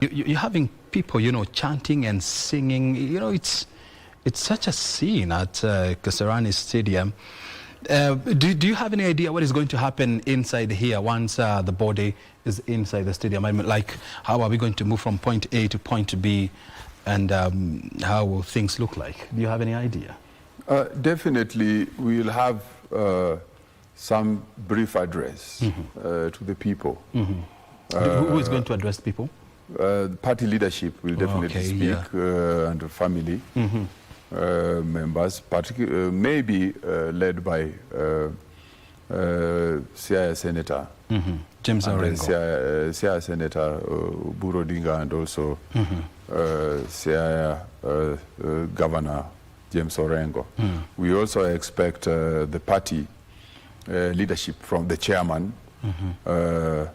You're having people, chanting and singing. It's such a scene at Kasarani Stadium. Do you have any idea what is going to happen inside here once the body is inside the stadium? I mean, like, how are we going to move from point A to point B, and how will things look like? Do you have any idea? Definitely, we'll have some brief address to the people. Who is going to address people? Party leadership will definitely speak, and the family members, maybe led by CIA Senator James Orengo, CIA Senator Raila Odinga, and also CIA Governor James Orengo. We also expect the party leadership from the chairman, the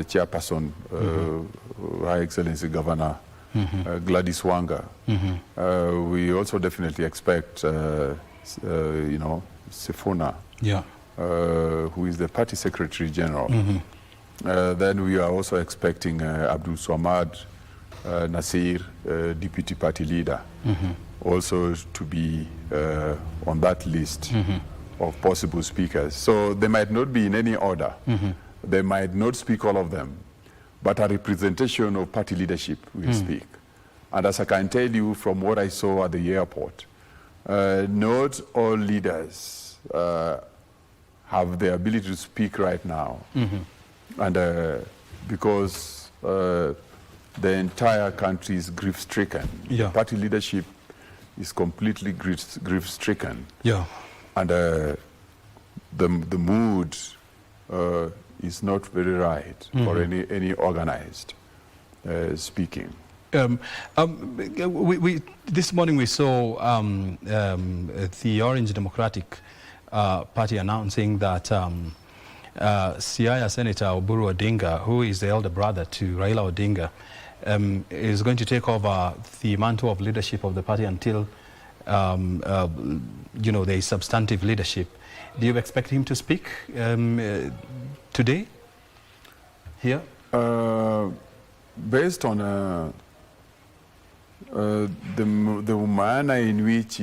chairperson, High Excellency Governor Gladys Wanga. We also definitely expect, Sifuna, who is the party secretary general. Then we are also expecting Abdul Swamad Nasir, deputy party leader, also to be on that list of possible speakers. So they might not be in any order. They might not speak all of them, but a representation of party leadership will speak. And as I can tell you from what I saw at the airport, not all leaders have the ability to speak right now. And because the entire country is grief-stricken. Party leadership is completely grief-stricken. And the mood is not very right for any organized speaking. This morning we saw the Orange Democratic Party announcing that Siaya Senator Oburu Odinga, who is the elder brother to Raila Odinga, is going to take over the mantle of leadership of the party until there is substantive leadership. Do you expect him to speak today here? Based on the manner in which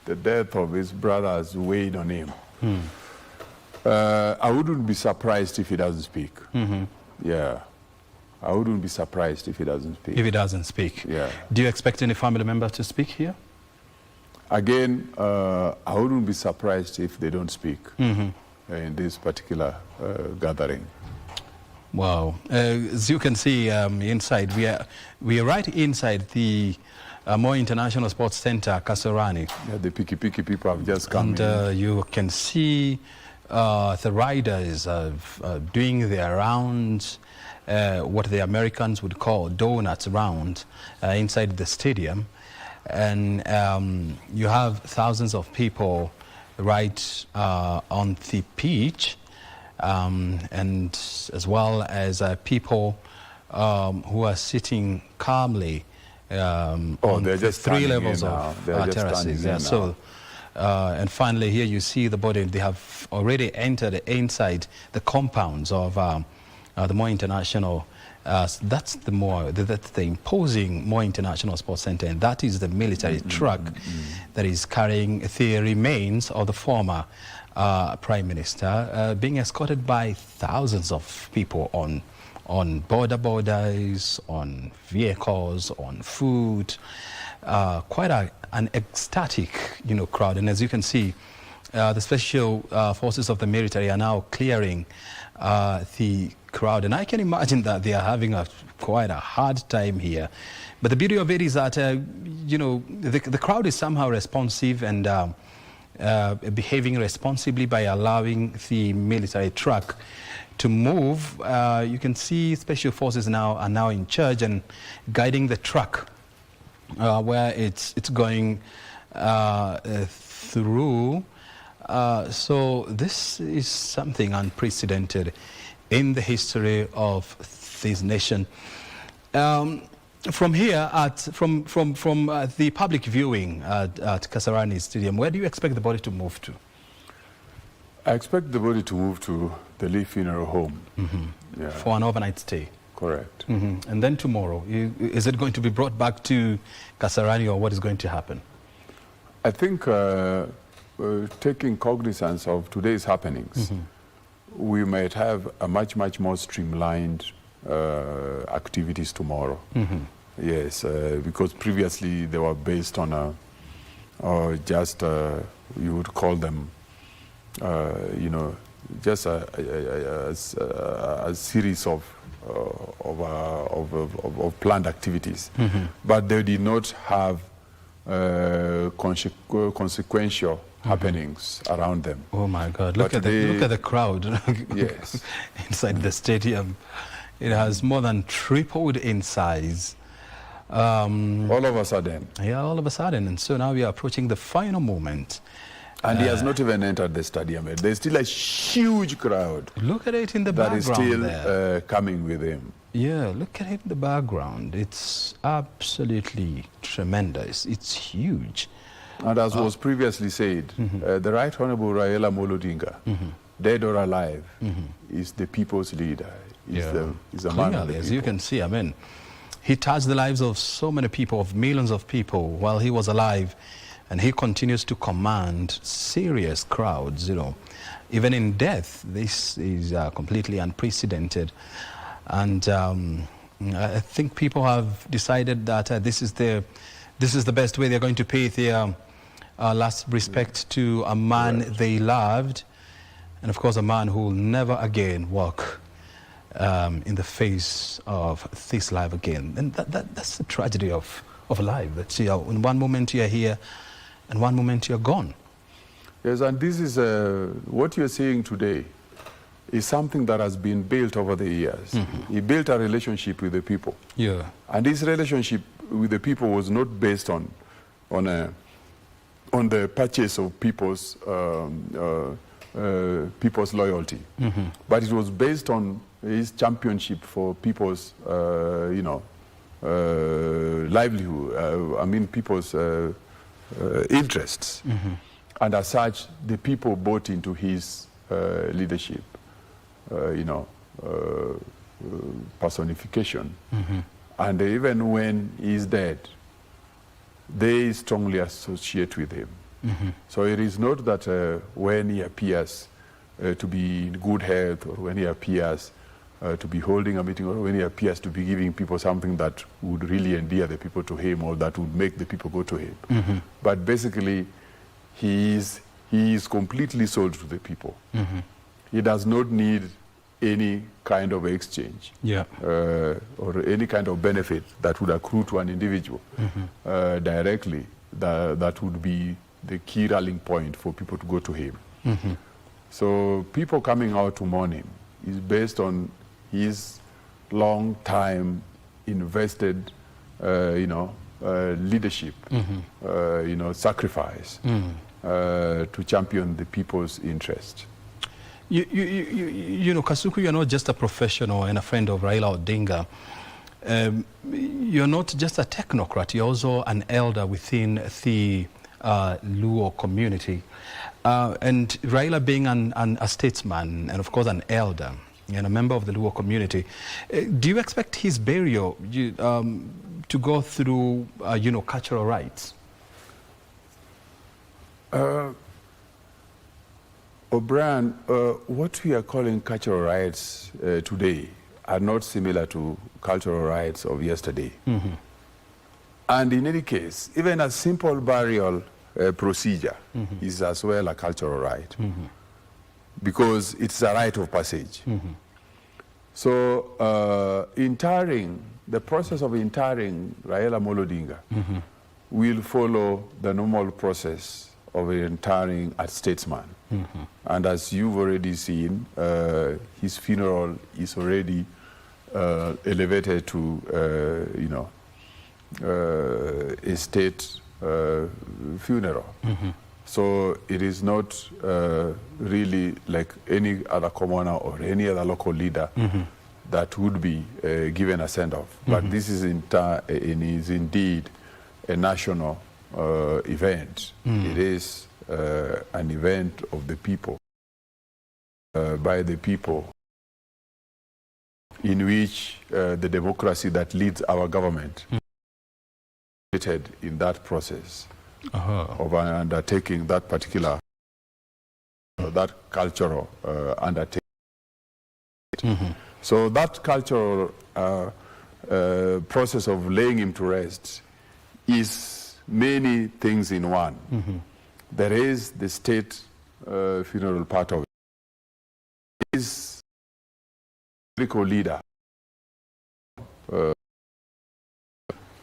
the death of his brother has weighed on him, I wouldn't be surprised if he doesn't speak. I wouldn't be surprised if he doesn't speak. If he doesn't speak. Do you expect any family member to speak here? Again, I wouldn't be surprised if they don't speak in this particular gathering. Wow. As you can see inside, we are right inside the Moi International Sports Center, Kasarani. The Piki people have just come in. And you can see the riders doing their rounds, what the Americans would call donuts round inside the stadium. And you have thousands of people right on the pitch, and as well as people who are sitting calmly on the 3 levels of terraces. So, and finally here you see the body. They have already entered inside the compounds of the Moi International. That's the imposing Moi International Sports Center, and that is the military truck that is carrying the remains of the former Prime Minister, being escorted by thousands of people on borders, on vehicles, on food. Quite an ecstatic, crowd. And as you can see, the special forces of the military are now clearing the crowd, and I can imagine that they are having quite a hard time here. But the beauty of it is that the crowd is somehow responsive and behaving responsibly by allowing the military truck to move. You can see special forces are now in charge and guiding the truck where it's going through. So this is something unprecedented in the history of this nation. From here, from the public viewing at Kasarani Stadium, where do you expect the body to move to? I expect the body to move to the Lee Funeral Home. Yeah. For an overnight stay. Correct. And then tomorrow, is it going to be brought back to Kasarani, or what is going to happen? I think taking cognizance of today's happenings, we might have a much more streamlined activities tomorrow. Yes, because previously they were based on just you would call them, you know, just a series of planned activities, but they did not have consequential happenings around them. Oh my God! Look at the crowd. Yes, inside the stadium, it has more than tripled in size. All of a sudden. Yeah, all of a sudden, and so now we are approaching the final moment. And he has not even entered the stadium yet. There's still a huge crowd. Look at it in the background. That is still coming with him. Yeah, look at it in the background. It's absolutely tremendous. It's huge. And as was previously said, the Right Honorable Raila Odinga, dead or alive, is the people's leader. Is a man of the people. As you can see, I mean, he touched the lives of so many people, of millions of people while he was alive. And he continues to command serious crowds, you know. Even in death, this is completely unprecedented. And I think people have decided that this is the best way they're going to pay their last respect to a man they loved. And of course, a man who will never again walk in the face of this life again. And that's the tragedy of life. That, you know, in one moment you're here, and one moment you're gone. Yes, and this is what you're seeing today is something that has been built over the years. He built a relationship with the people. Yeah. And this relationship with the people was not based on the purchase of people's loyalty, but it was based on his championship for people's, you know, livelihood. I mean, people's interests. And as such, the people bought into his leadership, you know, personification. And even when he's dead, they strongly associate with him. So it is not that when he appears to be in good health, or when he appears to be holding a meeting, or when he appears to be giving people something that would really endear the people to him, or that would make the people go to him. But basically, he is completely sold to the people. He does not need any kind of exchange, or any kind of benefit that would accrue to an individual directly. That would be the key rallying point for people to go to him. So people coming out to mourn him is based on his long time invested, you know, leadership, you know, sacrifice to champion the people's interest. You know, Kasuku, you're not just a professional and a friend of Raila Odinga. You're not just a technocrat, you're also an elder within the Luo community. And Raila being a statesman and of course an elder and a member of the Luo community, do you expect his burial to go through, you know, cultural rites? O'Brien, what we are calling cultural rights today are not similar to cultural rights of yesterday. And in any case, even a simple burial procedure is as well a cultural right, because it's a rite of passage. So interring, the process of interring Raila Odinga will follow the normal process of interring a statesman. And as you've already seen, his funeral is already elevated to, you know, a state funeral. So it is not really like any other commoner or any other local leader that would be given a send-off. But this is indeed a national event. It is an event of the people. by the people, in which the democracy that leads our government in that process of undertaking that particular, that cultural undertaking. So that cultural process of laying him to rest is many things in one. There is the state funeral part of it. There is political leader.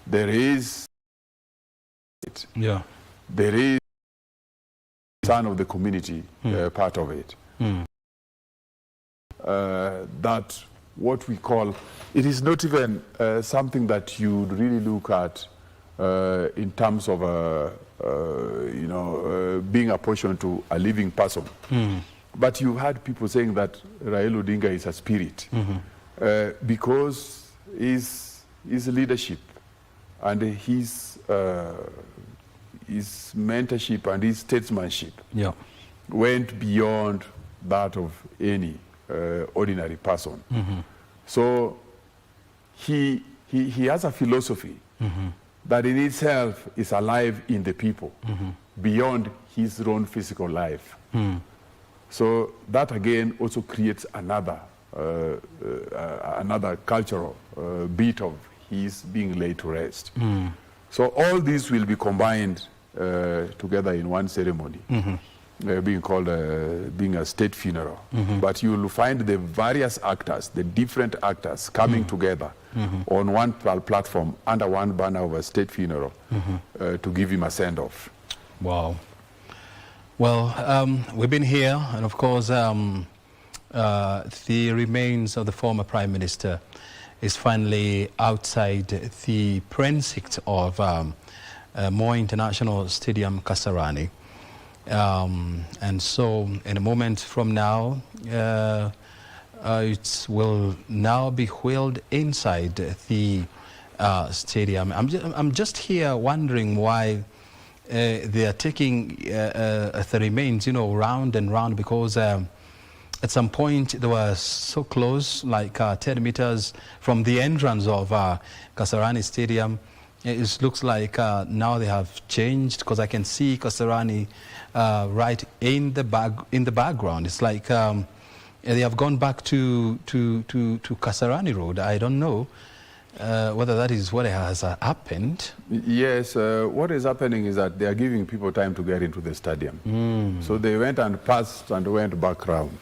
There is there is son of the community part of it. That what we call, it is not even something that you really look at in terms of being apportioned to a living person. But you had people saying that Raila Odinga is a spirit because his leadership and his mentorship and his statesmanship went beyond that of any ordinary person. So he has a philosophy that in itself is alive in the people beyond his own physical life. So that again also creates another cultural bit of his being laid to rest. So all these will be combined together in one ceremony, being called being a state funeral. But you will find the various actors, the different actors coming together on one platform under one banner of a state funeral to give him a send-off. Wow. Well, we've been here, and of course the remains of the former Prime Minister is finally outside the precinct of Moi International Stadium, Kasarani. And so in a moment from now, it will now be wheeled inside the stadium. I'm just here wondering why they are taking the remains, round and round, because at some point they were so close, like 10 meters from the entrance of Kasarani Stadium. It looks like now they have changed, because I can see Kasarani right in the background. It's like they have gone back to Kasarani Road. I don't know whether that is what has happened. Yes, what is happening is that they are giving people time to get into the stadium. So they went and passed and went back round.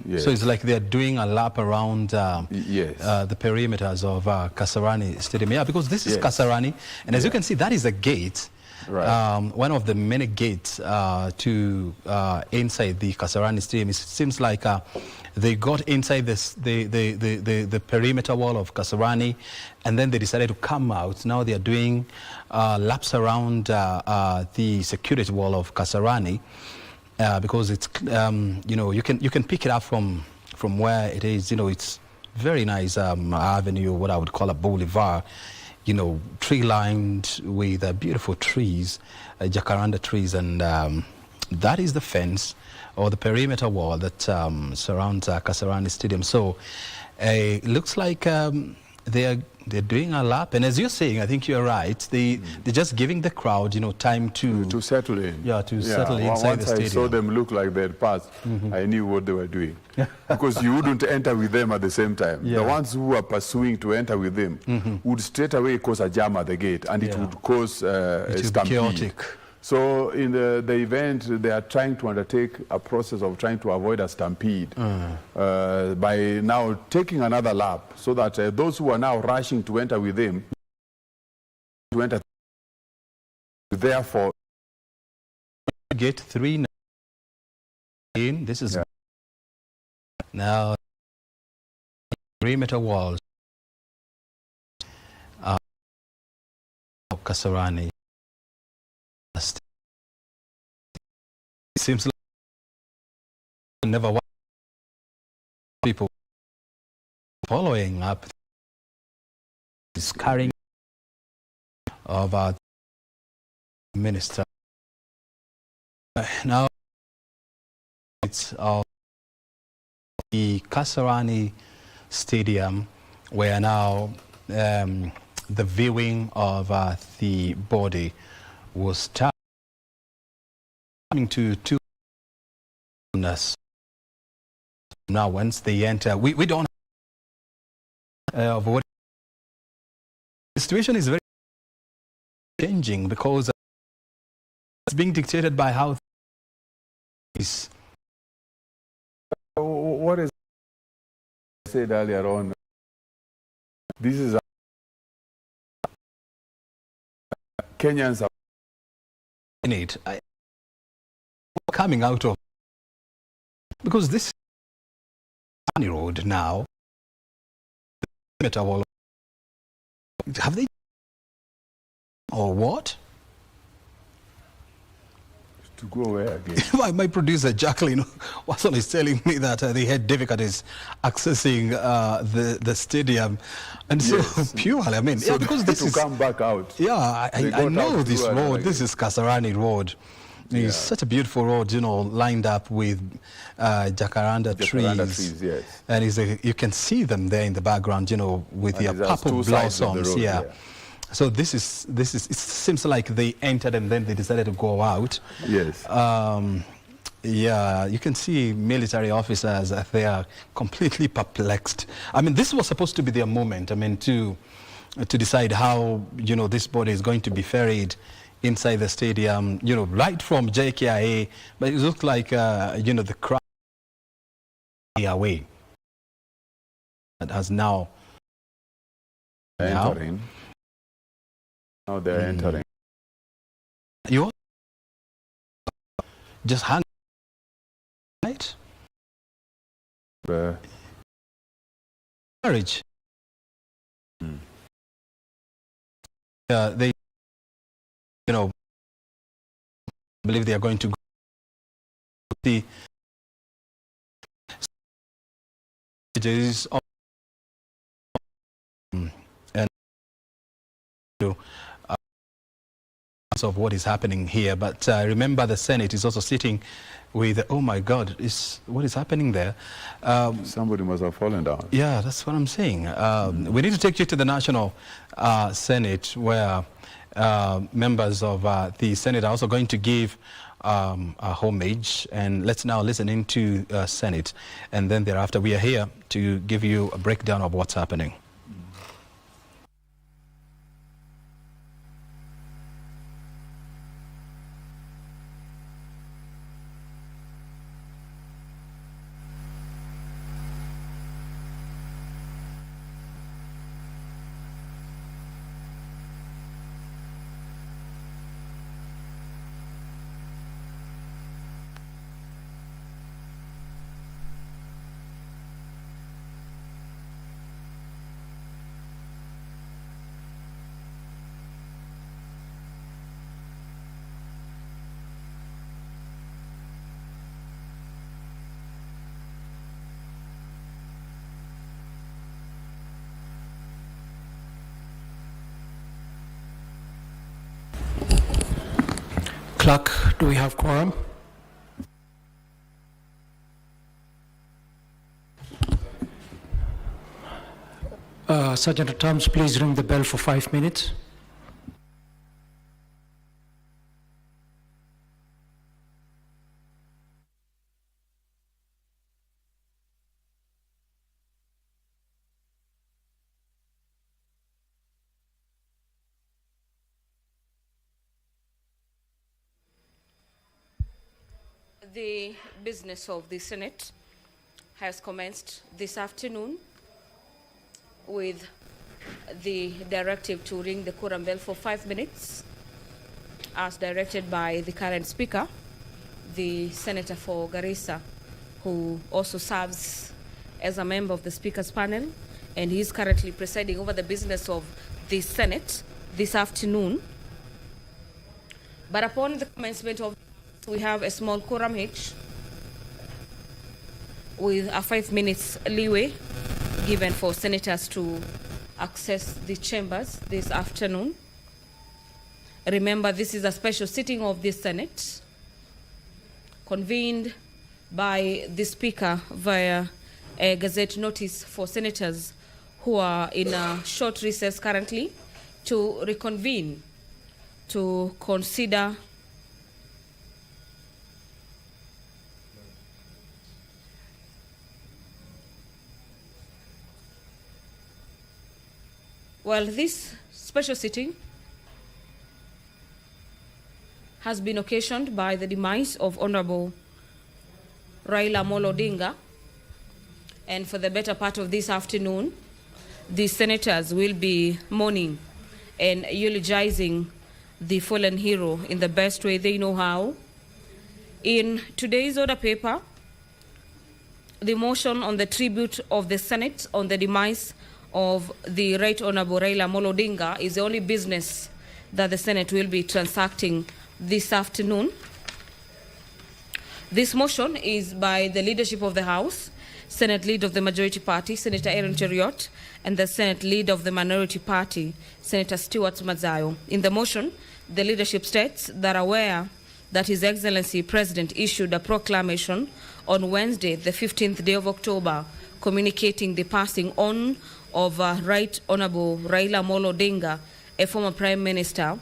Yes. So it's like they're doing a lap around the perimeters of Kasarani Stadium. Yeah, because this is Kasarani, and as you can see, that is a gate. Right. One of the many gates to inside the Kasarani Stadium. It seems like they got inside the perimeter wall of Kasarani, and then they decided to come out. Now they are doing laps around the security wall of Kasarani, because it's you can pick it up from where it is. It's very nice avenue, what I would call a boulevard. Tree lined with beautiful trees, jacaranda trees, and that is the fence or the perimeter wall that surrounds Kasarani Stadium. So it looks like they're doing a lap, and as you're saying, I think you're right. They're just giving the crowd, time to settle in. Yeah, to settle inside the stadium. Once I saw them look like they had passed, I knew what they were doing, because you wouldn't enter with them at the same time. The ones who were pursuing to enter with them would straight away cause a jam at the gate, and it would cause a stampede. Chaotic. So in the event, they are trying to undertake a process of trying to avoid a stampede by now taking another lap, so that those who are now rushing to enter with them, therefore, gate 3 in. This is now perimeter walls of Kasarani. It seems like never people following up this carrying of our minister. Now it's the Kasarani Stadium, where now the viewing of the body will start. Coming to two now once they enter, we don't of what the situation is very changing, because it's being dictated by how is. What is said earlier on? This is Kenyans are in it. Coming out of, because this road now, have they or what? To go where again? My producer Jacqueline Watson is telling me that they had difficulties accessing the stadium, and yes. So purely, I mean, so yeah, because this is come back out. Yeah, I know this road. This is Kasarani Road. It's such a beautiful road, you know, lined up with jacaranda trees. Yes. And you can see them there in the background, you know, with their purple blossoms. Road, yeah. So this is. It seems like they entered and then they decided to go out. Yes. Yeah, you can see military officers. They are completely perplexed. I mean, this was supposed to be their moment. I mean, to decide how, you know, this body is going to be ferried inside the stadium, you know, right from JKIA, but it looked like, you know, the crowd away that has now entering. Now they're entering. You just hang right. Marriage. They, you know, believe they are going to go the stages and of what is happening here. But remember, the Senate is also sitting with, oh my God, what is happening there? Somebody must have fallen down. Yeah, that's what I'm saying. We need to take you to the National Senate, where members of the Senate are also going to give a homage. And let's now listen into Senate, and then thereafter we are here to give you a breakdown of what's happening. Clerk, do we have quorum? Sergeant at Arms, please ring the bell for 5 minutes. The business of the Senate has commenced this afternoon with the directive to ring the quorum bell for 5 minutes, as directed by the current Speaker, the Senator for Garissa, who also serves as a member of the Speaker's panel, and he is currently presiding over the business of the Senate this afternoon. But upon the commencement of, we have a small quorum hitch with a 5 minutes leeway given for senators to access the chambers this afternoon. Remember, this is a special sitting of the Senate convened by the Speaker via a Gazette notice for senators who are in a short recess currently to reconvene to consider this special sitting has been occasioned by the demise of Honorable Raila Odinga, and for the better part of this afternoon, the senators will be mourning and eulogizing the fallen hero in the best way they know how. In today's order paper, the motion on the tribute of the Senate on the demise of the Right Honorable Raila Odinga is the only business that the Senate will be transacting this afternoon. This motion is by the leadership of the House, Senate Lead of the Majority Party, Senator Aaron Cheriot, and the Senate Lead of the Minority Party, Senator Stuart Mazayo. In the motion, the leadership states that aware that His Excellency President issued a proclamation on Wednesday, the 15th day of October, communicating the passing on of Right Honorable Raila Odinga, a former Prime Minister,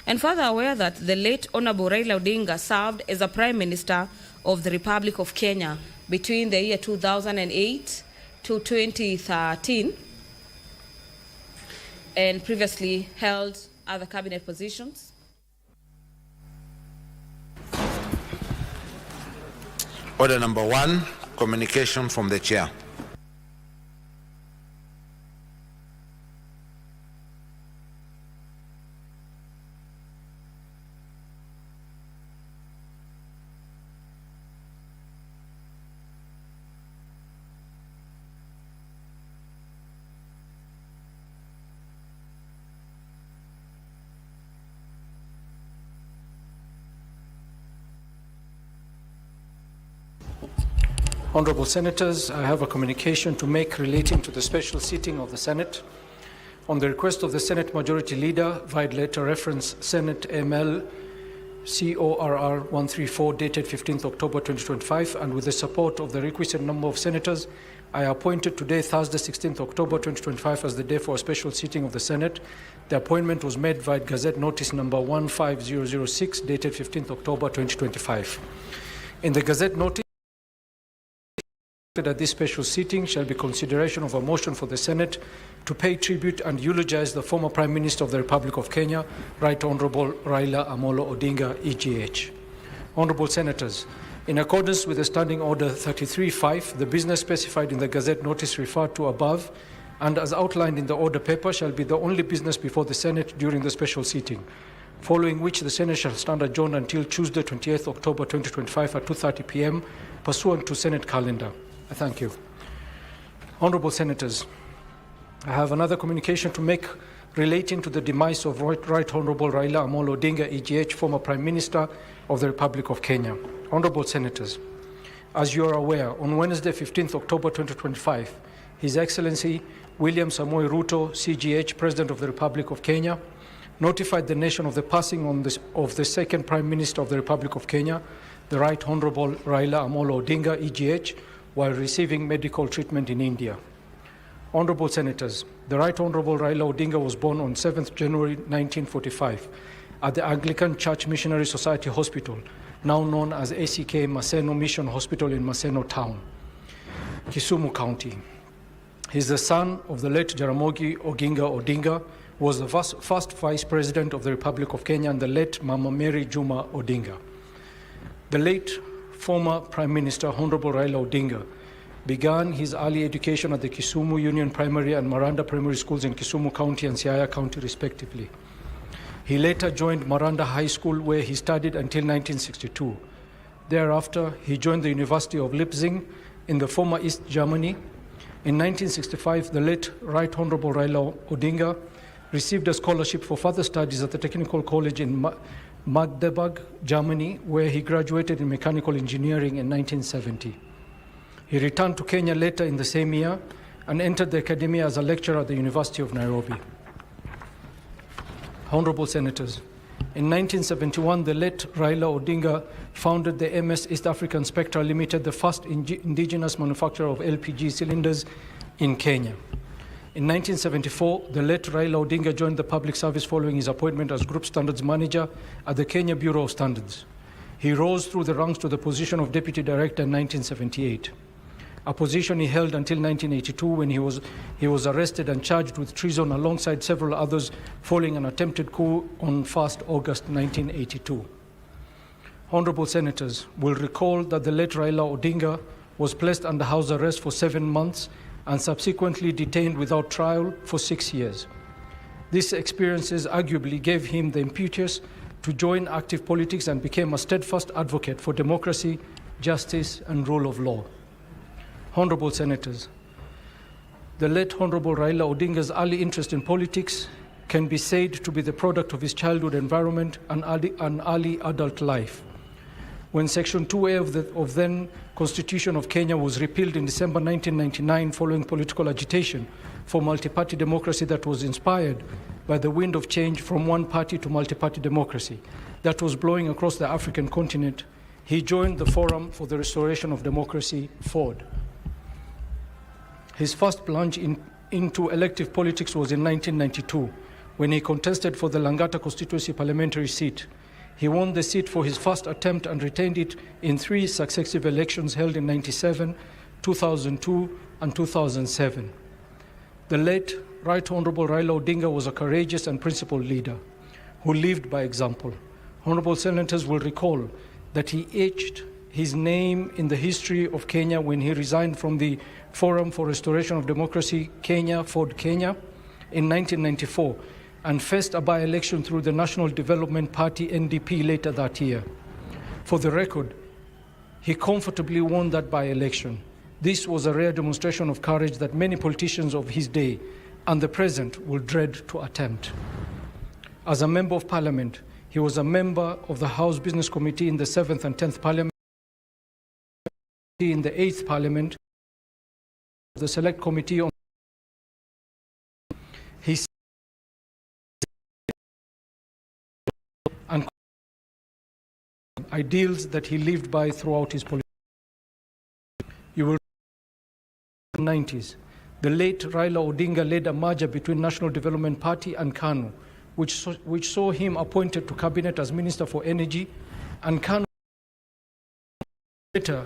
and further aware that the late Honorable Raila Odinga served as a Prime Minister of the Republic of Kenya between the year 2008 to 2013 and previously held other cabinet positions. Order number 1, communication from the Chair. Honorable Senators, I have a communication to make relating to the special sitting of the Senate. On the request of the Senate Majority Leader, via letter reference Senate ML CORR 134 dated 15th October 2025, and with the support of the requisite number of senators, I appointed today, Thursday 16th October 2025, as the day for a special sitting of the Senate. The appointment was made via Gazette Notice number 15006 dated 15th October 2025. In the Gazette Notice, at this special sitting shall be consideration of a motion for the Senate to pay tribute and eulogize the former Prime Minister of the Republic of Kenya, Right Honorable Raila Odinga, EGH. Honorable Senators, in accordance with the Standing Order 33.5, the business specified in the Gazette Notice referred to above and as outlined in the order paper shall be the only business before the Senate during the special sitting, following which the Senate shall stand adjourned until Tuesday, 28th October 2025 at 2:30 p.m. pursuant to Senate calendar. Thank you. Honorable Senators, I have another communication to make relating to the demise of Right Honorable Raila Odinga, EGH, former Prime Minister of the Republic of Kenya. Honorable Senators, as you are aware, on Wednesday, 15th October 2025, His Excellency William Samoei Ruto, CGH, President of the Republic of Kenya, notified the nation of the passing of the second Prime Minister of the Republic of Kenya, the Right Honorable Raila Odinga, EGH, while receiving medical treatment in India. Honorable Senators, the Right Honorable Raila Odinga was born on 7th January 1945 at the Anglican Church Missionary Society Hospital, now known as ACK Maseno Mission Hospital in Maseno Town, Kisumu County. He is the son of the late Jaramogi Oginga Odinga, who was the first Vice President of the Republic of Kenya, and the late Mama Mary Juma Odinga. The late former Prime Minister Honorable Raila Odinga began his early education at the Kisumu Union Primary and Maranda Primary Schools in Kisumu County and Siaya County, respectively. He later joined Maranda High School, where he studied until 1962. Thereafter, he joined the University of Leipzig in the former East Germany. In 1965, the late Right Honorable Raila Odinga received a scholarship for further studies at the Technical College in Magdeburg, Germany, where he graduated in mechanical engineering in 1970. He returned to Kenya later in the same year and entered the academia as a lecturer at the University of Nairobi. Honorable Senators, In 1971, the late Raila Odinga founded the MS East African Spectra Limited, the first indigenous manufacturer of LPG cylinders in Kenya. In 1974, the late Raila Odinga joined the public service following his appointment as Group Standards Manager at the Kenya Bureau of Standards. He rose through the ranks to the position of Deputy Director in 1978, a position he held until 1982 when he was arrested and charged with treason alongside several others following an attempted coup on 1st August 1982. Honorable Senators will recall that the late Raila Odinga was placed under house arrest for 7 months and subsequently detained without trial for 6 years. These experiences arguably gave him the impetus to join active politics and became a steadfast advocate for democracy, justice, and rule of law. Honorable Senators, the late Honorable Raila Odinga's early interest in politics can be said to be the product of his childhood environment and early adult life. When Section 2A of then Constitution of Kenya was repealed in December 1999 following political agitation for multi-party democracy that was inspired by the wind of change from one party to multi-party democracy that was blowing across the African continent, he joined the Forum for the Restoration of Democracy, FORD. His first plunge into elective politics was in 1992 when he contested for the Langata constituency parliamentary seat. He won the seat for his first attempt and retained it in 3 successive elections held in 1997, 2002, and 2007. The late Right Honorable Raila Odinga was a courageous and principled leader who lived by example. Honorable Senators will recall that he etched his name in the history of Kenya when he resigned from the Forum for Restoration of Democracy, Kenya, FORD Kenya, in 1994, and faced a by-election through the National Development Party, NDP, later that year. For the record, he comfortably won that by-election. This was a rare demonstration of courage that many politicians of his day and the present will dread to attempt. As a Member of Parliament, he was a member of the House Business Committee in the 7th and 10th Parliament, in the 8th Parliament, the Select Committee on his and ideals that he lived by throughout his political. You will remember in the 90s, the late Raila Odinga led a merger between National Development Party and KANU, which saw him appointed to cabinet as Minister for Energy, and KANU later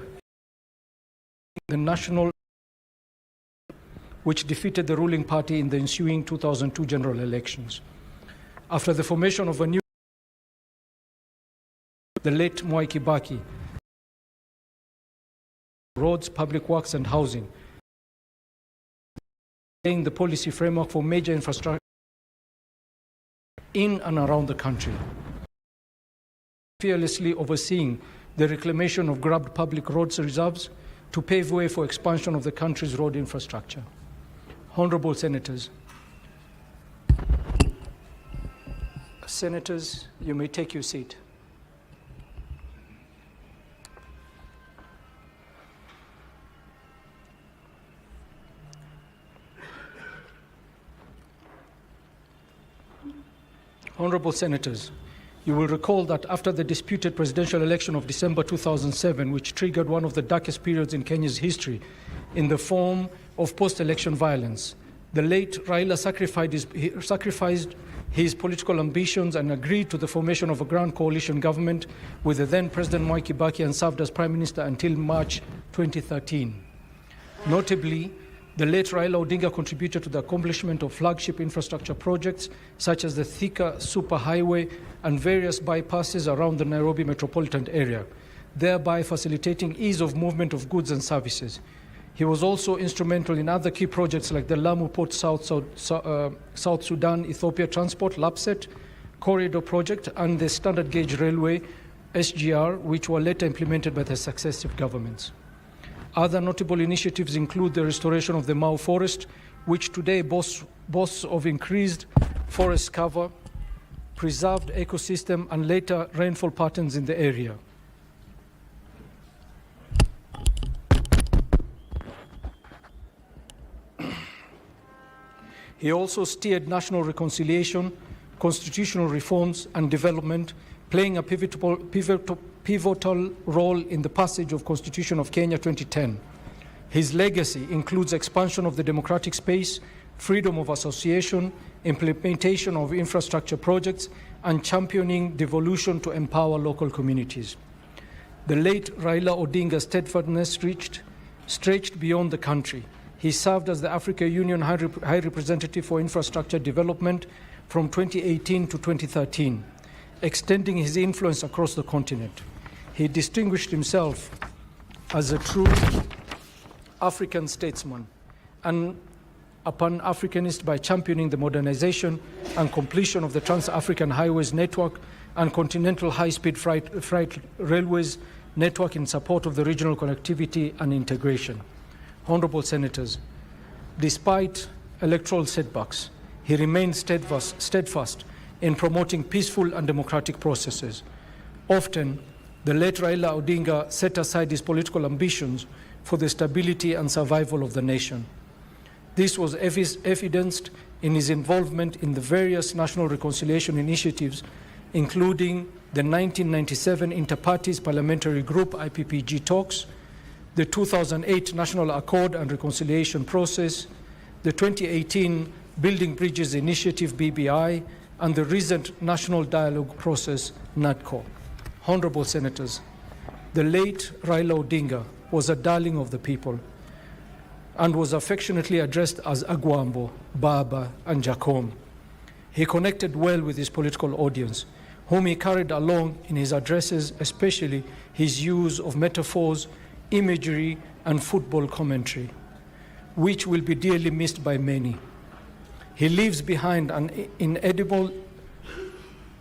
the National, which defeated the ruling party in the ensuing 2002 general elections. After the formation of a new, the late Mwai Kibaki, roads, public works, and housing, laying the policy framework for major infrastructure in and around the country, fearlessly overseeing the reclamation of grabbed public roads reserves to pave way for expansion of the country's road infrastructure. Honorable Senators, you may take your seat. Honorable Senators, you will recall that after the disputed presidential election of December 2007, which triggered one of the darkest periods in Kenya's history in the form of post-election violence, the late Raila sacrificed his political ambitions and agreed to the formation of a grand coalition government with the then President Mwai Kibaki and served as Prime Minister until March 2013. Notably, the late Raila Odinga contributed to the accomplishment of flagship infrastructure projects such as the Thika Superhighway and various bypasses around the Nairobi metropolitan area, thereby facilitating ease of movement of goods and services. He was also instrumental in other key projects like the Lamu Port South Sudan Ethiopia Transport LAPSET Corridor Project and the Standard Gauge Railway SGR, which were later implemented by the successive governments. Other notable initiatives include the restoration of the Mau Forest, which today boasts of increased forest cover, preserved ecosystem, and later rainfall patterns in the area. He also steered national reconciliation constitutional reforms and development, playing a pivotal role in the passage of Constitution of Kenya 2010. His legacy includes expansion of the democratic space, freedom of association, implementation of infrastructure projects, and championing devolution to empower local communities. The late Raila Odinga's steadfastness stretched beyond the country. He served as the African Union High Representative for Infrastructure Development from 2018 to 2013, extending his influence across the continent. He distinguished himself as a true African statesman and a Pan-Africanist by championing the modernization and completion of the Trans-African Highways Network and Continental High-Speed Freight Railways Network in support of the regional connectivity and integration. Honorable Senators, despite electoral setbacks, he remained steadfast in promoting peaceful and democratic processes. Often, the late Raila Odinga set aside his political ambitions for the stability and survival of the nation. This was evidenced in his involvement in the various national reconciliation initiatives, including the 1997 Inter-Parties Parliamentary Group IPPG talks, the 2008 National Accord and Reconciliation Process, the 2018 Building Bridges Initiative BBI, and the recent National Dialogue Process NADCO. Honorable Senators, the late Raila Odinga was a darling of the people and was affectionately addressed as Agwambo, Baba, and Jacom. He connected well with his political audience, whom he carried along in his addresses, especially his use of metaphors, imagery, and football commentary, which will be dearly missed by many. He leaves behind an indelible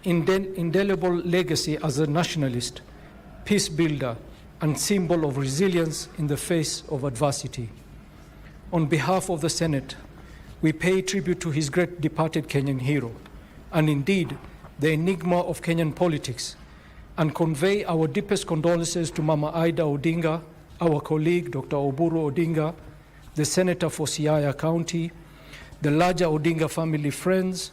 legacy as a nationalist, peace builder, and symbol of resilience in the face of adversity. On behalf of the Senate, we pay tribute to his great departed Kenyan hero, and indeed the enigma of Kenyan politics, and convey our deepest condolences to Mama Ida Odinga, our colleague Dr. Oburu Odinga, the Senator for Siaya County, the larger Odinga family, friends,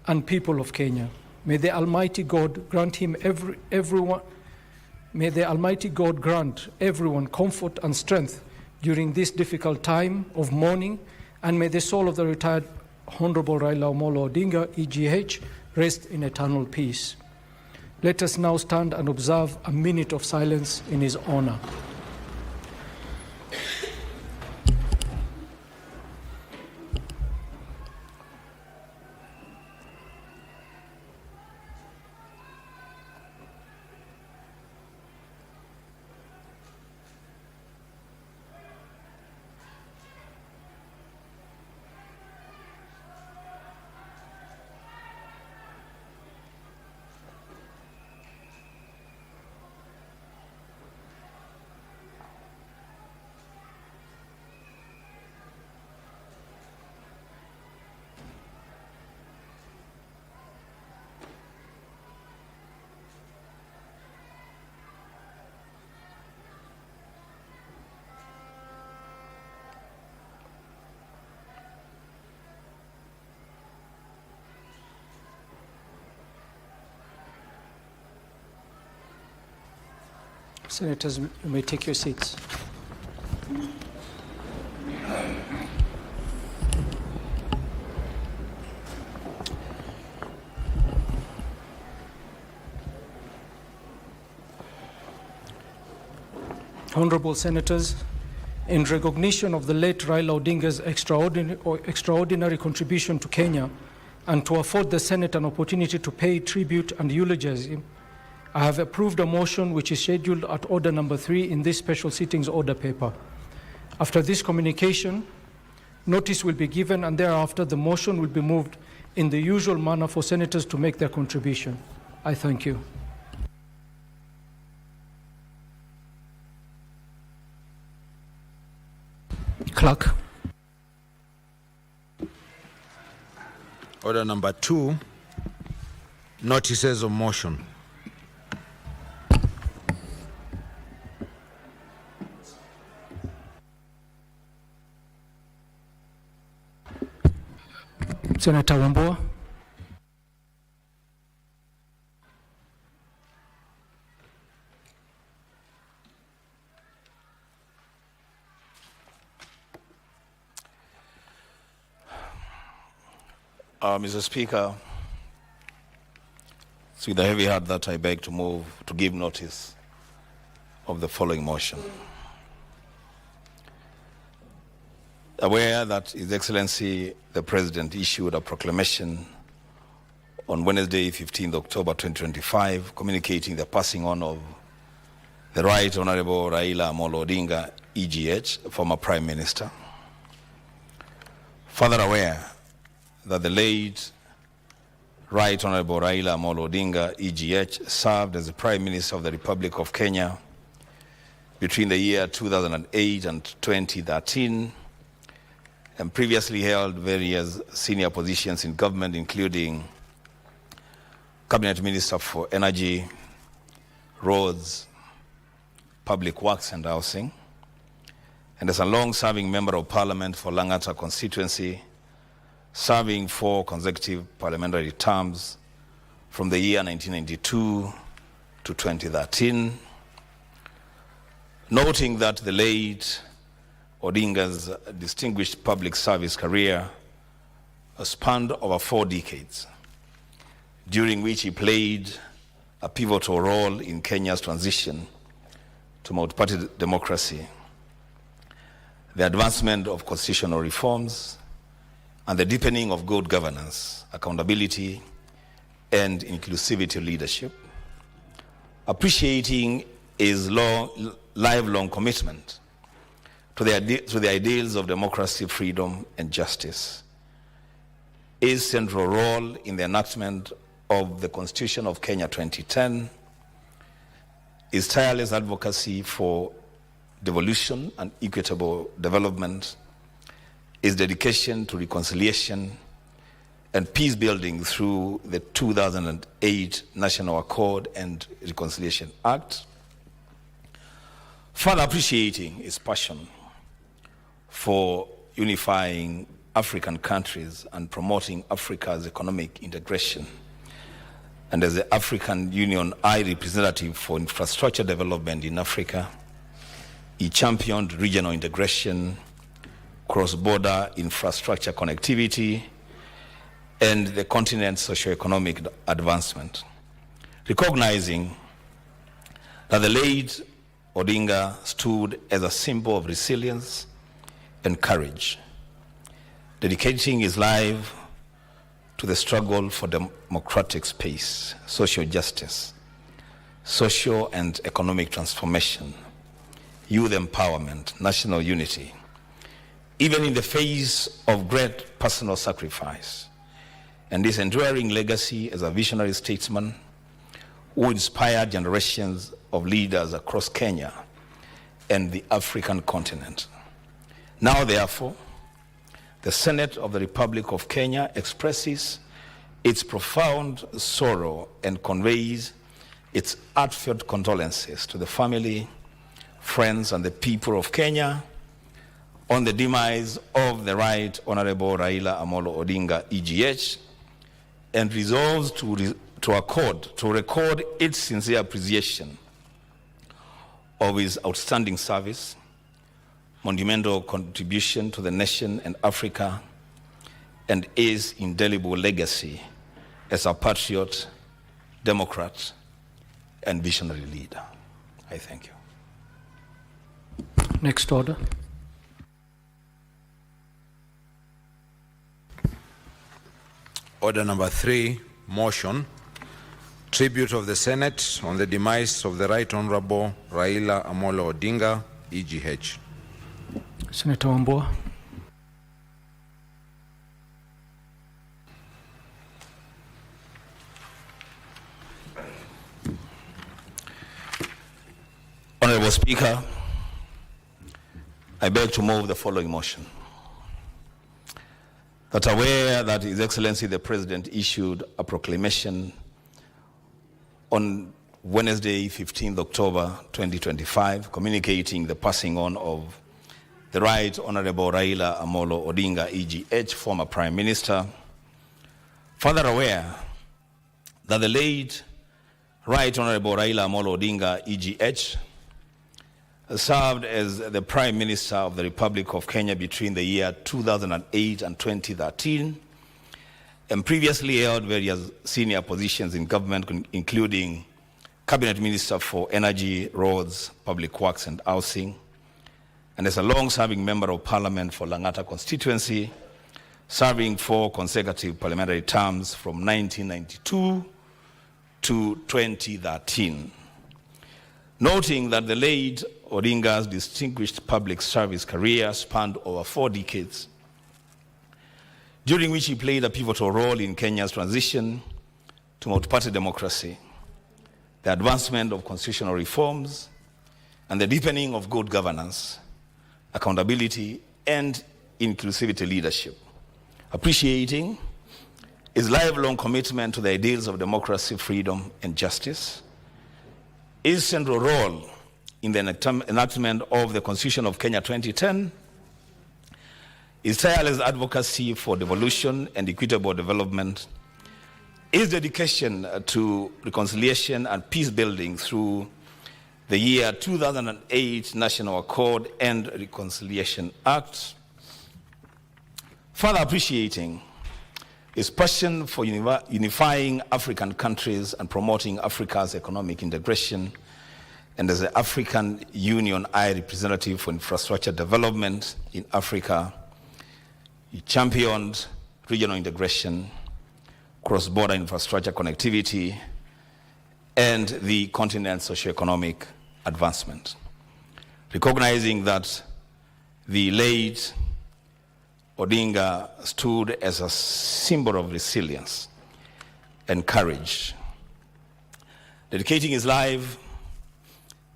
and people of Kenya. May the Almighty God grant everyone comfort and strength during this difficult time of mourning, and may the soul of the retired Honorable Raila Odinga, EGH, rest in eternal peace. Let us now stand and observe a minute of silence in his honor. Senators, you may take your seats. Honorable Senators, in recognition of the late Raila Odinga's extraordinary contribution to Kenya, and to afford the Senate an opportunity to pay tribute and eulogize him, I have approved a motion which is scheduled at order number 3 in this special sittings order paper. After this communication, notice will be given, and thereafter the motion will be moved in the usual manner for senators to make their contribution. I thank you. Clerk. Order number 2, notices of motion. Senator Wambua. Mr. Speaker, it's with a heavy heart that I beg to give notice of the following motion. Aware that His Excellency the President issued a proclamation on Wednesday, 15th October 2025, communicating the passing on of the Right Honorable Raila Odinga, EGH, former Prime Minister. Further aware that the late Right Honorable Raila Odinga, EGH, served as the Prime Minister of the Republic of Kenya between the year 2008 and 2013, and previously held various senior positions in government, including Cabinet Minister for Energy, Roads, Public Works and Housing, and as a long-serving Member of Parliament for Langata constituency, serving 4 consecutive parliamentary terms from the year 1992 to 2013. Noting that the late Odinga's distinguished public service career spanned over 4 decades, during which he played a pivotal role in Kenya's transition to multi-party democracy, the advancement of constitutional reforms, and the deepening of good governance, accountability, and inclusivity leadership, appreciating his lifelong commitment to the ideals of democracy, freedom, and justice, his central role in the enactment of the Constitution of Kenya 2010, his tireless advocacy for devolution and equitable development, his dedication to reconciliation and peace building through the 2008 National Accord and Reconciliation Act, further appreciating his passion for unifying African countries and promoting Africa's economic integration. And as the African Union High Representative for Infrastructure Development in Africa, he championed regional integration, cross-border infrastructure connectivity, and the continent's socio-economic advancement. Recognizing that the late Odinga stood as a symbol of resilience and courage, dedicating his life to the struggle for democratic space, social justice, social and economic transformation, youth empowerment, national unity, even in the face of great personal sacrifice, and his enduring legacy as a visionary statesman who inspired generations of leaders across Kenya and the African continent. Now, therefore, the Senate of the Republic of Kenya expresses its profound sorrow and conveys its heartfelt condolences to the family, friends, and the people of Kenya on the demise of the Right Honorable Raila Odinga, EGH, and resolves to record its sincere appreciation of his outstanding service, monumental contribution to the nation and Africa, and his indelible legacy as a patriot, democrat, and visionary leader. I thank you. Next order. Order number 3, motion, tribute of the Senate on the demise of the Right Honorable Raila Odinga, EGH. Senator Wambua. Honorable Speaker, I beg to move the following motion. That aware that His Excellency the President issued a proclamation on Wednesday, 15th October 2025, communicating the passing on of the Right Honorable Raila Odinga, EGH, former Prime Minister. Further aware that the late Right Honorable Raila Odinga, EGH, served as the Prime Minister of the Republic of Kenya between the year 2008 and 2013, and previously held various senior positions in government, including Cabinet Minister for Energy, Roads, Public Works and Housing, and as a long-serving Member of Parliament for Langata constituency, serving 4 consecutive parliamentary terms from 1992 to 2013. Noting that the late Odinga's distinguished public service career spanned over 4 decades, during which he played a pivotal role in Kenya's transition to multi-party democracy, the advancement of constitutional reforms, and the deepening of good governance, accountability, and inclusivity leadership. Appreciating his lifelong commitment to the ideals of democracy, freedom, and justice, his central role in the enactment of the Constitution of Kenya 2010, his tireless advocacy for devolution and equitable development, his dedication to reconciliation and peace building through the year 2008 National Accord and Reconciliation Act, further appreciating his passion for unifying African countries and promoting Africa's economic integration, and as the African Union High Representative for Infrastructure Development in Africa, he championed regional integration, cross-border infrastructure connectivity, and the continent's socio-economic advancement. Recognizing that the late Odinga stood as a symbol of resilience and courage, dedicating his life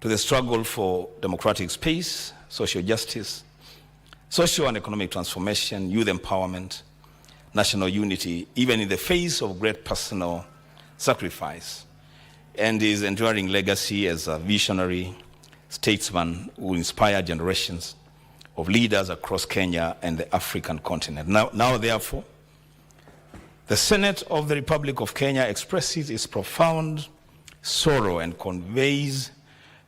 to the struggle for democratic space, social justice, social and economic transformation, youth empowerment, national unity, even in the face of great personal sacrifice, and his enduring legacy as a visionary statesman who inspired generations of leaders across Kenya and the African continent. Now, therefore, the Senate of the Republic of Kenya expresses its profound sorrow and conveys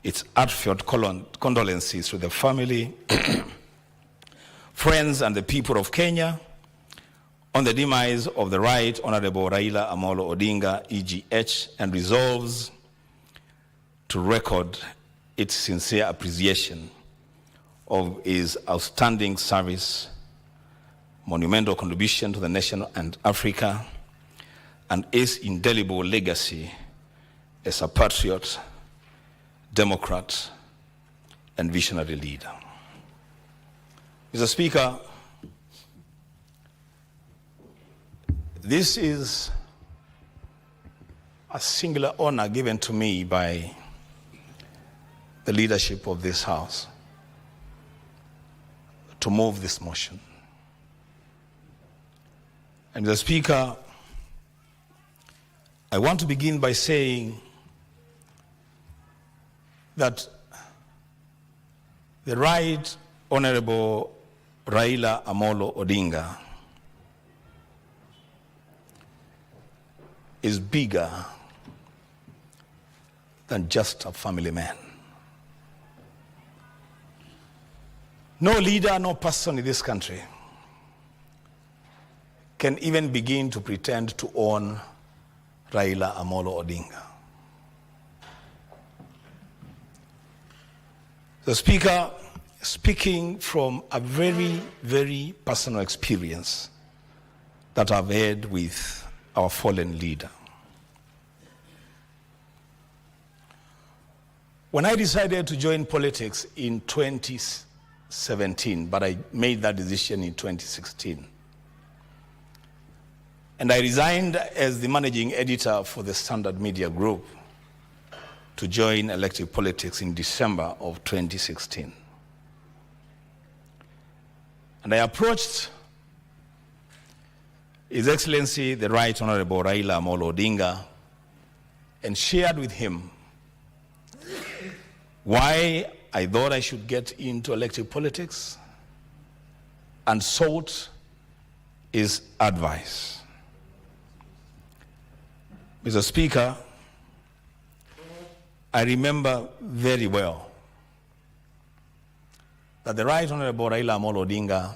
its heartfelt condolences to the family, friends, and the people of Kenya on the demise of the Right Honorable Raila Amolo Odinga, EGH, and resolves to record its sincere appreciation of his outstanding service, monumental contribution to the nation and Africa, and his indelible legacy as a patriot, democrat, and visionary leader. Mr. Speaker, this is a singular honor given to me by the leadership of this House to move this motion. And Mr. Speaker, I want to begin by saying that the Right Honorable Raila Amolo Odinga is bigger than just a family man. No leader, no person in this country can even begin to pretend to own Raila Amolo Odinga. The Speaker, speaking from a very, very personal experience that I've had with our fallen leader. When I decided to join politics in 2017, but I made that decision in 2016, and I resigned as the managing editor for the Standard Media Group to join elective politics in December of 2016. And I approached His Excellency, the Right Honorable Raila Amolo Odinga, and shared with him why I thought I should get into elective politics and sought his advice. Mr. Speaker, I remember very well that the Right Honorable Raila Amolo Odinga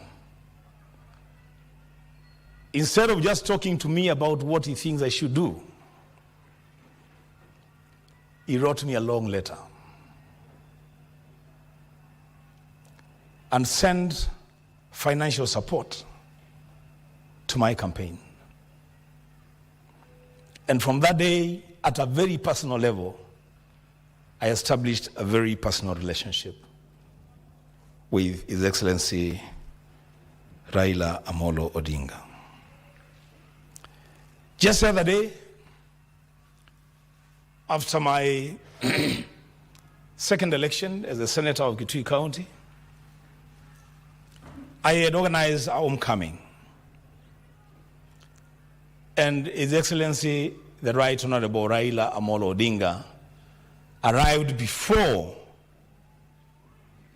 instead of just talking to me about what he thinks I should do, he wrote me a long letter and sent financial support to my campaign. And from that day, at a very personal level, I established a very personal relationship with His Excellency Raila Amolo Odinga. Just the other day, after my second election as a senator of Kitui County, I had organized a homecoming. And His Excellency, the Right Honorable Raila Amolo Odinga, arrived before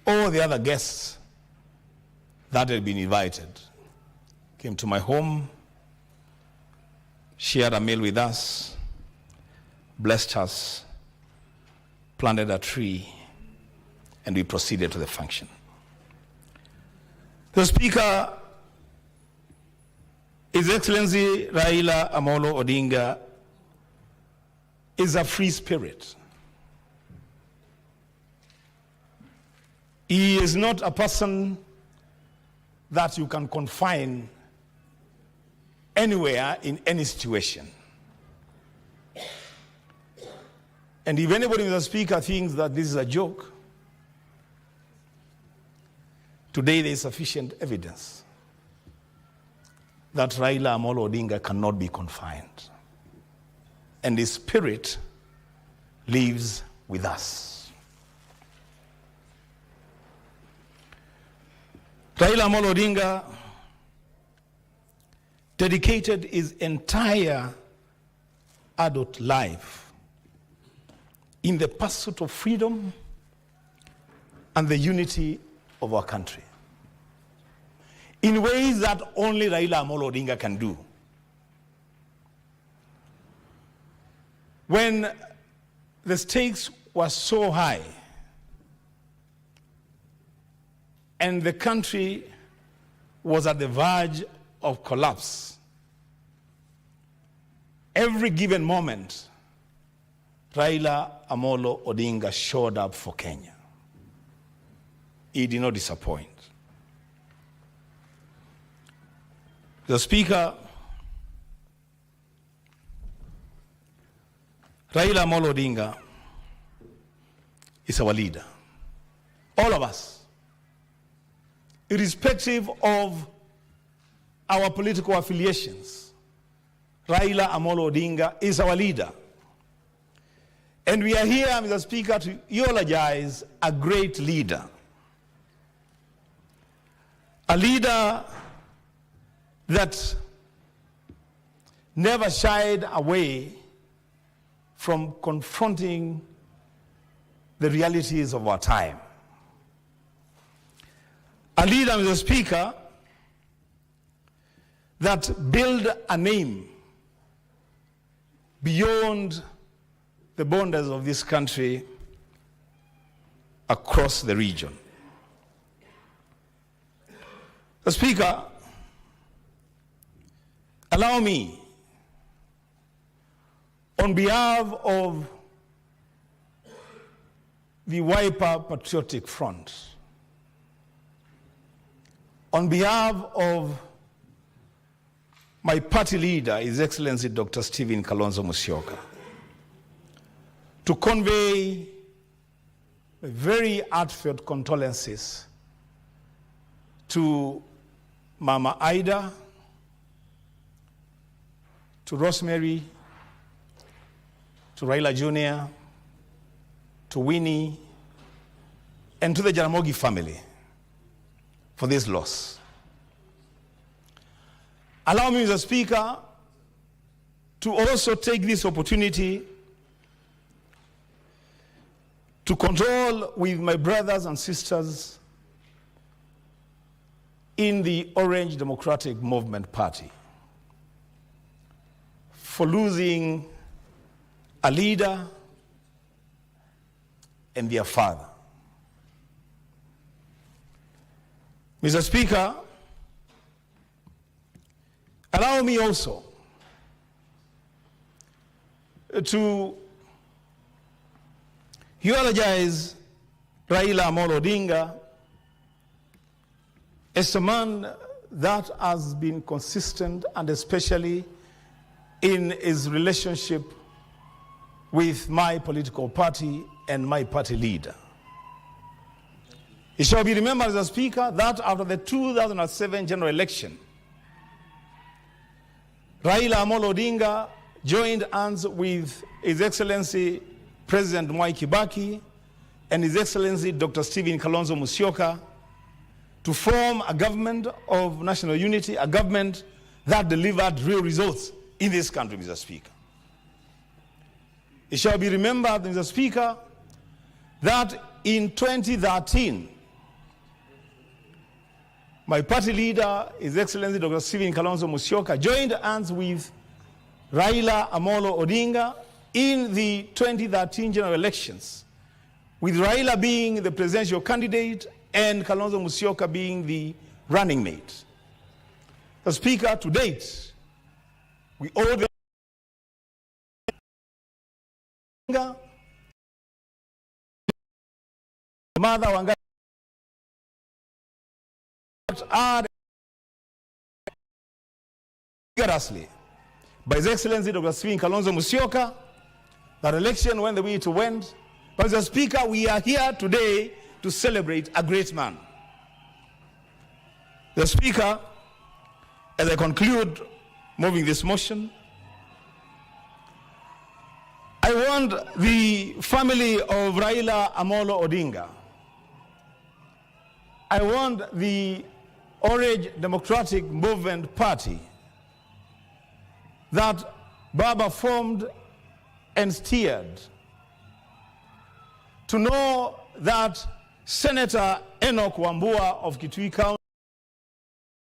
all the other guests that had been invited. Came to my home, shared a meal with us, blessed us, planted a tree, and we proceeded to the function. The Speaker, His Excellency Raila Amolo Odinga, is a free spirit. He is not a person that you can confine anywhere in any situation. And if anybody, Mr. Speaker, thinks that this is a joke, today there is sufficient evidence that Raila Amolo Odinga cannot be confined. And his spirit lives with us. Raila Amolo Odinga dedicated his entire adult life in the pursuit of freedom and the unity of our country in ways that only Raila Amolo Odinga can do. When the stakes were so high and the country was at the verge of collapse, every given moment, Raila Amolo Odinga showed up for Kenya. He did not disappoint. The Speaker, Raila Amolo Odinga is our leader. All of us, irrespective of our political affiliations, Raila Amolo Odinga is our leader. And we are here, Mr. Speaker, to eulogize a great leader. A leader that never shied away from confronting the realities of our time. A leader, Mr. Speaker, that built a name beyond the borders of this country across the region. Mr. Speaker, allow me, on behalf of the Wiper Patriotic Front, on behalf of my party leader, His Excellency Dr. Stephen Kalonzo Musyoka, to convey very heartfelt condolences to Mama Ida, to Rosemary, to Raila Jr., to Winnie, and to the Jaramogi family for this loss. Allow me, Mr. Speaker, to also take this opportunity to condole with my brothers and sisters in the Orange Democratic Movement Party for losing a leader and their father. Mr. Speaker, allow Allow me also to eulogize Raila Amolo Odinga as a man that has been consistent, and especially in his relationship with my political party and my party leader. It shall be remembered, as a speaker, that after the 2007 general election, Raila Amolo Odinga joined hands with His Excellency President Mwai Kibaki and His Excellency Dr. Stephen Kalonzo Musyoka to form a government of national unity, a government that delivered real results in this country, Mr. Speaker. It shall be remembered, Mr. Speaker, that in 2013, my party leader, His Excellency Dr. Stephen Kalonzo Musyoka, joined hands with Raila Amolo Odinga in the 2013 general elections, with Raila being the presidential candidate and Kalonzo Musyoka being the running mate. The Speaker, to date, we owe the mother Wanga are vigorously by His Excellency Dr. Stephen Kalonzo Musyoka. That election went the way it went. But Mr. Speaker, we are here today to celebrate a great man. The Speaker, as I conclude moving this motion, I want the family of Raila Amolo Odinga, I want the Orange Democratic Movement Party that Baba formed and steered, to know that Senator Enoch Wambua of Kitui County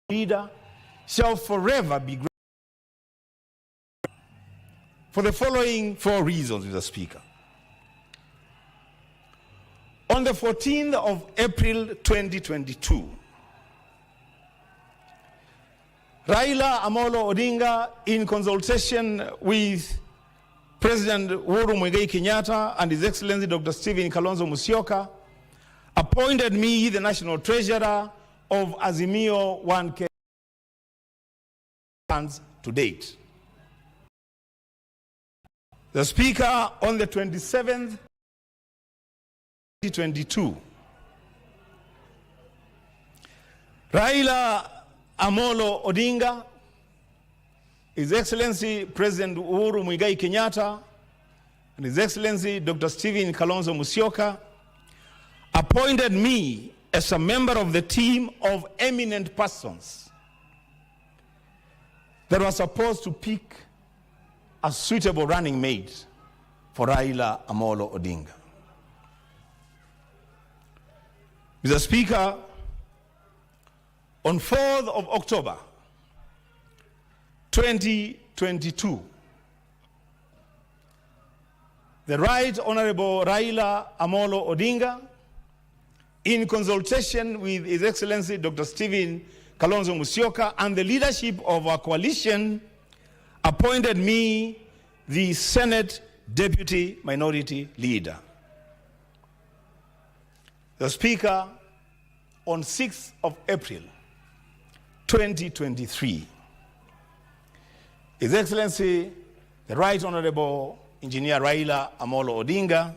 leader shall forever be grateful for the following 4 reasons, Mr. Speaker. On the 14th of April 2022, Raila Amolo Odinga, in consultation with President Uhuru Muigai Kenyatta and His Excellency Dr. Stephen Kalonzo Musyoka, appointed me the National Treasurer of Azimio 1K funds to date. The Speaker, on the 27th, 2022, Raila Amolo Odinga, His Excellency President Uhuru Muigai Kenyatta, and His Excellency Dr. Stephen Kalonzo Musyoka appointed me as a member of the team of eminent persons that was supposed to pick a suitable running mate for Raila Amolo Odinga. Mr. Speaker, on 4th of October 2022, the Right Honorable Raila Amolo Odinga, in consultation with His Excellency Dr. Stephen Kalonzo Musyoka and the leadership of our coalition, appointed me the Senate Deputy Minority Leader. The Speaker, on 6th of April 2023, His Excellency the Right Honorable Engineer Raila Amolo Odinga,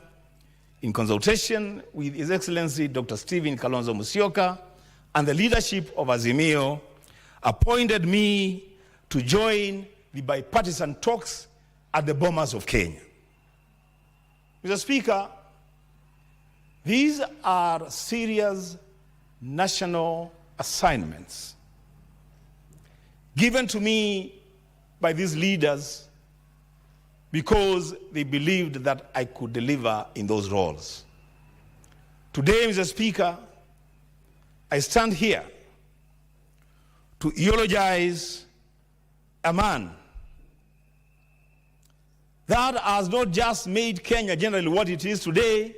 in consultation with His Excellency Dr. Stephen Kalonzo Musyoka and the leadership of Azimio, appointed me to join the bipartisan talks at the Bomas of Kenya. Mr. Speaker, these are serious national assignments given to me by these leaders because they believed that I could deliver in those roles. Today, Mr. Speaker, I stand here to eulogize a man that has not just made Kenya generally what it is today,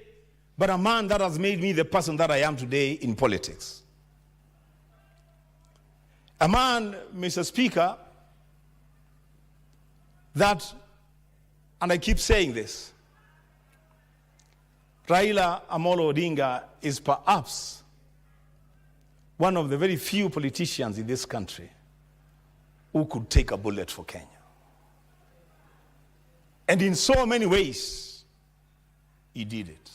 but a man that has made me the person that I am today in politics. A man, Mr. Speaker, that, and I keep saying this, Raila Amolo Odinga is perhaps one of the very few politicians in this country who could take a bullet for Kenya. And in so many ways, he did it.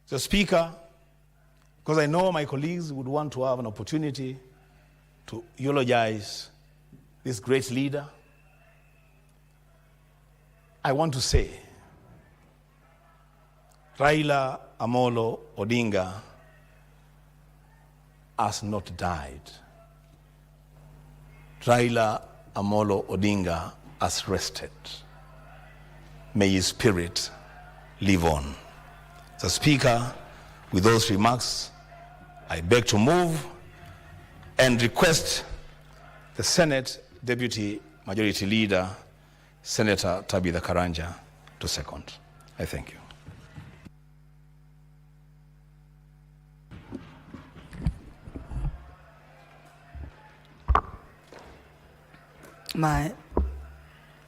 So, Speaker, because I know my colleagues would want to have an opportunity to eulogize this great leader, I want to say, Raila Amolo Odinga has not died. Raila Amolo Odinga has rested. May his spirit live on. So, Speaker, with those remarks, I beg to move and request the Senate Deputy Majority Leader, Senator Tabitha Karanja, to second. I thank you.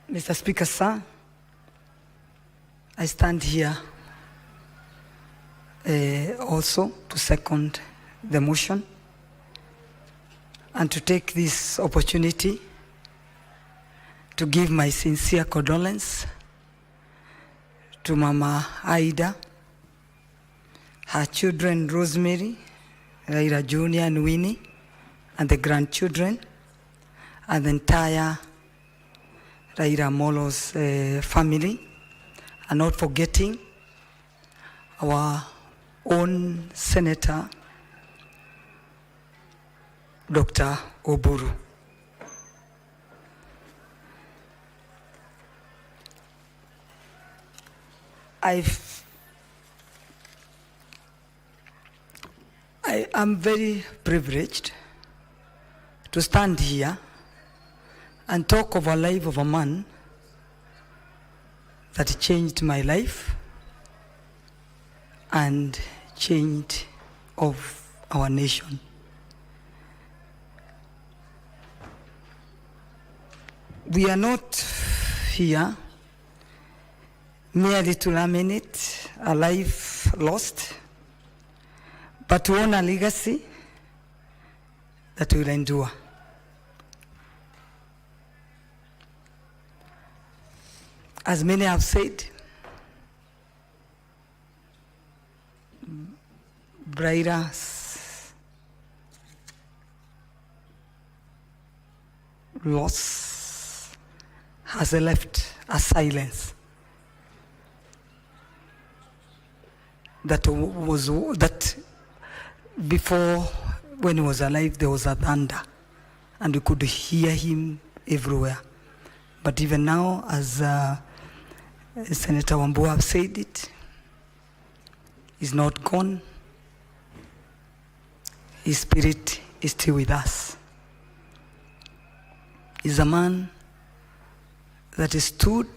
Mr. Speaker, sir, I stand here also to second the motion and to take this opportunity to give my sincere condolence to Mama Aida, her children Rosemary, Raila Jr. and Winnie, and the grandchildren, and the entire Raila Amolo's family, and not forgetting our own Senator, Dr. Oburu. I am very privileged to stand here and talk of a life of a man that changed my life and changed of our nation. We are not here merely to lament a life lost, but to own a legacy that will endure. As many have said, Raila's loss has left a silence that before, when he was alive, there was a thunder and we could hear him everywhere. But even now, as Senator Wambua have said it, he's not gone. His spirit is still with us. He's a man that stood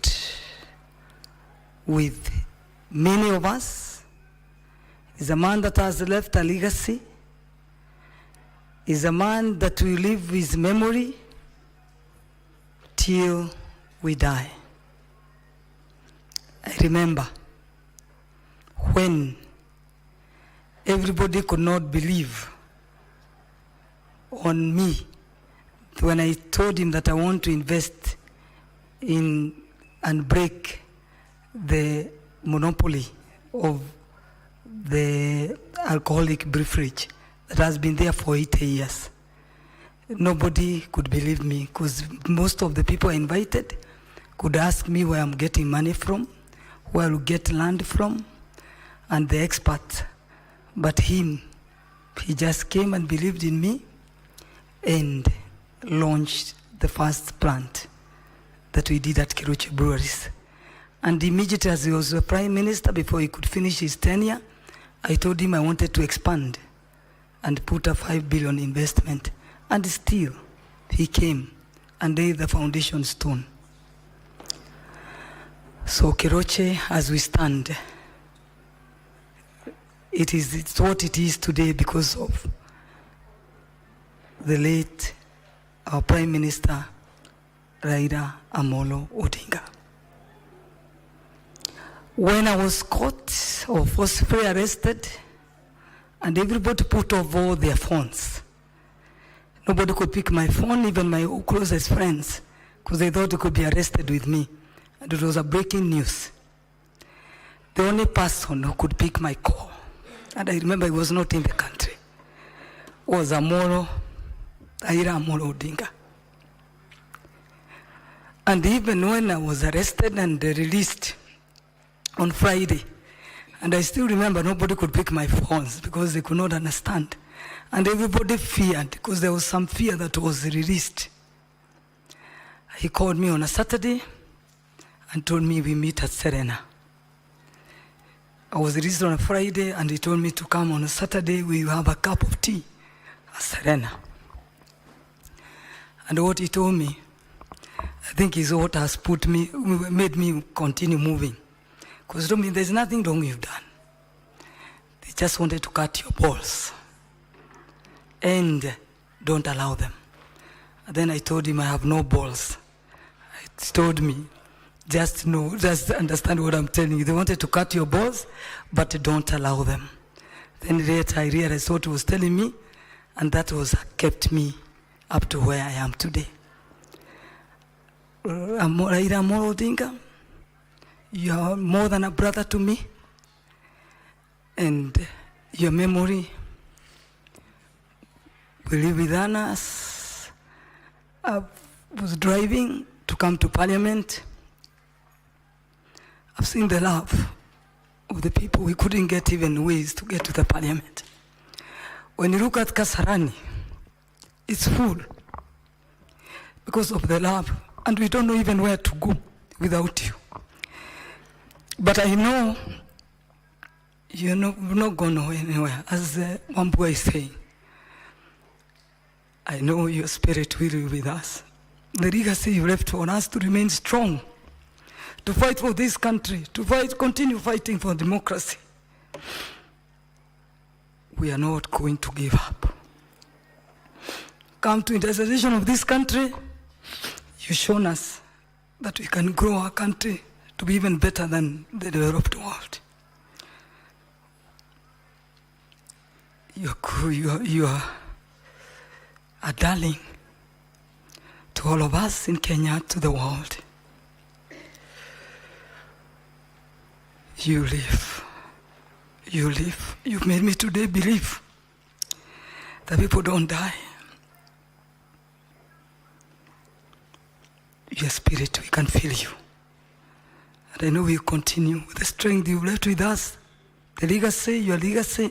with many of us. He's a man that has left a legacy. He's a man that will live his memory till we die. I remember when everybody could not believe on me when I told him that I want to invest in and break the monopoly of the alcoholic beverage that has been there for 80 years. Nobody could believe me because most of the people I invited could ask me where I'm getting money from, where I will get land from, and the experts. But him, he just came and believed in me and launched the first plant that we did at Kiruchi Breweries. And immediately as he was the Prime Minister, before he could finish his tenure, I told him I wanted to expand and put a 5 billion investment. And still, he came and laid the foundation stone. So Keroche, as we stand, it's what it is today because of the late our Prime Minister, Raila Amolo Odinga. When I was caught or forcibly arrested, and everybody put off all their phones, nobody could pick my phone, even my closest friends, because they thought they could be arrested with me. And it was a breaking news. The only person who could pick my call, and I remember he was not in the country, was Raila Amolo Odinga. And even when I was arrested and released on Friday, and I still remember nobody could pick my phones because they could not understand. And everybody feared, because there was some fear that was released. He called me on a Saturday and told me we meet at Serena. I was released on a Friday, and he told me to come on a Saturday, we will have a cup of tea at Serena. And what he told me, I think is what has made me continue moving. Because he told me, there's nothing wrong you've done. They just wanted to cut your balls. And don't allow them. And then I told him I have no balls. He told me, just understand what I'm telling you. They wanted to cut your balls, but don't allow them. Then later I realized what he was telling me, and that was kept me up to where I am today. Raila Amolo Odinga, you are more than a brother to me, and your memory will live with us. I was driving to come to Parliament. I've seen the love of the people. We couldn't get even ways to get to the Parliament. When you look at Kasarani, it's full because of the love, and we don't know even where to go without you. But I know we're not going anywhere, as Wambua is saying. I know your spirit will be with us. The legacy you left for us to remain strong, to fight for this country, continue fighting for democracy. We are not going to give up. Come to industrialization of this country, you've shown us that we can grow our country to be even better than the developed world. You are a darling to all of us in Kenya, to the world. You live. You live. You've made me today believe that people don't die. Your spirit, we can feel you. And I know we'll continue with the strength you've left with us. The legacy, your legacy,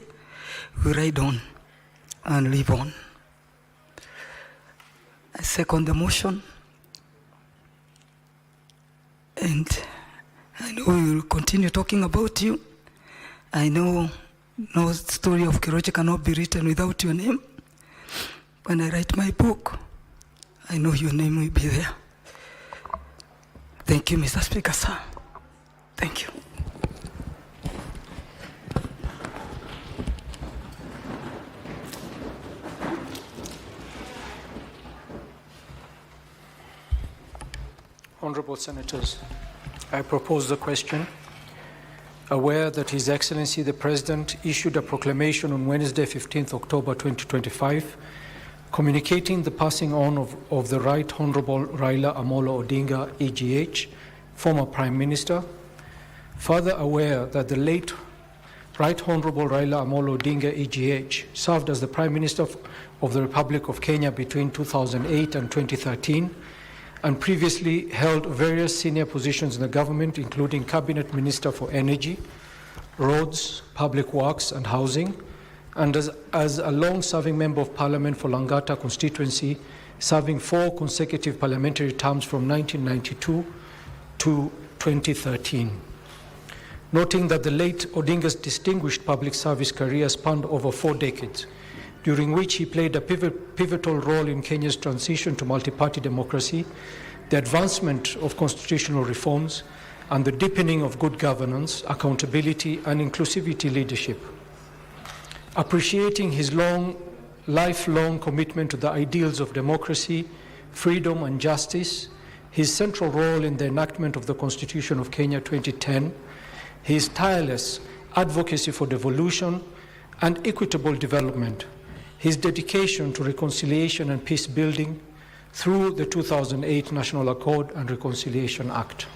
we ride on and live on. I second the motion. And I know we will continue talking about you. I know no story of Keroche cannot be written without your name. When I write my book, I know your name will be there. Thank you, Mr. Speaker, sir. Thank you. Honourable Senators, I propose the question. Aware that His Excellency the President issued a proclamation on Wednesday, 15th October 2025, communicating the passing on of the Right Honourable Raila Amolo Odinga, EGH, former Prime Minister. Further aware that the late Right Honourable Raila Amolo Odinga, EGH, served as the Prime Minister of the Republic of Kenya between 2008 and 2013, and previously held various senior positions in the government, including Cabinet Minister for Energy, Roads, Public Works and Housing, and as a long-serving Member of Parliament for Langata constituency, serving 4 consecutive parliamentary terms from 1992 to 2013. Noting that the late Odinga's distinguished public service career spanned over 4 decades, during which he played a pivotal role in Kenya's transition to multi-party democracy, the advancement of constitutional reforms, and the deepening of good governance, accountability, and inclusivity leadership. Appreciating his lifelong commitment to the ideals of democracy, freedom, and justice, his central role in the enactment of the Constitution of Kenya 2010, his tireless advocacy for devolution and equitable development, his dedication to reconciliation and peace building through the 2008 National Accord and Reconciliation Act.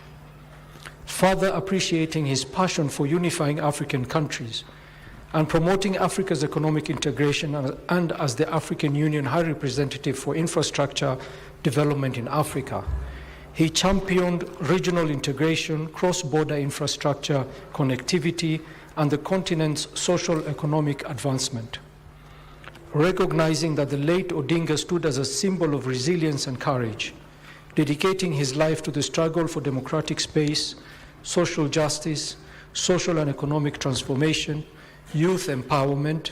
Further appreciating his passion for unifying African countries and promoting Africa's economic integration, and as the African Union High Representative for Infrastructure Development in Africa, he championed regional integration, cross-border infrastructure, connectivity, and the continent's social economic advancement. Recognizing that the late Odinga stood as a symbol of resilience and courage, dedicating his life to the struggle for democratic space, social justice, social and economic transformation, youth empowerment,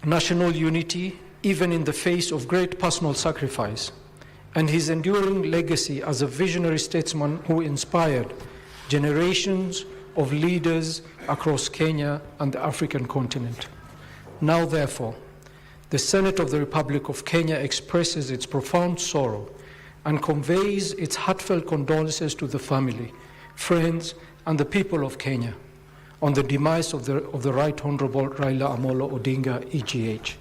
national unity, even in the face of great personal sacrifice, and his enduring legacy as a visionary statesman who inspired generations of leaders across Kenya and the African continent. Now, therefore, the Senate of the Republic of Kenya expresses its profound sorrow and conveys its heartfelt condolences to the family, friends, and the people of Kenya on the demise of the Right Honorable Raila Amolo Odinga, EGH,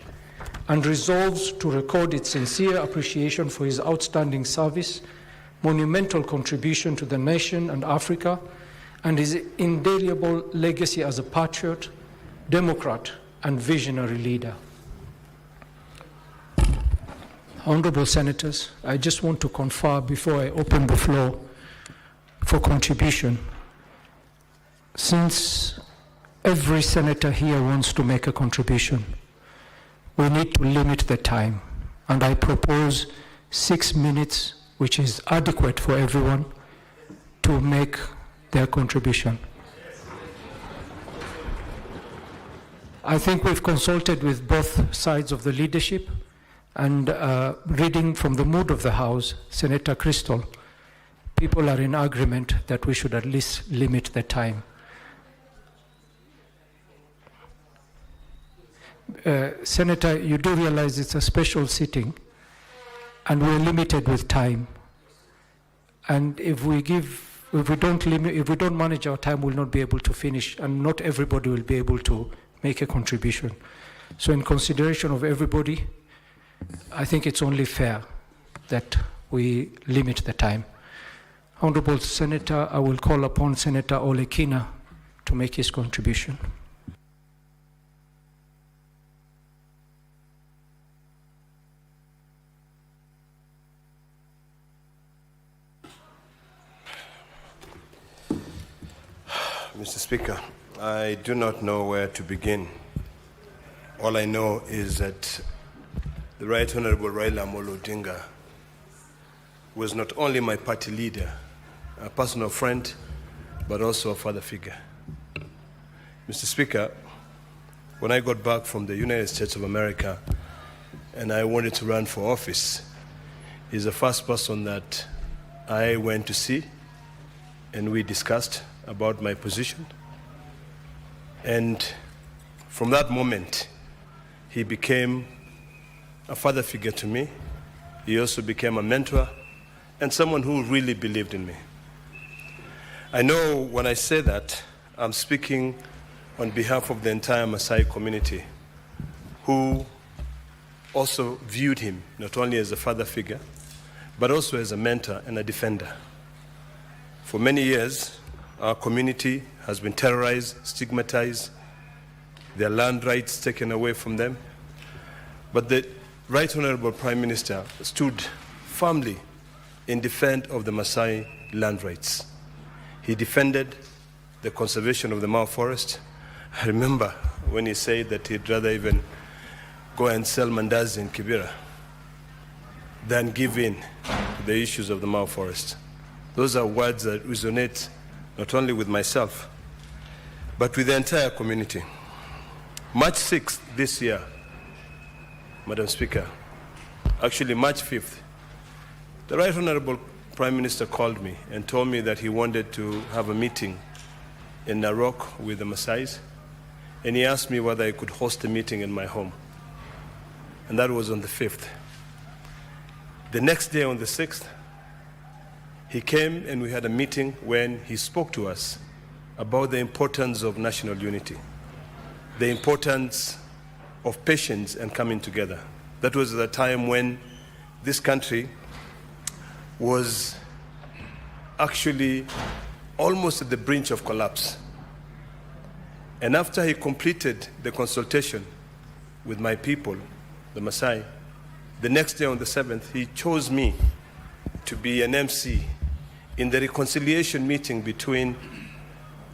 and resolves to record its sincere appreciation for his outstanding service, monumental contribution to the nation and Africa, and his indelible legacy as a patriot, democrat, and visionary leader. Honorable Senators, I just want to confer before I open the floor for contribution. Since every senator here wants to make a contribution, we need to limit the time, and I propose 6 minutes, which is adequate for everyone to make their contribution. I think we've consulted with both sides of the leadership, and reading from the mood of the House, Senator Crystal, people are in agreement that we should at least limit the time. Senator, you do realize it's a special sitting, and we're limited with time. And if we don't manage our time, we'll not be able to finish, and not everybody will be able to make a contribution. So in consideration of everybody, I think it's only fair that we limit the time. Honorable Senator, I will call upon Senator Ole Kina to make his contribution. Mr. Speaker, I do not know where to begin. All I know is that the Right Honorable Raila Amolo Odinga was not only my party leader, a personal friend, but also a father figure. Mr. Speaker, when I got back from the United States of America and I wanted to run for office, he's the first person that I went to see, and we discussed about my position. And from that moment, he became a father figure to me. He also became a mentor and someone who really believed in me. I know when I say that, I'm speaking on behalf of the entire Maasai community, who also viewed him not only as a father figure, but also as a mentor and a defender. For many years, our community has been terrorized, stigmatized, their land rights taken away from them. But the Right Honorable Prime Minister stood firmly in defense of the Maasai land rights. He defended the conservation of the Mau forest. I remember when he said that he'd rather even go and sell mandazi in Kibera than give in to the issues of the Mau forest. Those are words that resonate not only with myself, but with the entire community. March 6th this year, Madam Speaker, actually March 5th, the Right Honorable Prime Minister called me and told me that he wanted to have a meeting in Narok with the Maasais, and he asked me whether I could host a meeting in my home. And that was on the 5th. The next day, on the 6th, He came and we had a meeting when he spoke to us about the importance of national unity, the importance of patience and coming together. That was the time when this country was actually almost at the brink of collapse. And after he completed the consultation with my people, the Maasai, the next day on the 7th, he chose me to be an MC in the reconciliation meeting between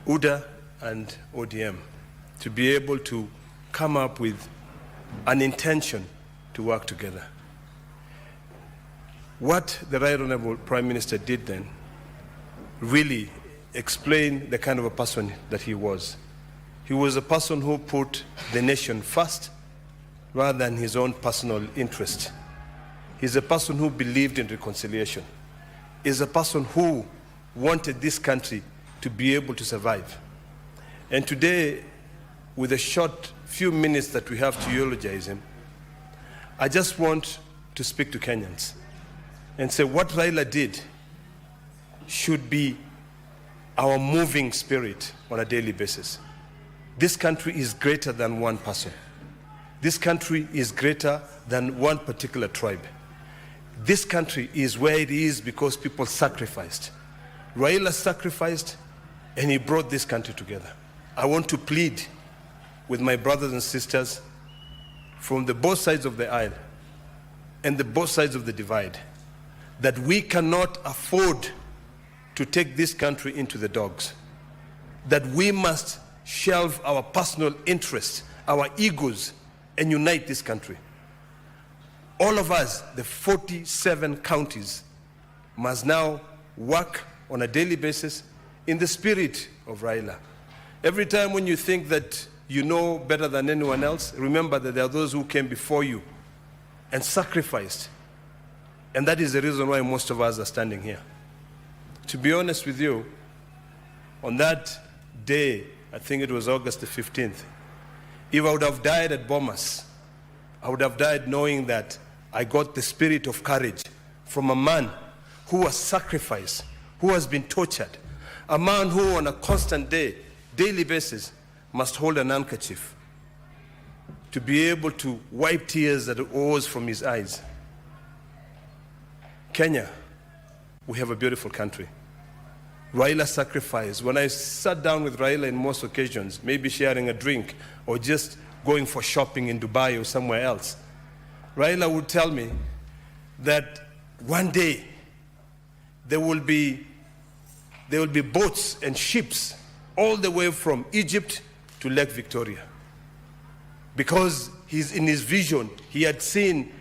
UDA and ODM, to be able to come up with an intention to work together. What the Right Honorable Prime Minister did then really explained the kind of a person that he was. He was a person who put the nation first rather than his own personal interest. He's a person who believed in reconciliation. He's a person who wanted this country to be able to survive. And today, with a short few minutes that we have to eulogize him, I just want to speak to Kenyans and say what Raila did should be our moving spirit on a daily basis. This country is greater than one person. This country is greater than one particular tribe. This country is where it is because people sacrificed. Raila sacrificed and he brought this country together. I want to plead with my brothers and sisters from the both sides of the aisle and the both sides of the divide that we cannot afford to take this country into the dogs, that we must shelve our personal interests, our egos, and unite this country. All of us, the 47 counties, must now work on a daily basis in the spirit of Raila. Every time when you think that you know better than anyone else, remember that there are those who came before you and sacrificed. And that is the reason why most of us are standing here. To be honest with you, on that day, I think it was August the 15th, if I would have died at Bomas, I would have died knowing that I got the spirit of courage from a man who was sacrificed, who has been tortured, a man who on a constant daily basis must hold an handkerchief to be able to wipe tears that oozed from his eyes. Kenya, we have a beautiful country. Raila sacrificed. When I sat down with Raila in most occasions, maybe sharing a drink or just going for shopping in Dubai or somewhere else, Raila would tell me that one day there will be boats and ships all the way from Egypt to Lake Victoria. Because in his vision, he had seen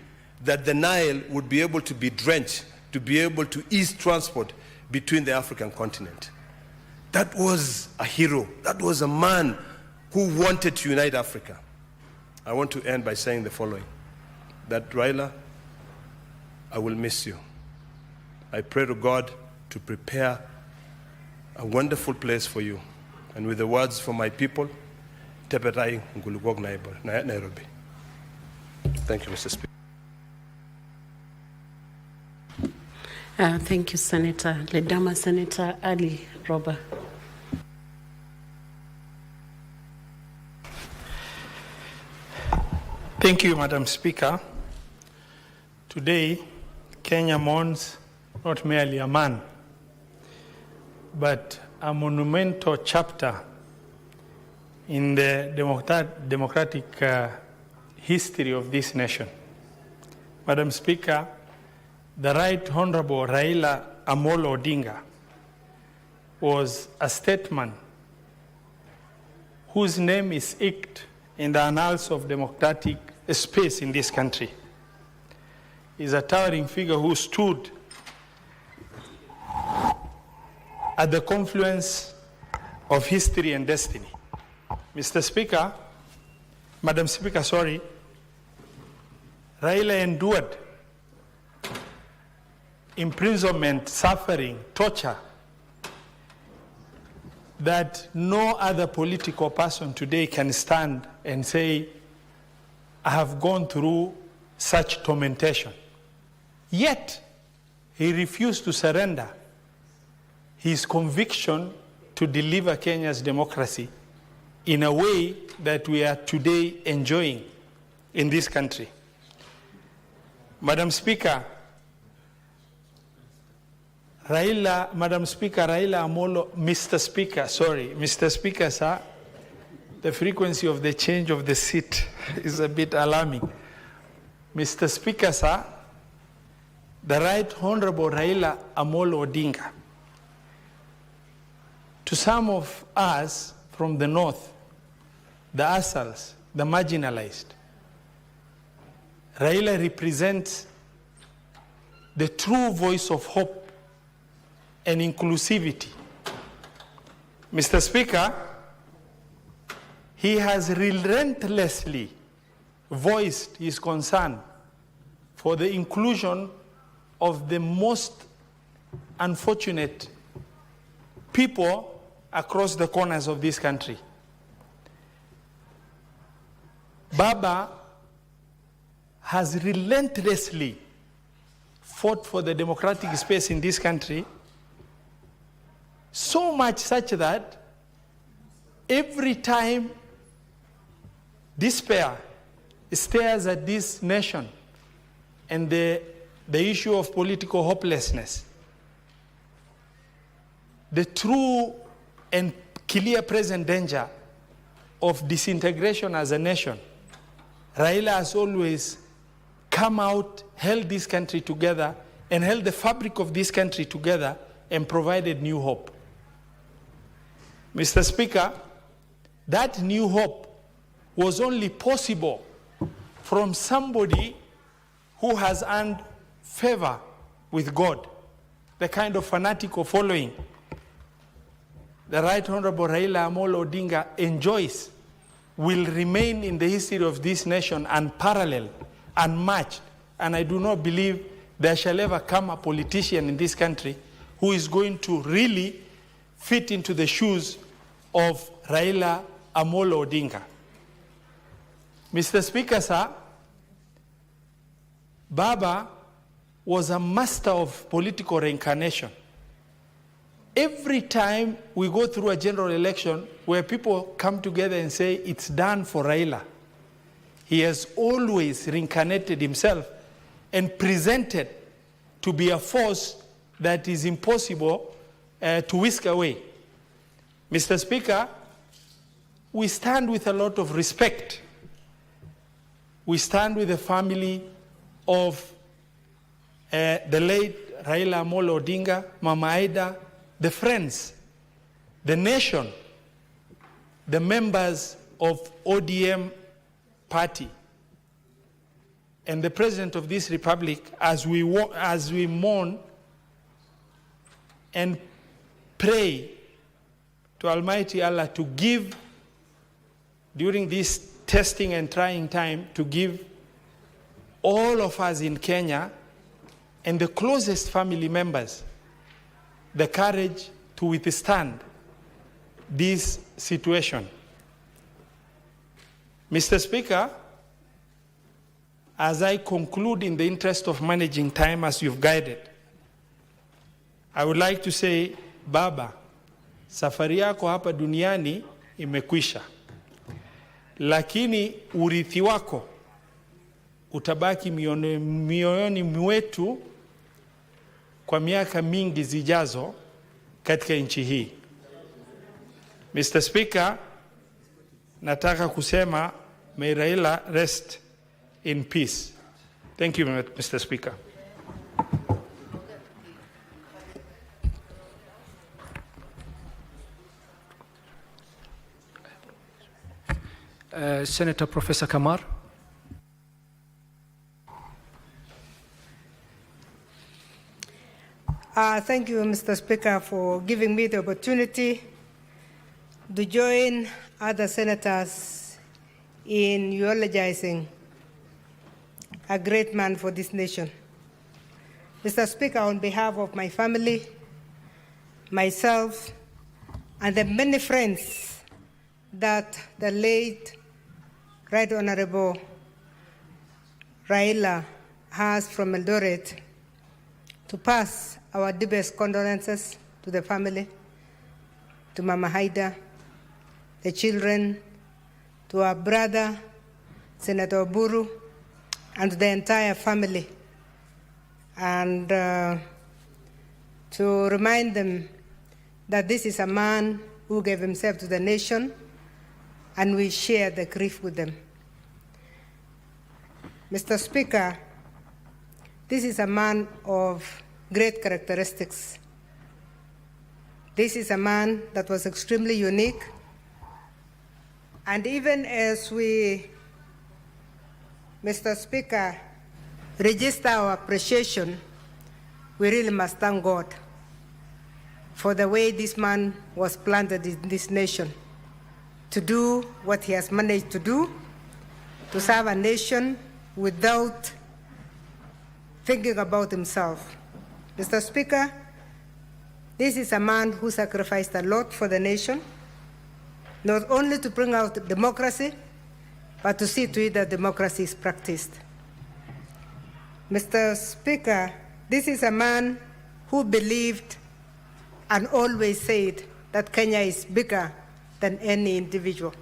that the Nile would be able to be drenched, to be able to ease transport between the African continent. That was a hero. That was a man who wanted to unite Africa. I want to end by saying the following, that Raila, I will miss you. I pray to God to prepare a wonderful place for you. And with the words from my people, Tepetai Ngulugog Nairobi. Thank you, Mr. Speaker. Thank you, Senator Ledama. Senator Ali Roba. Thank you, Madam Speaker. Today, Kenya mourns not merely a man, but a monumental chapter in the democratic history of this nation. Madam Speaker, the Right Honorable Raila Amolo Odinga was a statesman whose name is etched in the annals of democratic space in this country. He's a towering figure who stood at the confluence of history and destiny. Mr. Speaker, Madam Speaker, sorry, Raila endured imprisonment, suffering, torture that no other political person today can stand and say, I have gone through such tormentation. Yet, he refused to surrender his conviction to deliver Kenya's democracy in a way that we are today enjoying in this country. Madam Speaker, Raila Amolo, Mr. Speaker, sir, the frequency of the change of the seat is a bit alarming. Mr. Speaker, sir, the Right Honorable Raila Amolo Odinga, to some of us from the north, the Asals, the marginalized, Raila represents the true voice of hope and inclusivity. Mr. Speaker, he has relentlessly voiced his concern for the inclusion of the most unfortunate people across the corners of this country. Baba has relentlessly fought for the democratic space in this country, so much such that every time despair stares at this nation and the issue of political hopelessness, the true and clear present danger of disintegration as a nation, Raila has always come out, held this country together, and held the fabric of this country together and provided new hope. Mr. Speaker, that new hope was only possible from somebody who has earned favor with God, the kind of fanatical following the Right Honorable Raila Amolo Odinga enjoys will remain in the history of this nation unparalleled, unmatched, and I do not believe there shall ever come a politician in this country who is going to really fit into the shoes of Raila Amolo Odinga. Mr. Speaker, sir, Baba was a master of political reincarnation. Every time we go through a general election where people come together and say it's done for Raila, he has always reincarnated himself and presented to be a force that is impossible to whisk away. Mr. Speaker, we stand with a lot of respect. We stand with the family of the late Raila Amolo Odinga, Mama Aida, the friends, the nation, the members of ODM party, and the President of this republic as we mourn and pray to Almighty Allah to give, during this testing and trying time, to give all of us in Kenya and the closest family members the courage to withstand this situation. Mr. Speaker, as I conclude in the interest of managing time as you've guided, I would like to say, Baba, safari yako hapa duniani imekwisha, lakini urithi wako utabaki mioyoni mwetu kwa miaka mingi zijazo katika nchi hii. Mr. Speaker, nataka kusema may Raila rest in peace. Thank you, Mr. Speaker. Senator Professor Kamar. Thank you, Mr. Speaker, for giving me the opportunity to join other senators in eulogizing a great man for this nation. Mr. Speaker, on behalf of my family, myself, and the many friends that the late Right Honorable Raila has from Eldoret, to pass our deepest condolences to the family, to Mama Haida, the children, to our brother, Senator Buru, and to the entire family, and to remind them that this is a man who gave himself to the nation, and we share the grief with them. Mr. Speaker, this is a man of great characteristics. This is a man that was extremely unique, and even as we, Mr. Speaker, register our appreciation, we really must thank God for the way this man was planted in this nation to do what he has managed to do, to serve a nation without thinking about himself. Mr. Speaker, this is a man who sacrificed a lot for the nation, not only to bring out democracy, but to see to it that democracy is practiced. Mr. Speaker, this is a man who believed and always said that Kenya is bigger than any individual.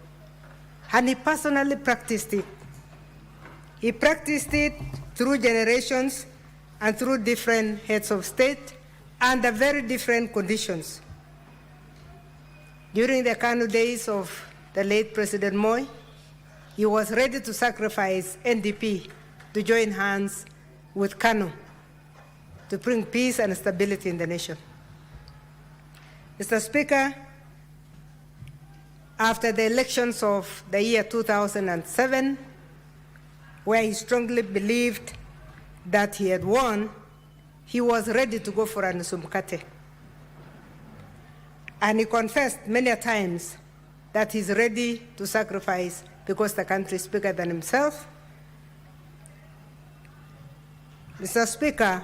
And he personally practiced it. He practiced it through generations and through different heads of state under very different conditions. During the KANU days of the late President Moi, he was ready to sacrifice NDP to join hands with KANU to bring peace and stability in the nation. Mr. Speaker, after the elections of the year 2007, where he strongly believed that he had won, he was ready to go for a nusu mkate. And he confessed many times that he's ready to sacrifice because the country is bigger than himself. Mr. Speaker,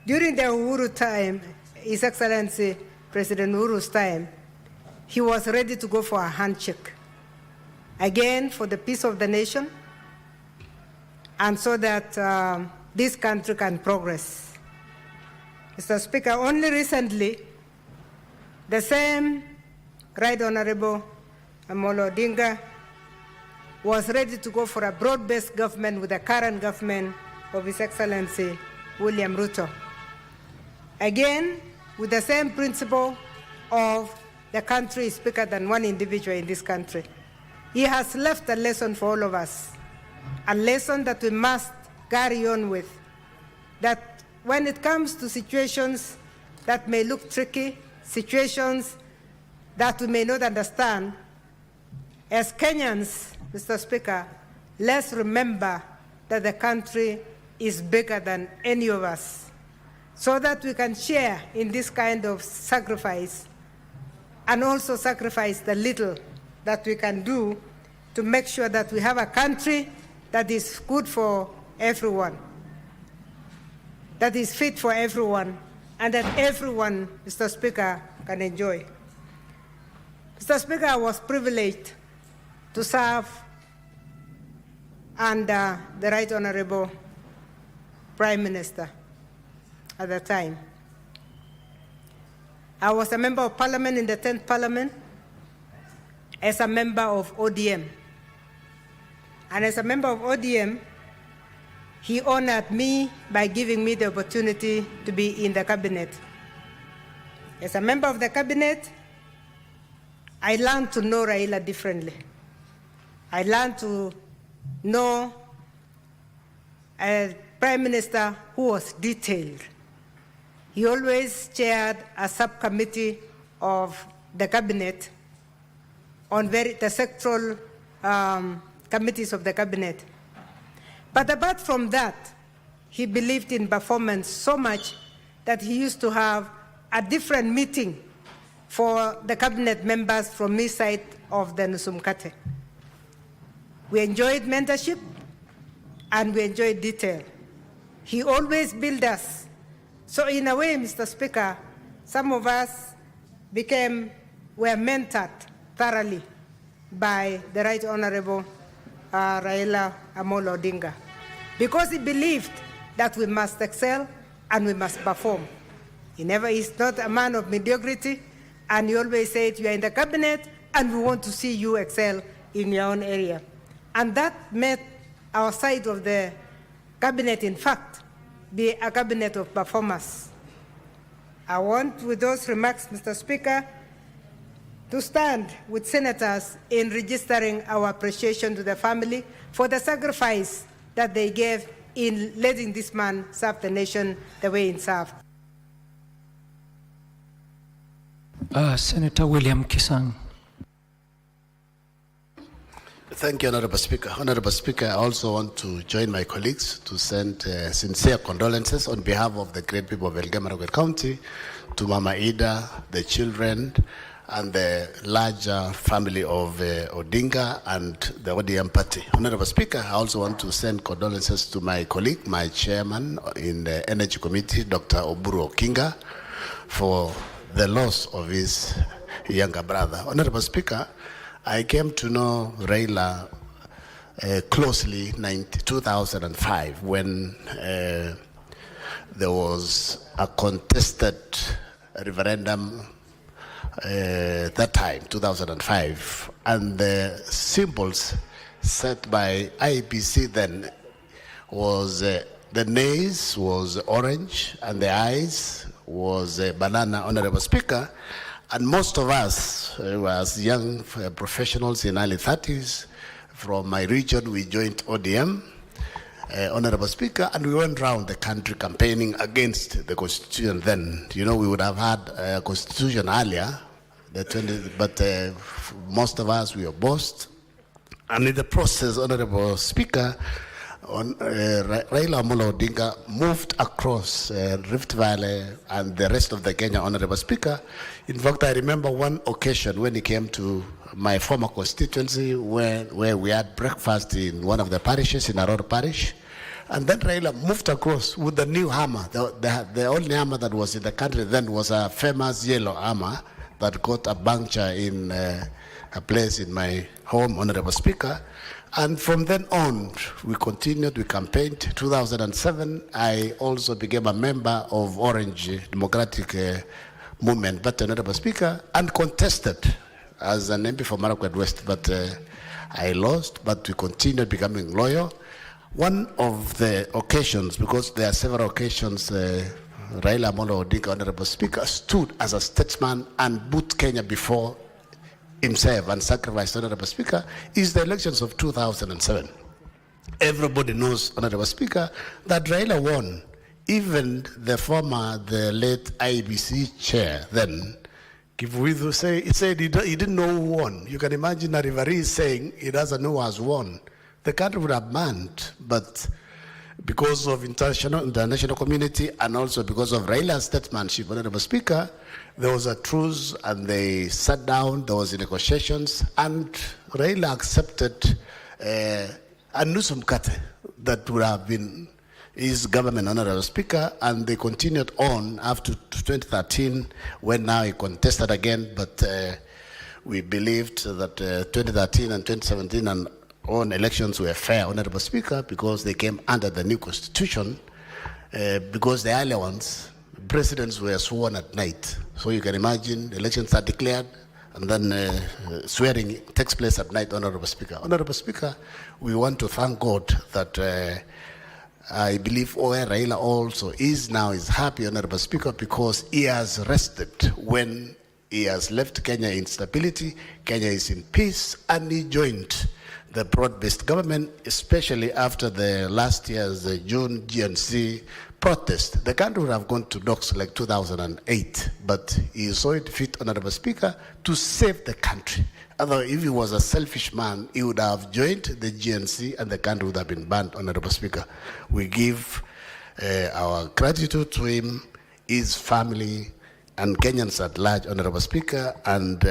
during the Uhuru time, His Excellency President Uhuru's time, he was ready to go for a handshake, again for the peace of the nation, and so that this country can progress. Mr. Speaker, only recently, the same Right Honorable Amolo Odinga was ready to go for a broad-based government with the current government of His Excellency William Ruto. Again, with the same principle of the country is bigger than one individual in this country. He has left a lesson for all of us, a lesson that we must carry on with, that when it comes to situations that may look tricky, situations that we may not understand, as Kenyans, Mr. Speaker, let's remember that the country is bigger than any of us, so that we can share in this kind of sacrifice and also sacrifice the little that we can do to make sure that we have a country that is good for everyone, that is fit for everyone, and that everyone, Mr. Speaker, can enjoy. Mr. Speaker, I was privileged to serve under the Right Honorable Prime Minister at the time. I was a member of Parliament in the 10th Parliament as a member of ODM. And as a member of ODM, he honored me by giving me the opportunity to be in the cabinet. As a member of the cabinet, I learned to know Raila differently. I learned to know a Prime Minister who was detailed. He always chaired a subcommittee of the cabinet on the sectoral committees of the cabinet. But apart from that, he believed in performance so much that he used to have a different meeting for the cabinet members from his side of the Nusumkate. We enjoyed mentorship and we enjoyed detail. He always built us. So in a way, Mr. Speaker, some of us were mentored thoroughly by the Right Honorable Raila Amolo Odinga, because he believed that we must excel and we must perform. He's not a man of mediocrity, and he always said, you are in the cabinet, and we want to see you excel in your own area. And that made our side of the cabinet, in fact, be a cabinet of performers. I want, with those remarks, Mr. Speaker, to stand with senators in registering our appreciation to the family for the sacrifice that they gave in letting this man serve the nation the way he served. Senator William Kisang. Thank you, Honorable Speaker. Honorable Speaker, I also want to join my colleagues to send sincere condolences on behalf of the great people of Elgeyo-Marakwet County to Mama Ida, the children, and the larger family of Odinga and the ODM party. Honorable Speaker, I also want to send condolences to my colleague, my chairman in the Energy Committee, Dr. Oburu Okinga, for the loss of his younger brother. Honorable Speaker, I came to know Raila closely in 2005 when there was a contested referendum that time, 2005, and the symbols set by IEBC then was the nays was orange and the eyes was banana, Honorable Speaker. And most of us as young professionals in early 30s from my region, we joined ODM, Honorable Speaker, and we went around the country campaigning against the Constitution then. You know, we would have had a Constitution earlier, but most of us, we opposed. And in the process, Honorable Speaker, Raila Odinga moved across Rift Valley and the rest of the Kenya, Honorable Speaker. In fact, I remember one occasion when he came to my former constituency where we had breakfast in one of the parishes, in Aror Parish. And then Raila moved across with the new hammer. The only hammer that was in the country then was a famous yellow hammer that got a puncture in a place in my home, Honorable Speaker. And from then on, we continued, we campaigned. 2007, I also became a member of Orange Democratic Movement, but Honorable Speaker, and contested as an MP for Marakwet West, but I lost, but we continued becoming loyal. One of the occasions, because there are several occasions, Raila Odinga, Honorable Speaker, stood as a statesman and put Kenya before himself and sacrificed, Honorable Speaker, is the elections of 2007. Everybody knows, Honorable Speaker, that Raila won. Even the late IBC chair then, Kivuizu said he didn't know who won. You can imagine a referee saying he doesn't know who has won. The country would have banned, but because of international community and also because of Raila's statesmanship, Honorable Speaker, there was a truce and they sat down, there was negotiations, and Raila accepted a Nusum Kate that would have been his government, Honorable Speaker, and they continued on after 2013 when now he contested again, but we believed that 2013 and 2017 and on elections were fair, Honorable Speaker, because they came under the new constitution, because the earlier ones, presidents were sworn at night. So you can imagine elections are declared and then swearing takes place at night, Honorable Speaker. Honorable Speaker, we want to thank God that I believe Raila also is happy, Honorable Speaker, because he has rested when he has left Kenya in stability, Kenya is in peace, and he joined the broad-based government, especially after the last year's June GNC protest. The country would have gone to docks like 2008, but he saw it fit, Honorable Speaker, to save the country. Otherwise, if he was a selfish man, he would have joined the GNC and the country would have been banned, Honorable Speaker. We give our gratitude to him, his family, and Kenyans at large, Honorable Speaker, and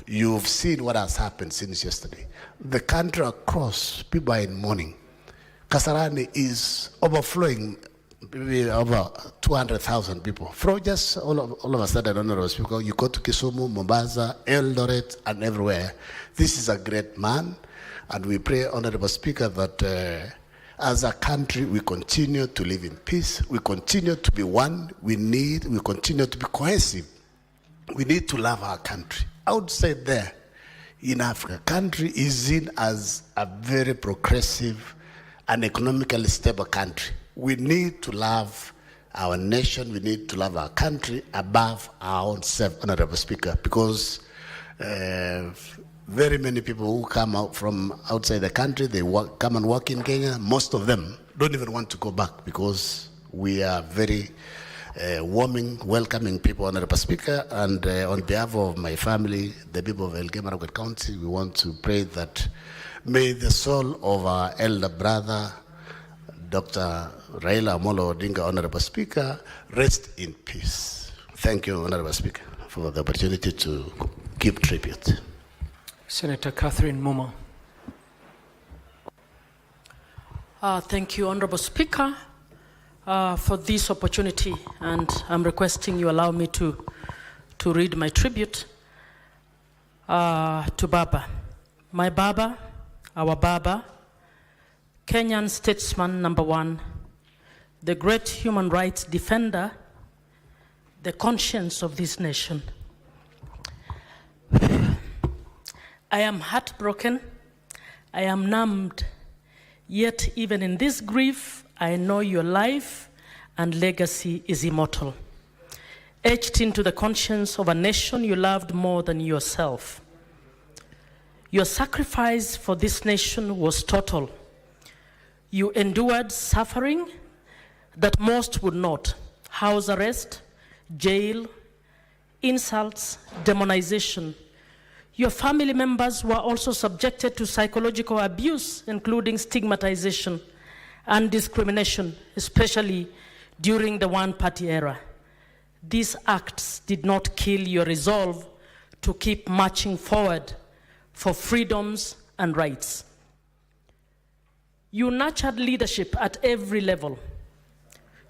you've seen what has happened since yesterday. The country across, people are in mourning. Kasarani is overflowing, maybe over 200,000 people. From just all of a sudden, Honorable Speaker, you go to Kisumu, Mombasa, Eldoret, and everywhere. This is a great man, and we pray, Honorable Speaker, that As a country, we continue to live in peace. We continue to be one. We continue to be cohesive. We need to love our country. Outside there, in Africa, country is seen as a very progressive and economically stable country. We need to love our nation. We need to love our country above our own self, Honorable Speaker, because very many people who come out from outside the country, they come and work in Kenya. Most of them don't even want to go back because we are very warming, welcoming people, Honorable Speaker. And on behalf of my family, the people of Elgeyo-Marakwet County, we want to pray that may the soul of our elder brother, Dr. Raila Amolo Odinga, Honorable Speaker, rest in peace. Thank you, Honorable Speaker, for the opportunity to give tribute. Senator Catherine Muma. Thank you, Honorable Speaker, for this opportunity, and I'm requesting you allow me to read my tribute to Baba. My Baba, our Baba, Kenyan statesman number one, the great human rights defender, the conscience of this nation. I am heartbroken, I am numbed, yet even in this grief, I know your life and legacy is immortal, etched into the conscience of a nation you loved more than yourself. Your sacrifice for this nation was total. You endured suffering that most would not: house arrest, jail, insults, demonization. Your family members were also subjected to psychological abuse, including stigmatization and discrimination, especially during the one-party era. These acts did not kill your resolve to keep marching forward for freedoms and rights. You nurtured leadership at every level.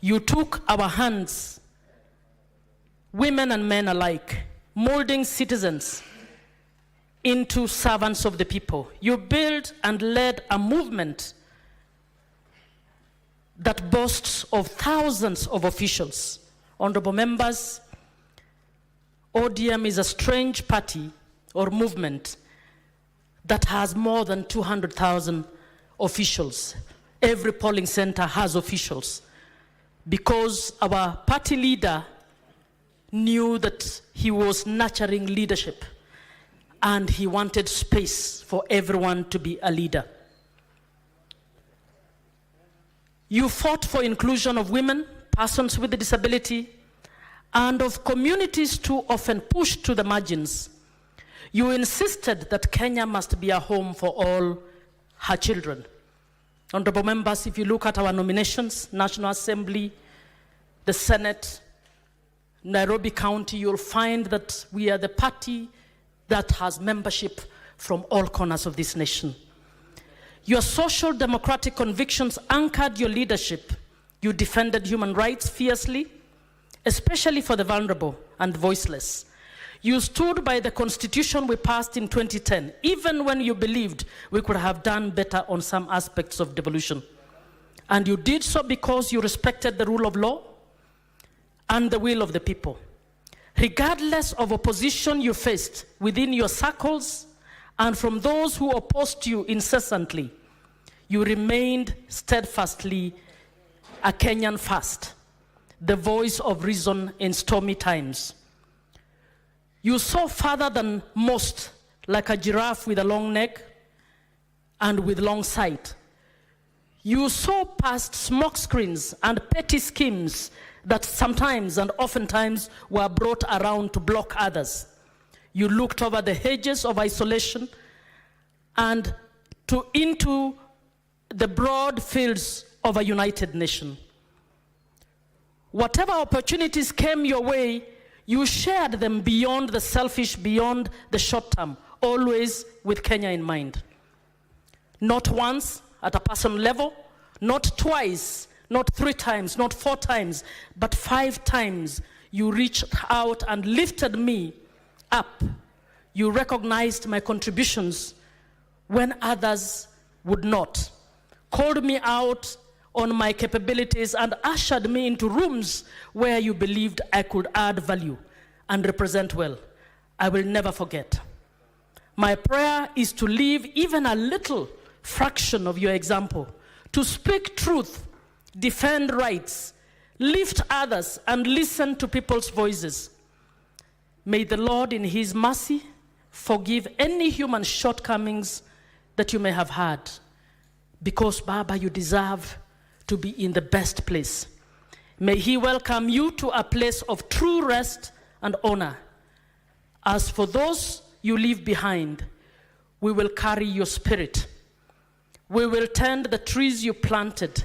You took our hands, women and men alike, molding citizens into servants of the people. You built and led a movement that boasts of thousands of officials. Honorable members, ODM is a strange party or movement that has more than 200,000 officials. Every polling center has officials because our party leader knew that he was nurturing leadership and he wanted space for everyone to be a leader. You fought for inclusion of women, persons with a disability, and of communities too often pushed to the margins. You insisted that Kenya must be a home for all her children. Honorable members, if you look at our nominations, National Assembly, the Senate, Nairobi County, you'll find that we are the party that has membership from all corners of this nation. Your social democratic convictions anchored your leadership. You defended human rights fiercely, especially for the vulnerable and voiceless. You stood by the constitution we passed in 2010, even when you believed we could have done better on some aspects of devolution. And you did so because you respected the rule of law and the will of the people. Regardless of opposition you faced within your circles and from those who opposed you incessantly, you remained steadfastly a Kenyan first, the voice of reason in stormy times. You saw farther than most, like a giraffe with a long neck and with long sight. You saw past smoke screens and petty schemes that sometimes and oftentimes were brought around to block others. You looked over the hedges of isolation and into the broad fields of a united nation. Whatever opportunities came your way, you shared them beyond the selfish, beyond the short term, always with Kenya in mind. Not once at a personal level, not twice, not 3 times, not 4 times, but 5 times you reached out and lifted me up. You recognized my contributions when others would not. called me out on my capabilities, and ushered me into rooms where you believed I could add value and represent well. I will never forget. My prayer is to leave even a little fraction of your example, to speak truth, defend rights, lift others, and listen to people's voices. May the Lord in his mercy forgive any human shortcomings that you may have had, because Baba, you deserve to be in the best place. May he welcome you to a place of true rest and honor. As for those you leave behind, we will carry your spirit. We will tend the trees you planted,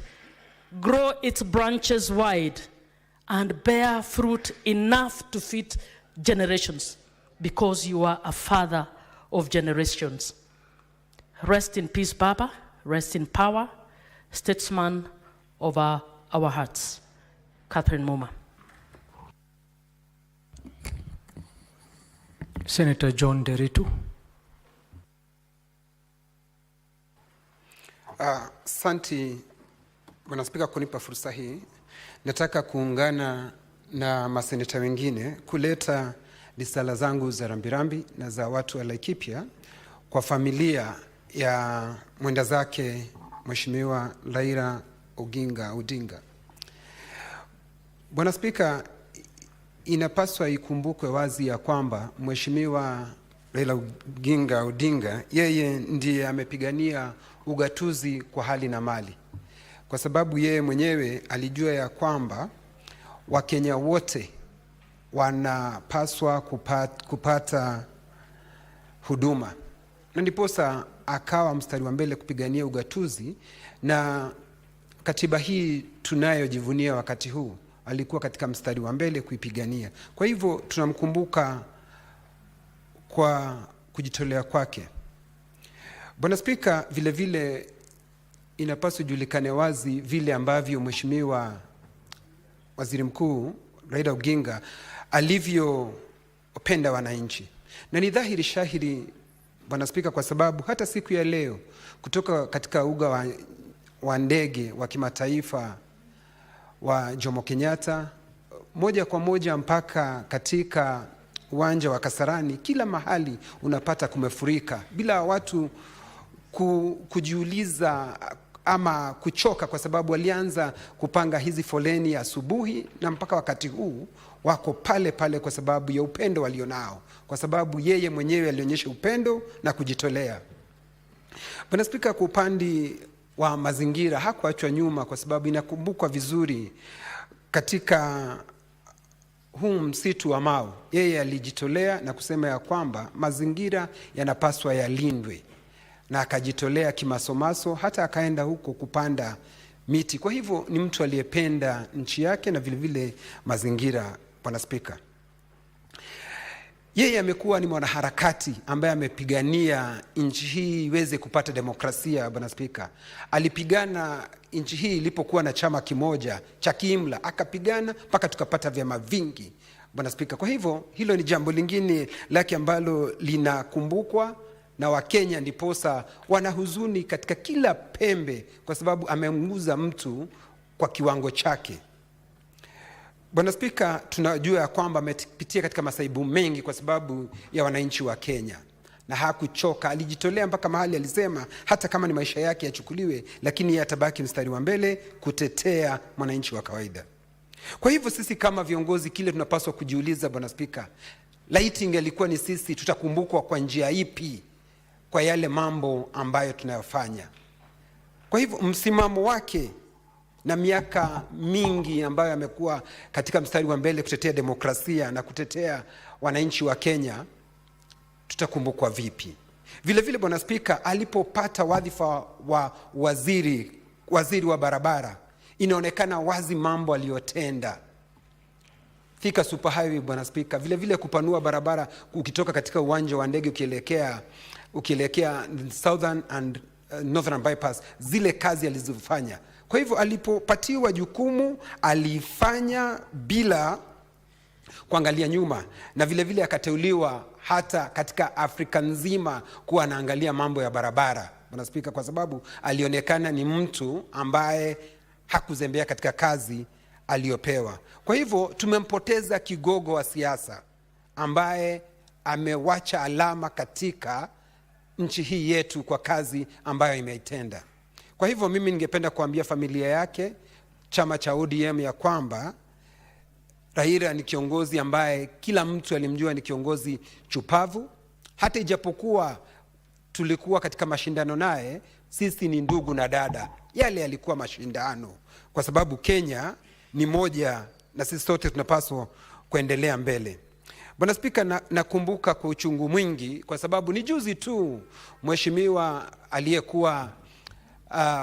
grow its branches wide, and bear fruit enough to feed generations, because you are a father of generations. Rest in peace, Baba. Rest in power, statesman of our hearts. Catherine Muma. Senator John Deritu. Asante Bwana Spika kunipa fursa hii. Nataka kuungana na maseneta wengine kuleta risala zangu za rambirambi na za watu wa Laikipia kwa familia ya mwenda zake Mheshimiwa Raila Odinga. Bwana Spika, inapaswa ikumbukwe wazi ya kwamba Mheshimiwa Raila Odinga yeye ndiye amepigania ugatuzi kwa hali na mali, kwa sababu yeye mwenyewe alijua ya kwamba Wakenya wote wanapaswa kupata huduma, na ndiposa akawa mstari wa mbele kupigania ugatuzi, na katiba hii tunayojivunia wakati huu alikuwa katika mstari wa mbele kuipigania. Kwa hivyo tunamkumbuka kwa kujitolea kwake. Bwana Spika, vile vile inapaswa julikane wazi vile ambavyo Mheshimiwa Waziri Mkuu Raila Odinga alivyopenda wananchi, na ni dhahiri shahiri Bwana Spika, kwa sababu hata siku ya leo kutoka katika uga wa ndege wa kimataifa wa Jomo Kenyatta moja kwa moja mpaka katika uwanja wa Kasarani, kila mahali unapata kumefurika bila watu kujiuliza ama kuchoka, kwa sababu walianza kupanga hizi foleni asubuhi na mpaka wakati huu wako pale pale kwa sababu ya upendo walionao, kwa sababu yeye mwenyewe alionyesha upendo na kujitolea. Bwana Spika, kwa upande wa mazingira hakuachwa nyuma, kwa sababu inakumbukwa vizuri katika huu msitu wa Mau yeye alijitolea na kusema ya kwamba mazingira yanapaswa yalindwe, na akajitolea kimasomaso, hata akaenda huko kupanda miti. Kwa hivyo ni mtu aliyependa nchi yake na vile vile mazingira. Bwana Spika, yeye amekuwa ni mwanaharakati ambaye amepigania nchi hii iweze kupata demokrasia. Bwana Spika, alipigana nchi hii ilipokuwa na chama kimoja cha kiimla, akapigana mpaka tukapata vyama vingi. Bwana Spika, kwa hivyo hilo ni jambo lingine lake ambalo linakumbukwa na Wakenya, ndiposa wanahuzuni katika kila pembe, kwa sababu ameunguza mtu kwa kiwango chake. Bwana Spika, tunajua ya kwamba amepitia katika masaibu mengi kwa sababu ya wananchi wa Kenya, na hakuchoka. Alijitolea mpaka mahali alisema hata kama ni maisha yake yachukuliwe, lakini yeye atabaki mstari wa mbele kutetea mwananchi wa kawaida. Kwa hivyo sisi kama viongozi, kile tunapaswa kujiuliza Bwana Spika, laiti ingelikuwa ni sisi, tutakumbukwa kwa njia ipi kwa yale mambo ambayo tunayofanya? Kwa hivyo msimamo wake na miaka mingi ambayo amekuwa katika mstari wa mbele kutetea demokrasia na kutetea wananchi wa Kenya, tutakumbukwa vipi? Vile vile Bwana Spika, alipopata wadhifa wa waziri wa barabara, inaonekana wazi mambo aliyotenda. Thika Superhighway Bwana Spika, vile vile kupanua barabara ukitoka katika uwanja wa ndege ukielekea Southern and Northern bypass, zile kazi alizofanya. Kwa hivyo alipopatiwa jukumu alifanya bila kuangalia nyuma, na vile vile akateuliwa hata katika Afrika nzima kuwa anaangalia mambo ya barabara. Bwana Spika, kwa sababu alionekana ni mtu ambaye hakuzembea katika kazi aliyopewa. Kwa hivyo tumempoteza kigogo wa siasa ambaye amewacha alama katika nchi hii yetu kwa kazi ambayo imeitenda. Kwa hivyo mimi ningependa kuambia familia yake, chama cha ODM, ya kwamba Raila ni kiongozi ambaye kila mtu alimjua ni kiongozi chupavu. Hata ijapokuwa tulikuwa katika mashindano naye, sisi ni ndugu na dada. Yale yalikuwa mashindano, kwa sababu Kenya ni moja na sisi sote tunapaswa kuendelea mbele. Bwana Spika, nakumbuka kwa uchungu mwingi, kwa sababu ni juzi tu mheshimiwa aliyekuwa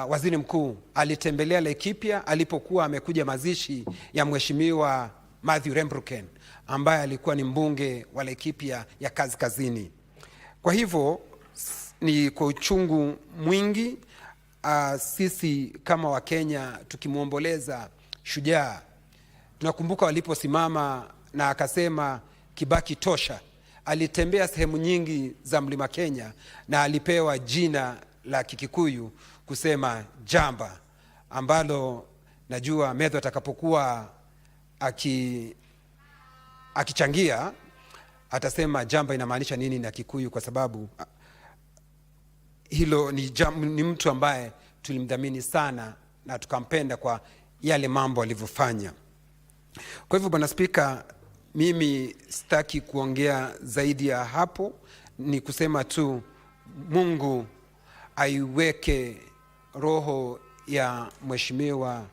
waziri mkuu alitembelea Laikipia alipokuwa amekuja mazishi ya mheshimiwa Matthew Rembruken ambaye alikuwa ni mbunge wa Laikipia ya Kaskazini. Kwa hivyo ni kwa uchungu mwingi sisi kama Wakenya tukimwomboleza shujaa. Tunakumbuka waliposimama na akasema Kibaki tosha. Alitembea sehemu nyingi za Mlima Kenya na alipewa jina la Kikikuyu kusema jamba, ambalo najua Medho atakapokuwa akichangia atasema jamba inamaanisha nini na Kikuyu, kwa sababu hilo ni mtu ambaye tulimdhamini sana na tukampenda kwa yale mambo alivyofanya. Kwa hivyo Bwana Spika, mimi sitaki kuongea zaidi ya hapo, ni kusema tu Mungu aiweke roho ya mheshimiwa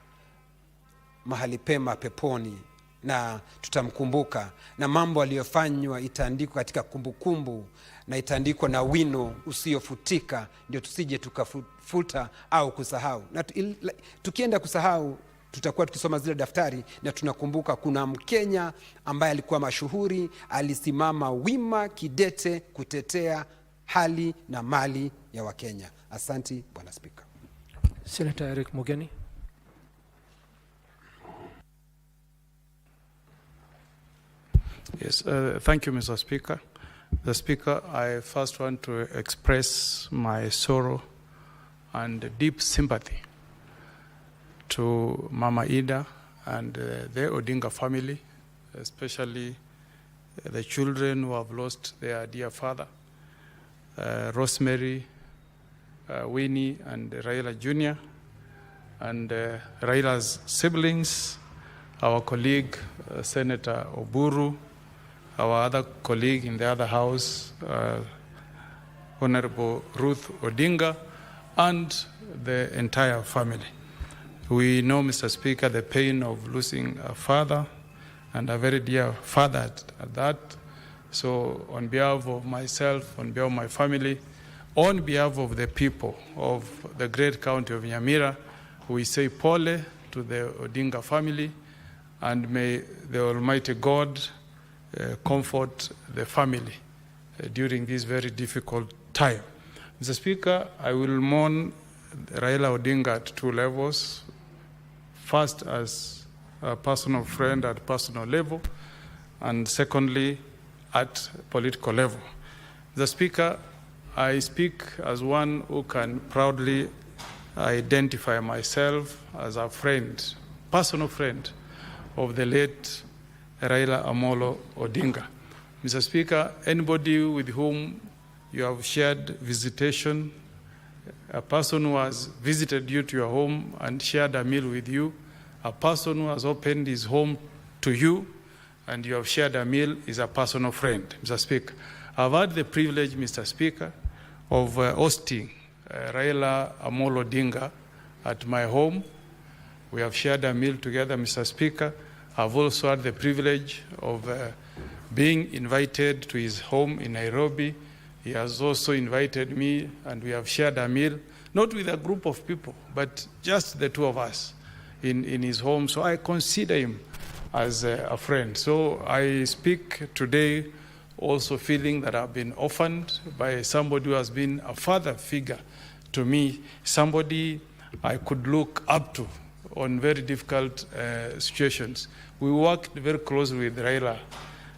mahali pema peponi, na tutamkumbuka, na mambo aliyofanywa itaandikwa katika kumbukumbu na itaandikwa na wino usiofutika, ndio tusije tukafuta au kusahau. Na tukienda kusahau tutakuwa tukisoma zile daftari na tunakumbuka kuna Mkenya ambaye alikuwa mashuhuri, alisimama wima kidete kutetea hali na mali ya Wakenya. Asanti Bwana Spika. Senator Eric Mugeni. Yes, thank you, Mr. Speaker. The Speaker, I first want to express my sorrow and deep sympathy to Mama Ida and the Odinga family, especially the children who have lost their dear father, Rosemary, Winnie and Raila Jr., and Raila's siblings, our colleague, Senator Oburu, our other colleague in the other house, Honorable Ruth Odinga, and the entire family. We know, Mr. Speaker, the pain of losing a father, and a very dear father at that. So on behalf of myself, on behalf of my family, on behalf of the people of the great county of Nyamira, we say pole to the Odinga family, and may the Almighty God comfort the family during this very difficult time. Mr. Speaker, I will mourn Raila Odinga at two levels. First, as a personal friend at personal level, and secondly, at political level. Mr. Speaker, I speak as one who can proudly identify myself as a friend, personal friend of the late Raila Amolo Odinga. Mr. Speaker, anybody with whom you have shared visitation, a person who has visited you to your home and shared a meal with you, a person who has opened his home to you and you have shared a meal, is a personal friend, Mr. Speaker. I've had the privilege, Mr. Speaker, of hosting Raila Amolo Odinga at my home. We have shared a meal together, Mr. Speaker. I've also had the privilege of being invited to his home in Nairobi. He has also invited me, and we have shared a meal, not with a group of people, but just the two of us in his home. So I consider him as a friend. So I speak today also feeling that I've been orphaned by somebody who has been a father figure to me, somebody I could look up to on very difficult situations. We worked very closely with Raila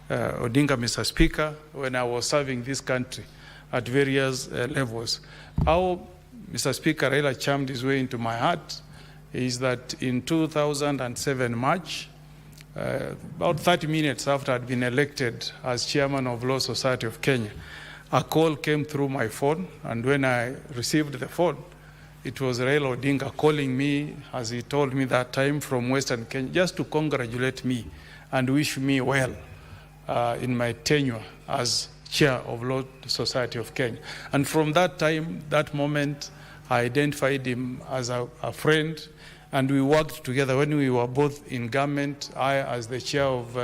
Odinga, Mr. Speaker, when I was serving this country at various levels. How Mr. Speaker, Raila charmed his way into my heart is that in 2007 March, about 30 minutes after I'd been elected as chairman of Law Society of Kenya, a call came through my phone, and when I received the phone, it was Raila Odinga calling me, as he told me that time, from Western Kenya, just to congratulate me and wish me well in my tenure as chair of Law Society of Kenya. And from that time, that moment, I identified him as a friend, and we worked together when we were both in government, I as the chair of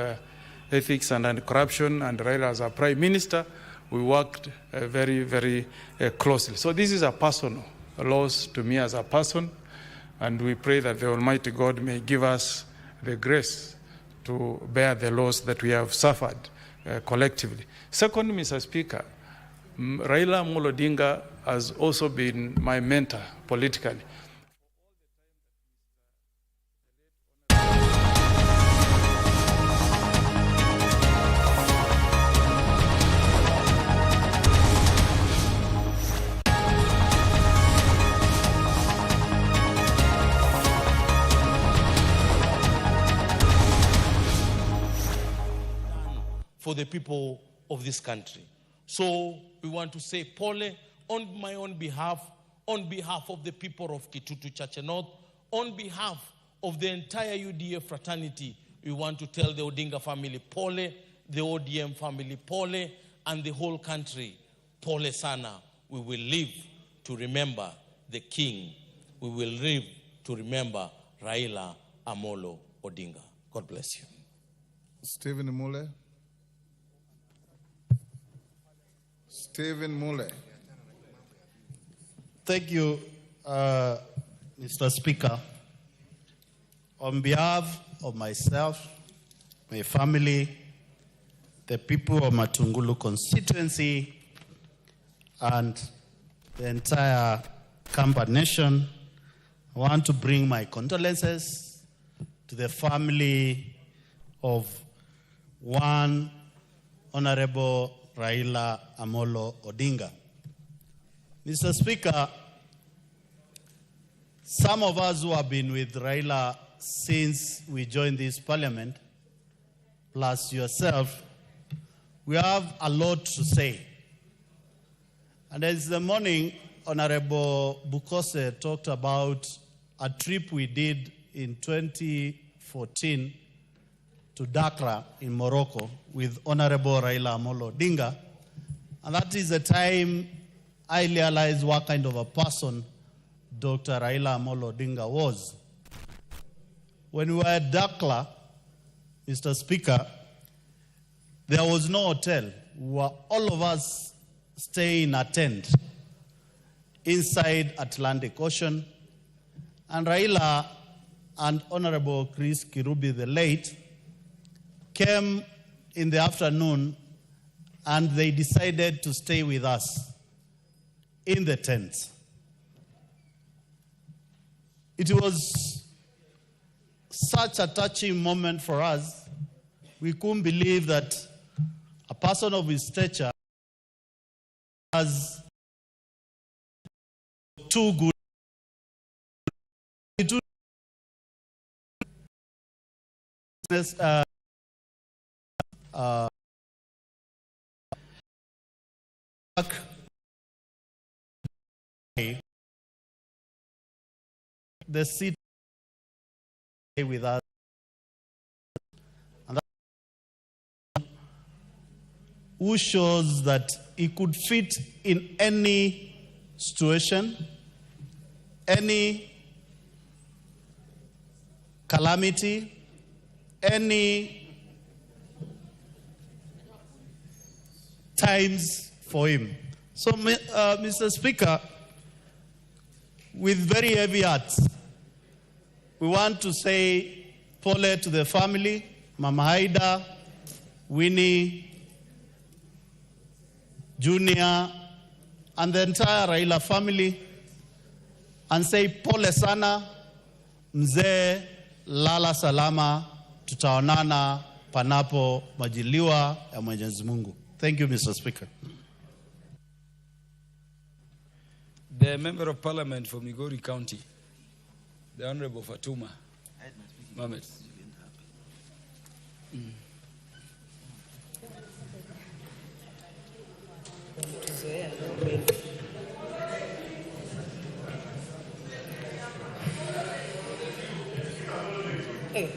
ethics and anti-corruption, and Raila as a prime minister. We worked very, very closely. So this is a personal loss to me as a person, and we pray that the Almighty God may give us the grace to bear the loss that we have suffered collectively. Second, Mr. Speaker, Raila Odinga has also been my mentor politically. For the people of this country. So we want to say pole on my own behalf, on behalf of the people of Kitutu Church North, on behalf of the entire UDA fraternity. We want to tell the Odinga family pole, the ODM family pole, and the whole country pole sana. We will live to remember the king. We will live to remember Raila Amolo Odinga. God bless you. Stephen Mule. Stephen Mule. Thank you, Mr. Speaker. On behalf of myself, my family, the people of Matungulu constituency, and the entire Kamba nation, I want to bring my condolences to the family of one Honorable Raila Amolo Odinga. Mr. Speaker, some of us who have been with Raila since we joined this parliament, plus yourself, we have a lot to say. And as the morning, Honorable Bukose talked about a trip we did in 2014 to Dakar in Morocco with Honorable Raila Amolo Odinga. And that is the time I realized what kind of a person Dr. Raila Amolo Odinga was. When we were at Dakar, Mr. Speaker, there was no hotel. We were all of us staying in a tent inside Atlantic Ocean. And Raila and Honorable Chris Kirubi the late came in the afternoon, and they decided to stay with us in the tent. It was such a touching moment for us. We couldn't believe that a person of his stature has too good. The seat with us, and that who shows that he could fit in any situation, any calamity, any times for him. So, Mr. Speaker, with very heavy hearts, we want to say pole to the family, Mama Haida, Winnie, Junior, and the entire Raila family, and say pole sana, mzee, lala salama, tutaonana panapo majaliwa ya Mwenyezi Mungu. Thank you, Mr. Speaker. The Member of Parliament for Migori County, the Honorable Fatuma Mohamed.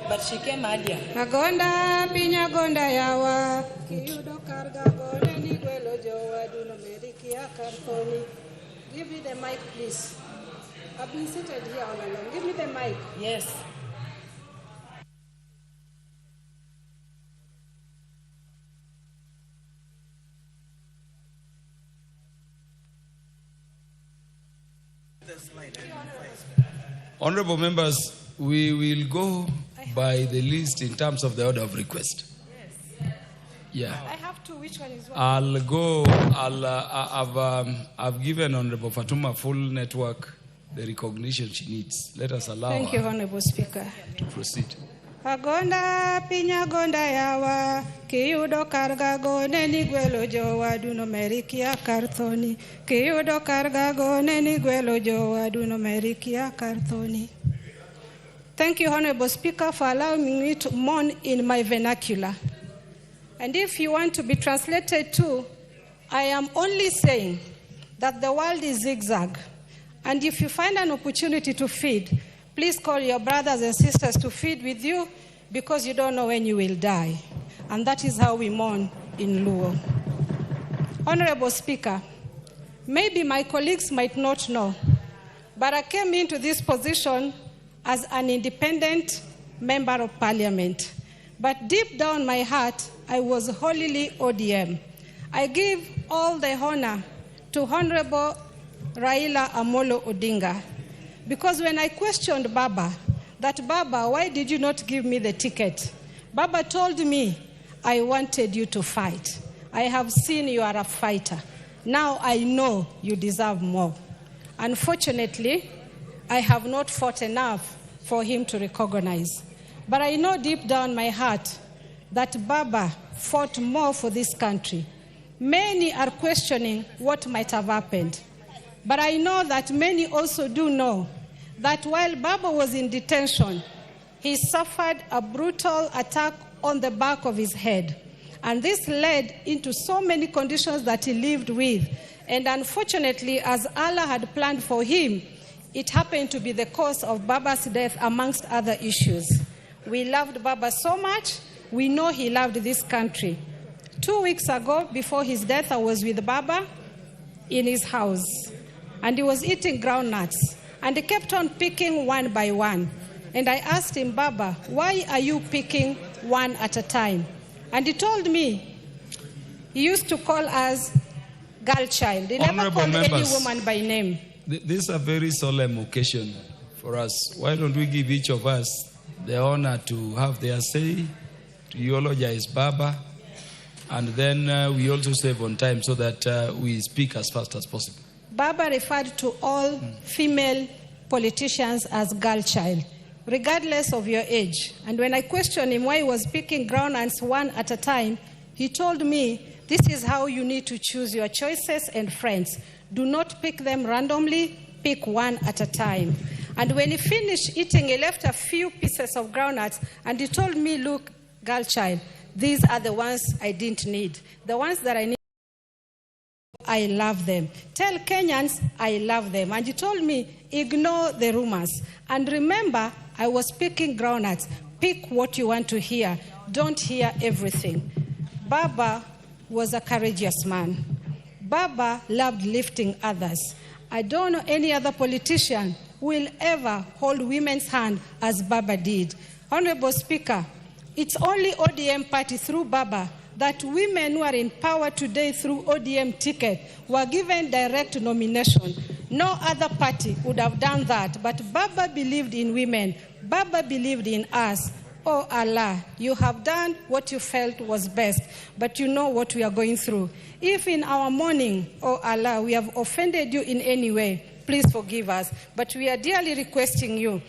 But she came earlier. Agonda pinya gonda yawa kiyudo karga gone ni gwelo jowa duno meriki akartoni. Give me the mic, please. I've been seated here all along. Give me the mic. Yes. Honorable members, we will go by the list in terms of the order of request. Yes. Yeah. I have two. Which one is one? I'll go. I've given Honorable Fatuma full network the recognition she needs. Let us allow Thank her you, Honorable Speaker. to proceed. Agonda pinya gonda yawa kiyudo karga gone ni gwelo jowa duno meriki akartoni. Kiyudo karga gone ni gwelo jowa duno meriki akartoni. Thank you, Honorable Speaker, for allowing me to mourn in my vernacular. And if you want to be translated to, I am only saying that the world is zigzag. And if you find an opportunity to feed, please call your brothers and sisters to feed with you because you don't know when you will die. And that is how we mourn in Luo. Honorable Speaker, maybe my colleagues might not know, but I came into this position as an independent member of parliament. But deep down my heart, I was wholly ODM. I give all the honor to Honorable Raila Amolo Odinga. Because when I questioned Baba, that Baba, why did you not give me the ticket? Baba told me, I wanted you to fight. I have seen you are a fighter. Now I know you deserve more. Unfortunately, I have not fought enough for him to recognize. But I know deep down my heart that Baba fought more for this country. Many are questioning what might have happened. But I know that many also do know that while Baba was in detention, he suffered a brutal attack on the back of his head. And this led into so many conditions that he lived with. And unfortunately, as Allah had planned for him, it happened to be the cause of Baba's death, amongst other issues. We loved Baba so much, we know he loved this country. 2 weeks ago, before his death, I was with Baba in his house. And he was eating groundnuts. And he kept on picking one by one. And I asked him, Baba, why are you picking one at a time? And he told me, he used to call us girl child. He never called any woman by name. This is a very solemn occasion for us. Why don't we give each of us the honor to have their say, to eulogize Baba, and then we also save on time so that we speak as fast as possible. Baba referred to all female politicians as girl child, regardless of your age. And when I questioned him why he was picking groundnuts one at a time, he told me, this is how you need to choose your choices and friends. Do not pick them randomly, pick one at a time. And when he finished eating, he left a few pieces of groundnuts, and he told me, look, girl child, these are the ones I didn't need. The ones that I need, I love them. Tell Kenyans, I love them. And he told me, ignore the rumors. And remember, I was picking groundnuts. Pick what you want to hear. Don't hear everything. Baba was a courageous man. Baba loved lifting others. I don't know any other politician who will ever hold women's hand as Baba did. Honorable Speaker, it's only ODM party through Baba that women who are in power today through ODM ticket were given direct nomination. No other party would have done that, but Baba believed in women. Baba believed in us. Oh Allah, you have done what you felt was best, but you know what we are going through. If in our mourning, oh Allah, we have offended you in any way, please forgive us. But we are dearly requesting you.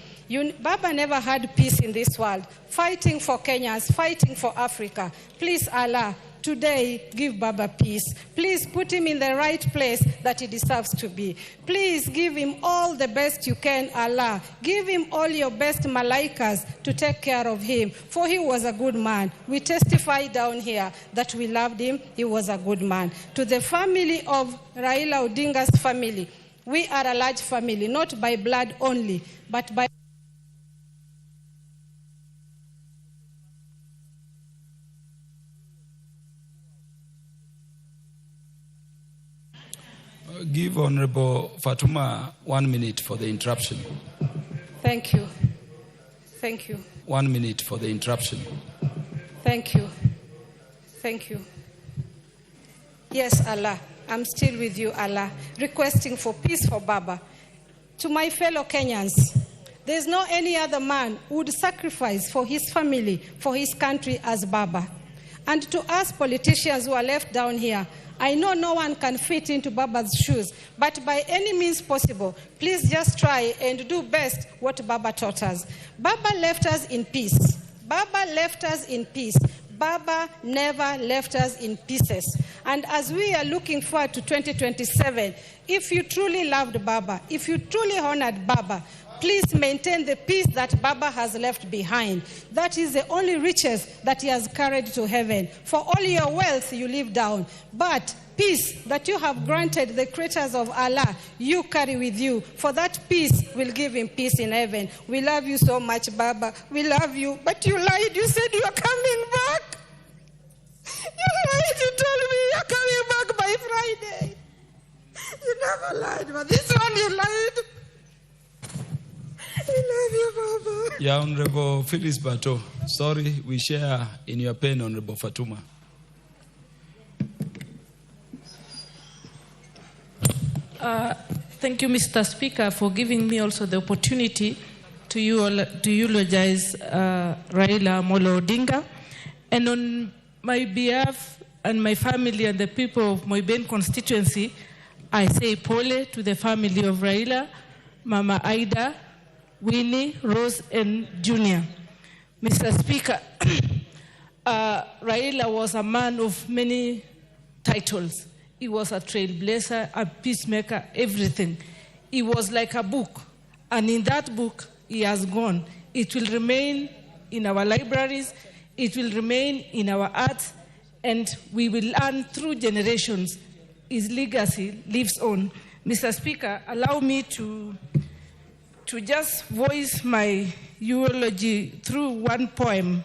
Baba never had peace in this world, fighting for Kenyans, fighting for Africa. Please, Allah, today give Baba peace. Please put him in the right place that he deserves to be. Please give him all the best you can, Allah. Give him all your best malaikas to take care of him, for he was a good man. We testify down here that we loved him. He was a good man. To the family of Raila Odinga's family, we are a large family, not by blood only, but by... Give Honorable Fatuma 1 minute for the interruption. Thank you. Thank you. 1 minute for the interruption. Thank you. Thank you. Yes, Allah. I'm still with you, Allah, requesting for peace for Baba. To my fellow Kenyans, there's no any other man who would sacrifice for his family, for his country as Baba. And to us politicians who are left down here, I know no one can fit into Baba's shoes, but by any means possible, please just try and do best what Baba taught us. Baba left us in peace. Baba left us in peace. Baba never left us in pieces. And as we are looking forward to 2027, if you truly loved Baba, if you truly honored Baba, please maintain the peace that Baba has left behind. That is the only riches that he has carried to heaven. For all your wealth you live down, but peace that you have granted the creatures of Allah, you carry with you. For that peace will give him peace in heaven. We love you so much, Baba. We love you. But you lied. You said you are coming back. You lied. You told me you are coming back by Friday. You never lied, but this one you lied. I love you, Baba. Yeah, Honorable Phyllis Bato. Sorry, we share in your pain, Honorable Fatuma. Thank you, Mr. Speaker, for giving me also the opportunity to eulogize Raila Amolo Odinga. And on my behalf and my family and the people of Moiben constituency, I say pole to the family of Raila, Mama Aida, Winnie, Rose, and Junior. Mr. Speaker, Raila was a man of many titles. He was a trailblazer, a peacemaker, everything. He was like a book. And in that book, he has gone. It will remain in our libraries. It will remain in our arts. And we will learn through generations. His legacy lives on. Mr. Speaker, allow me to just voice my eulogy through one poem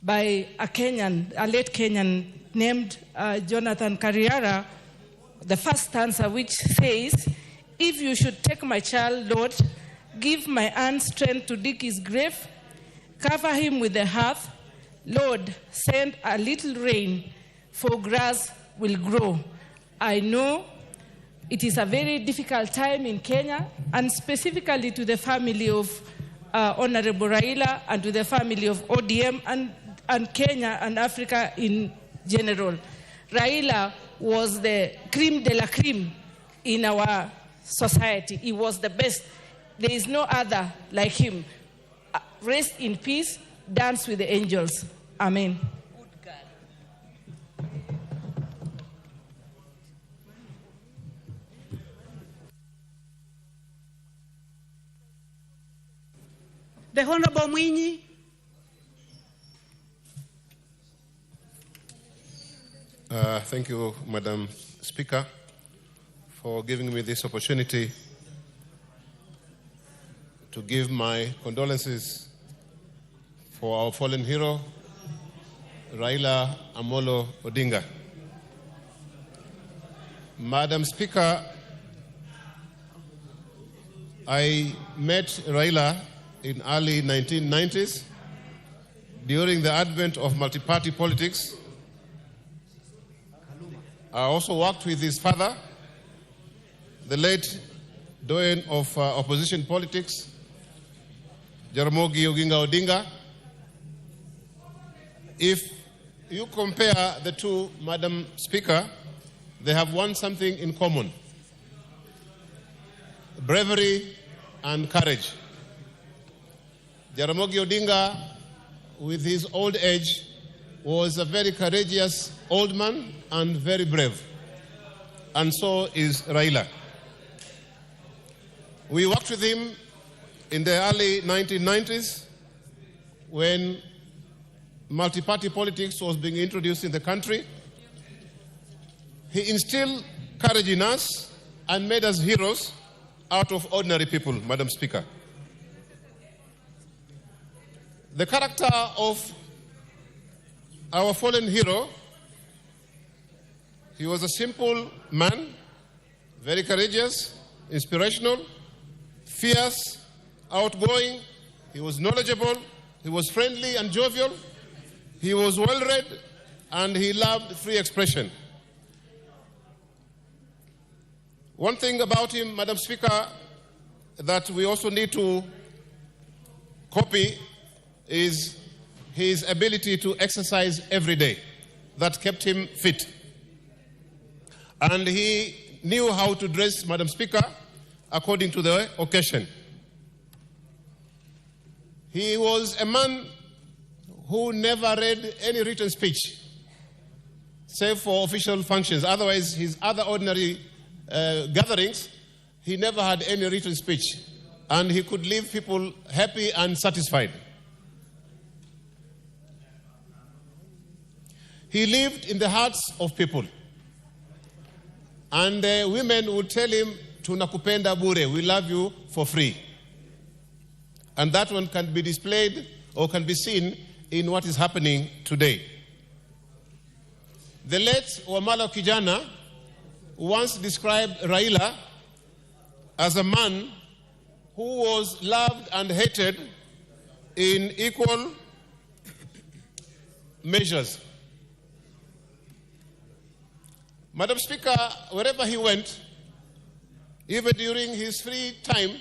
by a late Kenyan named Jonathan Kariara, the first stanza, which says, "If you should take my child, Lord, give my hand strength to dig his grave, cover him with the hearth, Lord, send a little rain, for grass will grow." I know it is a very difficult time in Kenya, and specifically to the family of Honorable Raila and to the family of ODM and Kenya and Africa in general. Raila was the creme de la creme in our society. He was the best. There is no other like him. Rest in peace, dance with the angels. Amen. The Honorable Mwinyi. Thank you, Madam Speaker, for giving me this opportunity to give my condolences for our fallen hero, Raila Amolo Odinga. Madam Speaker, I met Raila in early 1990s during the advent of multi-party politics. I also worked with his father, the late doyen of opposition politics, Jaramogi Oginga Odinga. If you compare the two, Madam Speaker, they have something in common: bravery and courage. Jaramogi Odinga, with his old age, was a very courageous old man and very brave. And so is Raila. We worked with him in the early 1990s when multi-party politics was being introduced in the country. He instilled courage in us and made us heroes out of ordinary people, Madam Speaker. The character of our fallen hero, he was a simple man, very courageous, inspirational, fierce, outgoing, he was knowledgeable, he was friendly and jovial, he was well-read, and he loved free expression. One thing about him, Madam Speaker, that we also need to copy is his ability to exercise every day. That kept him fit. And he knew how to dress, Madam Speaker, according to the occasion. He was a man who never read any written speech, save for official functions. Otherwise, his other ordinary gatherings, he never had any written speech. And he could leave people happy and satisfied. He lived in the hearts of people. And women would tell him, tunakupenda bure, we love you for free. And that one can be displayed or can be seen in what is happening today. The late Wamala Kijana once described Raila as a man who was loved and hated in equal measures. Madam Speaker, wherever he went, even during his free time,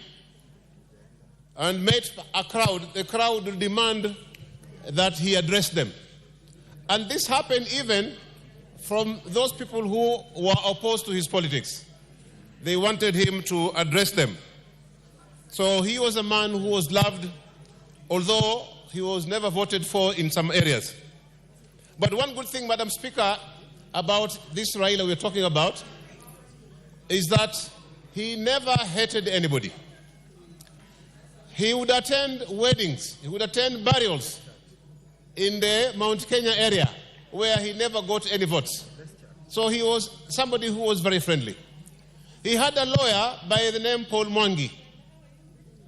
and met a crowd, the crowd would demand that he address them. And this happened even from those people who were opposed to his politics. They wanted him to address them. So he was a man who was loved, although he was never voted for in some areas. But one good thing, Madam Speaker, about this Raila we're talking about is that he never hated anybody. He would attend weddings, he would attend burials in the Mount Kenya area where he never got any votes. So he was somebody who was very friendly. He had a lawyer by the name Paul Mwangi.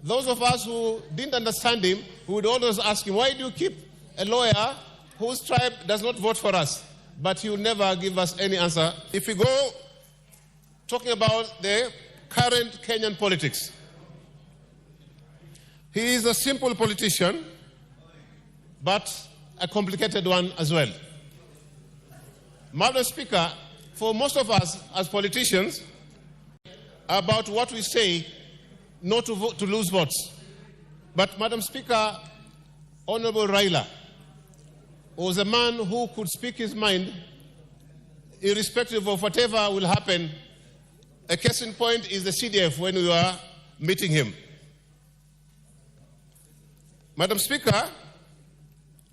Those of us who didn't understand him, we would always ask him, why do you keep a lawyer whose tribe does not vote for us? But he will never give us any answer. If we go talking about the current Kenyan politics, he is a simple politician, but a complicated one as well. Madam Speaker, for most of us as politicians, about what we say, not to vote, to lose votes. But Madam Speaker, Honorable Raila was a man who could speak his mind irrespective of whatever will happen. A case in point is the CDF when we were meeting him. Madam Speaker,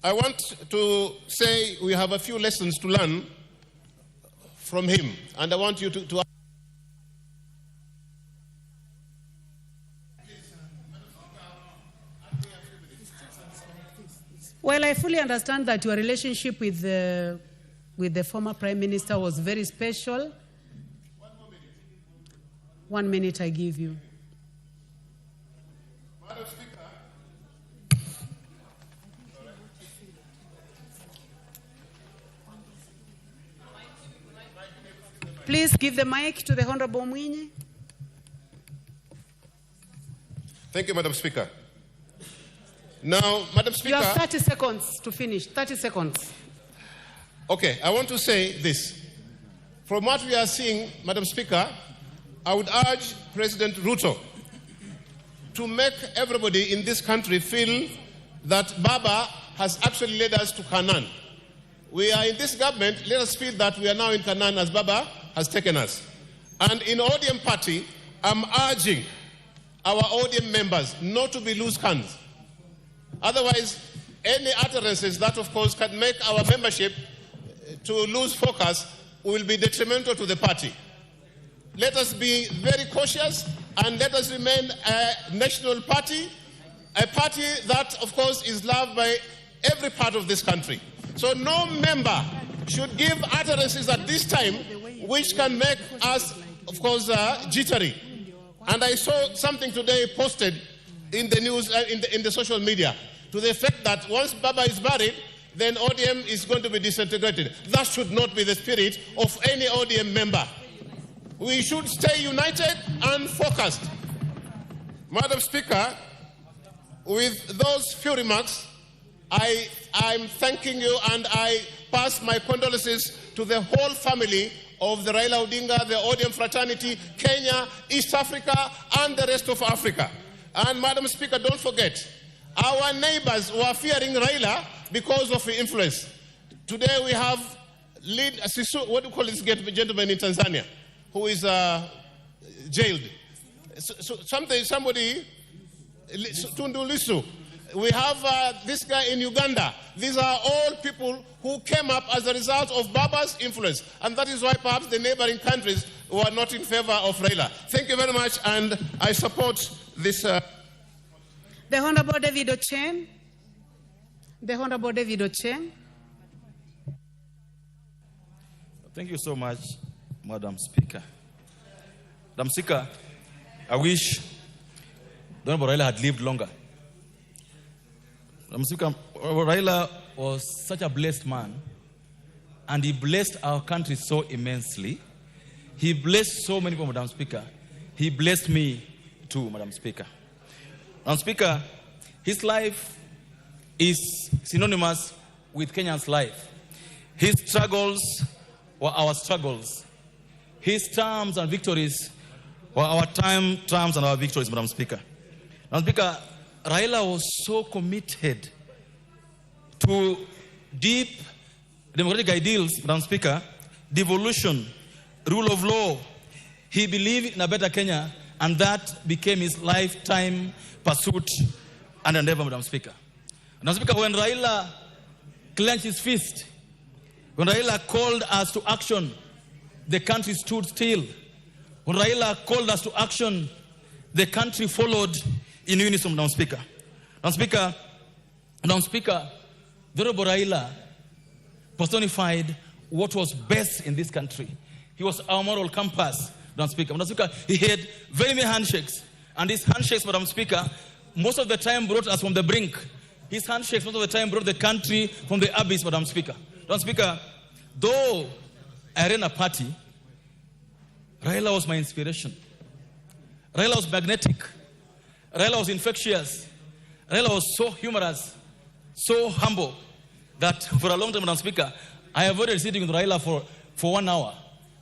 I want to say we have a few lessons to learn from him, and I want you to Well, I fully understand that your relationship with the former Prime Minister was very special. 1 minute I give you. Madam Speaker, Please give the mic to the Honorable Mwinyi. thank you, Madam Speaker. Now, Madam Speaker, You have 30 seconds to finish. 30 seconds. okay, I want to say this. From what we are seeing, Madam Speaker, I would urge President Ruto to make everybody in this country feel that Baba has actually led us to Canaan. We are in this government, let us feel that we are now in Canaan as Baba has taken us. And in ODM party, I'm urging our ODM members not to be loose cannons. Otherwise, any utterances that, of course, can make our membership to lose focus will be detrimental to the party. Let us be very cautious and let us remain a national party, a party that, of course, is loved by every part of this country. So no member should give utterances at this time which can make us, of course, jittery. And I saw something today posted in the news, in the social media, to the effect that once Baba is buried, then ODM is going to be disintegrated. That should not be the spirit of any ODM member. We should stay united and focused. Madam Speaker, with those few remarks, I'm thanking you and I pass my condolences to the whole family of the Raila Odinga, the ODM fraternity, Kenya, East Africa, and the rest of Africa. And Madam Speaker, don't forget, our neighbors were fearing Raila because of the influence. Today we have Sisu, what do you call this gentleman in Tanzania, who is jailed. Somebody, Tundu Lissu. We have this guy in Uganda. These are all people who came up as a result of Baba's influence. And that is why perhaps the neighboring countries were not in favor of Raila. Thank you very much, and I support this. The Honorable David Ochen. The Honorable David Ochen. Thank you so much, Madam Speaker. Madam Speaker, I wish the Honorable Raila had lived longer. Madam Speaker, Raila was such a blessed man, and he blessed our country so immensely. He blessed so many people, Madam Speaker. He blessed me too, Madam Speaker. Madam Speaker, his life is synonymous with Kenya's life. His struggles were our struggles. His triumphs and victories were our triumphs and our victories, Madam Speaker. Madam Speaker, Raila was so committed to deep democratic ideals, Madam Speaker, devolution, rule of law. He believed in a better Kenya, and that became his lifetime pursuit and endeavor, Madam Speaker. Madam Speaker, when Raila clenched his fist, when Raila called us to action, the country stood still. When Raila called us to action, the country followed in unison, Madam Speaker. Madam Speaker, the Honorable Raila personified what was best in this country. He was our moral compass, Madam Speaker. Madam Speaker, he had very many handshakes. And these handshakes, Madam Speaker, most of the time brought us from the brink. His handshakes most of the time brought the country from the abyss, Madam Speaker. Madam Speaker, though I ran a party, Raila was my inspiration. Raila was magnetic. Raila was infectious. Raila was so humorous, so humble, that for a long time, Madam Speaker, I avoided sitting with Raila for 1 hour,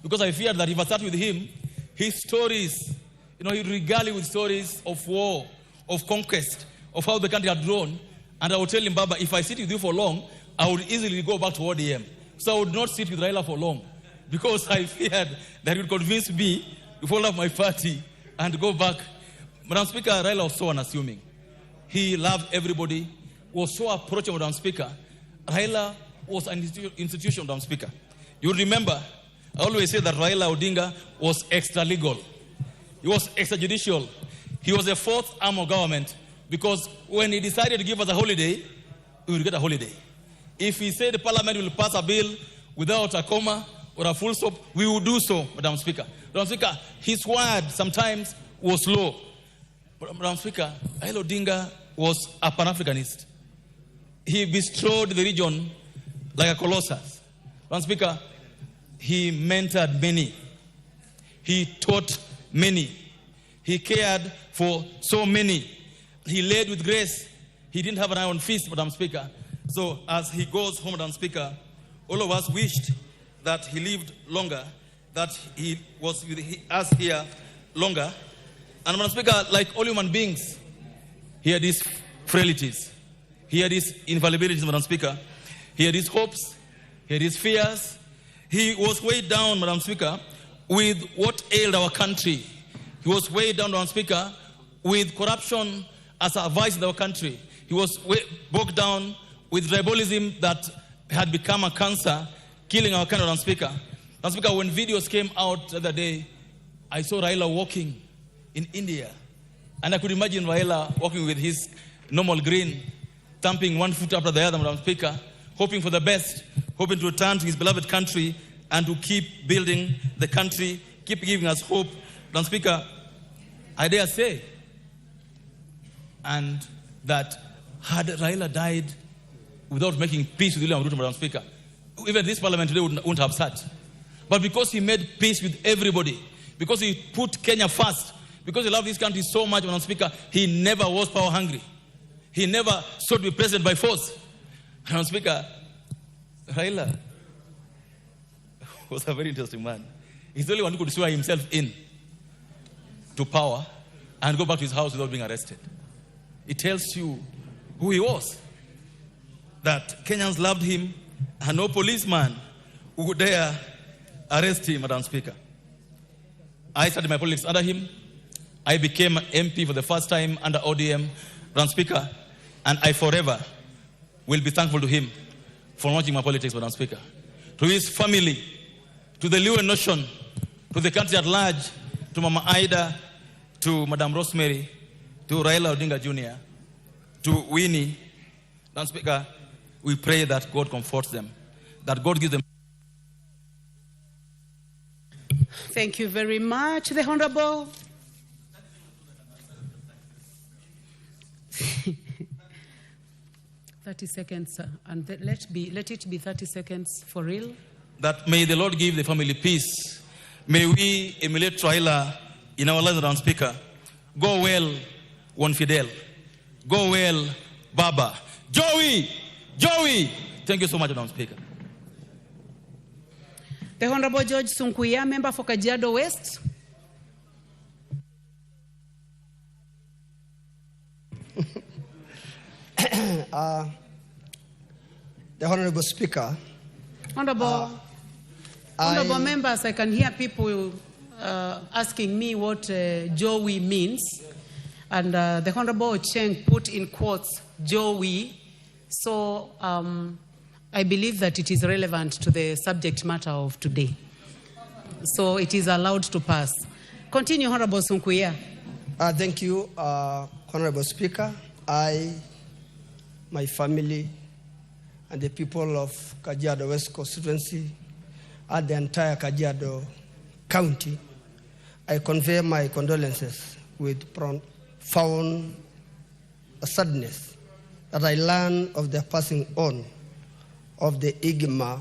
because I feared that if I sat with him, his stories, he'd regale with stories of war, of conquest, of how the country had grown. And I would tell him, Baba, if I sit with you for long, I would easily go back to ODM. So I would not sit with Raila for long, because I feared that he would convince me to fall off my party and go back. Madam Speaker, Raila was so unassuming. He loved everybody, was so approachable, Madam Speaker. Raila was an institution, Madam Speaker. You remember, I always say that Raila Odinga was extra-legal. He was extrajudicial. He was the fourth arm of government, because when he decided to give us a holiday, we would get a holiday. If he said the parliament will pass a bill without a comma or a full stop, we would do so, Madam Speaker. Madam Speaker, his word sometimes was low. Madam Speaker, Raila Odinga was a Pan-Africanist. He bestrode the region like a colossus. Madam Speaker, he mentored many. He taught many. He cared for so many. He led with grace. He didn't have an iron fist, Madam Speaker. So as he goes home, Madam Speaker, all of us wished that he lived longer, that he was with us here longer. And Madam Speaker, like all human beings, he had his frailties. He had his infallibilities, Madam Speaker. He had his hopes. He had his fears. He was weighed down, Madam Speaker, with what ailed our country. He was weighed down, Madam Speaker, with corruption as a vice in our country. He was bogged down with tribalism that had become a cancer, killing our country, Madam Speaker. Madam Speaker, when videos came out the other day, I saw Raila walking in India. And I could imagine Raila walking with his normal grin, thumping one foot after the other, Madam Speaker, hoping for the best, hoping to return to his beloved country and to keep building the country, keep giving us hope. Madam Speaker, I dare say, and that had Raila died without making peace with William Ruto, Madam Speaker, even this parliament today wouldn't have sat. But because he made peace with everybody, because he put Kenya first, because he loved this country so much, Madam Speaker, he never was power hungry. He never sought to be president by force. Madam Speaker, Raila was a very interesting man. He's the only one who could swear himself in to power and go back to his house without being arrested. It tells you who he was. That Kenyans loved him, and no policeman who would dare arrest him, Madam Speaker. I started my politics under him. I became an MP for the first time under ODM, Madam Speaker, and I forever will be thankful to him for launching my politics, Madam Speaker. To his family, to the Luo nation, to the country at large, to Mama Ida, to Madam Rosemary, to Raila Odinga Jr., to Winnie, Madam Speaker, we pray that God comforts them, that God gives them. Thank you very much. The Honorable. "30 seconds, sir. And let it be 30 seconds for real. That may the Lord give the family peace. May we emulate Raila in our lives, Madam Speaker. Go well, Juan Fidel. Go well, Baba. Joey! Thank you so much, Madam Speaker. The Honorable George Sunkuya, member for Kajiado West. The Honorable Speaker. Honorable members, I can hear people asking me what Joey means. And the Honorable Cheng put in quotes Joey. So I believe that it is relevant to the subject matter of today. So it is allowed to pass. Continue, Honorable Sunkuya. Thank you, Honorable Speaker. I, my family, and the people of Kajiado West constituency and the entire Kajiado County, I convey my condolences with profound sadness that I learn of the passing on of the IGMA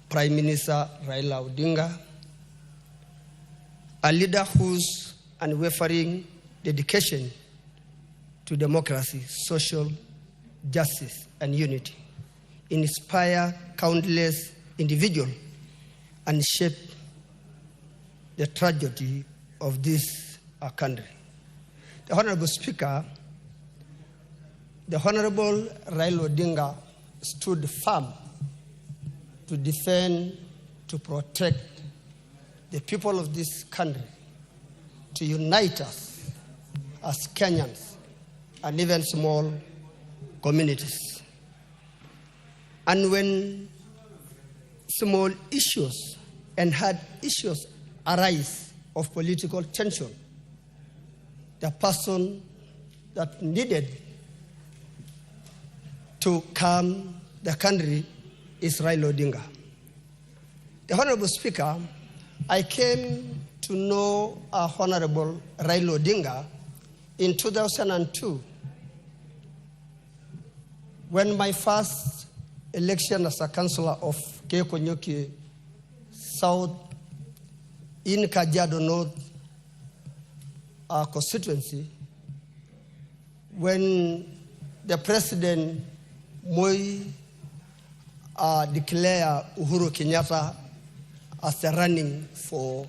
Prime Minister Raila Odinga, a leader whose unwavering dedication to democracy, social justice, and unity inspire countless individuals and shape the tragedy of this country. The Honorable Speaker, the Honorable Raila Odinga stood firm to defend, to protect the people of this country, to unite us as Kenyans and even small communities. And when small issues and hard issues arise of political tension, the person that needed to calm the country is Raila Odinga. The Honorable Speaker, I came to know Honorable Raila Odinga in 2002 when my first election as a councillor of Kekonyoki South in Kajiado North constituency, when the President Moi declared Uhuru Kenyatta as the running for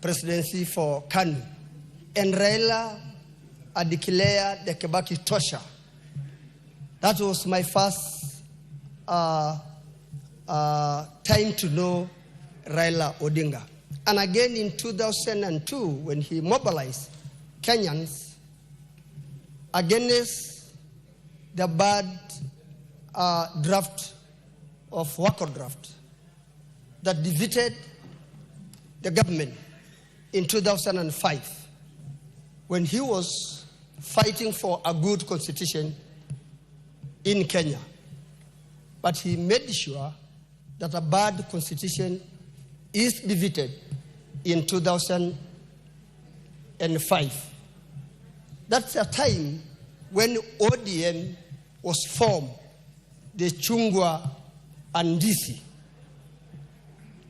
presidency for KANU, and Raila declared the Kibaki Tosha. That was my first time to know Raila Odinga. And again in 2002, when he mobilized Kenyans against the bad draft of Wako draft that defeated the government in 2005 when he was fighting for a good constitution in Kenya. But he made sure that a bad constitution is defeated in 2005. That's a time when ODM was formed, the Chungwa and DC,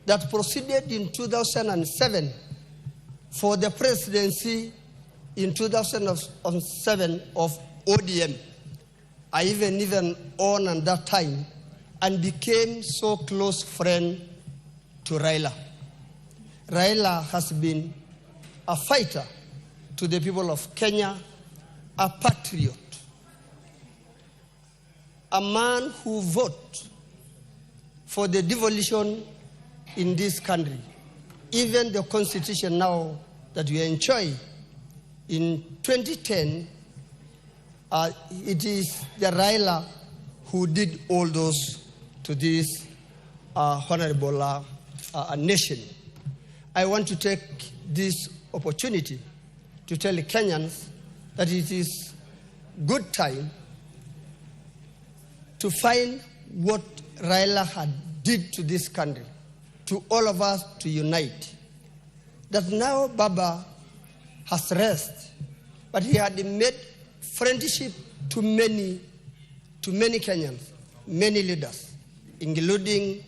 that proceeded in 2007 for the presidency in 2007 of ODM. I even on at that time and became so close friend to Raila. Raila has been a fighter to the people of Kenya, a patriot, a man who voted for the devolution in this country. Even the constitution now that we enjoy in 2010, it is the Raila who did all those to this honorable nation. I want to take this opportunity to tell the Kenyans that it is good time to find what Raila had did to this country, to all of us to unite. That now Baba has rest, but he had made friendship to many Kenyans, many leaders, including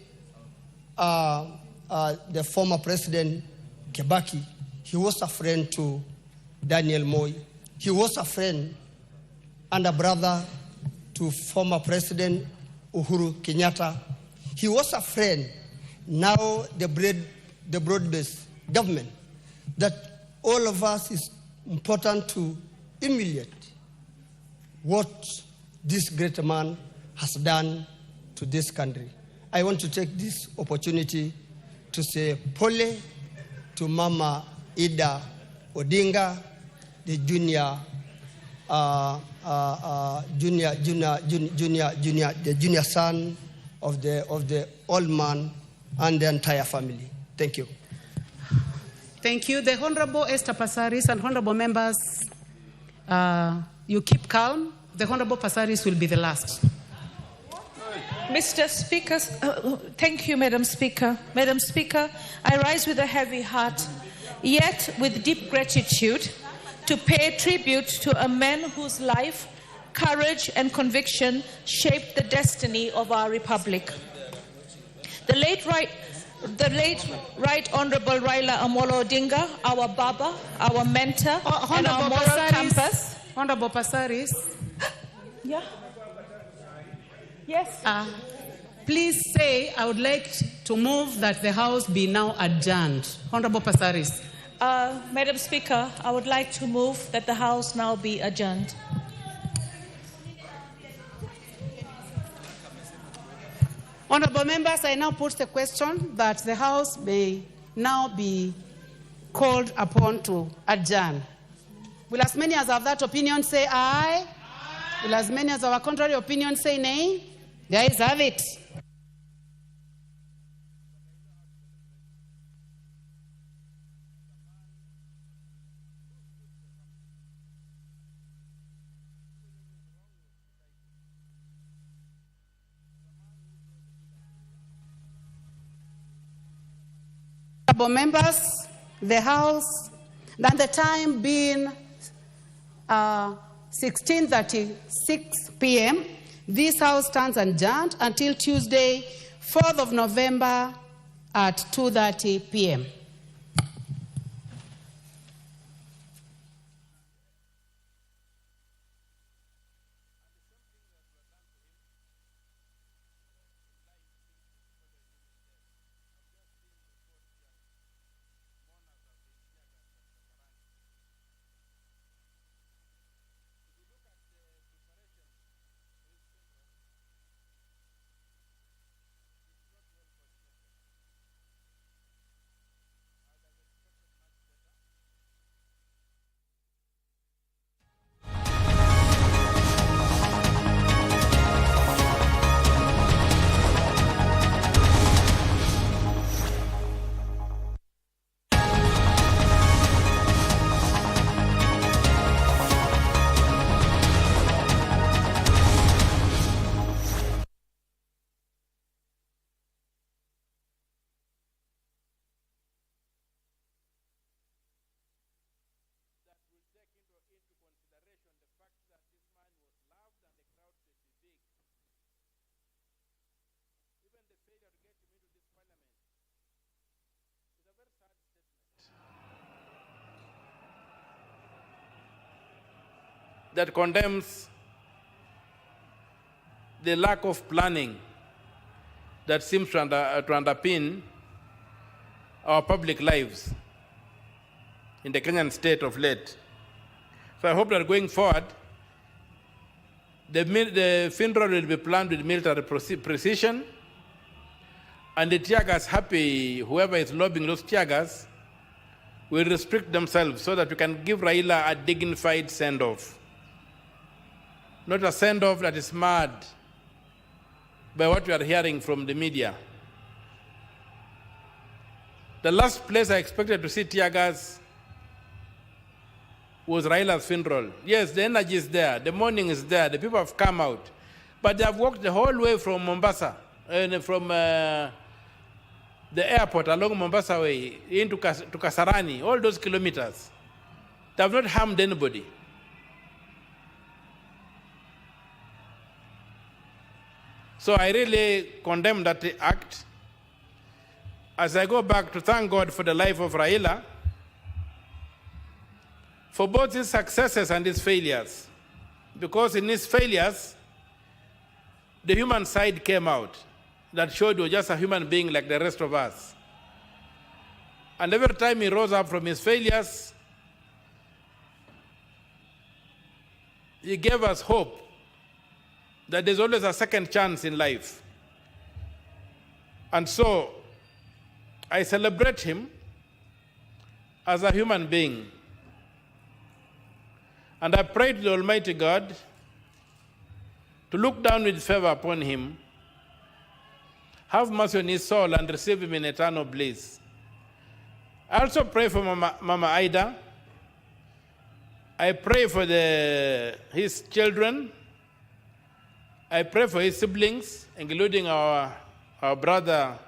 the former president Kibaki. He was a friend to Daniel Moi. He was a friend and a brother to former president Uhuru Kenyatta. He was a friend. Now the broad-based government, that all of us is important to emulate what this great man has done to this country. I want to take this opportunity to say pole to Mama Ida Odinga, the junior son of the old man and the entire family. Thank you. Thank you. The Honorable Esther Passaris and Honorable members, you keep calm. The Honorable Passaris will be the last. Mr. Speaker, thank you, Madam Speaker. Madam Speaker, I rise with a heavy heart, yet with deep gratitude, to pay tribute to a man whose life, courage, and conviction shaped the destiny of our republic. The late Right Honorable Raila Amolo Odinga, our Baba, our mentor, and our moral compass. Honorable Passaris. Yeah. Yes. Please say, I would like to move that the House be now adjourned. Honorable Passaris. Madam Speaker, I would like to move that the House now be adjourned. Honorable members, I now put the question that the House may now be called upon to adjourn. Will as many as have that opinion say aye? Aye. Will as many as have a contrary opinion say nay? The ayes have it. Members, the House, then the time being 16:36 p.m., this House stands adjourned until Tuesday, 4th of November at 2:30 p.m. that condemns the lack of planning that seems to underpin our public lives in the Kenyan state of late. So I hope that going forward, the funeral will be planned with military precision, and the tear gas happy, whoever is lobbying those tear gas, will restrict themselves so that we can give Raila a dignified send-off. Not a send-off that is mad by what we are hearing from the media. The last place I expected to see tear gas was Raila's funeral. Yes, the energy is there, the mourning is there, the people have come out, but they have walked the whole way from Mombasa, from the airport along Mombasa way into to Kasarani, all those kilometers. They have not harmed anybody. So I really condemn that act. As I go back to thank God for the life of Raila, for both his successes and his failures, because in his failures, the human side came out that showed he was just a human being like the rest of us. And every time he rose up from his failures, he gave us hope that there's always a second chance in life. And so I celebrate him as a human being. And I pray to the Almighty God to look down with favor upon him, have mercy on his soul, and receive him in eternal bliss. I also pray for Mama Ida. I pray for his children. I pray for his siblings, including our brother,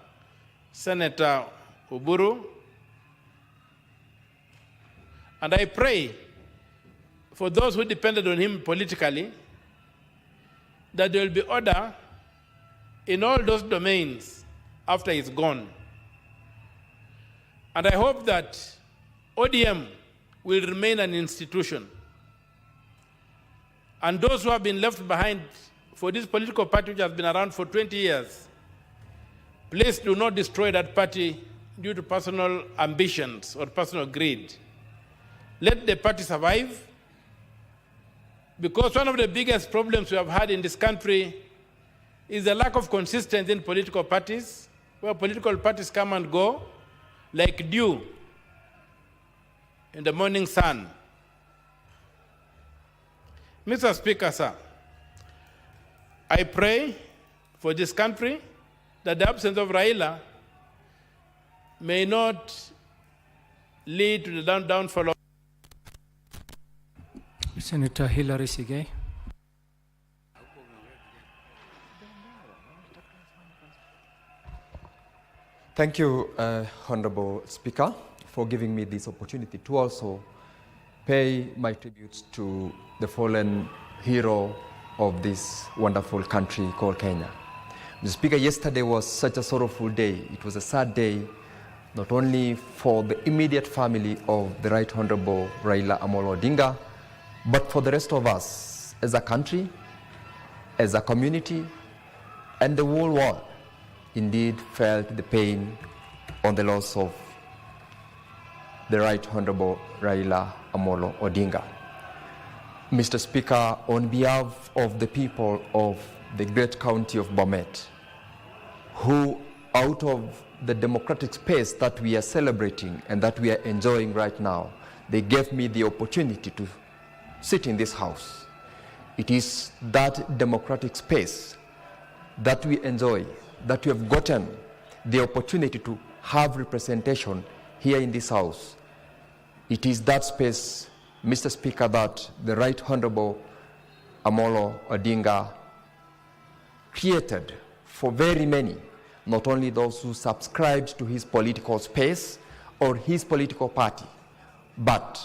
Senator Uburu. And I pray for those who depended on him politically, that there will be order in all those domains after he's gone. And I hope that ODM will remain an institution. And those who have been left behind for this political party which has been around for 20 years, please do not destroy that party due to personal ambitions or personal greed. Let the party survive, because one of the biggest problems we have had in this country is the lack of consistency in political parties, where political parties come and go like dew in the morning sun. Mr. Speaker, sir, I pray for this country that the absence of Raila may not lead to the downfall of Senator Hilary Sigay. Thank you, Honorable Speaker, for giving me this opportunity to also pay my tributes to the fallen hero of this wonderful country called Kenya. Mr. Speaker, yesterday was such a sorrowful day. It was a sad day, not only for the immediate family of the Right Honorable Raila Amolo Odinga, but for the rest of us as a country, as a community, and the whole world indeed felt the pain on the loss of the Right Honorable Raila Amolo Odinga. Mr. Speaker, on behalf of the people of the great county of Bomet, who out of the democratic space that we are celebrating and that we are enjoying right now, they gave me the opportunity to sit in this house. It is that democratic space that we enjoy, that we have gotten the opportunity to have representation here in this house. It is that space, Mr. Speaker, that the Right Honorable Amolo Odinga created for very many, not only those who subscribed to his political space or his political party, but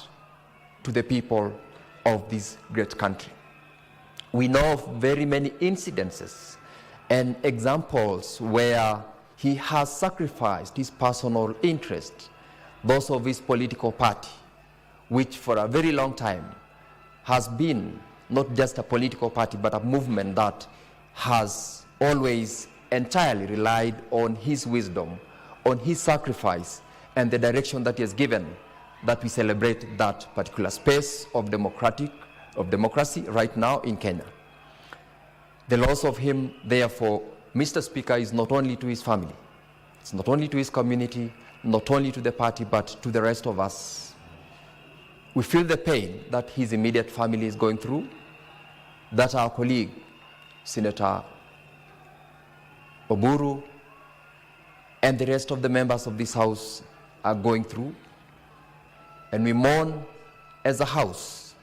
to the people of this great country. We know of very many incidences and examples where he has sacrificed his personal interest, those of his political party, which for a very long time has been not just a political party, but a movement that has always entirely relied on his wisdom, on his sacrifice, and the direction that he has given, that we celebrate that particular space of democracy right now in Kenya. The loss of him, therefore, Mr. Speaker, is not only to his family, it's not only to his community, not only to the party, but to the rest of us. We feel the pain that his immediate family is going through, that our colleague, Senator Oburu, and the rest of the members of this House are going through. And we mourn as a House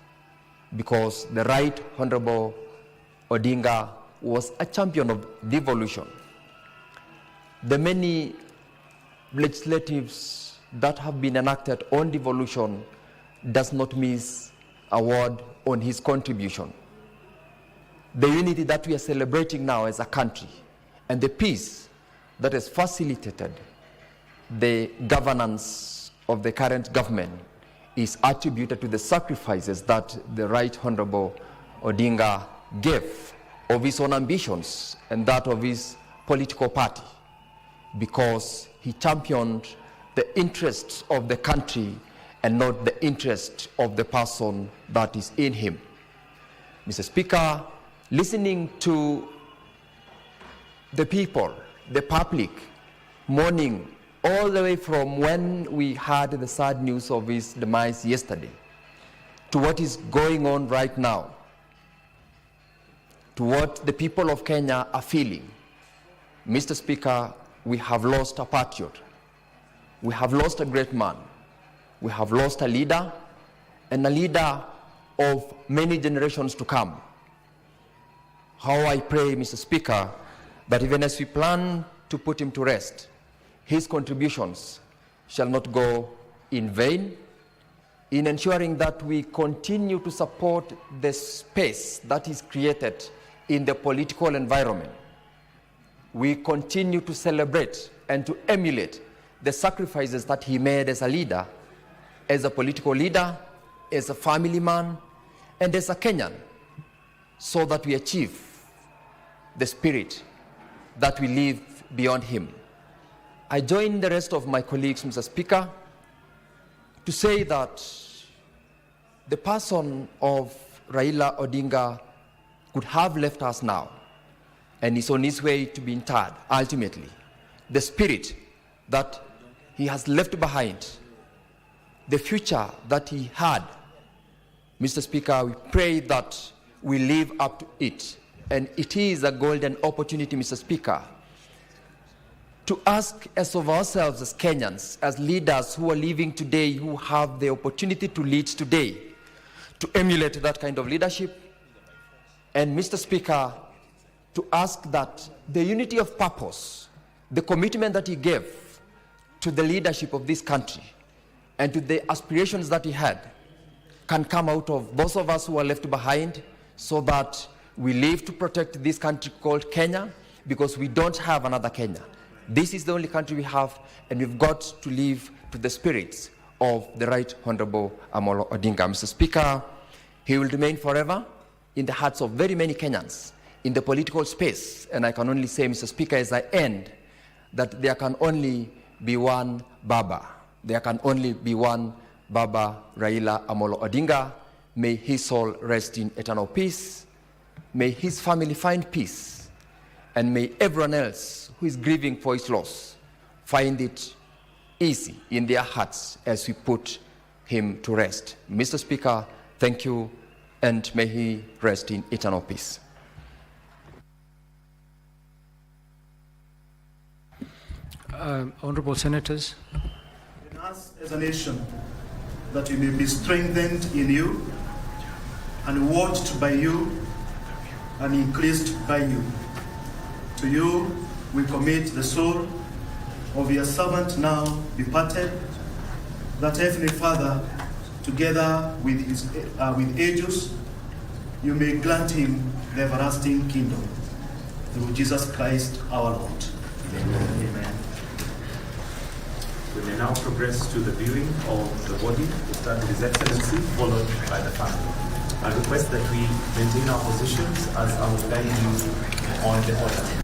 because the Right Honorable Odinga was a champion of devolution. The many legislatives that have been enacted on devolution does not miss a word on his contribution. The unity that we are celebrating now as a country and the peace that has facilitated the governance of the current government is attributed to the sacrifices that the Right Honorable Odinga gave of his own ambitions and that of his political party, because he championed the interests of the country and not the interest of the person that is in him. Mr. Speaker, listening to the people, the public, mourning all the way from when we had the sad news of his demise yesterday to what is going on right now, to what the people of Kenya are feeling. Mr. Speaker, we have lost a patriot. We have lost a great man. We have lost a leader, and a leader of many generations to come. How I pray, Mr. Speaker, that even as we plan to put him to rest, his contributions shall not go in vain in ensuring that we continue to support the space that is created in the political environment. We continue to celebrate and to emulate the sacrifices that he made as a leader, as a political leader, as a family man, and as a Kenyan, so that we achieve the spirit that we live beyond him. I join the rest of my colleagues, Mr. Speaker, to say that the person of Raila Odinga could have left us now and is on his way to be interred ultimately. The spirit that he has left behind, the future that he had, Mr. Speaker, we pray that we live up to it. And it is a golden opportunity, Mr. Speaker, to ask as of ourselves as Kenyans, as leaders who are living today, who have the opportunity to lead today, to emulate that kind of leadership. And Mr. Speaker, to ask that the unity of purpose, the commitment that he gave to the leadership of this country and to the aspirations that he had can come out of those of us who are left behind, so that we live to protect this country called Kenya, because we don't have another Kenya. This is the only country we have, and we've got to live to the spirits of the Right Honorable Amolo Odinga. Mr. Speaker, he will remain forever in the hearts of very many Kenyans in the political space. And I can only say, Mr. Speaker, as I end, that there can only be one Baba. There can only be one Baba, Raila Amolo Odinga. May his soul rest in eternal peace. May his family find peace. And may everyone else who is grieving for his loss find it easy in their hearts as we put him to rest. Mr. Speaker, thank you, and may he rest in eternal peace. Honorable Senators. In us as a nation, that we may be strengthened in you and watched by you and increased by you. To you we commit the soul of your servant now departed, that Heavenly Father, together with his with angels, you may grant him the everlasting kingdom. Through Jesus Christ our Lord. Amen. Amen. We may now progress to the viewing of the body. We'll start with His Excellency, followed by the family. I request that we maintain our positions as I will guide you on the order.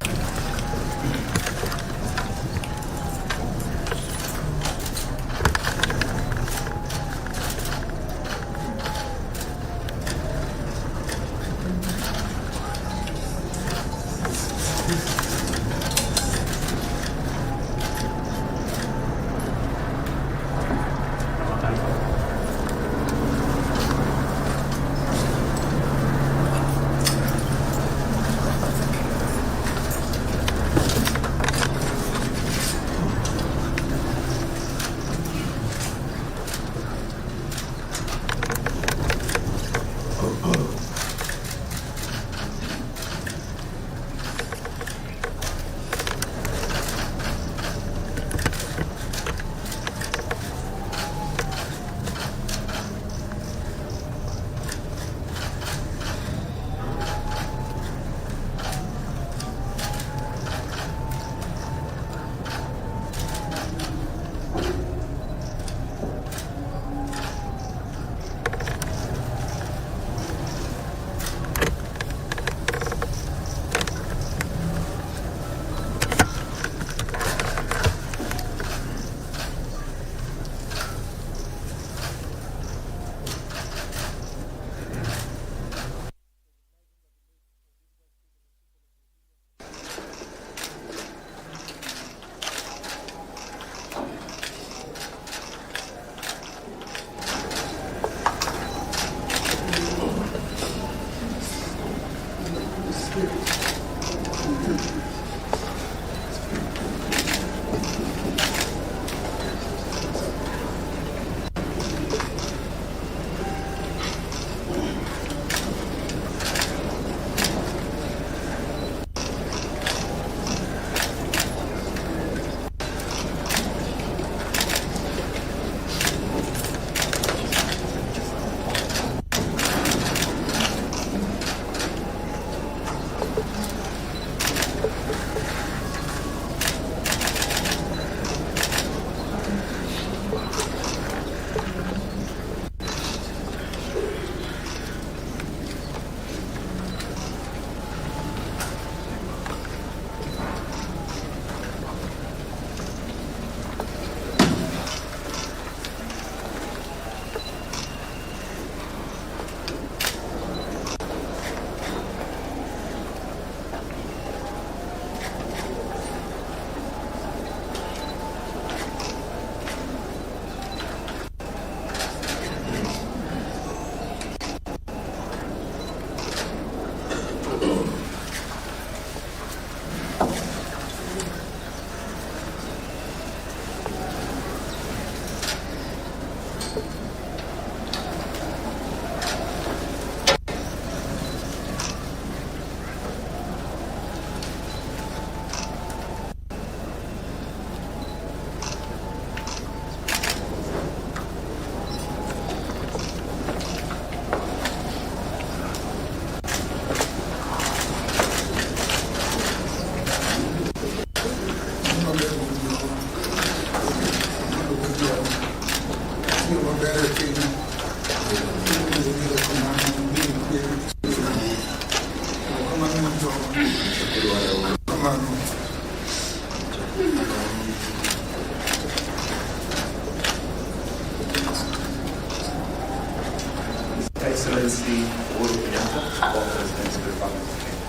Excellency Uhuru Kenyatta, of President of the Republic of Kenya.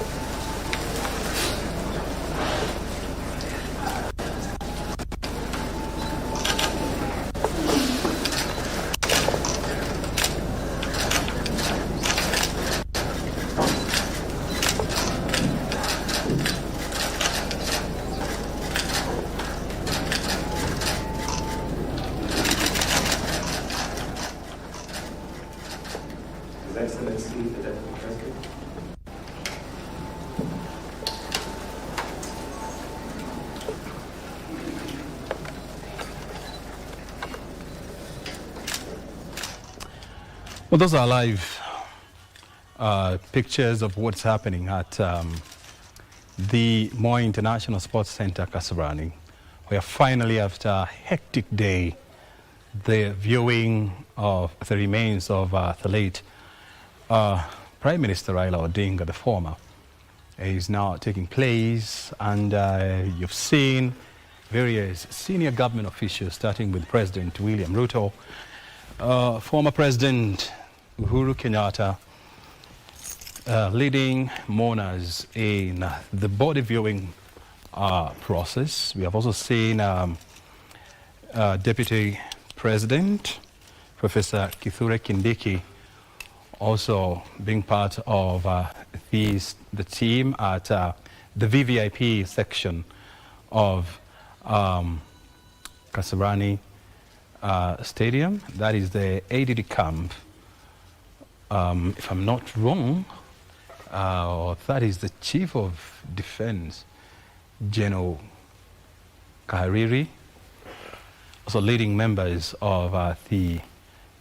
His Excellency, the Deputy President. Well, those are live pictures of what's happening at the Moi International Sports Center, Kasarani, where finally, after a hectic day, the viewing of the remains of the late Prime Minister Raila Odinga, the former, is now taking place, and you've seen various senior government officials, starting with President William Ruto, former President Uhuru Kenyatta, leading mourners in the body viewing process. We have also seen Deputy President Professor Kithure Kindiki also being part of the team at the VVIP section of Kasarani Stadium. That is the ADD camp. If I'm not wrong, that is the Chief of Defense, General Kahariri, also leading members of the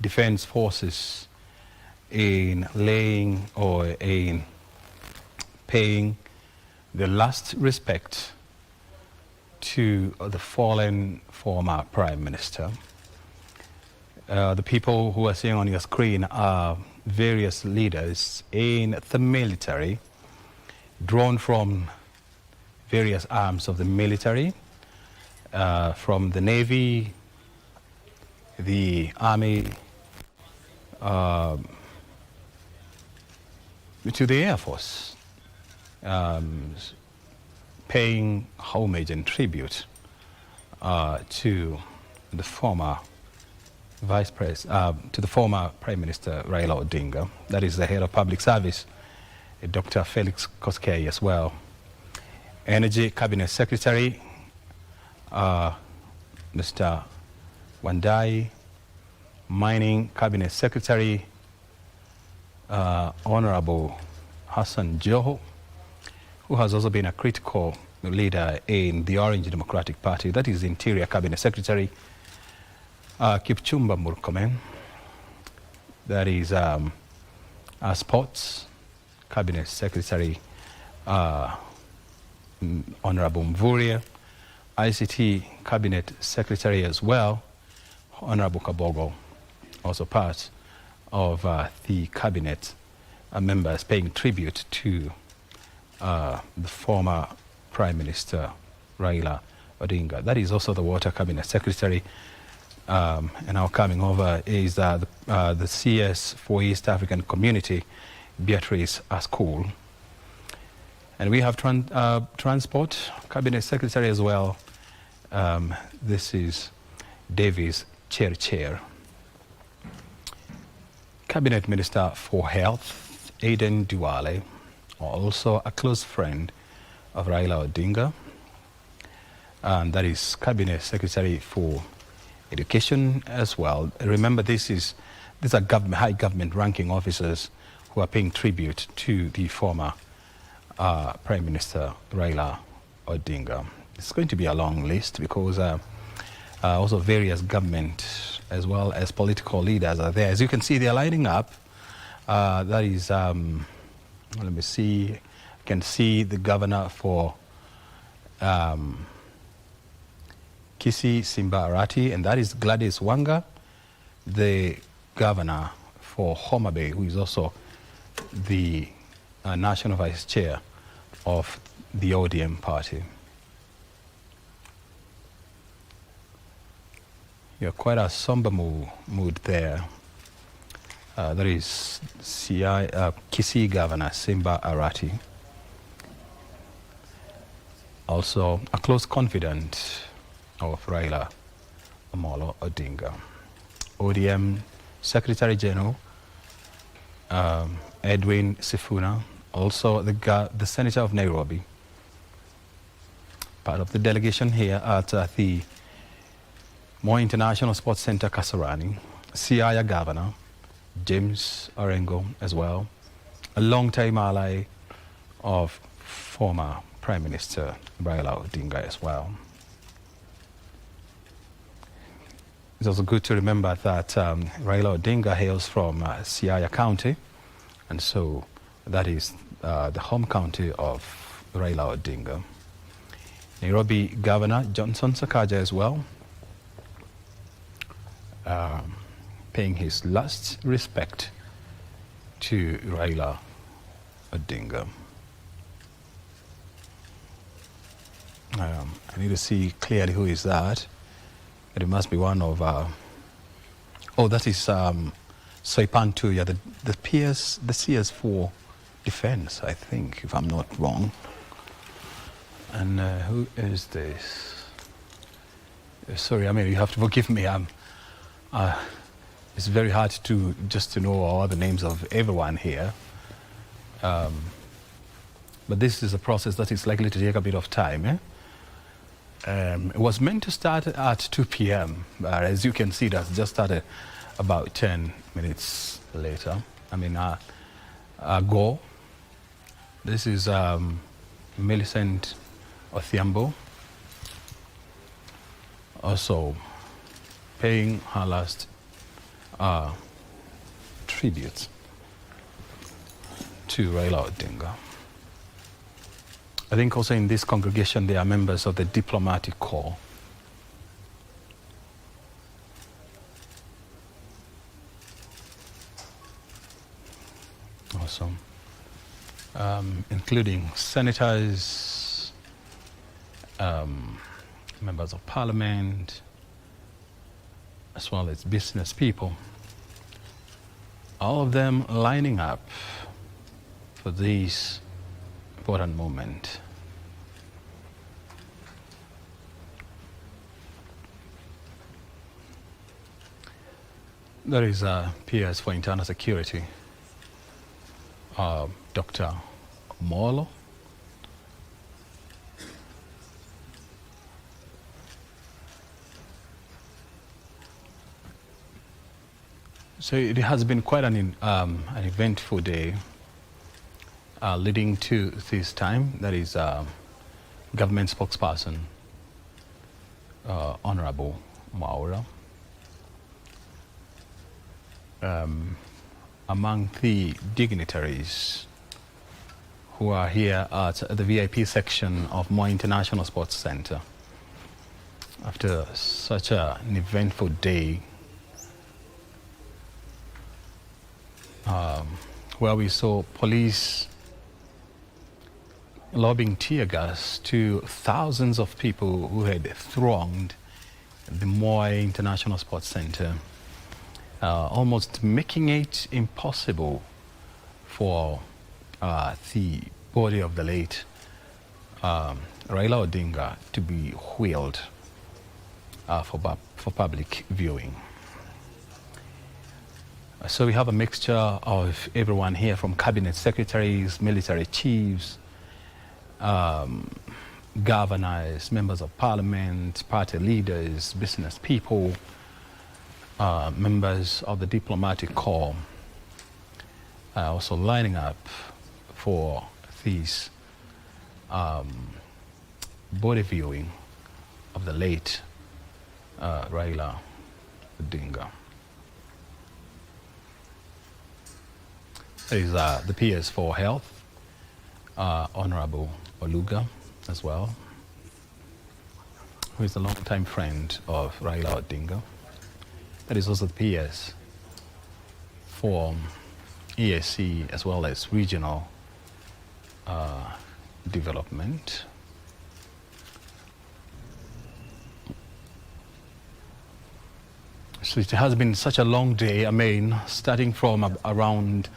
Defense Forces in laying or in paying the last respect to the fallen former Prime Minister. The people who are seeing on your screen are various leaders in the military, drawn from various arms of the military, from the Navy, the Army, to the Air Force, paying homage and tribute to the former to the former Prime Minister Raila Odinga. That is the head of public service, Dr. Felix Koskei as well. Energy Cabinet Secretary, Mr. Wandai. Mining Cabinet Secretary, Honorable Hassan Joho, who has also been a critical leader in the Orange Democratic Party. That is Interior Cabinet Secretary, Kipchumba Murkomen. That is Sports Cabinet Secretary, Honorable Mvuria. ICT Cabinet Secretary as well, Honorable Kabogo, also part of the cabinet members paying tribute to the former Prime Minister Raila Odinga. That is also the Water Cabinet Secretary. And now coming over is the CS for East African Community, Beatrice Askul. And we have Transport Cabinet Secretary as well. This is Davis Chair. Cabinet Minister for Health, Aden Duale, also a close friend of Raila Odinga. And that is Cabinet Secretary for Education as well. Remember, these are high government ranking officers who are paying tribute to the former Prime Minister Raila Odinga. It's going to be a long list because also various government as well as political leaders are there. As you can see, they're lining up. That is, let me see, you can see the governor for Kisii Simba Arati, and that is Gladys Wanga, the governor for Homa Bay, who is also the national vice chair of the ODM party. You're quite a somber mood there. That is Kisii Governor Simba Arati. Also a close confidant of Raila Amolo Odinga. ODM Secretary General Edwin Sifuna, also the Senator of Nairobi, part of the delegation here at the Moi International Sports Center Kasarani. Siaya Governor James Orengo as well, a long-time ally of former Prime Minister Raila Odinga as well. It's also good to remember that Raila Odinga hails from Siaya County, and so that is the home county of Raila Odinga. Nairobi Governor Johnson Sakaja as well, paying his last respect to Raila Odinga. I need to see clearly who is that. It must be one of... oh, that is Soipan Tuya, the CS for Defense, I think, if I'm not wrong. And who is this? Sorry, I mean, you have to forgive me. It's very hard to know all the names of everyone here. But this is a process that is likely to take a bit of time. It was meant to start at 2 p.m., but as you can see, that's just started about 10 minutes later. I mean, ago. This is Millicent Othiambo, also paying her last tribute to Raila Odinga. I think also in this congregation there are members of the diplomatic corps. Awesome. Including senators, members of parliament, as well as business people. All of them lining up for this important moment. There is a PS for Internal Security, Dr. Omolo. So it has been quite an eventful day leading to this time. That is government spokesperson, Honorable Maura. Among the dignitaries who are here at the VIP section of Moi International Sports Center after such an eventful day, where we saw police lobbing tear gas to thousands of people who had thronged the Moi International Sports Center, almost making it impossible for the body of the late Raila Odinga to be wheeled for public viewing. So we have a mixture of everyone here, from cabinet secretaries, military chiefs, governors, members of parliament, party leaders, business people, members of the diplomatic corps, also lining up for this body viewing of the late Raila Odinga. There is the PS for Health, Honorable Oluga as well, who is a long-time friend of Raila Odinga. There is also the PS for ESC as well as regional development. So it has been such a long day. I mean, starting from around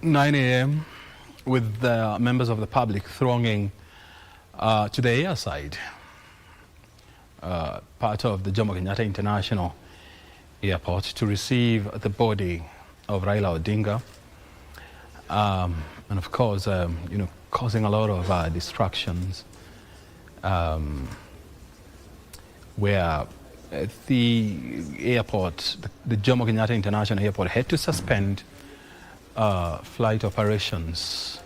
9 a.m. with the members of the public thronging to the airside, part of the Jomo Kenyatta International Airport, to receive the body of Raila Odinga, and of course, causing a lot of distractions, where the airport, the Jomo Kenyatta International Airport, had to suspend flight operations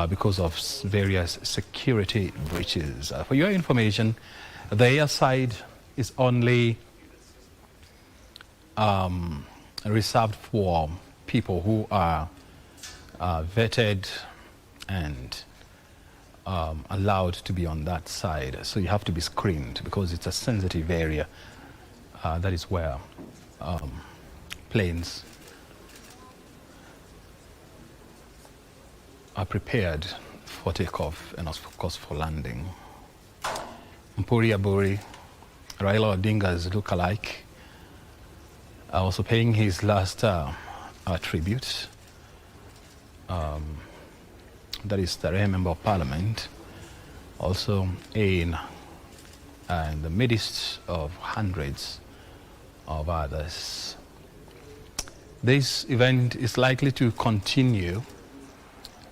because of various security breaches. For your information, the airside is only reserved for people who are vetted and allowed to be on that side. So you have to be screened because it's a sensitive area. That is where planes are prepared for takeoff and of course for landing. Mpuri Aburi, Raila Odinga's look-alike, also paying his last tribute. That is the Member of Parliament, also in the midst of hundreds of others. This event is likely to continue,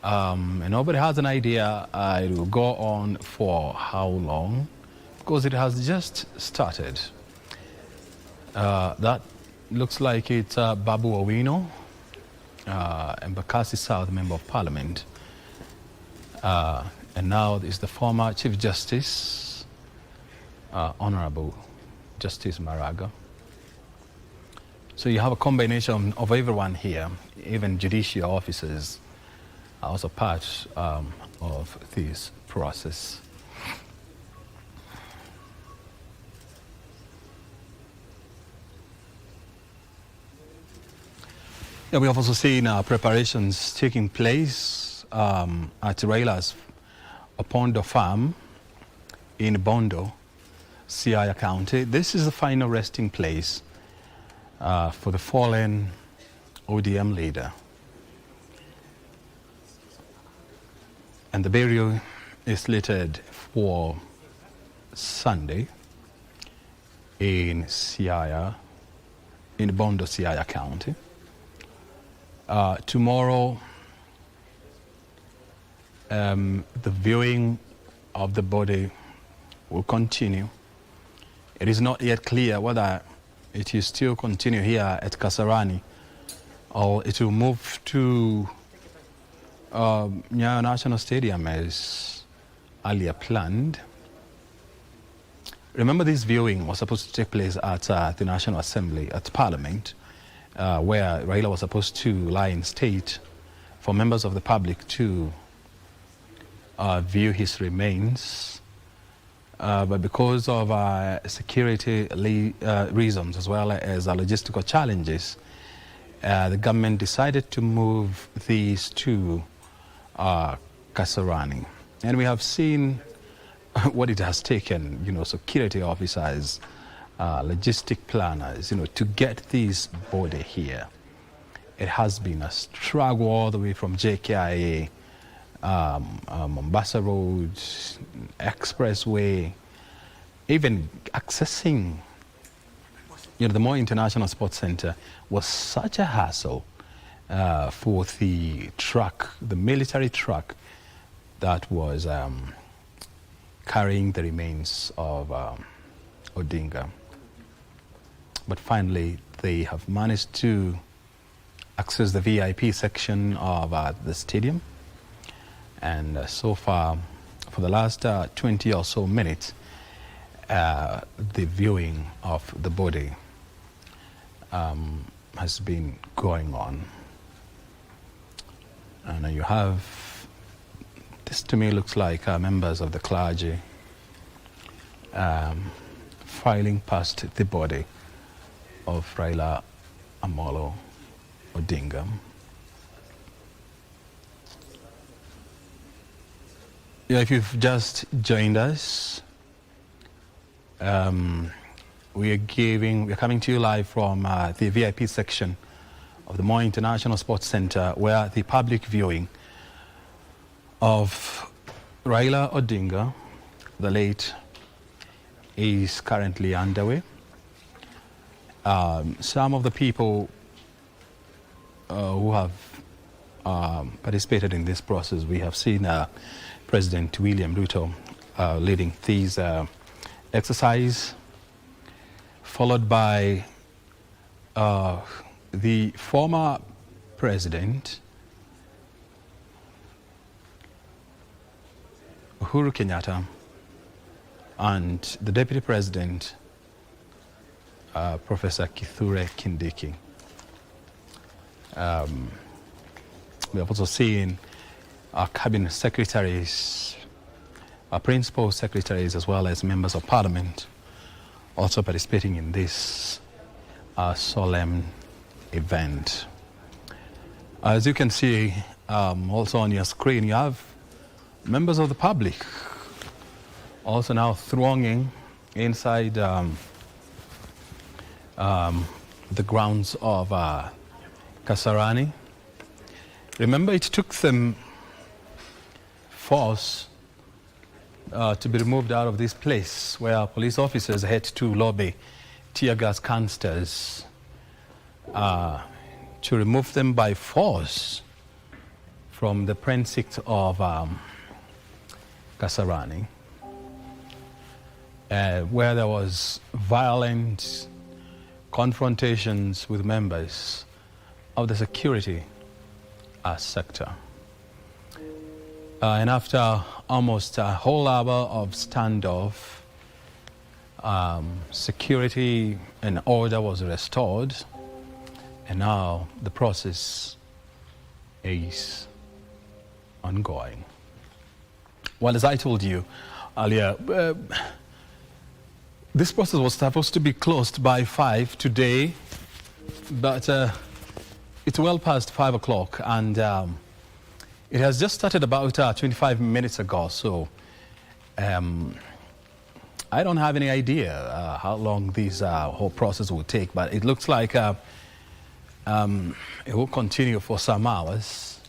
and nobody has an idea it will go on for how long, because it has just started. That looks like it's Babu Owino, Embakasi South Member of Parliament, and now is the former Chief Justice, Honorable Justice Maraga. So you have a combination of everyone here, even judicial officers are also part of this process. Yeah, we have also seen preparations taking place at Raila's Opondo farm in Bondo, Siaya County. This is the final resting place for the fallen ODM leader. And the burial is slated for Sunday in Siaya, in Bondo, Siaya County. Tomorrow, the viewing of the body will continue. It is not yet clear whether it will still continue here at Kasarani or it will move to Nyayo National Stadium as earlier planned. Remember, this viewing was supposed to take place at the National Assembly, at Parliament, where Raila was supposed to lie in state for members of the public to view his remains. But because of security reasons as well as logistical challenges, the government decided to move these to Kasarani. And we have seen what it has taken, security officers, logistic planners, to get this body here. It has been a struggle all the way from JKIA, Mombasa Road, Expressway, even accessing, the Moi International Sports Center was such a hassle for the truck, the military truck that was carrying the remains of Odinga. But finally, they have managed to access the VIP section of the stadium. And so far, for the last 20 or so minutes, the viewing of the body has been going on. And you have, this to me looks like members of the clergy filing past the body of Raila Amolo Odinga. Yeah, if you've just joined us, we're coming to you live from the VIP section of the Moi International Sports Center, where the public viewing of Raila Odinga, the late, is currently underway. Some of the people who have participated in this process, we have seen President William Ruto leading these exercise, followed by the former president, Uhuru Kenyatta, and the deputy president, Professor Kithure Kindiki. We have also seen our cabinet secretaries, our principal secretaries, as well as members of parliament also participating in this solemn event. As you can see, also on your screen, you have members of the public also now thronging inside the grounds of Kasarani. Remember, it took them force to be removed out of this place where police officers had to lobby tear gas canisters to remove them by force from the precinct of Kasarani, where there was violent confrontations with members of the security sector. And after almost a whole hour of standoff, security and order was restored, and now the process is ongoing. Well, as I told you earlier, this process was supposed to be closed by 5 today, but it's well past 5 o'clock, and it has just started about 25 minutes ago, so I don't have any idea how long this whole process will take, but it looks like it will continue for some hours.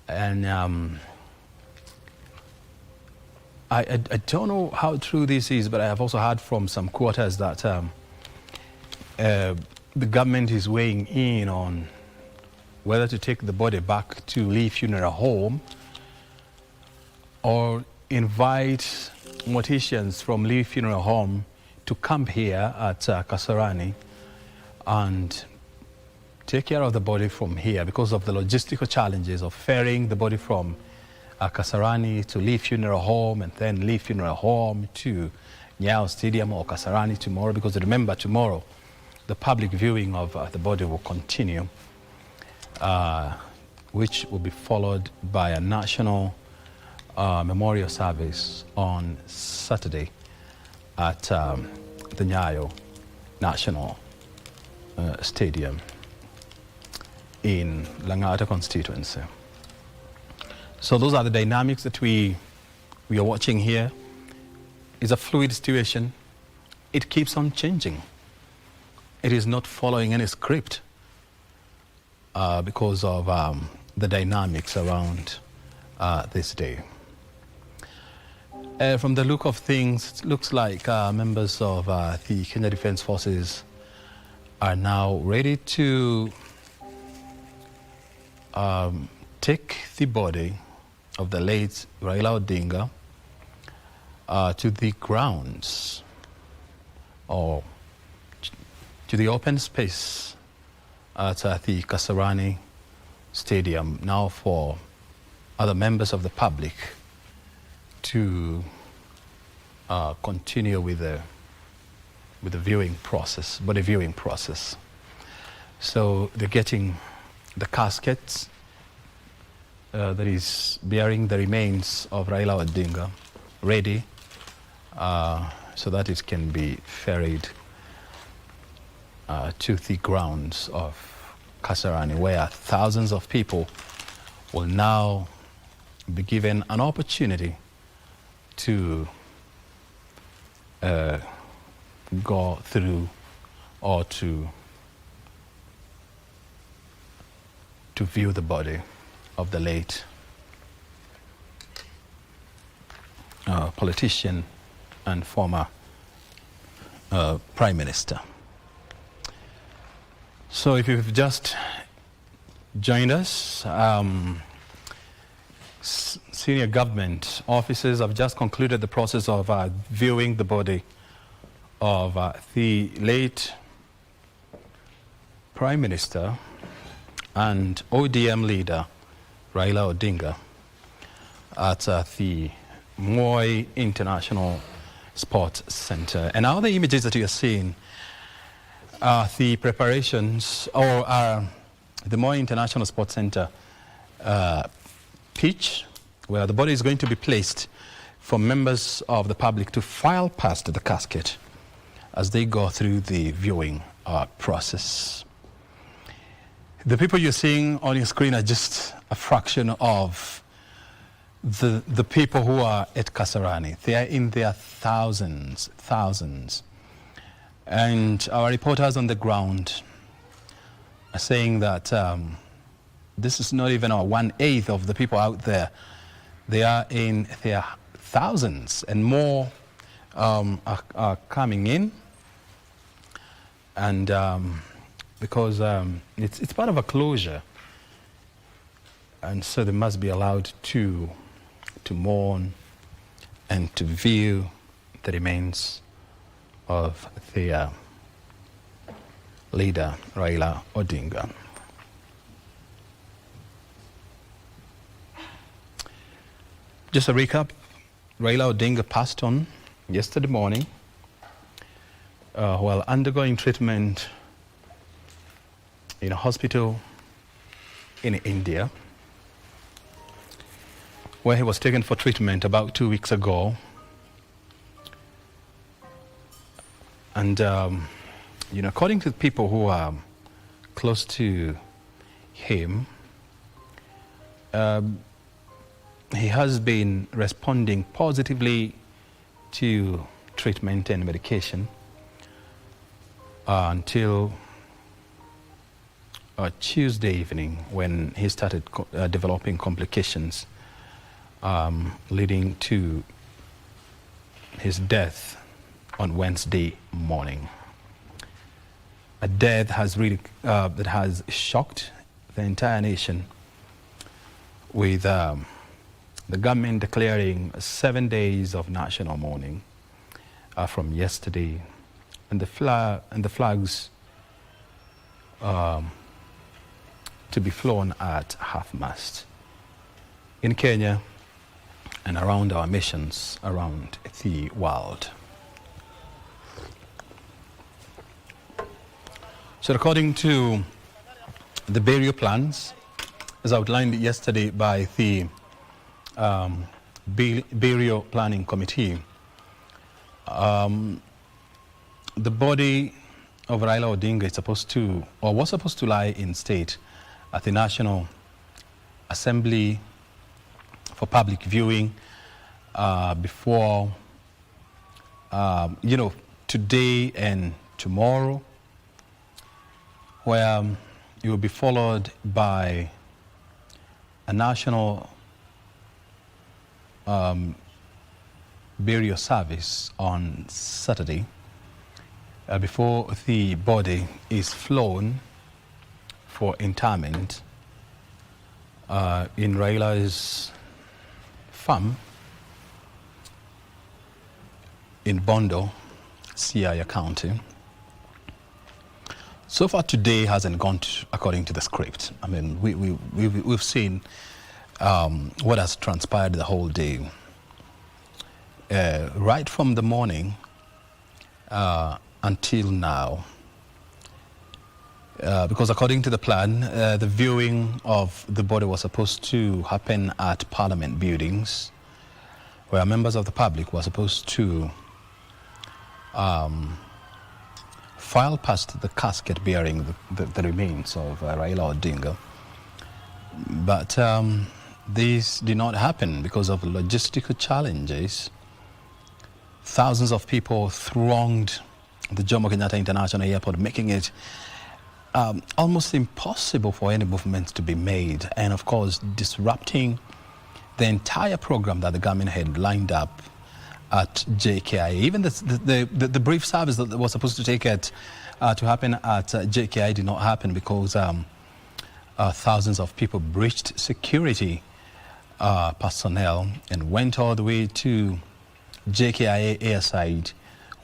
And I don't know how true this is, but I have also heard from some quarters that the government is weighing in on whether to take the body back to Lee Funeral Home or invite morticians from Lee Funeral Home to camp here at Kasarani and take care of the body from here because of the logistical challenges of ferrying the body from Kasarani to Lee Funeral Home and then Lee Funeral Home to Nyayo Stadium or Kasarani tomorrow, because remember, tomorrow the public viewing of the body will continue, which will be followed by a national memorial service on Saturday at the Nyayo National Stadium in Langata constituency. So those are the dynamics that we are watching here. It's a fluid situation. It keeps on changing. It is not following any script because of the dynamics around this day. From the look of things, it looks like members of the Kenya Defence Forces are now ready to take the body of the late Raila Odinga to the grounds or to the open space at the Kasarani Stadium, now for other members of the public to continue with the viewing process, body viewing process. So they're getting the caskets that is bearing the remains of Raila Odinga ready so that it can be ferried to the grounds of Kasarani, where thousands of people will now be given an opportunity to go through or to view the body of the late politician and former Prime Minister. So if you've just joined us, senior government officers have just concluded the process of viewing the body of the late Prime Minister and ODM leader Raila Odinga at the Moi International Sports Center. And now the images that you're seeing are the preparations or the Moi International Sports Center pitch, where the body is going to be placed for members of the public to file past the casket as they go through the viewing process. The people you're seeing on your screen are just a fraction of the people who are at Kasarani. They are in their thousands. And our reporters on the ground are saying that this is not even 1/8 of the people out there. They are in their thousands, and more are coming in. And because it's part of a closure, and so they must be allowed to mourn and to view the remains of their leader, Raila Odinga. Just a recap, Raila Odinga passed on yesterday morning while undergoing treatment in a hospital in India, where he was taken for treatment about 2 weeks ago. And, according to the people who are close to him, he has been responding positively to treatment and medication until Tuesday evening, when he started developing complications leading to his death on Wednesday morning. A death has really that has shocked the entire nation, with the government declaring 7 days of national mourning from yesterday, and the flags to be flown at half-mast in Kenya and around our missions around the world. So according to the burial plans, as outlined yesterday by the burial planning committee, the body of Raila Odinga is supposed to, or was supposed to, lie in state at the National Assembly for public viewing before, today and tomorrow, where it will be followed by a national burial service on Saturday before the body is flown for interment in Raila's farm in Bondo, Siaya County. So far today hasn't gone according to the script. I mean, we've seen what has transpired the whole day. Right from the morning until now. Because according to the plan, the viewing of the body was supposed to happen at Parliament buildings, where members of the public were supposed to file past the casket bearing the remains of Raila Odinga. But this did not happen because of logistical challenges. Thousands of people thronged the Jomo Kenyatta International Airport, making it almost impossible for any movement to be made, and of course disrupting the entire program that the government had lined up at JKIA. Even the brief service that was supposed to happen at JKIA did not happen because thousands of people breached security personnel and went all the way to JKIA airside,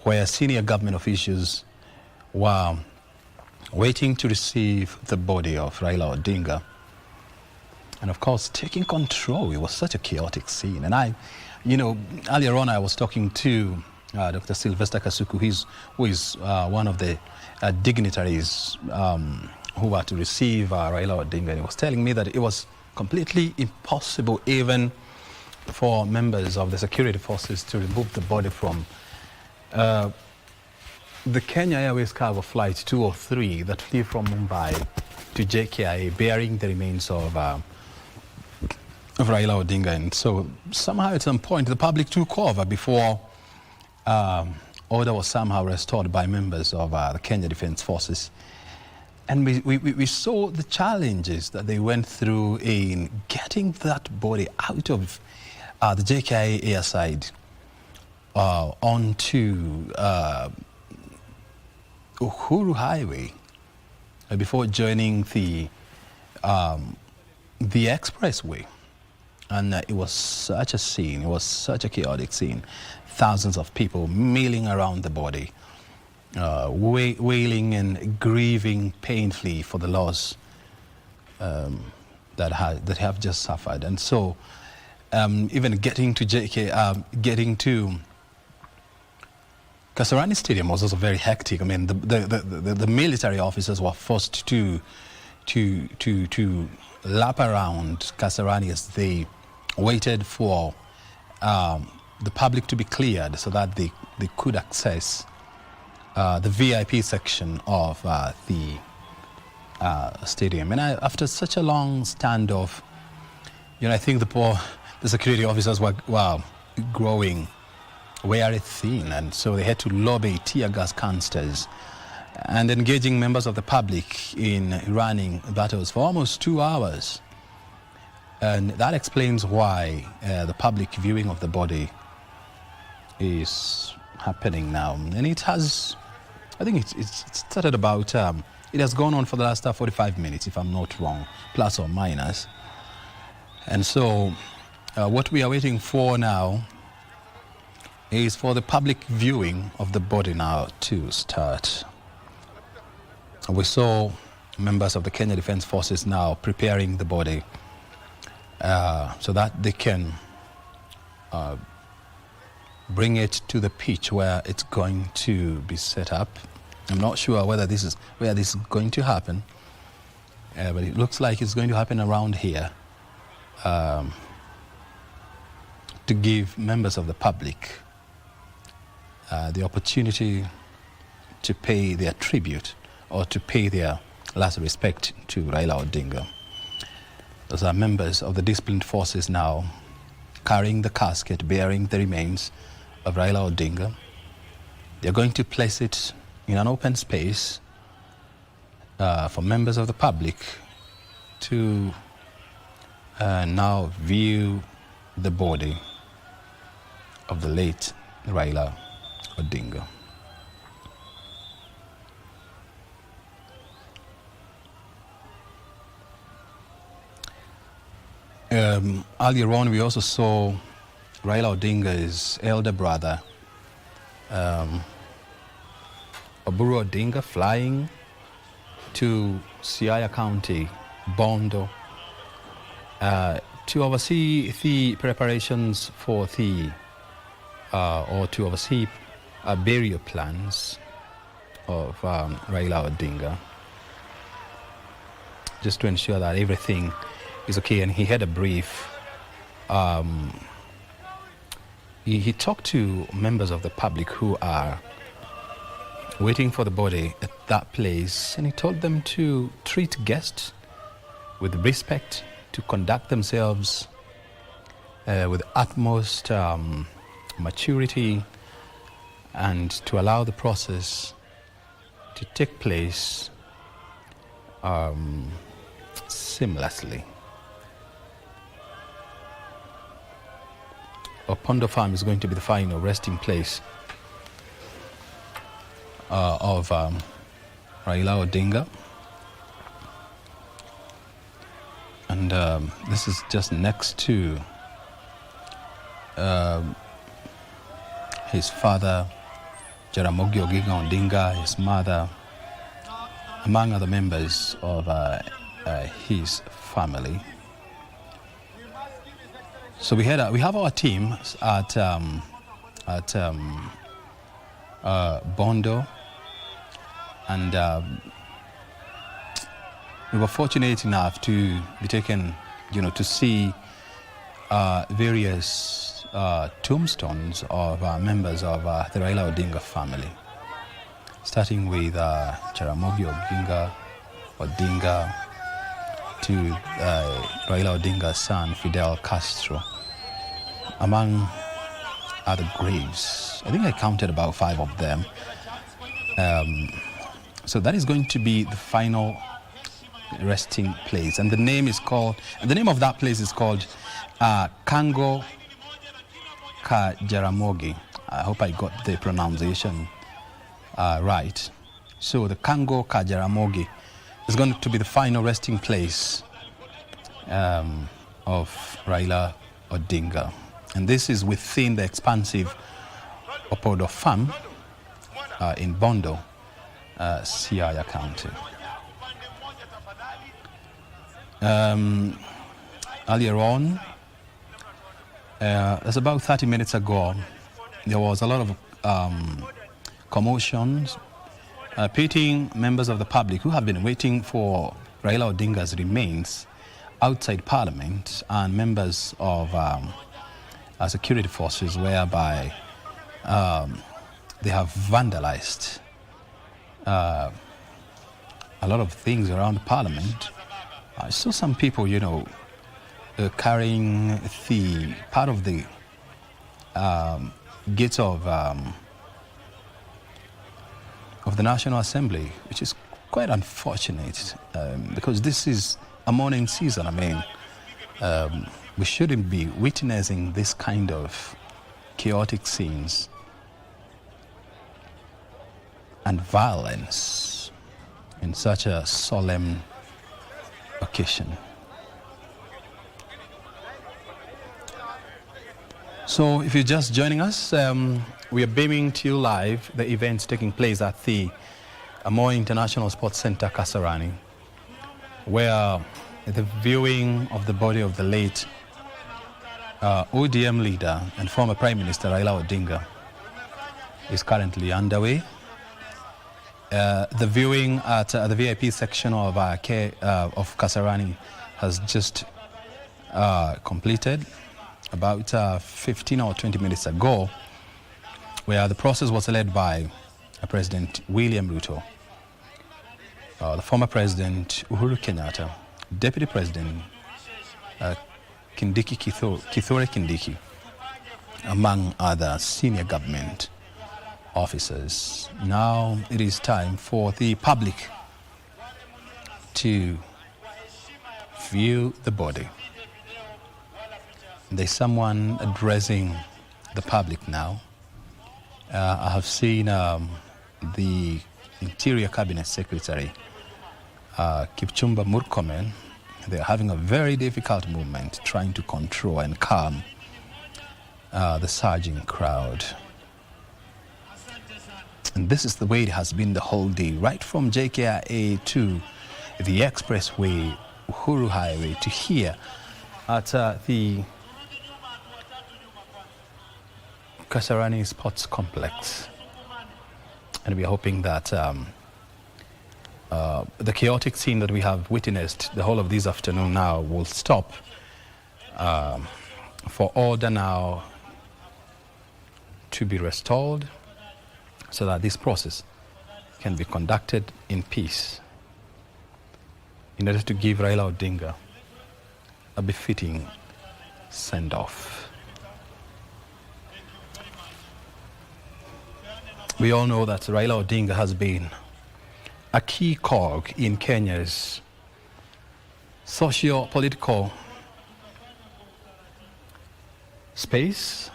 where senior government officials were waiting to receive the body of Raila Odinga. And of course, taking control. It was such a chaotic scene. And earlier on I was talking to Dr. Sylvester Kasuku, who is one of the dignitaries who were to receive Raila Odinga. And he was telling me that it was completely impossible even for members of the security forces to remove the body from the Kenya Airways cargo flight 203 that flew from Mumbai JKIA bearing the remains of Raila Odinga. And so somehow at some point the public took over before order was somehow restored by members of the Kenya Defence Forces. And we saw the challenges that they went through in getting that body out of the JKIA airside onto Uhuru Highway before joining the expressway. And it was such a scene, it was such a chaotic scene. Thousands of people milling around the body, wailing and grieving painfully for the loss that have just suffered. And so even getting to getting to Kasarani Stadium was also very hectic. I mean, the military officers were forced to lap around Kasarani as they waited for the public to be cleared so that they could access the VIP section of the stadium. And after such a long standoff, I think the security officers were growing very thin, and so they had to lobby tear gas canisters and engaging members of the public in running battles for almost 2 hours. And that explains why the public viewing of the body is happening now. And it has, I think it started about, it has gone on for the last 45 minutes, if I'm not wrong, plus or minus. And so what we are waiting for now is for the public viewing of the body now to start. We saw members of the Kenya Defence Forces now preparing the body so that they can bring it to the pitch where it's going to be set up. I'm not sure whether this is where this is going to happen, but it looks like it's going to happen around here to give members of the public the opportunity to pay their tribute or to pay their last respect to Raila Odinga. Those are members of the disciplined forces now carrying the casket bearing the remains of Raila Odinga. They're going to place it in an open space for members of the public to now view the body of the late Raila Odinga. Earlier on, we also saw Raila Odinga's elder brother, Oburu Odinga, flying to Siaya County, Bondo, to oversee the preparations for the, or to oversee burial plans of Raila Odinga, just to ensure that everything is okay. And he had a brief. He talked to members of the public who are waiting for the body at that place, and he told them to treat guests with respect, to conduct themselves with utmost maturity, and to allow the process to take place seamlessly. Opondo Farm is going to be the final resting place of Raila Odinga. And this is just next to his father, Jaramogi Oginga Odinga, his mother, among other members of his family. So we have our team at Bondo, and we were fortunate enough to be taken, to see various tombstones of members of the Raila Odinga family, starting with Jaramogi Oginga, Odinga to Raila Odinga's son, Fidel Castro, among other graves. I think I counted about 5 of them. So that is going to be the final resting place, and the name of that place is called Kango Kajaramogi. I hope I got the pronunciation right. So the Kango Kajaramogi is going to be the final resting place of Raila Odinga, and this is within the expansive Opodo farm in Bondo, Siaya County. Earlier on, that's about 30 minutes ago, there was a lot of commotions, pitting members of the public who have been waiting for Raila Odinga's remains outside Parliament and members of security forces, whereby they have vandalized a lot of things around Parliament. I saw some people, carrying the part of the gates of the National Assembly, which is quite unfortunate because this is a mourning season. I mean, we shouldn't be witnessing this kind of chaotic scenes and violence in such a solemn occasion. So if you're just joining us, we are beaming to you live the events taking place at the Moi International Sports Center, Kasarani, where the viewing of the body of the late ODM leader and former Prime Minister Raila Odinga is currently underway. The viewing at the VIP section of Kasarani has just completed about 15 or 20 minutes ago, where the process was led by President William Ruto, the former President Uhuru Kenyatta, Deputy President Kithure Kindiki, among other senior government officers. Now it is time for the public to view the body. There's someone addressing the public now. I have seen the Interior Cabinet Secretary, Kipchumba Murkomen. They're having a very difficult movement trying to control and calm the surging crowd. And this is the way it has been the whole day, right from JKIA to the Expressway, Uhuru Highway, to here at the Kasarani Sports Complex. And we are hoping that the chaotic scene that we have witnessed the whole of this afternoon now will stop for order now to be restored, so that this process can be conducted in peace in order to give Raila Odinga a befitting send-off. We all know that Raila Odinga has been a key cog in Kenya's socio-political space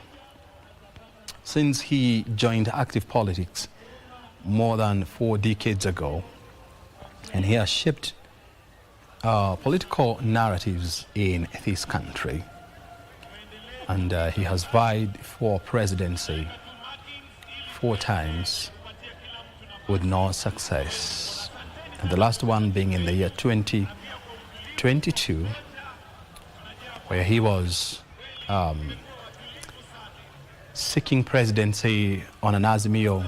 since he joined active politics more than 4 decades ago, and he has shaped political narratives in this country, and he has vied for presidency 4 times with no success, and the last one being in the year 2022, where he was seeking presidency on an Azimio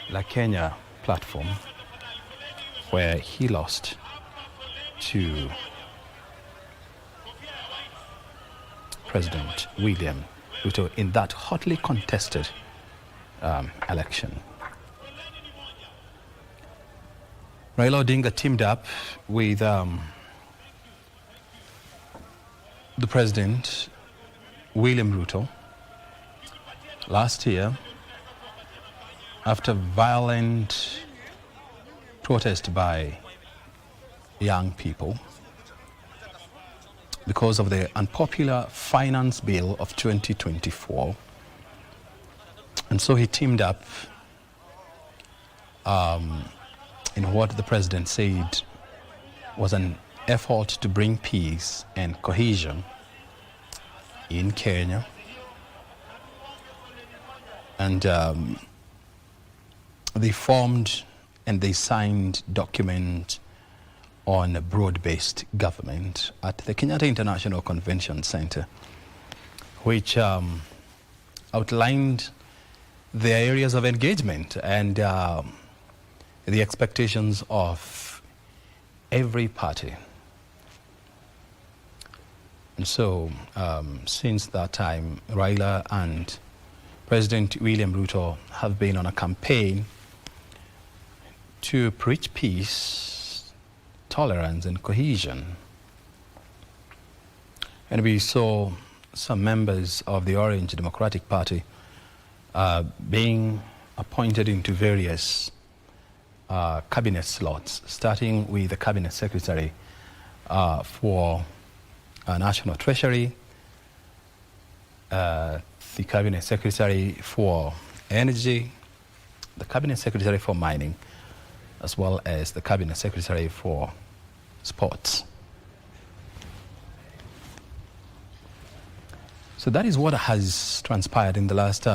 La Kenya platform, where he lost to President William Ruto in that hotly contested election. Raila Odinga teamed up with the President, William Ruto, last year after violent protest by young people because of the unpopular finance bill of 2024. And so he teamed up in what the president said was an effort to bring peace and cohesion in Kenya. And they formed and they signed document on a broad-based government at the Kenyatta International Convention Center, which outlined the areas of engagement and the expectations of every party. And so, since that time, Raila and President William Ruto have been on a campaign to preach peace, tolerance, and cohesion. And we saw some members of the Orange Democratic Party being appointed into various cabinet slots, starting with the cabinet secretary for National Treasury, the cabinet secretary for energy, the cabinet secretary for mining, as well as the cabinet secretary for sports. So that is what has transpired in the last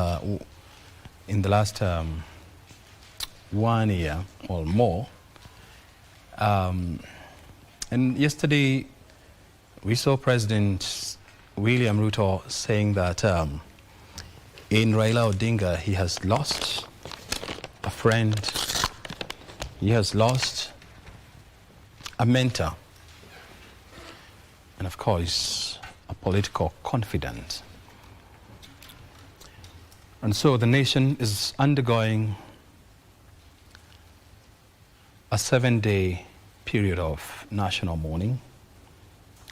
1 year or more. And yesterday we saw President William Ruto saying that in Raila Odinga he has lost a friend, he has lost a mentor, and of course a political confidant. And so the nation is undergoing a 7-day period of national mourning,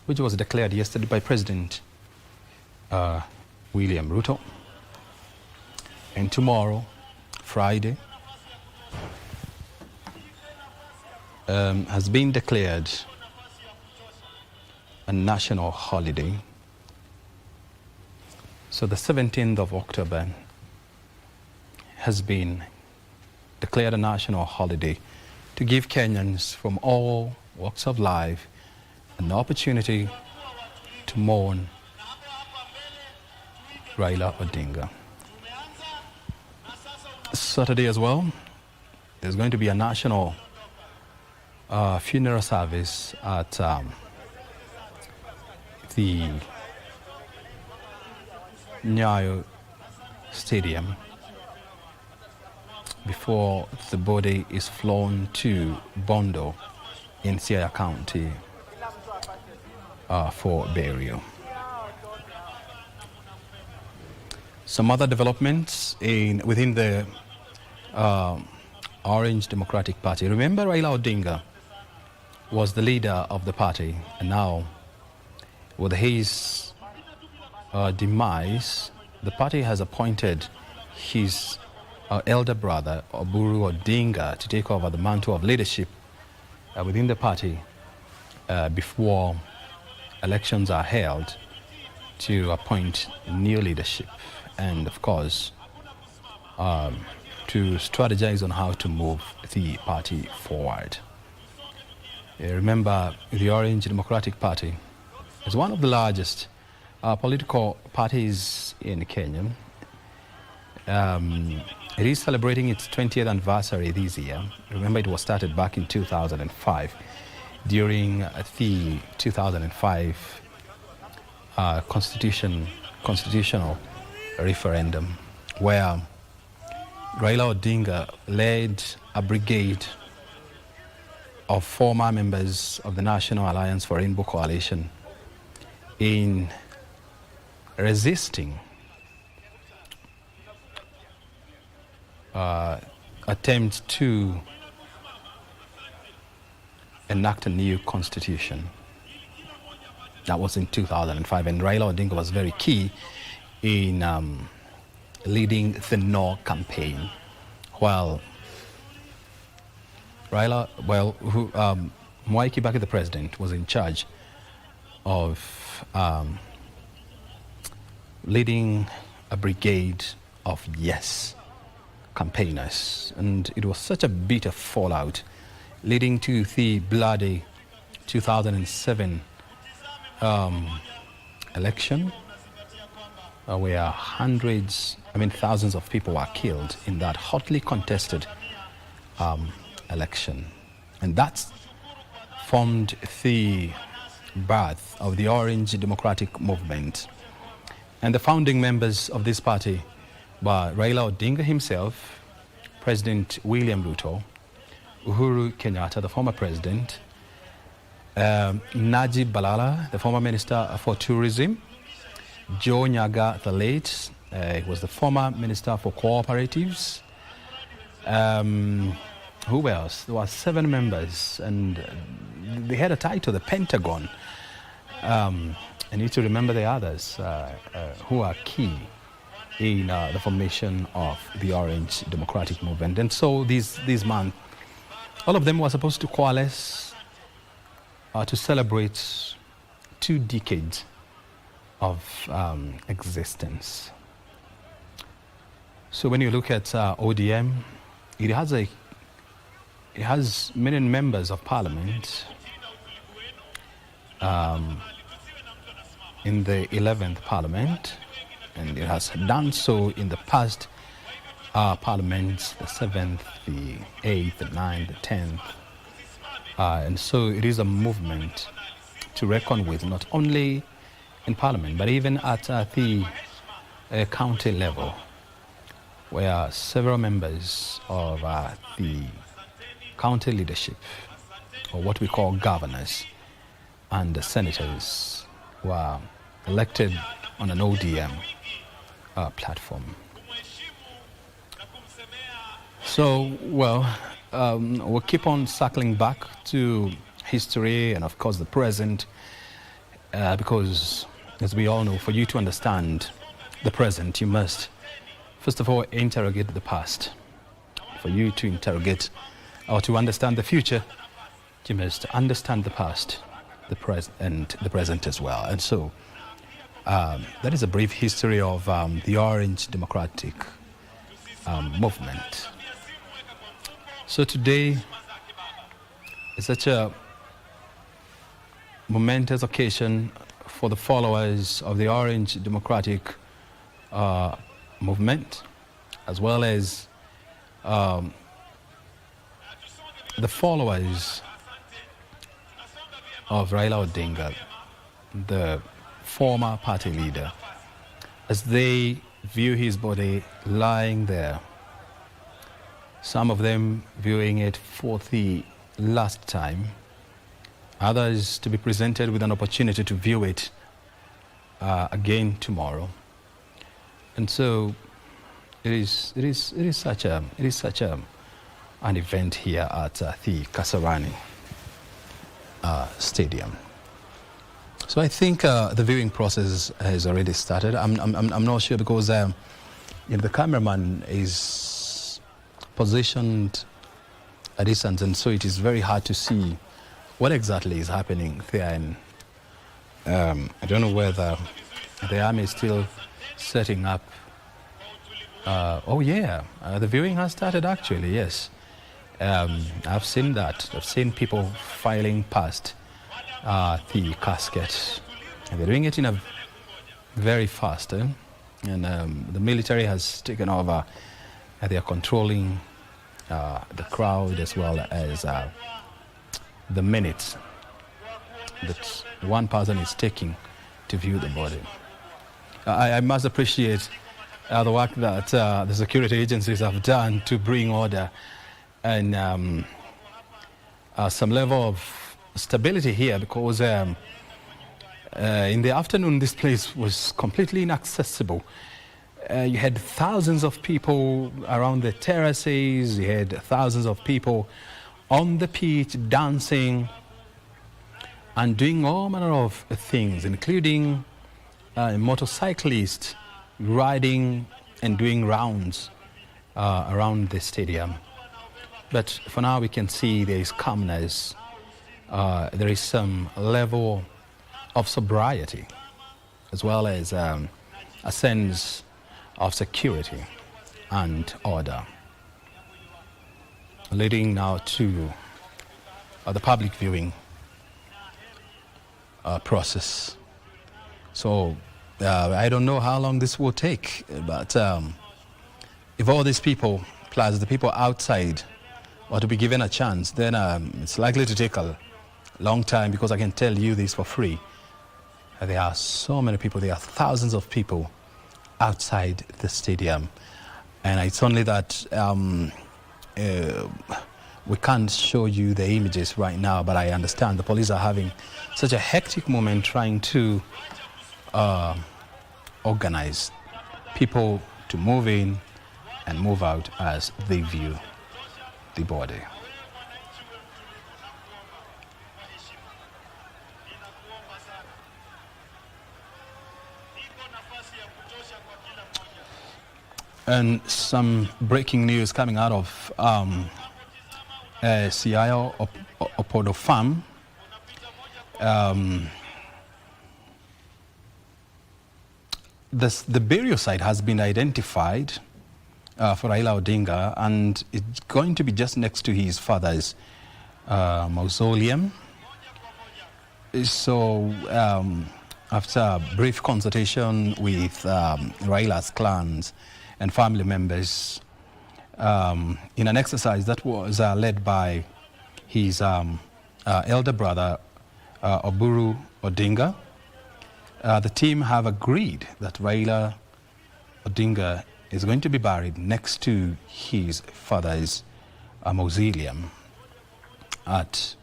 which was declared yesterday by President William Ruto. And tomorrow, Friday, has been declared a national holiday. So the 17th of October has been declared a national holiday to give Kenyans from all walks of life an opportunity to mourn Raila Odinga. Saturday as well, there's going to be a national funeral service at the Nyayo Stadium before the body is flown to Bondo in Siaya County for burial. Some other developments within the Orange Democratic Party. Remember, Raila Odinga was the leader of the party, and now with his demise, the party has appointed his elder brother, Oburu Odinga, to take over the mantle of leadership within the party before elections are held to appoint new leadership and, of course, to strategize on how to move the party forward. Remember, the Orange Democratic Party is one of the largest political parties in Kenya. It is celebrating its 20th anniversary this year. Remember, it was started back in 2005 during the 2005 constitutional referendum, where Raila Odinga led a brigade of former members of the National Alliance for Rainbow Coalition in resisting attempts to enact a new constitution. That was in 2005, and Raila Odinga was very key in leading the No campaign, while Mwai Kibaki, the president, was in charge of leading a brigade of yes campaigners. And it was such a bitter fallout, leading to the bloody 2007 election, where thousands of people were killed in that hotly contested election. And that's formed the birth of the Orange Democratic Movement. And the founding members of this party were Raila Odinga himself, President William Ruto, Uhuru Kenyatta, the former president, Najib Balala, the former Minister for Tourism, Joe Nyaga, the late, was the former Minister for Cooperatives. Who else? There were 7 members, and they had a title, the Pentagon. I need to remember the others who are key in the formation of the Orange Democratic Movement. And so these men, all of them were supposed to coalesce to celebrate 2 decades of existence. So when you look at ODM, it has many members of parliament in the 11th parliament, and it has done so in the past parliaments, the 7th, the 8th, the 9th, the 10th. And so it is a movement to reckon with, not only in parliament, but even at the county level, where several members of the county leadership, or what we call governors and the senators, were elected on an ODM platform. So, we'll keep on circling back to history and, of course, the present, because, as we all know, for you to understand the present, you must, first of all, interrogate the past. For you to interrogate or to understand the future, you must understand the past, the present, and the present as well. And so, that is a brief history of the Orange Democratic Movement. So today is such a momentous occasion for the followers of the Orange Democratic Movement, as well as the followers of Raila Odinga, the former party leader, as they view his body lying there. Some of them viewing it for the last time, others to be presented with an opportunity to view it again tomorrow. And so it is such an event here at the Kasarani Stadium. So I think the viewing process has already started. I'm not sure, because the cameraman is positioned a distance, and so it is very hard to see what exactly is happening there. And I don't know whether the army is still setting up. The viewing has started, actually, yes. I've seen that. I've seen people filing past the casket, and they're doing it in a very fast. And the military has taken over. They are controlling the crowd, as well as the minutes that one person is taking to view the body. I must appreciate the work that the security agencies have done to bring order and some level of stability here, because in the afternoon this place was completely inaccessible. You had thousands of people around the terraces, you had thousands of people on the pitch, dancing and doing all manner of things, including motorcyclists riding and doing rounds around the stadium. But for now, we can see there is calmness. There is some level of sobriety, as well as a sense of security and order, leading now to the public viewing process. So I don't know how long this will take, but if all these people, plus the people outside, were to be given a chance, then it's likely to take a long time, because I can tell you this for free. There are so many people, there are thousands of people outside the stadium. And it's only that we can't show you the images right now, but I understand the police are having such a hectic moment trying to organize people to move in and move out as they view the body. And some breaking news coming out of Siaya Opodo Farm. The burial site has been identified for Raila Odinga, and it's going to be just next to his father's mausoleum. So after a brief consultation with Raila's clans and family members, in an exercise that was led by his elder brother, Oburu Odinga, the team have agreed that Raila Odinga is going to be buried next to his father's mausoleum at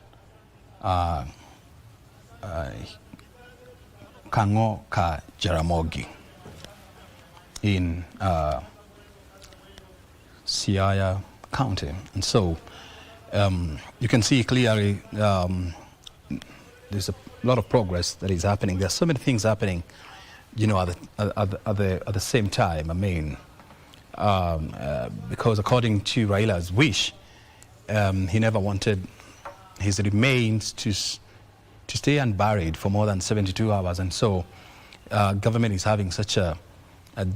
Kango Ka Jaramogi in Siaya County. And so you can see clearly there's a lot of progress that is happening. There are so many things happening, you know, at the same time. I mean, because according to Raila's wish, he never wanted his remains to stay unburied for more than 72 hours. And so government is having such a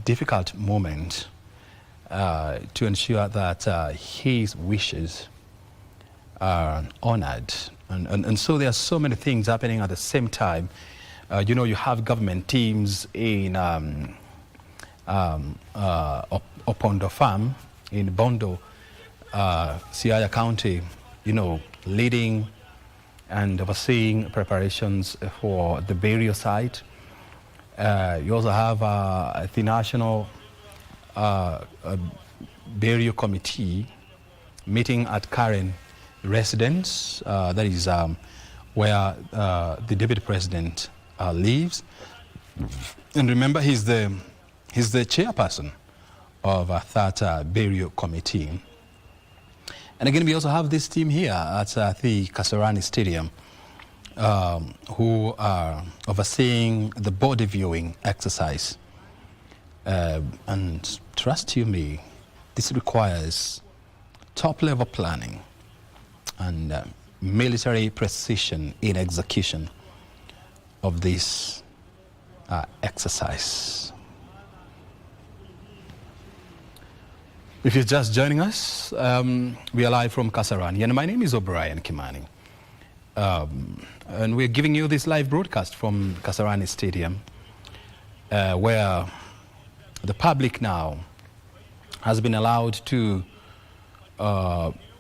difficult moment to ensure that his wishes are honored. And so there are so many things happening at the same time. You know, you have government teams in Opondo Farm in Bondo, Siaya County, you know, leading and overseeing preparations for the burial site. You also have the National Burial Committee meeting at Karen residence, that is where the deputy president lives. And remember, he's the chairperson of that burial committee. And again, we also have this team here at the Kasarani Stadium who are overseeing the body viewing exercise. And trust you me, this requires top-level planning and military precision in execution of this exercise. If you're just joining us, we are live from Kasarani, and my name is O'Brien Kimani. And we're giving you this live broadcast from Kasarani Stadium, where the public now has been allowed to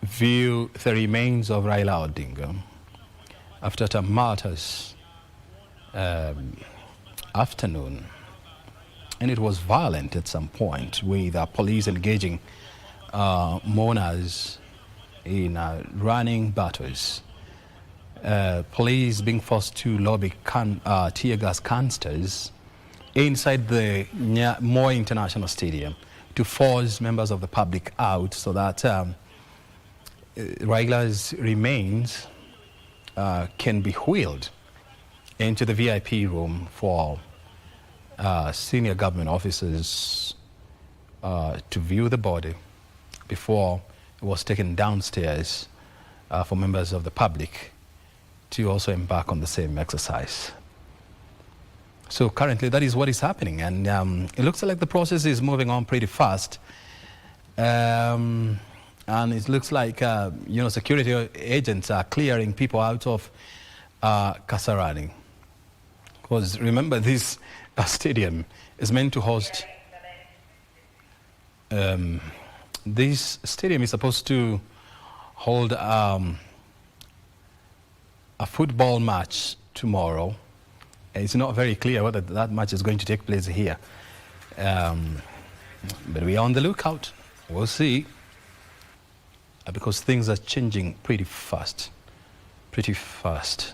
view the remains of Raila Odinga after a tumultuous afternoon. And it was violent at some point, with police engaging mourners in running battles. Police being forced to lobby tear gas canisters inside the Moi International Stadium to force members of the public out, so that Raila's remains can be wheeled into the VIP room for senior government officers to view the body before it was taken downstairs for members of the public to also embark on the same exercise. So currently that is what is happening, and it looks like the process is moving on pretty fast. And it looks like security agents are clearing people out of Kasarani. Because remember, this stadium is meant to host. This stadium is supposed to hold a football match tomorrow. It's not very clear whether that match is going to take place here. But we are on the lookout. We'll see. Because things are changing pretty fast. Pretty fast.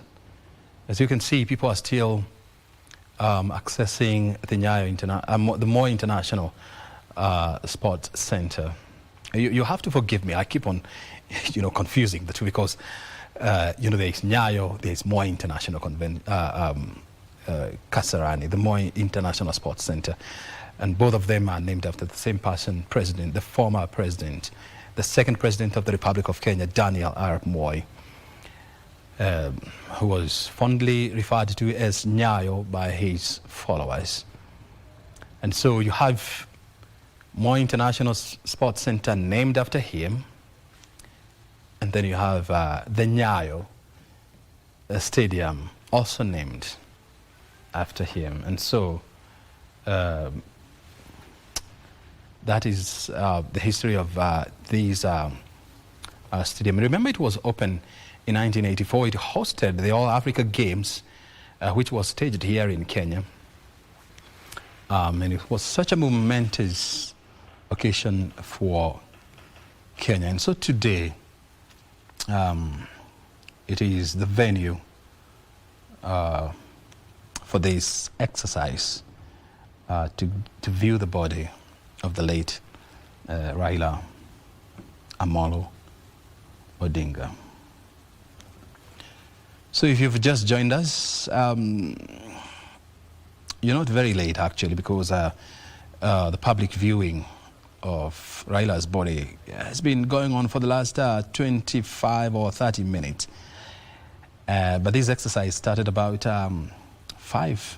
As you can see, people are still accessing the Nyayo the Moi International Sports Center. You have to forgive me. I keep on, confusing the two because, there is Nyayo, there is Moi International Kasarani, the Moi International Sports Center, and both of them are named after the same person, president, the former president, the second president of the Republic of Kenya, Daniel Arap Moi, who was fondly referred to as Nyayo by his followers. And so you have Moi International Sports Center named after him, and then you have the Nyayo Stadium also named after him. And so that is the history of these stadium. Remember, it was opened in 1984. It hosted the All Africa Games, which was staged here in Kenya. And it was such a momentous occasion for Kenya. And so today, it is the venue for this exercise to view the body of the late Raila Amolo Odinga. So if you've just joined us, you're not very late actually, because the public viewing of Raila's body has been going on for the last 25 or 30 minutes. But this exercise started about 5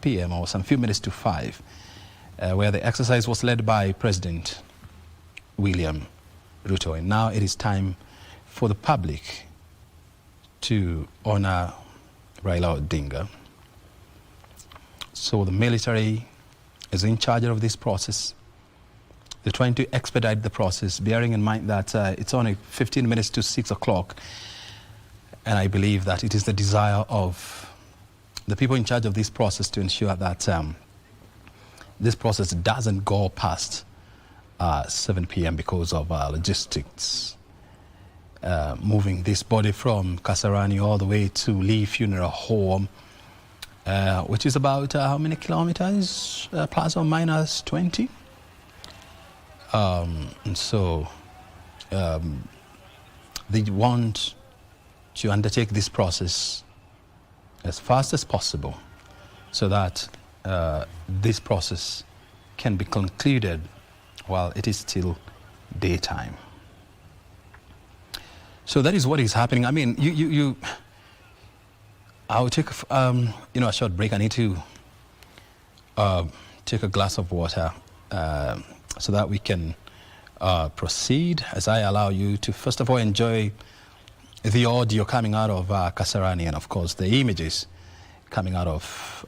p.m. or some few minutes to 5, where the exercise was led by President William Ruto. And now it is time for the public to honor Raila Odinga. So the military is in charge of this process. They're trying to expedite the process, bearing in mind that it's only 15 minutes to 6 o'clock. And I believe that it is the desire of the people in charge of this process to ensure that this process doesn't go past 7 p.m. because of logistics. Moving this body from Kasarani all the way to Lee Funeral Home, which is about how many kilometers? Plus or minus 20. And so they want to undertake this process as fast as possible so that this process can be concluded while it is still daytime. So that is what is happening. I mean, I'll take a short break. I need to take a glass of water so that we can proceed, as I allow you to first of all enjoy the audio coming out of Kasarani, and of course the images coming out of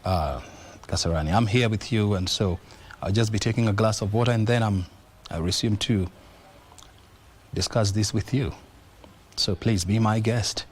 Kasarani. I'm here with you, and so I'll just be taking a glass of water, and then I'll resume to discuss this with you. So please be my guest.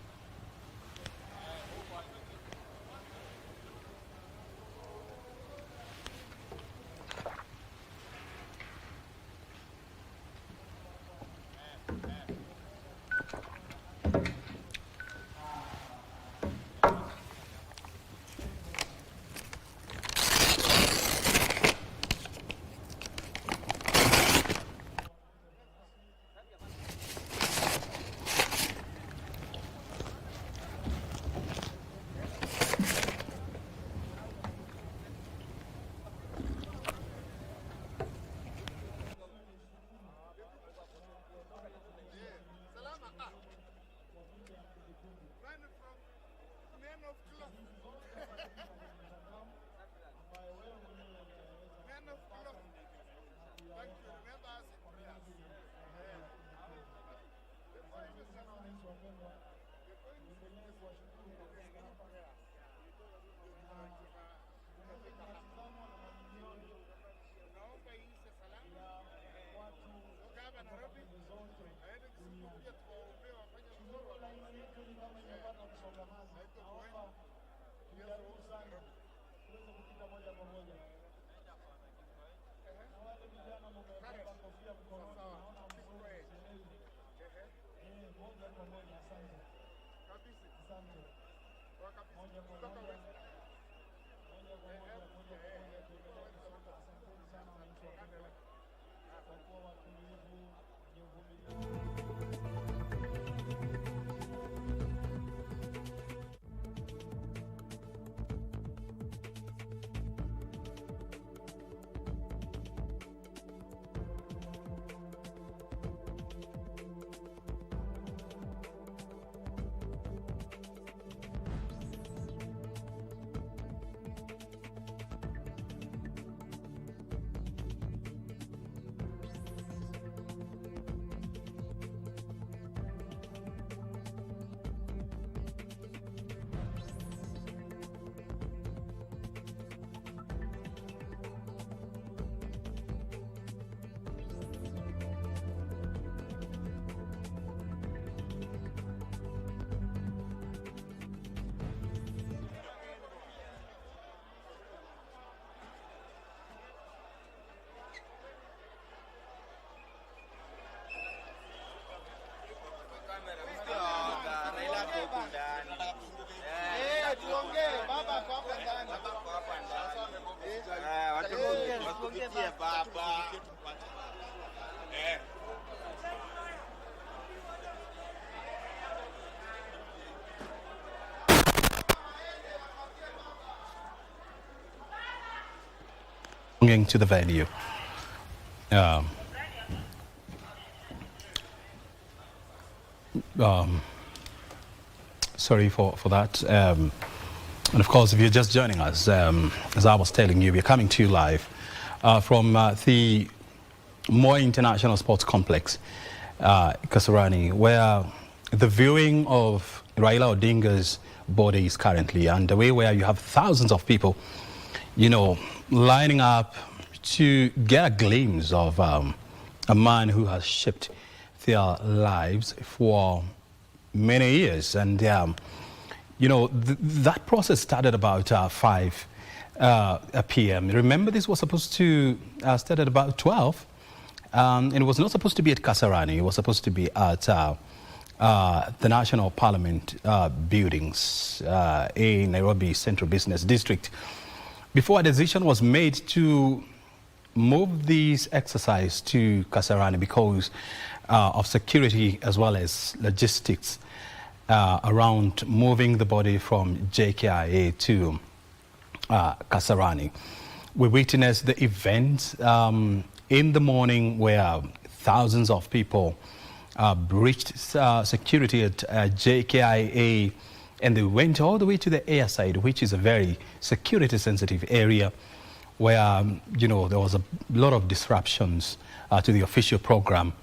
To the venue. Sorry for that. And of course, if you're just joining us, as I was telling you, we're coming to you live from the Moi International Sports Complex, Kasarani, where the viewing of Raila Odinga's body is currently underway, where you have thousands of people, you know, lining up to get a glimpse of a man who has shaped their lives for many years. And, you know, that process started about 5 p.m. Remember, this was supposed to start at about 12. And it was not supposed to be at Kasarani. It was supposed to be at the National Parliament buildings in Nairobi Central Business District, before a decision was made to move this exercise to Kasarani because of security as well as logistics around moving the body from JKIA to Kasarani. We witnessed the event in the morning where thousands of people breached security at JKIA, and they went all the way to the airside, which is a very security-sensitive area where, you know, there was a lot of disruptions to the official program.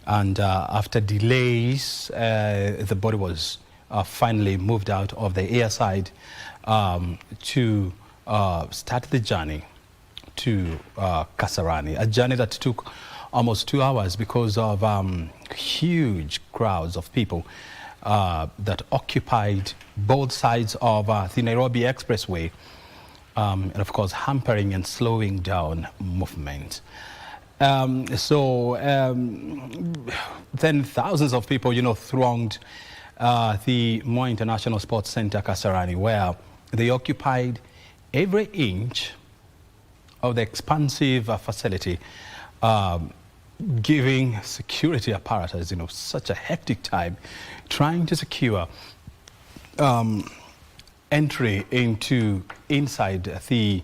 And after delays, the body was finally moved out of the airside to start the journey to Kasarani, a journey that took almost 2 hours because of huge crowds of people that occupied both sides of the Nairobi Expressway, and of course hampering and slowing down movement. Then thousands of people, you know, thronged the Moi International Sports Center, Kasarani, where they occupied every inch of the expansive facility, giving security apparatus, you know, such a hectic time, trying to secure entry inside the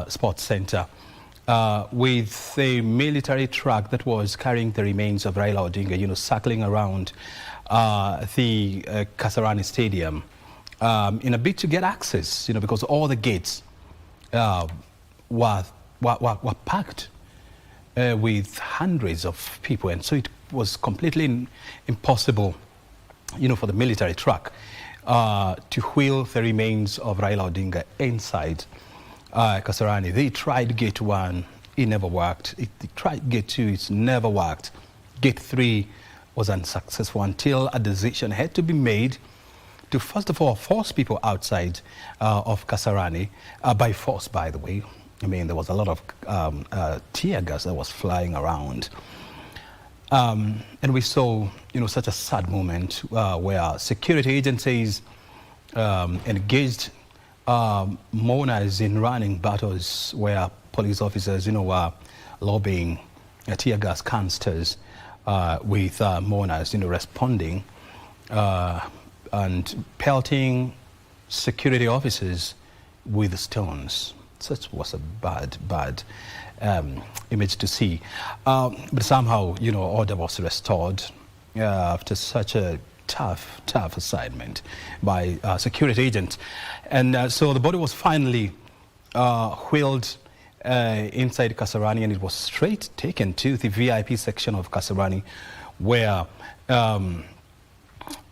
sports center with a military truck that was carrying the remains of Raila Odinga, you know, circling around the Kasarani Stadium in a bid to get access, because all the gates were packed with hundreds of people, and so it was completely impossible, for the military truck to wheel the remains of Raila Odinga inside Kasarani. They tried gate 1, it never worked. They tried gate 2, it's never worked. Gate 3 was unsuccessful until a decision had to be made to, first of all, force people outside of Kasarani, by force, by the way. I mean, there was a lot of tear gas that was flying around. And we saw, such a sad moment where security agencies engaged mourners in running battles where police officers, were lobbying tear gas canisters with mourners, responding and pelting security officers with stones. Such was a bad image to see. But somehow, order was restored after such a tough assignment by security agents. And so the body was finally wheeled inside Kasarani, and it was straight taken to the VIP section of Kasarani, where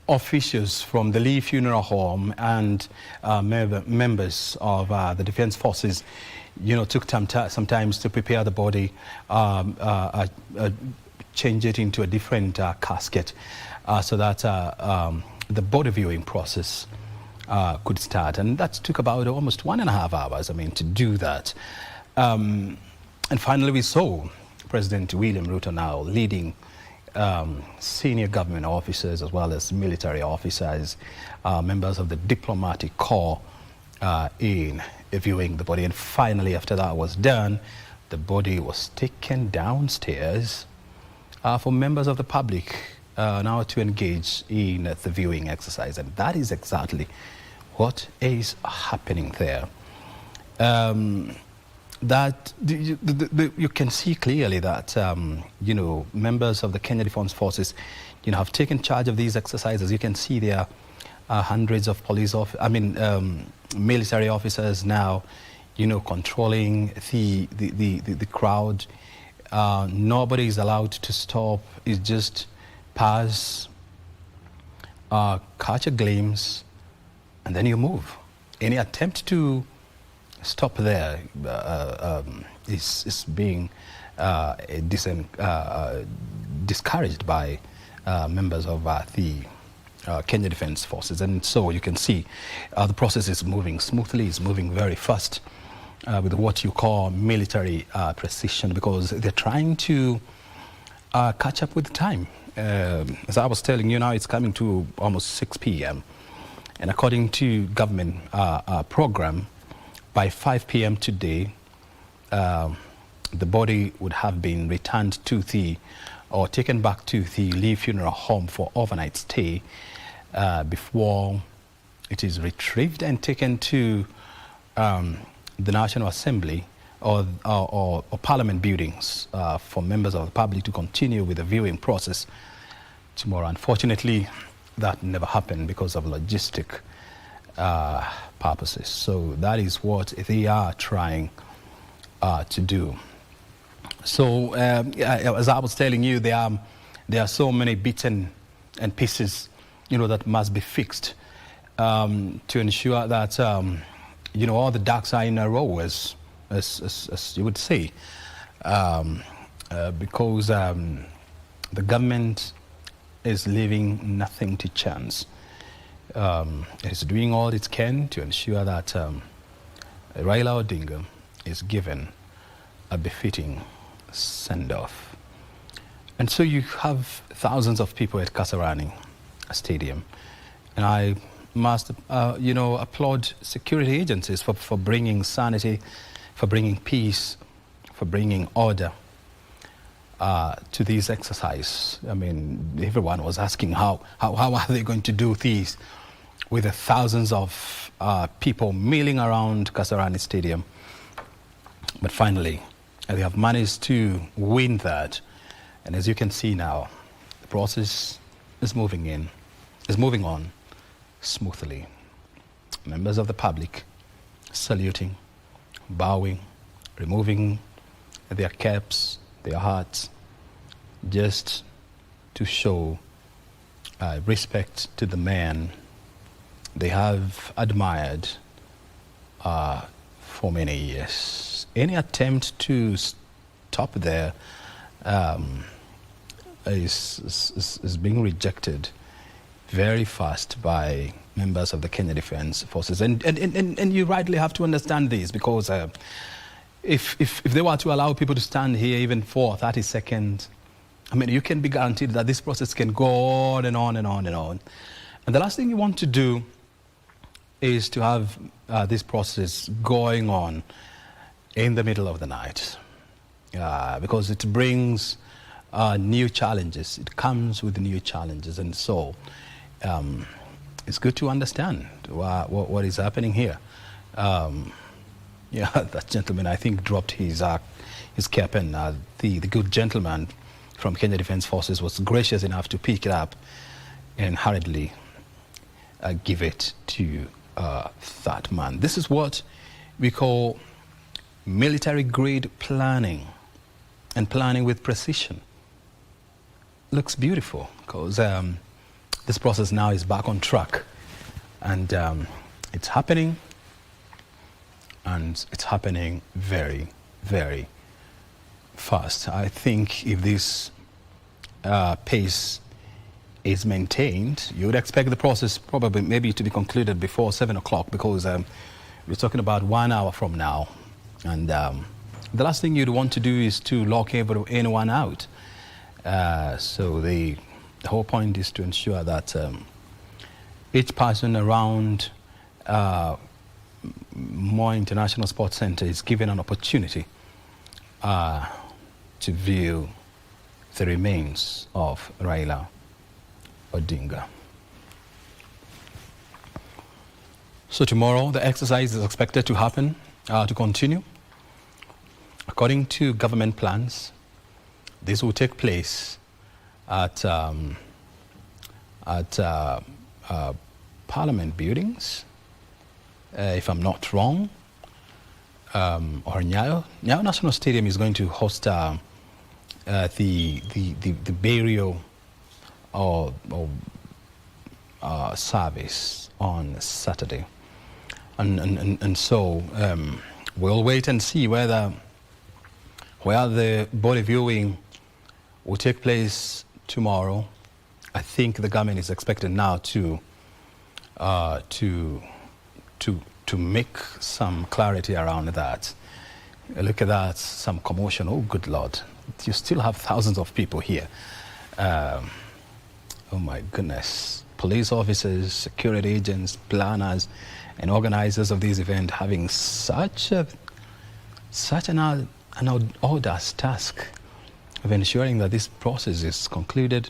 officials from the Lee Funeral Home and members of the Defense Forces, took sometimes to prepare the body, change it into a different casket, so that the body viewing process could start. And that took about almost 1.5 hours, to do that. And finally, we saw President William Ruto now leading senior government officers as well as military officers, members of the diplomatic corps in viewing the body. And finally, after that was done, the body was taken downstairs for members of the public now to engage in the viewing exercise. And that is exactly what is happening there. That you can see clearly that members of the Kenya Defense Forces have taken charge of these exercises. You can see there are hundreds of military officers now controlling the crowd. Nobody is allowed to stop. It's just pass, catch a glimpse, and then you move. Any attempt to stop there is being discouraged by members of the Kenya Defense Forces. And so you can see the process is moving smoothly, it's moving very fast with what you call military precision, because they're trying to catch up with time. As I was telling you, now it's coming to almost 6 p.m. And according to government program, by 5 p.m. today, the body would have been returned to or taken back to the Lee Funeral Home for overnight stay before it is retrieved and taken to the National Assembly or Parliament buildings for members of the public to continue with the viewing process tomorrow. Unfortunately, that never happened because of logistic purposes. So that is what they are trying to do. So as I was telling you, there are so many bits and pieces, that must be fixed to ensure that all the ducks are in a row, as you would say, because the government is leaving nothing to chance. It is doing all it can to ensure that Raila Odinga is given a befitting send-off. And so you have thousands of people at Kasarani Stadium. And I must, applaud security agencies for bringing sanity, for bringing peace, for bringing order to these exercises. Everyone was asking how are they going to do these with the thousands of people milling around Kasarani Stadium. But finally, they have managed to win that. And as you can see now, the process is moving on smoothly. members of the public saluting, bowing, removing their caps, their hats, just to show respect to the man they have admired for many years. Any attempt to stop there is being rejected very fast by members of the Kenya Defence Forces. And you rightly have to understand this, because if they were to allow people to stand here even for 30 seconds, I mean, you can be guaranteed that this process can go on and on and on and on. And the last thing you want to do is to have this process going on in the middle of the night, because it brings new challenges. It comes with new challenges. And so it's good to understand what is happening here. Yeah, that gentleman, I think, dropped his cap, and the good gentleman from Kenya Defence Forces was gracious enough to pick it up and hurriedly give it to that man. This is what we call military-grade planning, and planning with precision. Looks beautiful, because this process now is back on track, and it's happening, and it's happening very, very fast. I think if this pace is maintained, you would expect the process probably maybe to be concluded before 7 o'clock, because we're talking about 1 hour from now. And the last thing you'd want to do is to lock anyone out. So the whole point is to ensure that each person around Moi International Sports Center is given an opportunity to view the remains of Raila Odinga. So tomorrow the exercise is expected to happen, to continue. According to government plans, this will take place at Parliament buildings, if I'm not wrong, or Nyayo National Stadium is going to host the burial or service on Saturday, and so we'll wait and see where the body viewing will take place tomorrow. I think the government is expected now to make some clarity around that. Look at that, some commotion. Oh, good Lord. You still have thousands of people here. Oh my goodness. Police officers, security agents, planners, and organizers of this event having such an audacious task of ensuring that this process is concluded,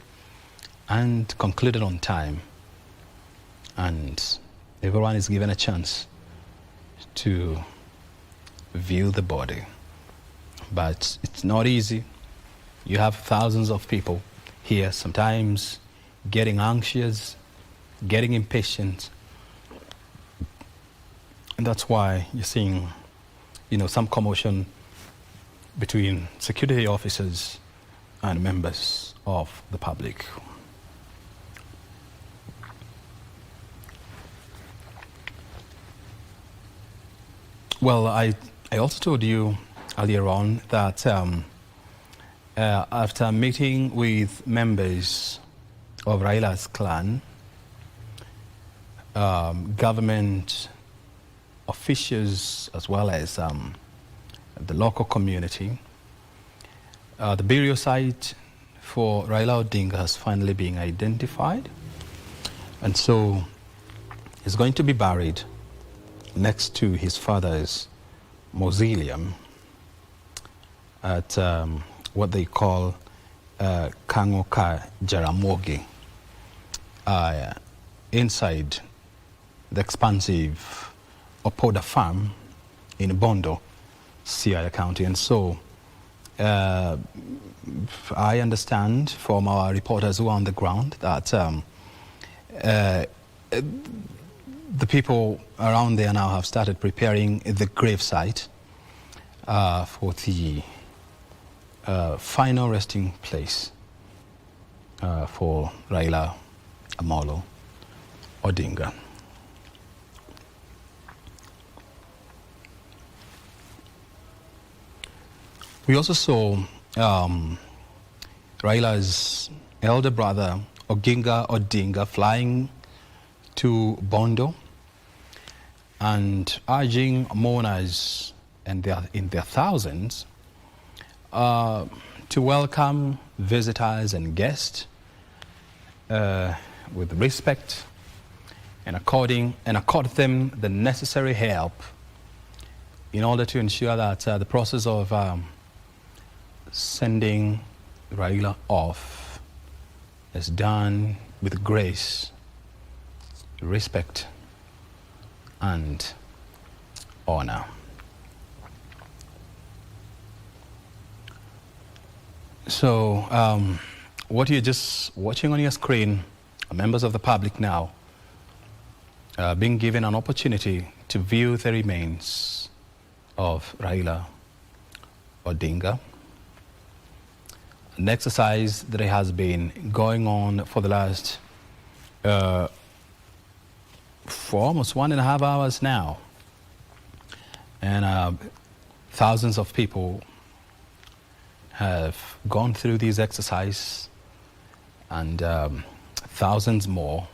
and concluded on time, and everyone is given a chance to view the body. But it's not easy. You have thousands of people here, sometimes getting anxious, getting impatient, and that's why you're seeing, some commotion between security officers and members of the public. Well, I also told you earlier on that after meeting with members of Raila's clan, government officials as well as the local community, the burial site for Raila Odinga has finally been identified, and so he's going to be buried next to his father's mausoleum at what they call Kangoka Jaramogi, inside the expansive Opoda farm in Bondo, Siaya County. And so I understand from our reporters who are on the ground that The people around there now have started preparing the gravesite for the final resting place for Raila Amolo Odinga. We also saw Raila's elder brother Oginga Odinga flying to Bondo and urging mourners and in their thousands to welcome visitors and guests with respect and accord them the necessary help in order to ensure that the process of sending Raila off is done with grace, respect, and honor. So, what you're just watching on your screen are members of the public now being given an opportunity to view the remains of Raila Odinga. An exercise that has been going on for the last for almost 1.5 hours now, and thousands of people have gone through these exercises, and thousands more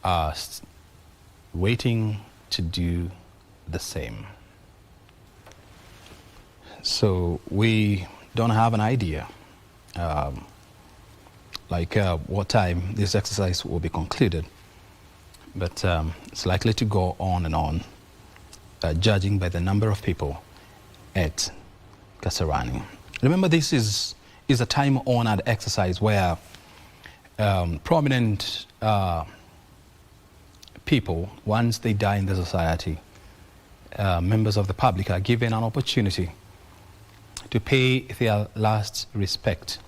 are waiting to do the same. So we don't have an idea what time this exercise will be concluded, but it's likely to go on and on, judging by the number of people at Kasarani. Remember, this is a time-honored exercise where prominent people, once they die in the society, members of the public are given an opportunity to pay their last respect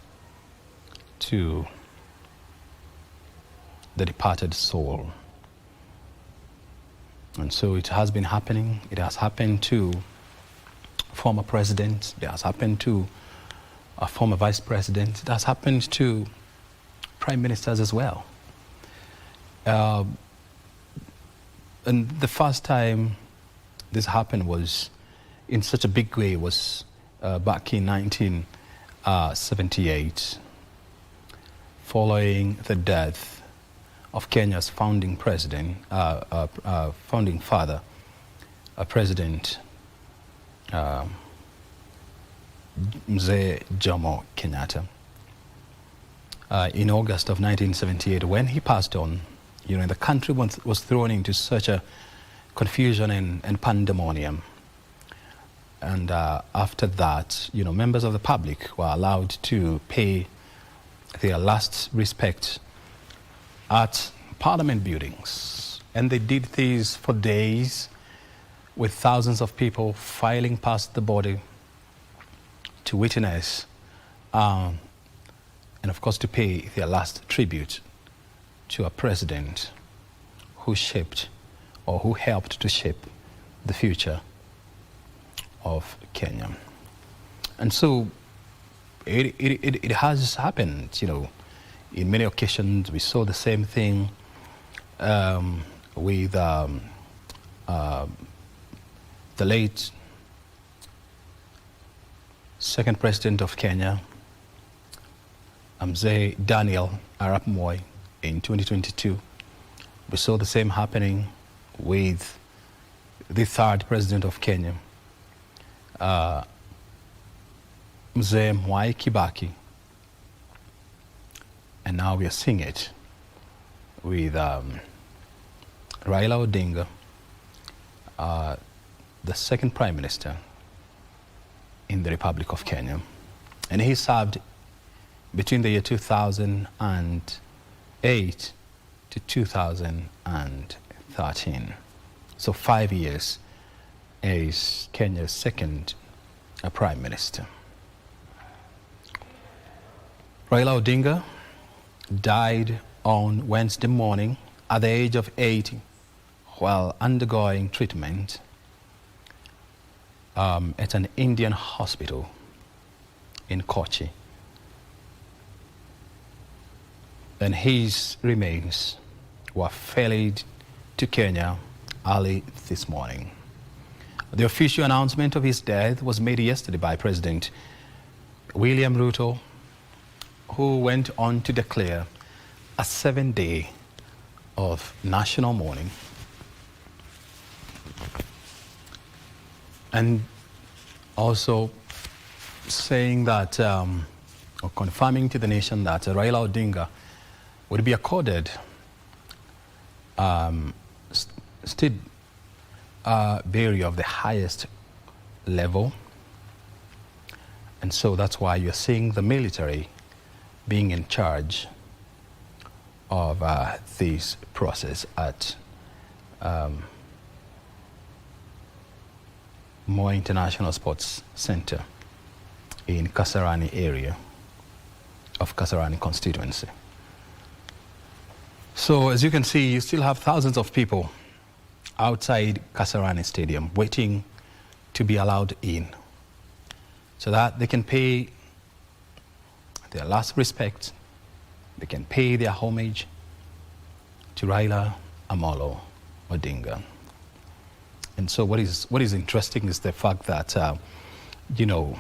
to the departed soul. And so it has been happening. It has happened to former presidents. It has happened to a former vice president. It has happened to prime ministers as well. And the first time this happened was in such a big way was back in 1978, following the death of Kenya's founding president, founding father, President Mzee Jomo Kenyatta. In August of 1978, when he passed on, the country was thrown into such a confusion and pandemonium. And after that, members of the public were allowed to pay their last respect at parliament buildings. And they did this for days, with thousands of people filing past the body to witness and of course to pay their last tribute to a president who shaped or who helped to shape the future of Kenya. And so it has happened, in many occasions. We saw the same thing with the late second president of Kenya, Mzee Daniel Arap Moi, in 2022. We saw the same happening with the third president of Kenya, Mzee Mwai Kibaki. And now we are seeing it with Raila Odinga, the second prime minister in the Republic of Kenya. And he served between the year 2008 to 2013. So 5 years as Kenya's second prime minister. Raila Odinga died on Wednesday morning at the age of 80. while undergoing treatment at an Indian hospital in Kochi. And his remains were ferried to Kenya early this morning. The official announcement of his death was made yesterday by President William Ruto, who went on to declare a 7-day of national mourning. And also saying that, or confirming to the nation that Raila Odinga would be accorded state burial of the highest level. And so that's why you're seeing the military being in charge of this process at Moi International Sports Center in Kasarani area of Kasarani constituency. So as you can see, you still have thousands of people outside Kasarani Stadium waiting to be allowed in so that they can pay their last respect, they can pay their homage to Raila Amolo Odinga. And so what is interesting is the fact that, you know,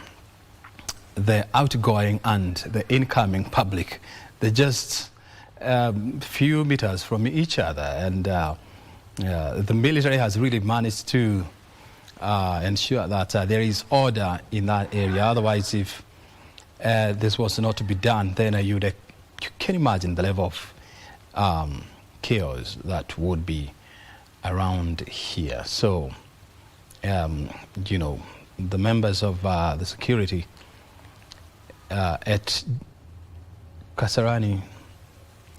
the outgoing and the incoming public, they're just few meters from each other. And the military has really managed to ensure that there is order in that area. Otherwise, if this was not to be done, then you can imagine the level of chaos that would be around here. So, you know, the members of the security at Kasarani,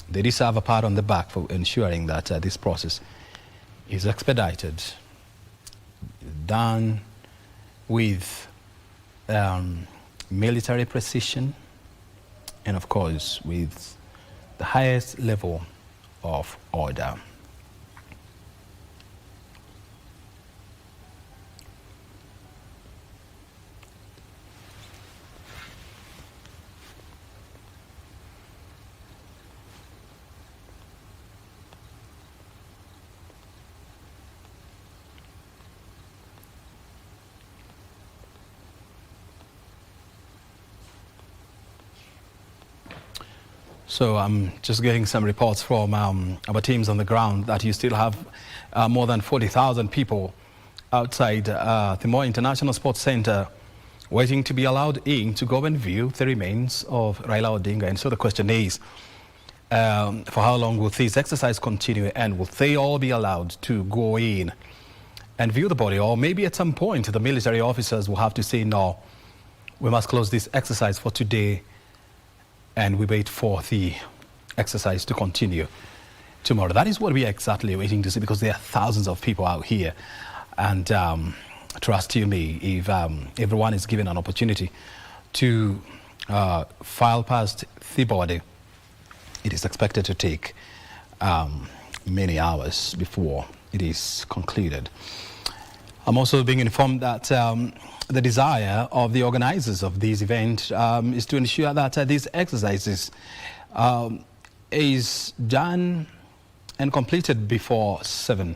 they deserve a pat on the back for ensuring that this process is expedited, done with military precision, and of course with the highest level of order. So I'm just getting some reports from our teams on the ground that you still have more than 40,000 people outside the Moi International Sports Center waiting to be allowed in to go and view the remains of Raila Odinga. And so the question is, for how long will this exercise continue, and will they all be allowed to go in and view the body? Or maybe at some point the military officers will have to say, no, we must close this exercise for today, and we wait for the exercise to continue tomorrow. That is what we are exactly waiting to see, because there are thousands of people out here. And trust you me, if everyone is given an opportunity to file past the body, it is expected to take many hours before it is concluded. I'm also being informed that the desire of the organizers of this event is to ensure that these exercises is done and completed before 7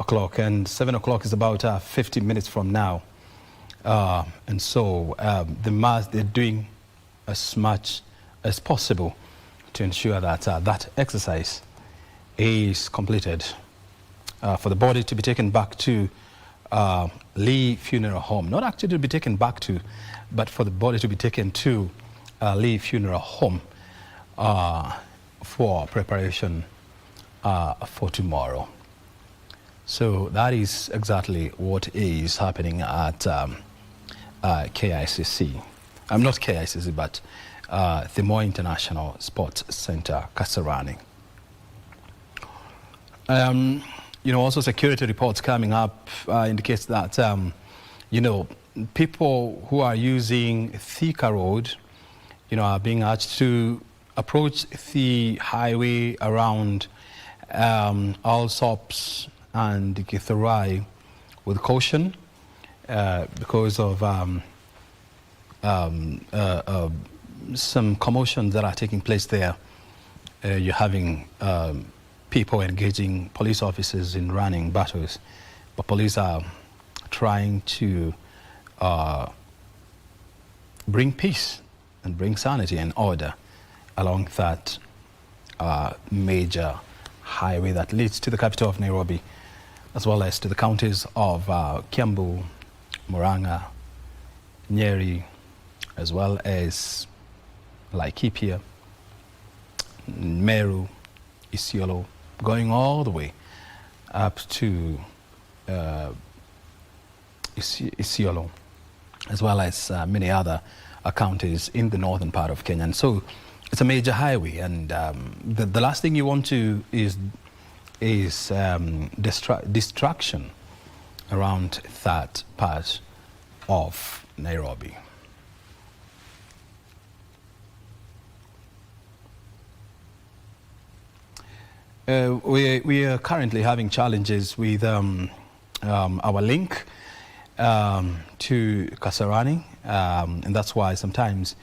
o'clock. And 7 o'clock is about 50 minutes from now. And so they're doing as much as possible to ensure that that exercise is completed for the body to be taken back to Lee Funeral Home. Not actually to be taken back to, but for the body to be taken to Lee Funeral Home for preparation for tomorrow. So that is exactly what is happening at KICC. I'm not KICC, but the Moi International Sports Center, Kasarani. You know, also security reports coming up indicates that, you know, people who are using Thika Road, you know, are being urged to approach the highway around Allsops and Githurai with caution because of some commotions that are taking place there. You're having people engaging police officers in running battles, but police are trying to bring peace and bring sanity and order along that major highway that leads to the capital of Nairobi, as well as to the counties of Kiambu, Murang'a, Nyeri, as well as Laikipia, Meru, Isiolo, going all the way up to Isiolo, as well as many other counties in the northern part of Kenya. And so it's a major highway, and the last thing you want to is distraction around that part of Nairobi. We are currently having challenges with our link to Kasarani, and that's why sometimes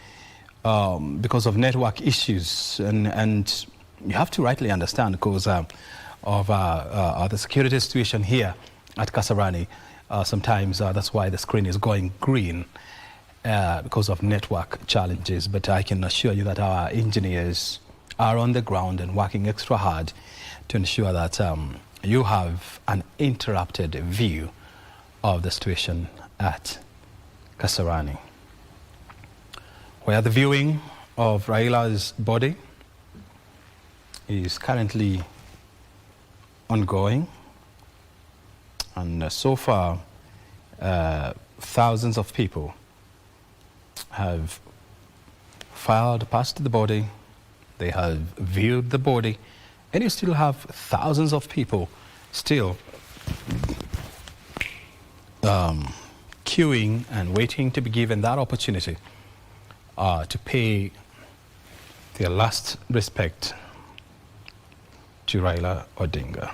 because of network issues, and you have to rightly understand because of the security situation here at Kasarani, sometimes that's why the screen is going green because of network challenges. But I can assure you that our engineers are on the ground and working extra hard to ensure that you have an uninterrupted view of the situation at Kasarani, where the viewing of Raila's body is currently ongoing. And so far, thousands of people have filed past the body. They have viewed the body, and you still have thousands of people still queuing and waiting to be given that opportunity to pay their last respect to Raila Odinga.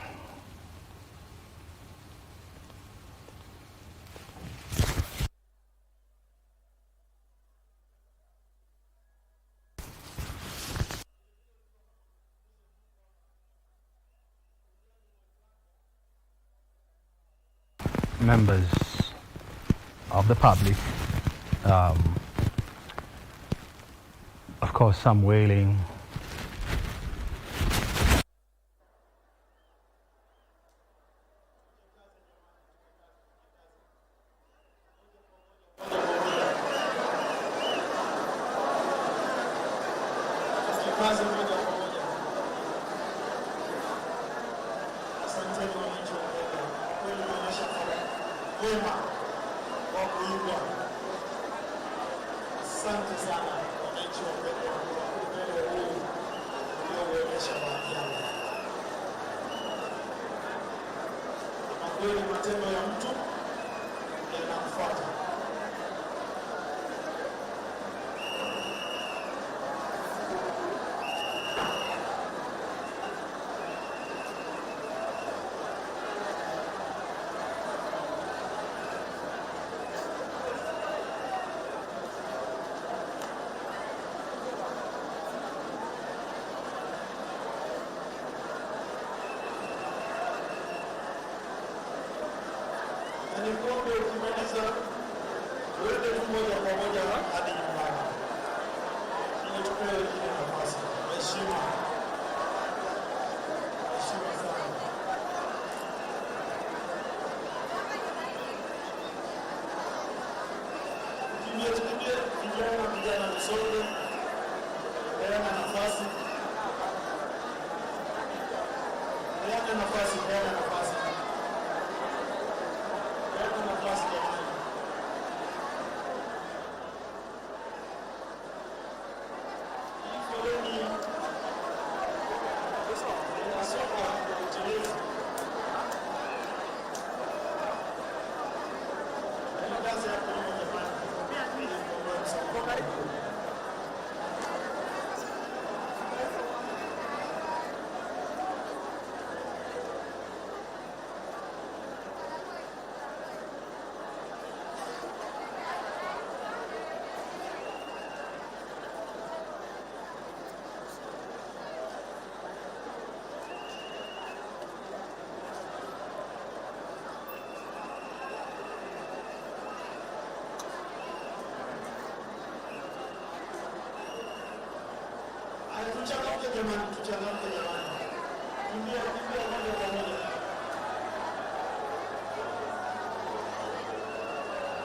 Members of the public, of course, some wailing. Tuchangamke jamani, tuchangamke jamani. Kimbia moja kwa moja.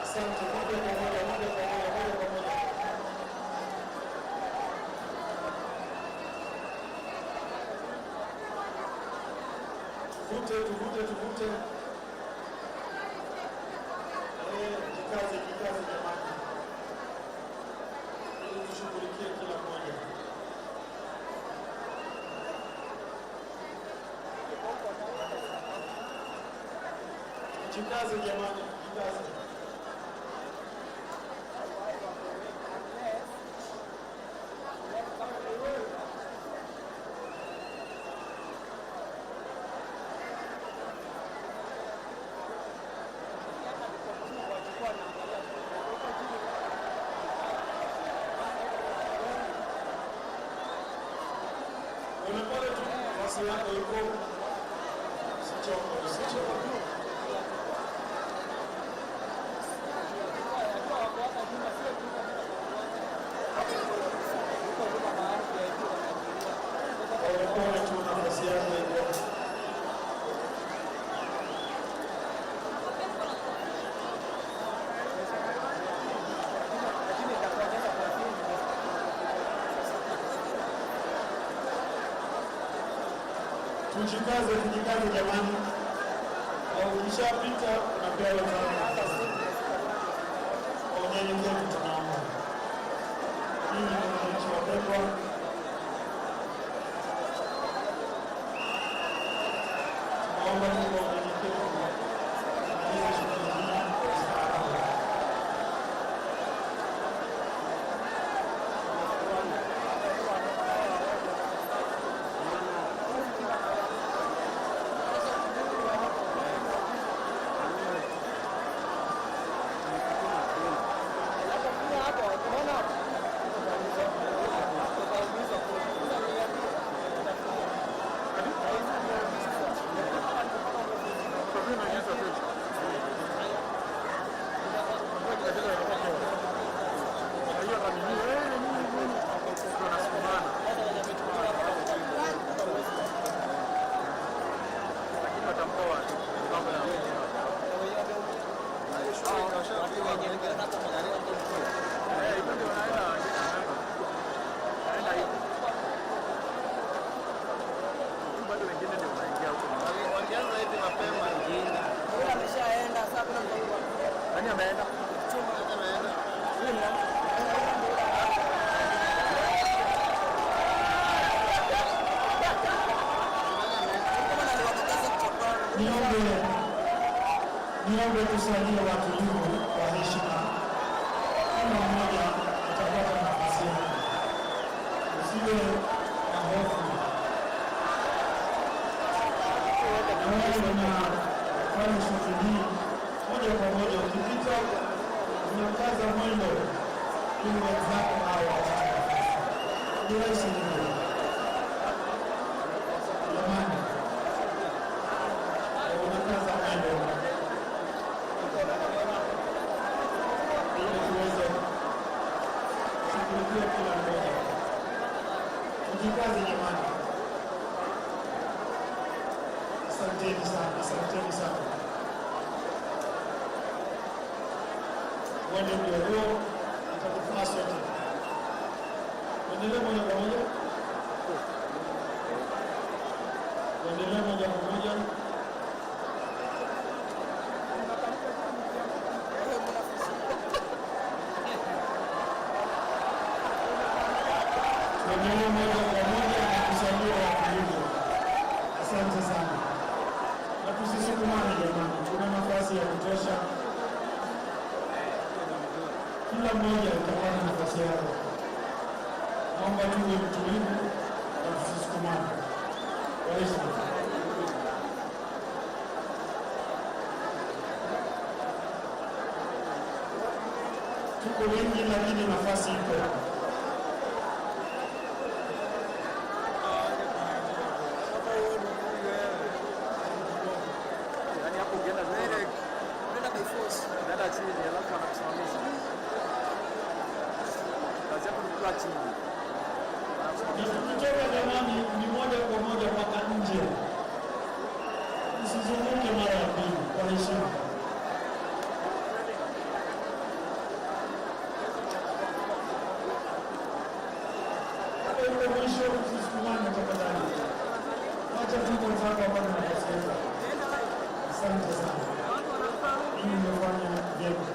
Asante, moja kwa moja. Tuvute. Jikaze jamani. Ili tushughulikie kila mmoja. Jikaze jamani, jikaze. Unapata tu nafasi yako iko. Usichoke. Unapata tu nafasi yako iko. Tujikaze jamani. Ukishapita unapewa nafasi. Kwa unyenyekevu tunaomba. Hii ni mwananchi wa Pemba. Tunaomba kwa unyenyekevu. Tunaweza shughuli hii kwa ustaarabu. Niombe tusalie watulivu kwa heshima. Kila mmoja atapata nafasi yake. Usiwe na hofu. Na wewe unafanya shughuli hii moja kwa moja, ukipita unakaza mwendo ili wenzako hao wapate nafasi. Ni rahisi hivyo. Jamani, unakaza mwendo. Kila mmoja. Tujikaze jamani. Asanteni sana. Wende ndio huo itakufaa sote. Endelee moja kwa moja. Tuendelee moja kwa moja na kusaidia watulivu. Asante sana. Na tusisukumane jamani, tuna nafasi ya kutosha. Kila mmoja atapata nafasi yake. Naomba tuwe mtulivu na tusisukumane. Kwa heshima. Tuko wengi lakini nafasi ipo. Tutoke heshima. Hata yule mwisho tusikumane tafadhali. Wacha tu wenzako hapa na kusikiliza. Asante sana. Hii imefanya vyema.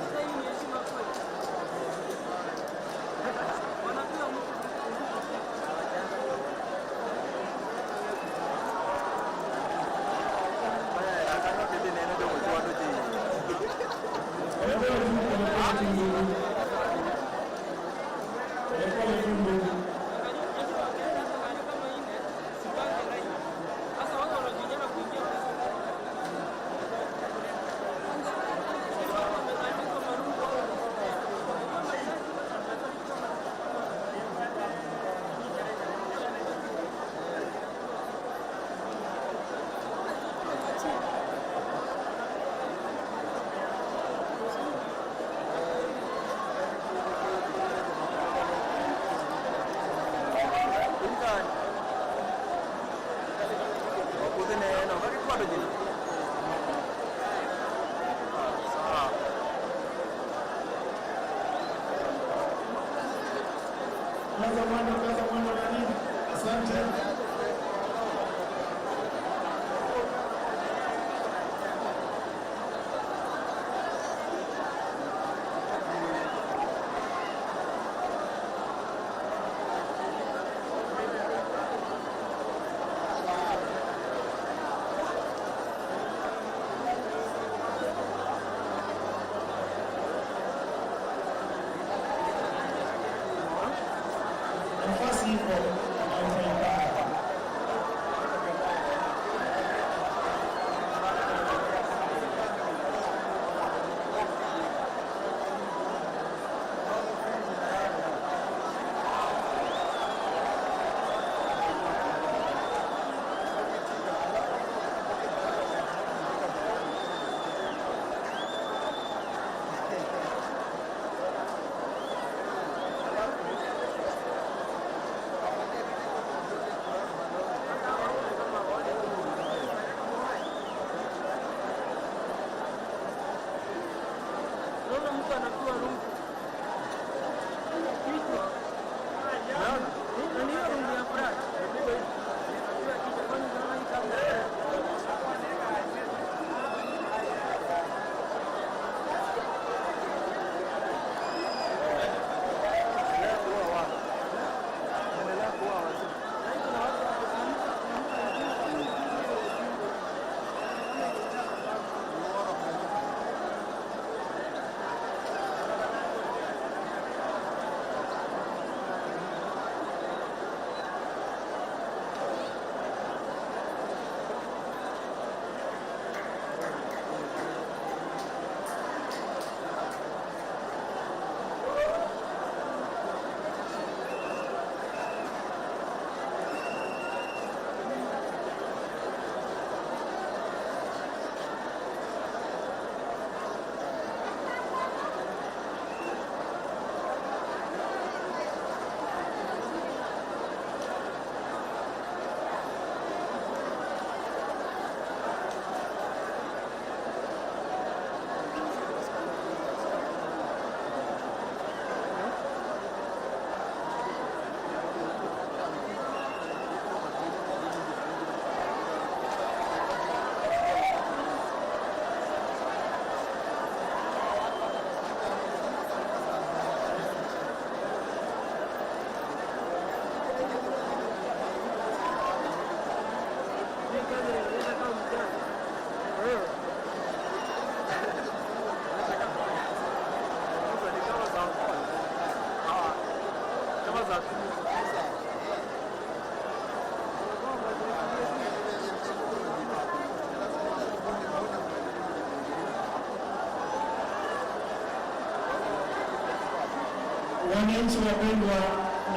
Wananchi wapendwa,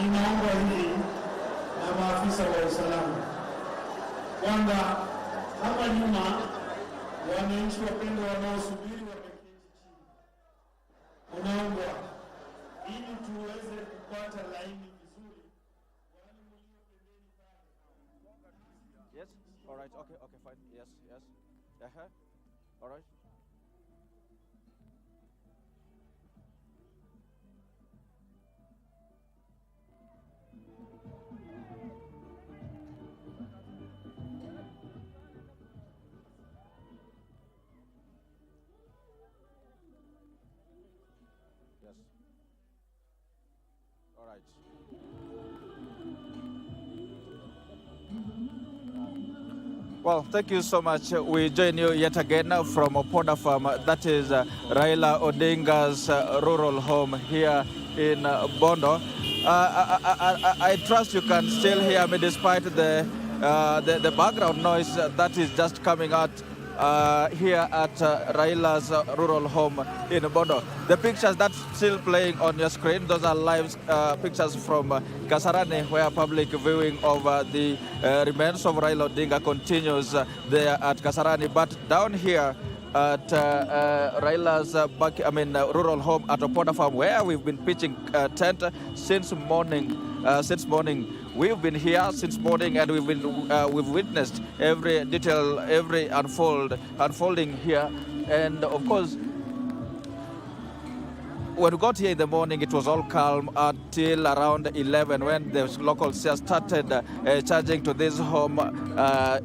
ninaomba hivi na maafisa wa usalama kwamba hapa nyuma, wananchi wapendwa wanaosubiri wameketi chini, unaomba ili tuweze kupata laini vizuri. Yes, all right, okay, fine, yes, all right. much. Well, thank you so much. We join you yet again from Opoda Farm. That is Raila Odinga's rural home here in Bondo. I trust you can still hear me despite the background noise that is just coming out here at Raila's rural home in Bondo. The pictures that's still playing on your screen, those are live pictures from Kasarani, where public viewing of the remains of Raila Odinga continues there at Kasarani. But down here at Raila's rural home at Opoda Farm, where we've been pitching tent since morning. We've been here since morning, and we've witnessed every detail, every unfolding here. And of course, when we got here in the morning, it was all calm until around 11 when the locals just started charging to this home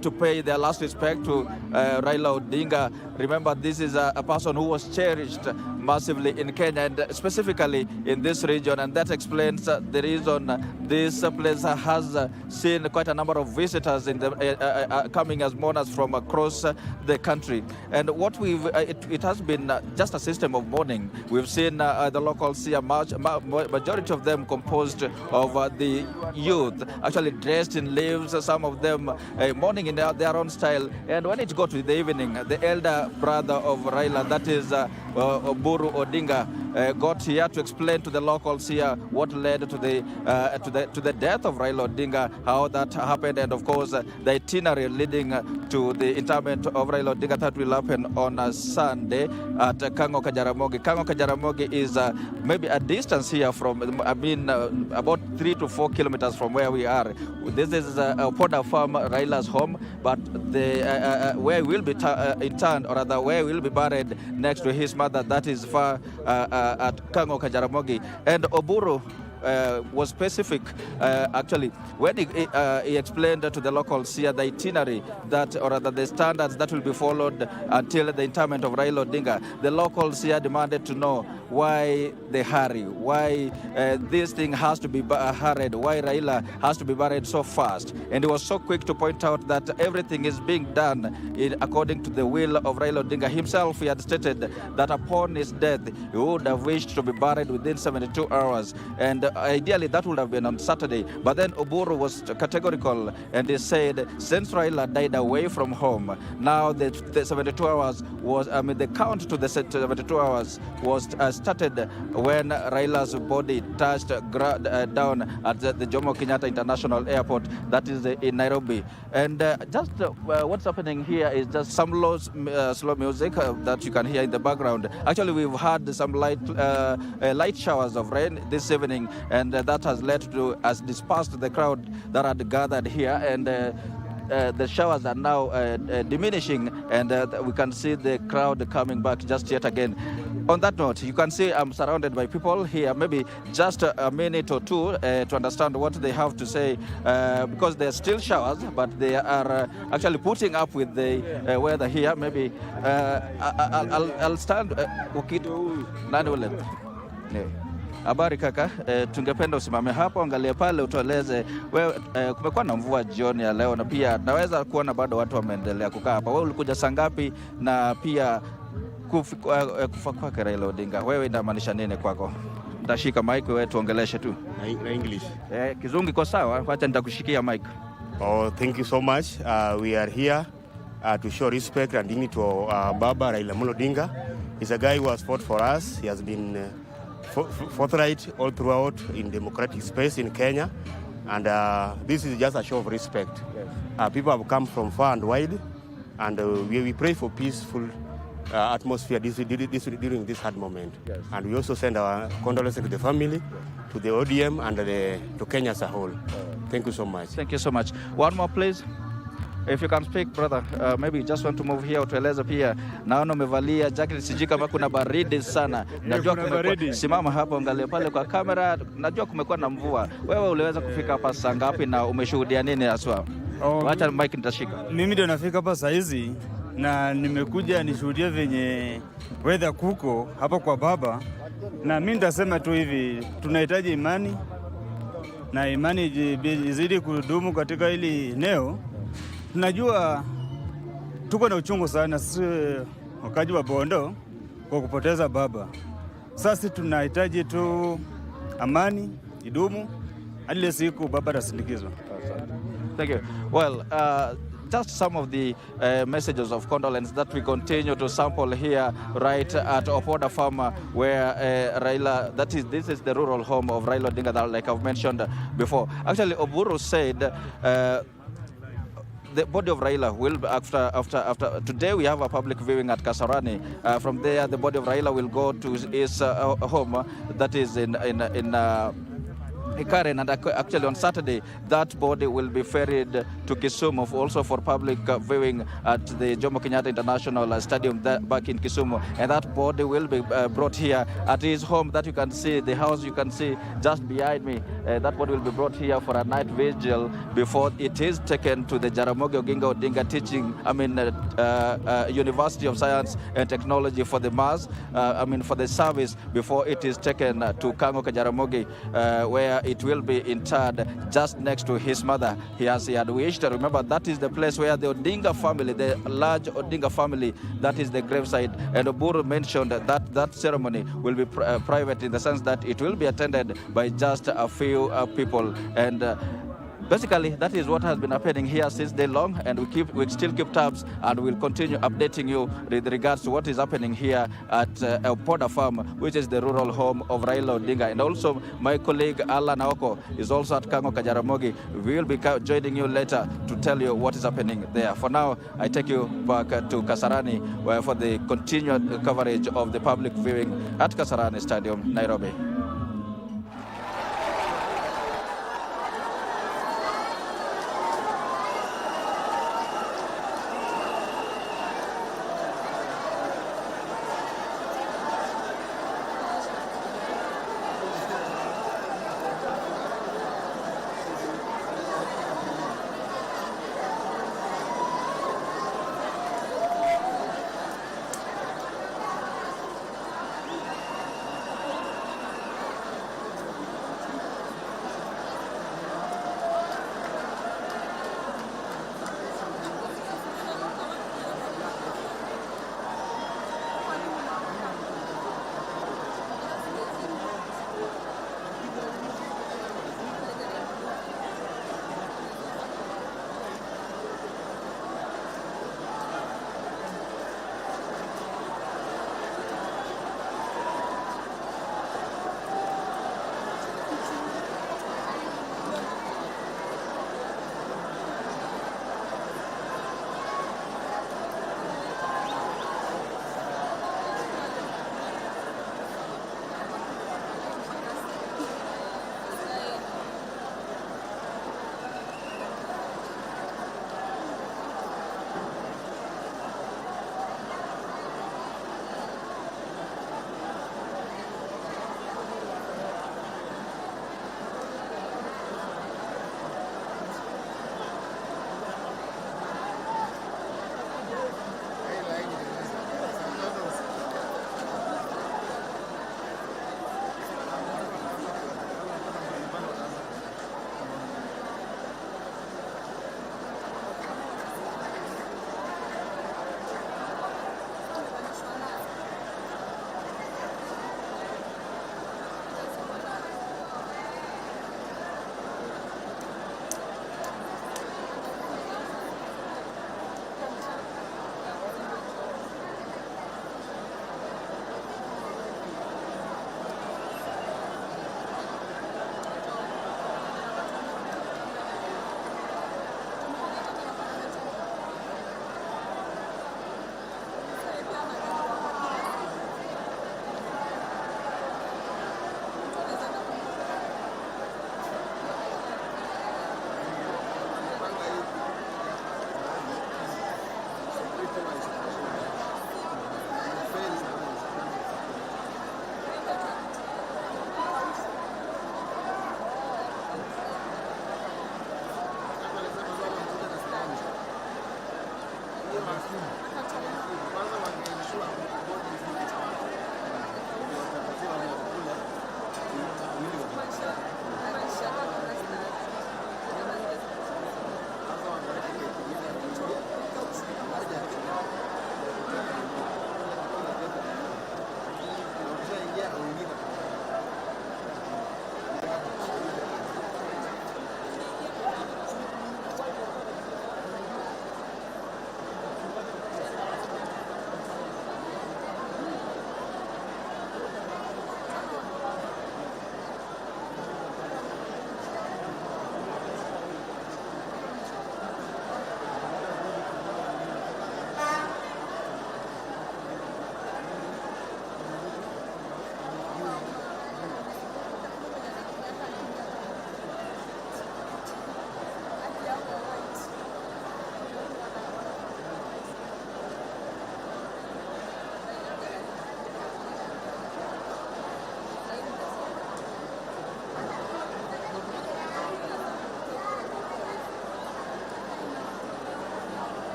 to pay their last respect to Raila Odinga. Remember, this is a person who was cherished massively in Kenya and specifically in this region, and that explains the reason this place has seen quite a number of visitors in the, coming as mourners from across the country. And what it has been just a system of mourning. We've seen the locals here, majority of them composed of the youth, actually dressed in leaves, some of them mourning in their own style. And when it got to the evening, the elder brother of Raila, that is Mourning Odinga, got here to explain to the locals here what led to the death of Raila Odinga, how that happened, and of course the itinerary leading to the interment of Raila Odinga that will happen on Sunday at Kango Kajaramogi. Kango Kajaramogi is maybe a distance here from, about 3 to 4 kilometers from where we are. This is Opoda Farm, Raila's home, but the where he will be interned, or rather where he will be buried next to his mother, that is far at Kango Kajaramogi. And Oburu was specific, actually, when he explained to the locals here the itinerary that, or rather the standards that will be followed until the interment of Raila Odinga. The locals here demanded to know why the hurry, why this thing has to be hurried, why Raila has to be buried so fast. And he was so quick to point out that everything is being done according to the will of Raila Odinga himself. He had stated that upon his death, he would have wished to be buried within 72 hours. And ideally, that would have been on Saturday. But then Oburu was categorical, and he said, since Raila died away from home, now the 72 hours was, the count to the 72 hours was started when Raila's body touched down at the Jomo Kenyatta International Airport, that is in Nairobi. And what's happening here is just some slow music that you can hear in the background. Actually, we've had some light showers of rain this evening, and that has led to us dispersed the crowd that had gathered here, and the showers are now diminishing, and we can see the crowd coming back just yet again. On that note, you can see I'm surrounded by people here, maybe just a minute or two to understand what they have to say, because there are still showers, but they are actually putting up with the weather here. Maybe I'll stand. Habari kaka, tungependa usimame hapo, angalia pale, utueleze wewe. Kumekuwa na mvua jioni ya leo, na pia naweza kuona bado watu wameendelea kukaa hapa. Wewe ulikuja saa ngapi, na pia kufa kwake Raila Odinga, wewe inamaanisha nini kwako? Nitashika mic, wewe tuongeleshe tu na English. Kizungu iko sawa, acha nitakushikia mic. Oh, thank you so much. We are here to show respect and dignity to Baba Raila Odinga. He's a guy who has fought for us. He has been forthright all throughout in democratic space in Kenya, and this is just a show of respect. Yes. People have come from far and wide, and we pray for peaceful atmosphere during this hard moment. Yes. And we also send our condolences to the family, to the ODM, and to Kenya as a whole. Thank you so much. Thank you so much. One more, please. If you can speak, brother, maybe you just want to move here, utueleze pia. Naona umevalia jacket, sijui kama kuna baridi sana. Najua kumekuwa, simama hapo, angalia pale kwa kamera. Najua kumekuwa na mvua. Wewe uliweza kufika hapa saa ngapi na umeshuhudia nini haswa? Acha mic nitashika. Mimi ndio nafika hapa saa hizi na nimekuja nishuhudie venye weather kuko hapa kwa baba. Na mimi nitasema tu hivi, tunahitaji imani na imani izidi kudumu katika hili eneo. Tunajua tuko na uchungu sana sisi wakaji wa Bondo kwa kupoteza baba. Sasa tunahitaji tu amani idumu hadi siku baba tasindikizwa. Thank you. Well, just some of the messages of condolence that we continue to sample here right at Opoda Farm, where Raila, this is the rural home of Raila Odinga, that, like I've mentioned before. Actually, Oburu said the body of Raila will, after today we have a public viewing at Kasarani. From there, the body of Raila will go to his home, that is in Karen, and actually on Saturday that body will be ferried to Kisumu also for public viewing at the Jomo Kenyatta International Stadium back in Kisumu, and that body will be brought here at his home that you can see, the house you can see just behind me. That body will be brought here for a night vigil before it is taken to the Jaramogi Oginga Odinga University of Science and Technology for the mass, for the service, before it is taken to Kango Jaramogi, where it will be interred just next to his mother. He had wished. Remember, that is the place where the Odinga family, the large Odinga family, that is the gravesite. And Oburu mentioned that ceremony will be private, in the sense that it will be attended by just a few people. And basically, that is what has been happening here since day long, and we still keep tabs, and we'll continue updating you with regards to what is happening here at Opoda Farm, which is the rural home of Raila Odinga. And also, my colleague Alan Aoko is also at Kango Jaramogi. We will be joining you later to tell you what is happening there. For now, I take you back to Kasarani, where for the continued coverage of the public viewing at Kasarani Stadium, Nairobi.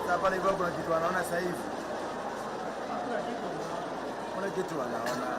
Sasa pale hivyo kuna kitu wanaona sasa hivi. Kuna kitu wanaona.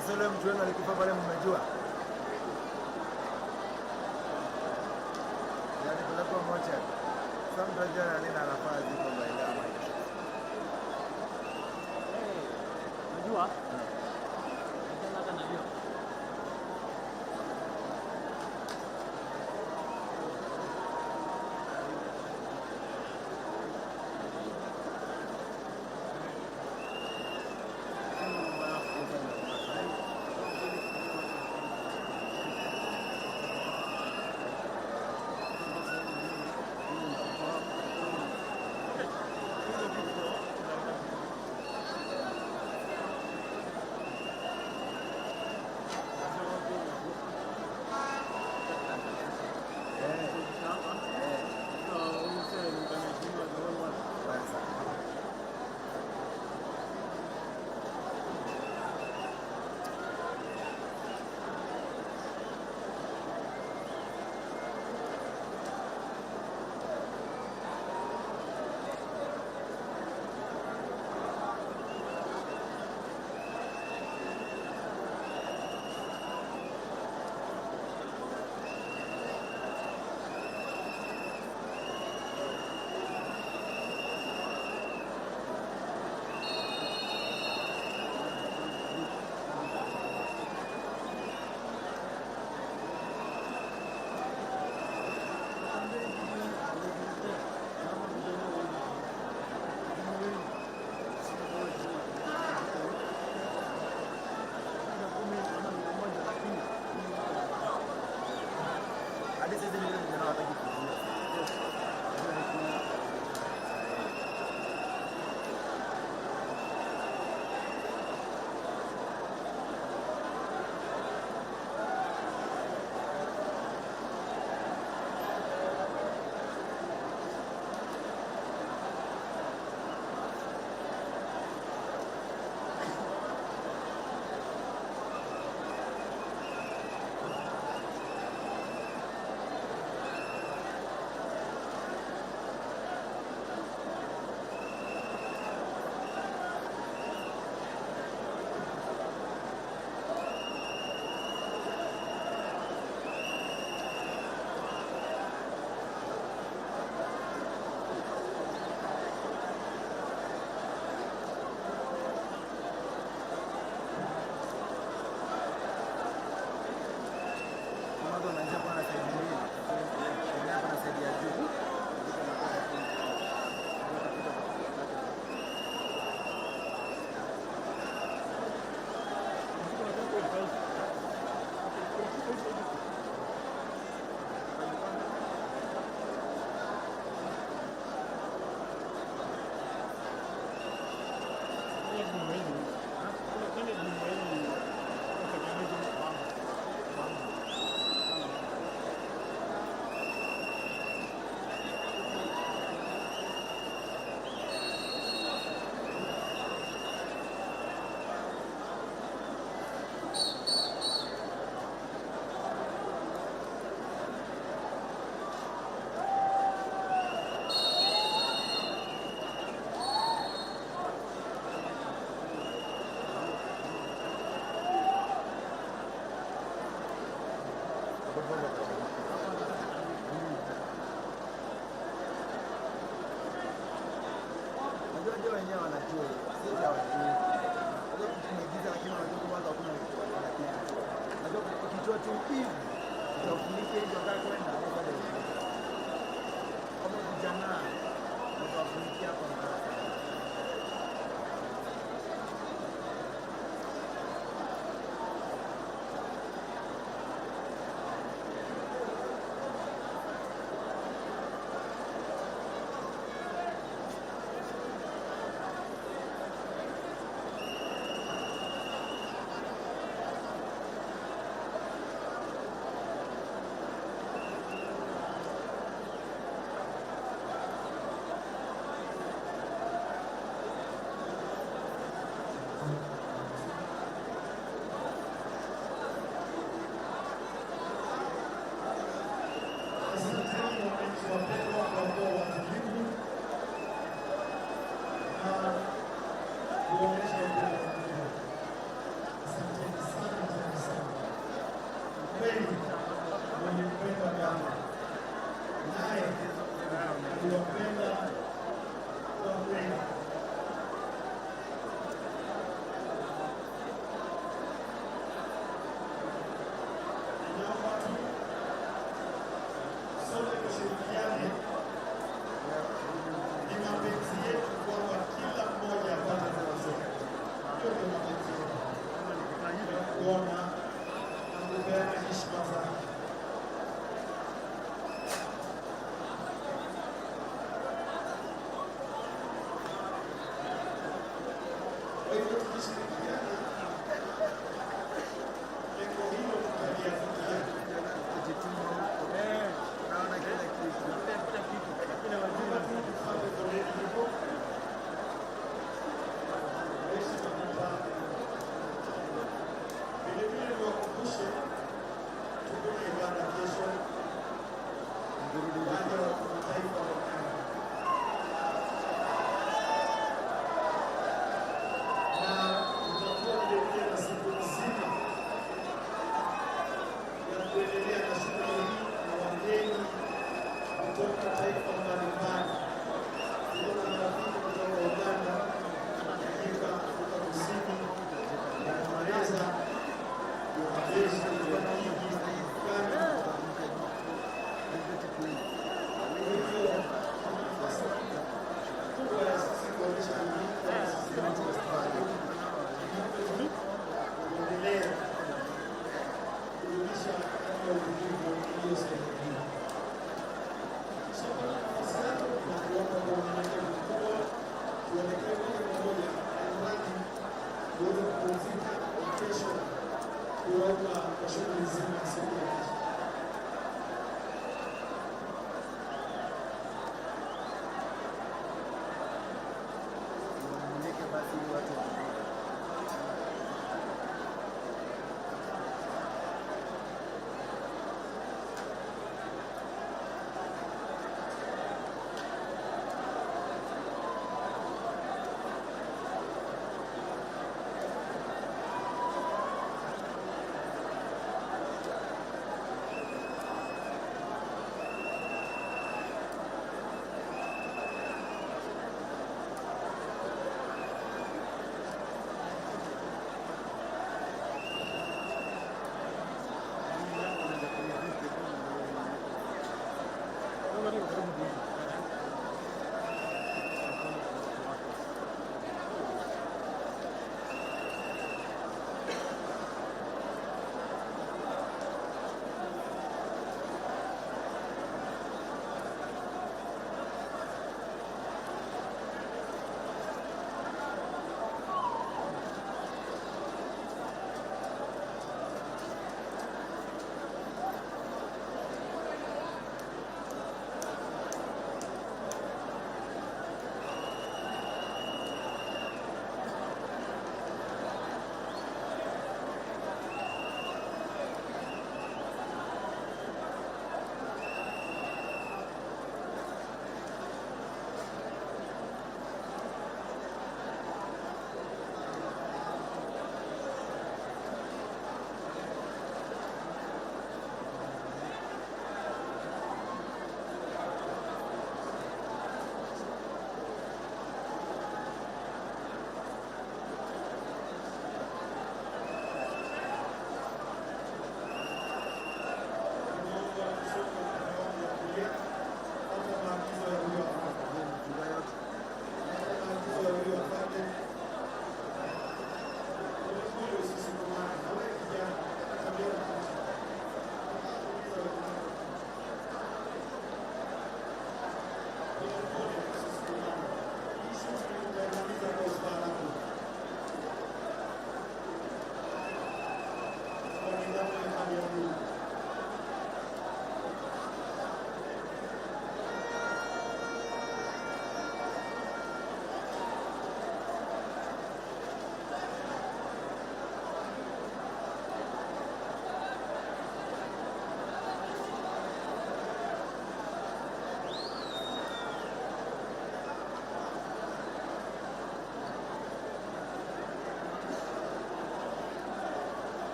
Sasa yule mtu wenu alikufa pale mmejua? Yaani kulikuwa moja. Sasa mtu ajana nini anafaa ziko Raila ama. Unajua?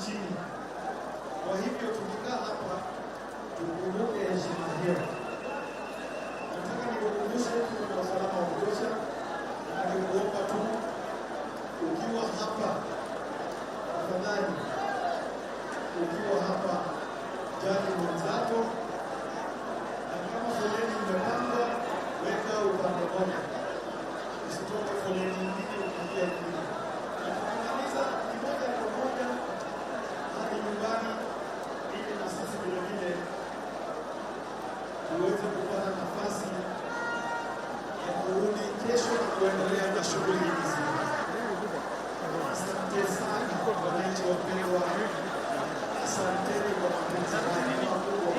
chini. Kwa hivyo tukikaa hapa tukumbuke heshima hiyo. Nataka nikukumbushe kuna usalama wa kutosha, na nikuomba tu ukiwa hapa, tafadhali ukiwa hapa jali mwenzako, na kama foleni imepangwa weka upande moja, usitoke foleni nyingine ukiingia nyingine. Na tukimaliza ni moja kwa moja hadi nyumbani, ili na sisi vile vile tuweze kupata nafasi ya kurudi kesho na kuendelea na shughuli hizi. Asante sana wananchi wapendwa, asanteni kwa mapenzi makubwa.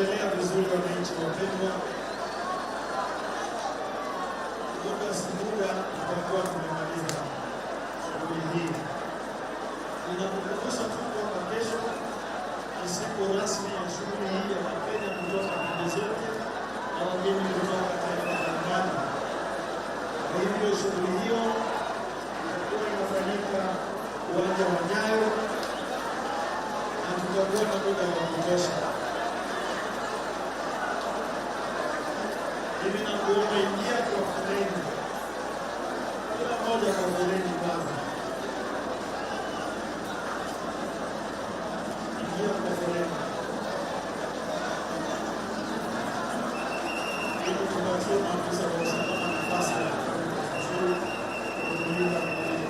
Tunaendelea vizuri wananchi wapendwa. Muda tutakuwa tumemaliza shughuli hii. Ninakukumbusha tu kwamba kesho ni siku rasmi ya shughuli hii ya Wakenya kutoka pande zote na wageni kutoka taifa mbalimbali. Kwa hivyo shughuli hiyo itakuwa inafanyika uwanja wa Nyayo na tutakuwa na muda wa kutosha. Mimi nakuomba ingia kwa foleni. Kila mmoja kwa foleni kwanza. Ingia kwa foleni. Ili tupatie maafisa wa usalama nafasi ya kuzuia foleni.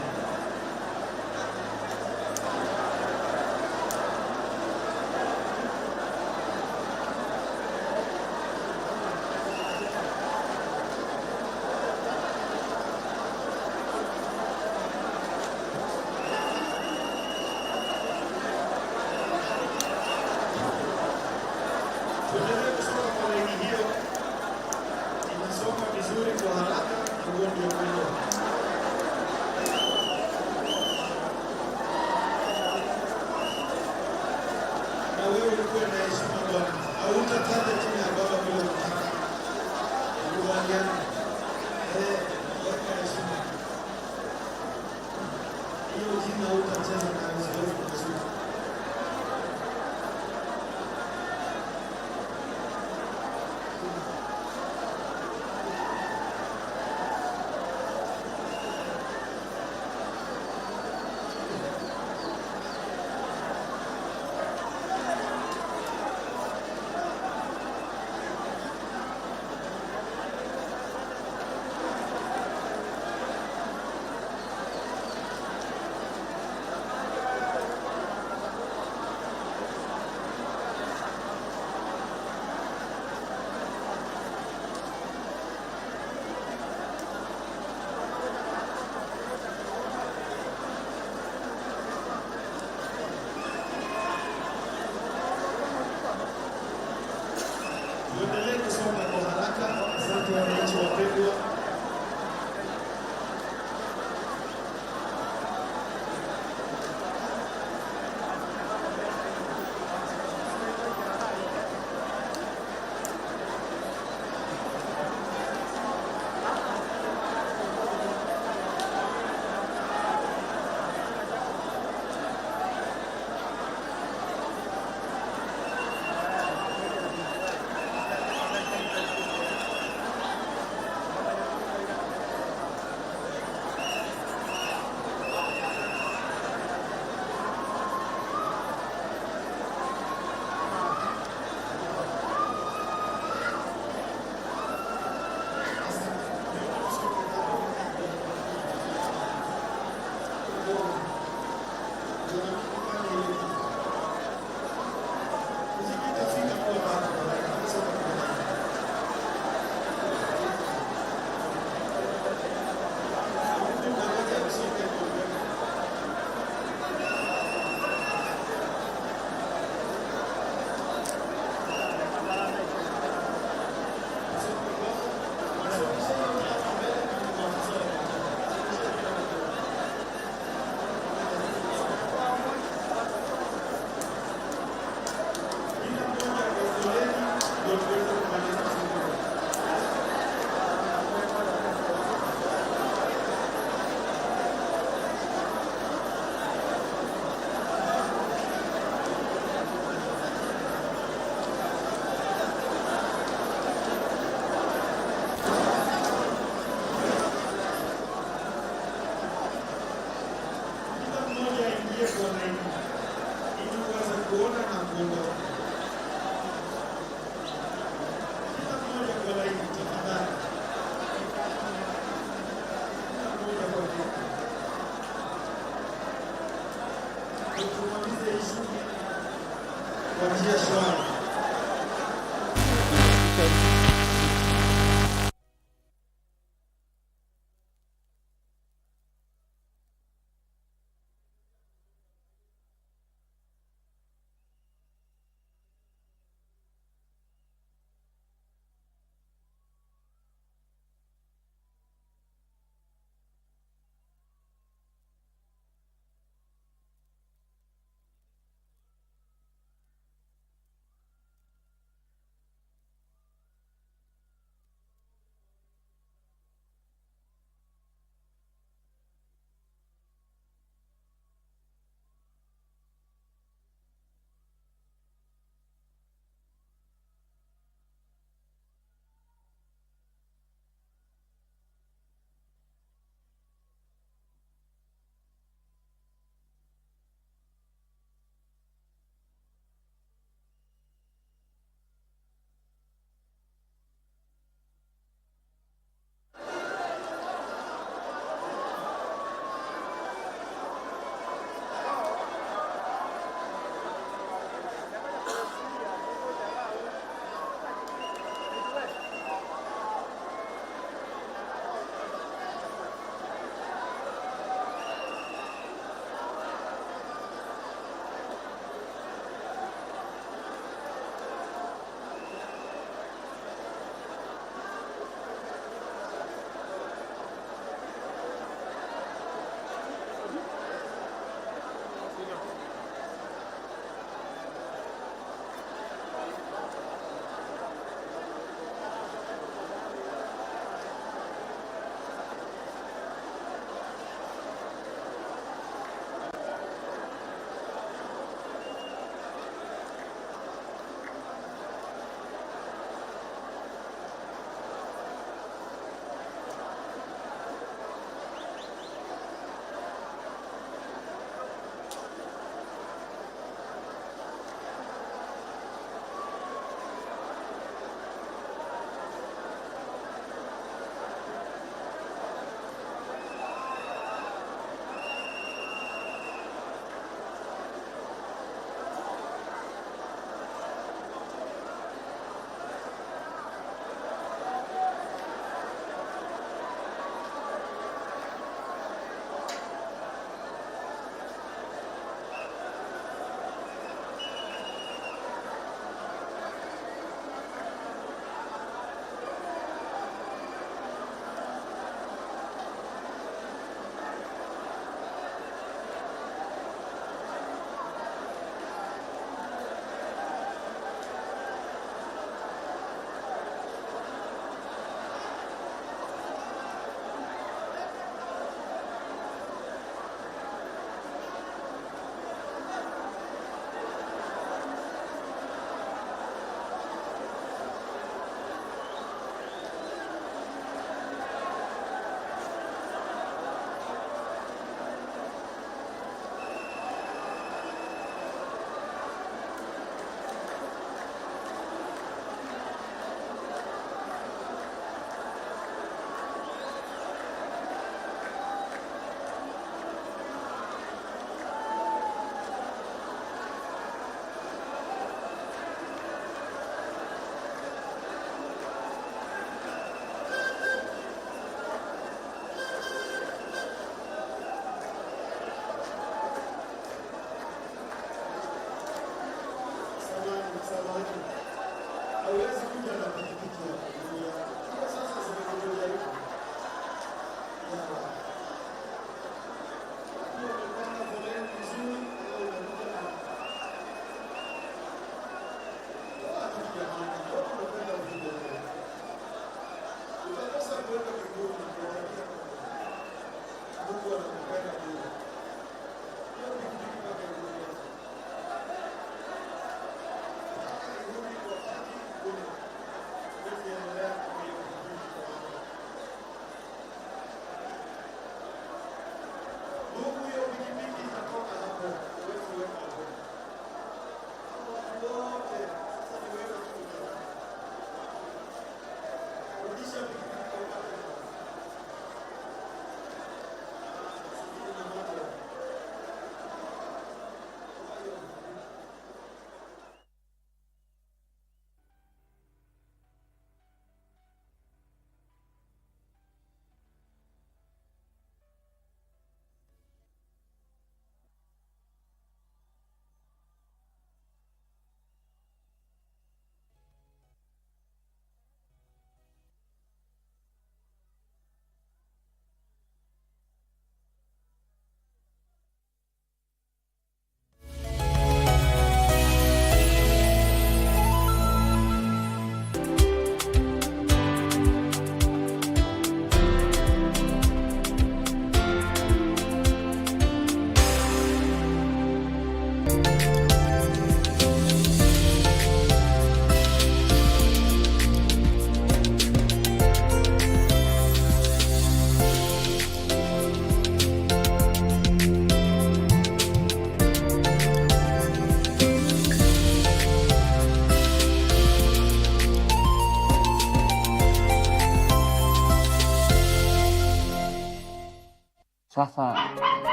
sasa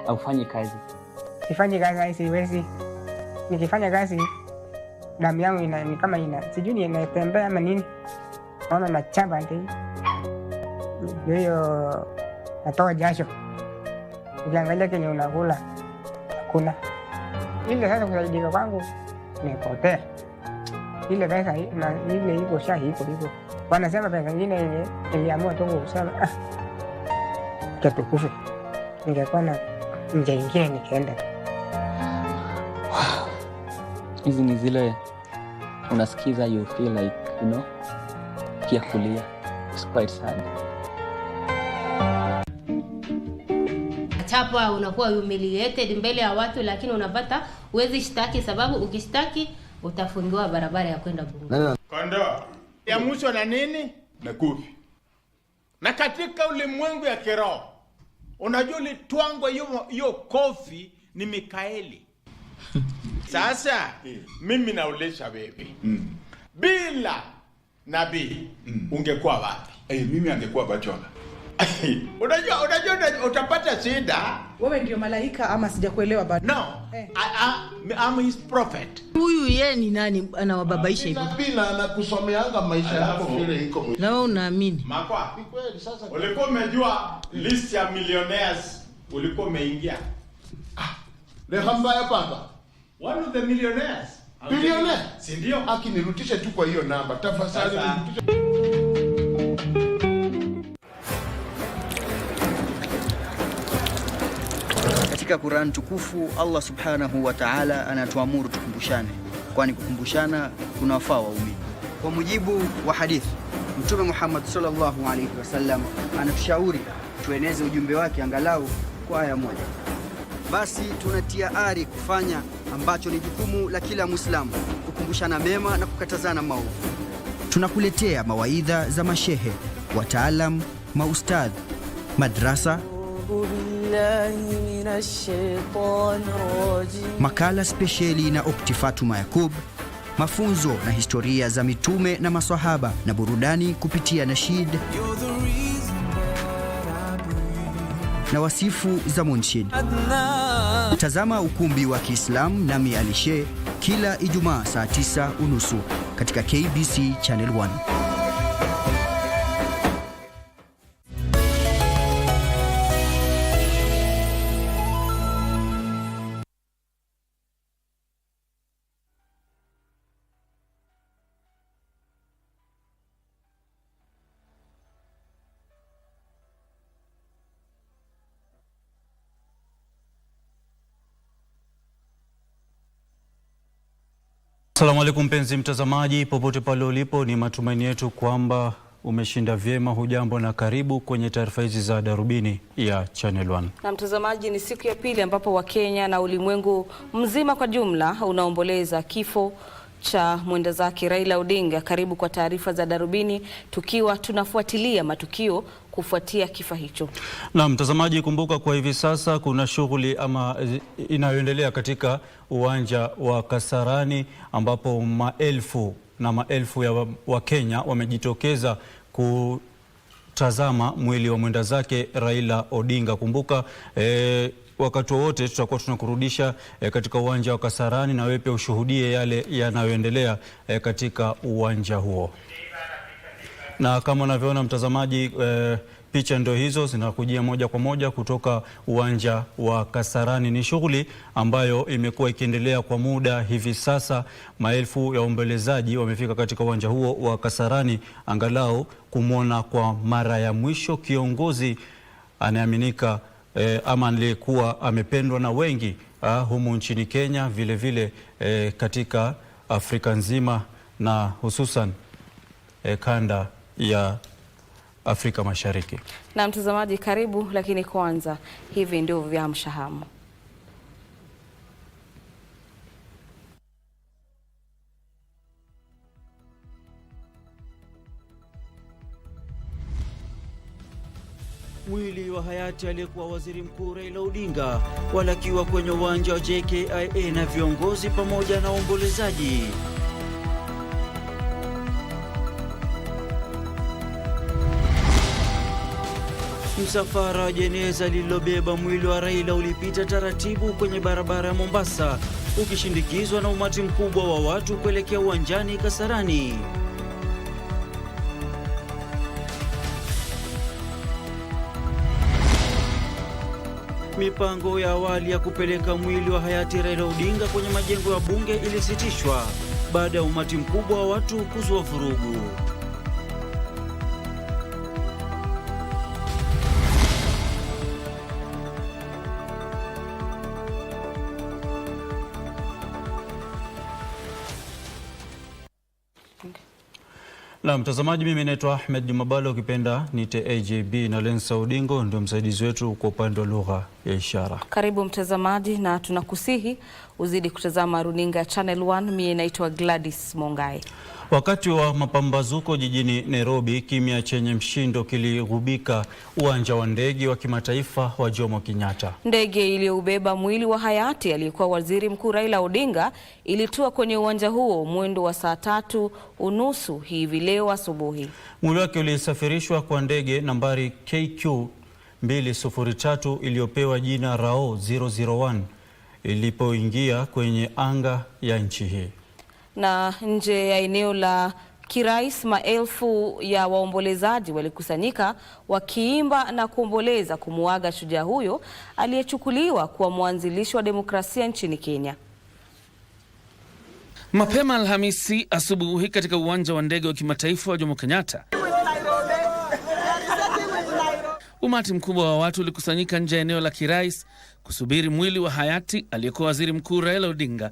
haufanyi kazi. Sifanyi kazi, siwezi. Nikifanya kazi damu yangu ni kama sijui inatembea ama nini. Naona nachaba ndio natoa jasho. Ukiangalia kenye unakula hakuna. Ile sasa kusaidia kwangu nimepotea. Ile pesa na ile iko hivyo. Wanasema pesa nyingine yenye iliamua tu kusema tukufu. Ningekuwa na nje ingine nikaenda. Hizi ni zile unasikiza, you feel like, you know, kia kulia. It's quite sad. Chapa unakuwa humiliated mbele ya watu, lakini unapata uwezi shtaki, sababu ukishtaki utafungiwa barabara ya kwenda bunge. Kondo ya mwisho na nini? Na kufi. Na katika ulimwengu ya kiroho, unajua litwangwa hiyo kofi ni Mikaeli. Sasa mimi nauliza wewe. Bila nabii ungekuwa wapi? Mimi angekuwa Bachona. Unajua utapata shida. Wewe ndio malaika ama sijakuelewa bado? No. I'm his prophet. Huyu yeye ni nani anawababaisha hivyo? Bila anakusomeanga maisha yako vile iko mwisho. Na wewe unaamini? Makwa. Kweli sasa. Ulikuwa umejua list ya millionaires ulikuwa umeingia. Le hamba ya papa. One of the millionaires. Millionaire? Si ndio? Akinirudisha tu kwa hiyo namba. Tafadhali nirudishe. Katika Qur'an tukufu Allah Subhanahu wa Ta'ala anatuamuru tukumbushane, kwani kukumbushana kunawafaa waumini. Kwa mujibu wa hadithi, Mtume Muhammad sallallahu alaihi wasallam anatushauri tueneze ujumbe wake angalau kwa aya moja. Basi tunatia ari kufanya ambacho ni jukumu la kila Muislamu, kukumbushana mema na kukatazana maovu. Tunakuletea mawaidha za mashehe, wataalam, maustadh, madrasa, makala spesheli na Ukti Fatuma Yakub, mafunzo na historia za mitume na maswahaba, na burudani kupitia nashid na wasifu za munshid. Tazama ukumbi wa Kiislamu nami Alishe kila Ijumaa saa 9:30 katika KBC Channel 1. Asalamu alaykum mpenzi mtazamaji, popote pale ulipo, ni matumaini yetu kwamba umeshinda vyema. Hujambo na karibu kwenye taarifa hizi za Darubini ya Channel 1. Na mtazamaji, ni siku ya pili ambapo Wakenya na ulimwengu mzima kwa jumla unaomboleza kifo cha mwenda zake Raila Odinga. Karibu kwa taarifa za Darubini, tukiwa tunafuatilia matukio kufuatia kifo hicho. Na mtazamaji, kumbuka kwa hivi sasa kuna shughuli inayoendelea katika uwanja wa Kasarani, ambapo maelfu na maelfu ya Wakenya wamejitokeza kutazama mwili wa mwenda zake Raila Odinga. Kumbuka wakati wote tutakuwa tunakurudisha katika uwanja wa Kasarani, na wewe pia ushuhudie yale yanayoendelea katika uwanja huo. Na kama unavyoona mtazamaji, picha ndio hizo zinakujia moja kwa moja kutoka uwanja wa Kasarani. Ni shughuli ambayo imekuwa ikiendelea kwa muda hivi sasa. Maelfu ya waombolezaji wamefika katika uwanja huo wa Kasarani angalau kumwona kwa mara ya mwisho kiongozi anayeaminika ama aliyekuwa amependwa na wengi humu nchini Kenya, vile vile katika Afrika nzima na hususan kanda ya Afrika Mashariki. Na mtazamaji, karibu, lakini kwanza hivi ndio vya mshahamu. Mwili wa hayati aliyekuwa waziri mkuu Raila Odinga walakiwa kwenye uwanja wa JKIA na viongozi pamoja na waombolezaji. Msafara wa jeneza lililobeba mwili wa Raila ulipita taratibu kwenye barabara ya Mombasa, ukishindikizwa na umati mkubwa wa watu kuelekea uwanjani Kasarani. Mipango ya awali ya kupeleka mwili wa hayati Raila Odinga kwenye majengo ya bunge ilisitishwa baada ya umati mkubwa wa watu kuzua vurugu. Na mtazamaji, mimi naitwa Ahmed Jumabalo, ukipenda nite AJB, na Lensa Odingo ndio msaidizi wetu kwa upande wa lugha ya ishara. Karibu mtazamaji, na tunakusihi uzidi kutazama runinga ya Channel 1. Mimi naitwa Gladys Mongai. Wakati wa mapambazuko jijini Nairobi, kimya chenye mshindo kiligubika uwanja wa ndege wa kimataifa wa Jomo Kenyatta. Ndege iliyoubeba mwili wa hayati aliyekuwa waziri mkuu Raila Odinga ilitua kwenye uwanja huo mwendo wa saa 3:30 hivi leo asubuhi. Mwili wake ulisafirishwa kwa ndege nambari KQ 203 iliyopewa jina Rao 001 ilipoingia kwenye anga ya nchi hii. Na nje ya eneo la kirais, maelfu ya waombolezaji walikusanyika wakiimba na kuomboleza kumuaga shujaa huyo aliyechukuliwa kuwa mwanzilishi wa demokrasia nchini Kenya. Mapema Alhamisi asubuhi katika uwanja wa ndege wa kimataifa wa Jomo Kenyatta, umati mkubwa wa watu ulikusanyika nje ya eneo la kirais kusubiri mwili wa hayati aliyekuwa waziri mkuu Raila Odinga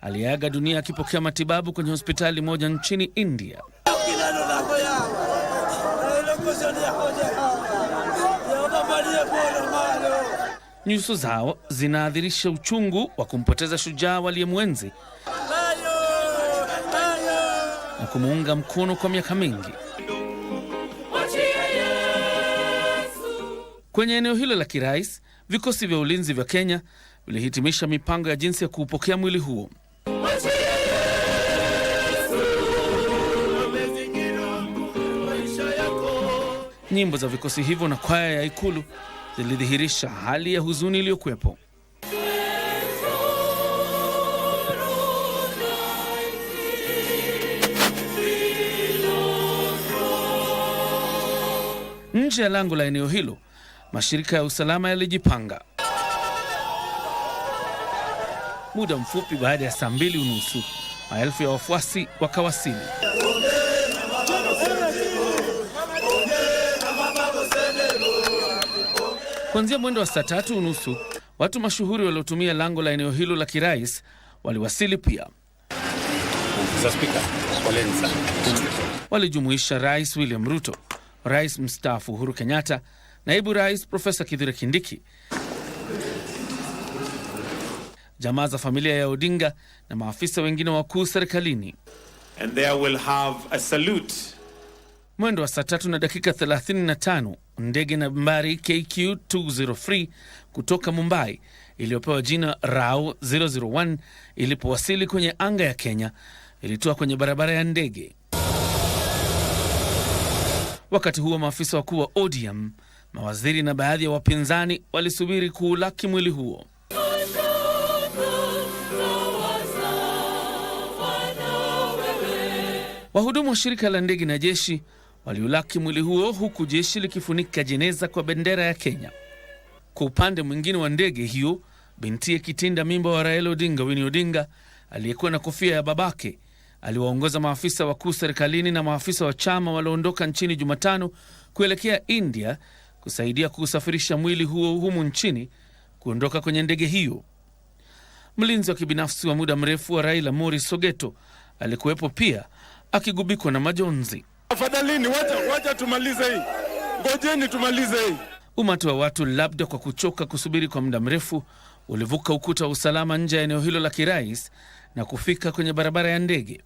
aliaga dunia akipokea matibabu kwenye hospitali moja nchini India. Nyuso zao zinaadhirisha uchungu wa kumpoteza shujaa waliyemwenzi na kumuunga mkono kwa miaka mingi. Kwenye eneo hilo la kirais, vikosi vya ulinzi vya Kenya vilihitimisha mipango ya jinsi ya kuupokea mwili huo. Nyimbo za vikosi hivyo na kwaya ya ikulu zilidhihirisha hali ya huzuni iliyokuwepo. Nje ya lango la eneo hilo, mashirika ya usalama yalijipanga. Muda mfupi baada ya saa 2:30, maelfu ya wafuasi wakawasili. Kuanzia mwendo wa saa 3:30, watu mashuhuri waliotumia lango la eneo hilo la kirais waliwasili pia. Walijumuisha Rais William Ruto, Rais mstaafu Uhuru Kenyatta, Naibu Rais Profesa Kithure Kindiki, jamaa za familia ya Odinga na maafisa wengine wakuu serikalini. And there will have a salute. Mwendo wa saa 3:35, ndege nambari KQ 203 kutoka Mumbai iliyopewa jina Rao 001 ilipowasili kwenye anga ya Kenya, ilitua kwenye barabara ya ndege. Wakati huo maafisa wakuu wa ODM, mawaziri na baadhi ya wapinzani walisubiri kuulaki mwili huo. Wahudumu wa shirika la ndege na jeshi waliulaki mwili huo, huku jeshi likifunika jeneza kwa bendera ya Kenya. Kwa upande mwingine wa ndege hiyo, bintiye kitinda mimba wa Raila Odinga, Winnie Odinga, aliyekuwa na kofia ya babake, aliwaongoza maafisa wakuu serikalini na maafisa wa chama walioondoka nchini Jumatano kuelekea India kusaidia kusafirisha mwili huo humu nchini kuondoka kwenye ndege hiyo. Mlinzi wa kibinafsi wa muda mrefu wa Raila, Morris Sogeto, alikuwepo pia akigubikwa na majonzi. Afadhalini, wacha tumalize hii. Ngojeni tumalize hii. Umati wa watu, labda kwa kuchoka kusubiri kwa muda mrefu, ulivuka ukuta wa usalama nje ya eneo hilo la kirais na kufika kwenye barabara ya ndege.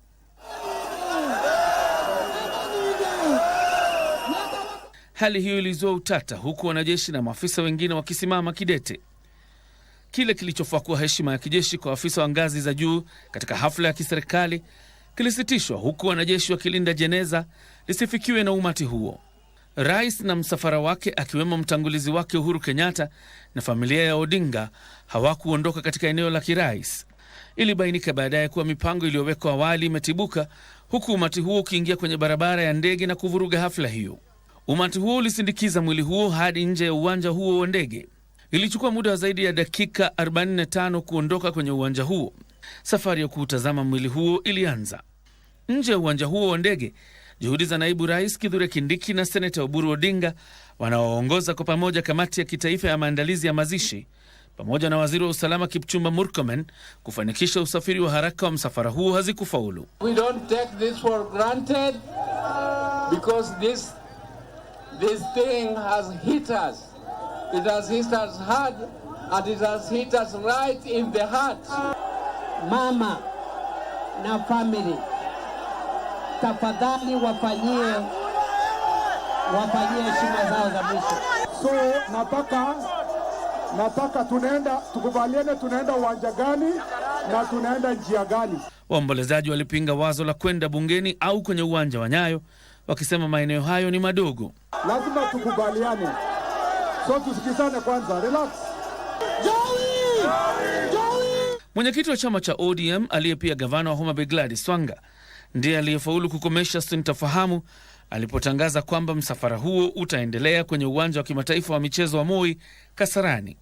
Hali hiyo ilizua utata, huku wanajeshi na maafisa wengine wakisimama kidete. Kile kilichofaa kuwa heshima ya kijeshi kwa afisa wa ngazi za juu katika hafla ya kiserikali kilisitishwa huku wanajeshi wakilinda jeneza lisifikiwe na umati huo. Rais na msafara wake akiwemo mtangulizi wake Uhuru Kenyatta na familia ya Odinga hawakuondoka katika eneo la kirais. Ilibainika baadaye kuwa mipango iliyowekwa awali imetibuka, huku umati huo ukiingia kwenye barabara ya ndege na kuvuruga hafla hiyo. Umati huo ulisindikiza mwili huo hadi nje ya uwanja huo wa ndege. Ilichukua muda wa zaidi ya dakika 45 kuondoka kwenye uwanja huo. Safari ya kuutazama mwili huo ilianza. Nje ya uwanja huo wa ndege, juhudi za naibu rais Kithure Kindiki na seneta Oburu Odinga wanaoongoza kwa pamoja kamati ya kitaifa ya maandalizi ya mazishi pamoja na waziri wa usalama Kipchumba Murkomen kufanikisha usafiri wa haraka wa msafara huo hazikufaulu. We don't take this for granted because this thing has hit us. It has hit us hard and it has hit us right in the heart. Mama na family, tafadhali wafanyie heshima zao za mwisho. So nataka tukubaliane tunaenda uwanja gani na tunaenda njia gani. Waombolezaji walipinga wazo la kwenda bungeni au kwenye uwanja wa Nyayo, wakisema maeneo hayo ni madogo. Lazima tukubaliane. So tusikizane kwanza, relax. Mwenyekiti wa chama cha ODM aliyepia gavana wa Homa Bay Gladys Wanga ndiye aliyefaulu kukomesha sintofahamu alipotangaza kwamba msafara huo utaendelea kwenye uwanja wa kimataifa wa michezo wa Moi Kasarani.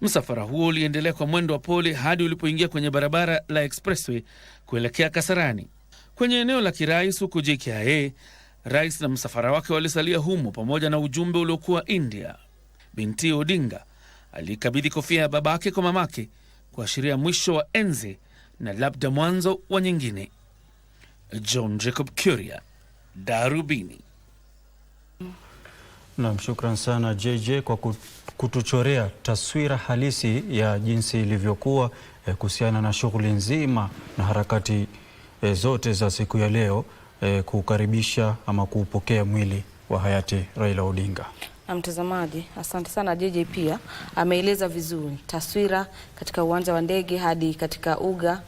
Msafara huo uliendelea kwa mwendo wa pole hadi ulipoingia kwenye barabara la expressway kuelekea Kasarani. Kwenye eneo la kirais huko JKIA, rais na msafara wake walisalia humo pamoja na ujumbe uliokuwa India. Binti Odinga alikabidhi kofia ya babake kwa mamake kuashiria mwisho wa enzi na labda mwanzo wa nyingine. John Jacob Kuria, Darubini. Naam, shukran sana JJ kwa kutuchorea taswira halisi ya jinsi ilivyokuwa kuhusiana na shughuli nzima na harakati zote za siku ya leo kukaribisha ama kuupokea mwili wa hayati Raila Odinga. Na mtazamaji, asante sana JJ, pia ameeleza vizuri taswira katika uwanja wa ndege hadi katika uga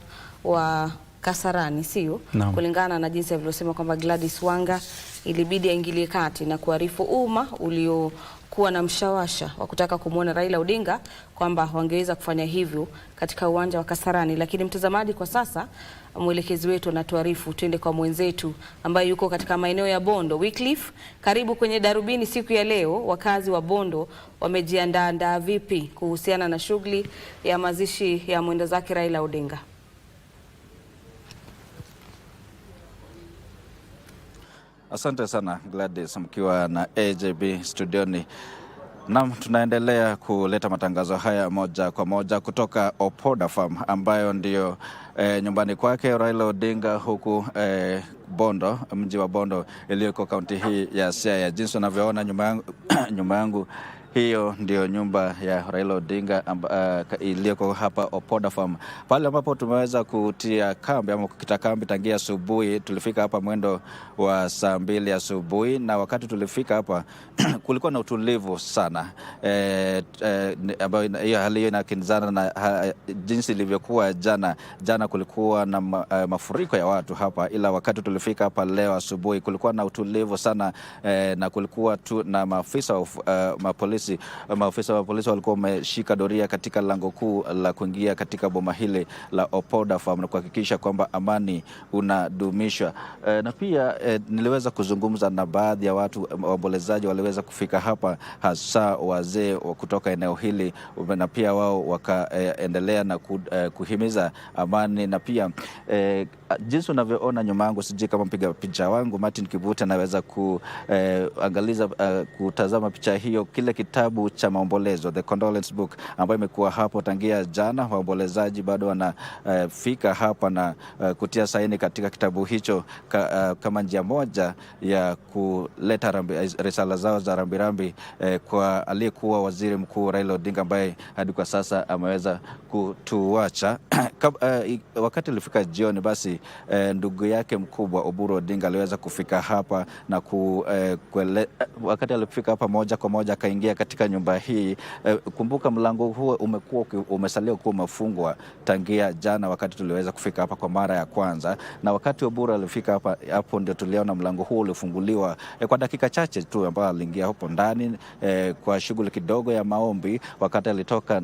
wa Kasarani, sio? Kulingana na jinsi alivyosema kwamba Gladys Wanga ilibidi aingilie kati na kuarifu umma uliokuwa na mshawasha wa kutaka kumwona Raila Odinga kwamba wangeweza kufanya hivyo katika uwanja wa Kasarani. Lakini mtazamaji, kwa sasa mwelekezi wetu anatuarifu tuende kwa mwenzetu ambaye yuko katika maeneo ya Bondo. Wycliffe, karibu kwenye Darubini siku ya leo. Wakazi wa Bondo wamejiandaa vipi kuhusiana na shughuli ya mazishi ya mwenda zake Raila Odinga? Asante sana Gladys, mkiwa na AJB studioni. Naam, tunaendelea kuleta matangazo haya moja kwa moja kutoka Opoda Farm ambayo ndio nyumbani kwake Raila Odinga huku Bondo, mji wa Bondo iliyoko kaunti hii ya Siaya. Jinsi unavyoona nyuma yangu hiyo ndio nyumba ya Raila Odinga iliyoko hapa Opoda Farm, pale ambapo tumeweza kutia kambi ama kukita kambi tangia asubuhi. Tulifika hapa mwendo wa saa 2 asubuhi, na wakati tulifika hapa kulikuwa na utulivu sana, ambayo hiyo hali hiyo inakinzana na jinsi ilivyokuwa jana. Jana kulikuwa na mafuriko ya watu hapa, ila wakati tulifika hapa leo asubuhi kulikuwa na utulivu sana, na kulikuwa tu na maafisa wa polisi walikuwa wameshika doria katika lango kuu la kuingia katika boma hili la Opoda Farm na kuhakikisha kwamba amani unadumishwa. Na pia niliweza kuzungumza na baadhi ya watu waombolezaji waliweza kufika hapa, hasa wazee kutoka eneo hili, na pia wao wakaendelea na kuhimiza amani. Na pia jinsi unavyoona nyuma yangu, sijui kama mpiga picha wangu Martin Kibuta anaweza kuangaliza kutazama picha hiyo, kile kitabu cha maombolezo, the condolence book, ambayo imekuwa hapo tangia jana. Waombolezaji bado wanafika hapa na kutia saini katika kitabu hicho kama njia moja ya kuleta risala zao za rambirambi kwa aliyekuwa waziri mkuu Raila Odinga, ambaye hadi kwa sasa ameweza kutuacha. Wakati alifika jioni, basi ndugu yake mkubwa Oburu Odinga aliweza kufika hapa na wakati alifika hapa moja kwa moja akaingia katika nyumba hii. Kumbuka mlango huo umesalia kuwa umefungwa tangia jana wakati tuliweza kufika hapa kwa mara ya kwanza, na wakati Oburu alifika hapo ndio tuliona mlango huo ulifunguliwa kwa dakika chache tu, ambao aliingia hapo ndani kwa shughuli kidogo ya maombi. Wakati alitoka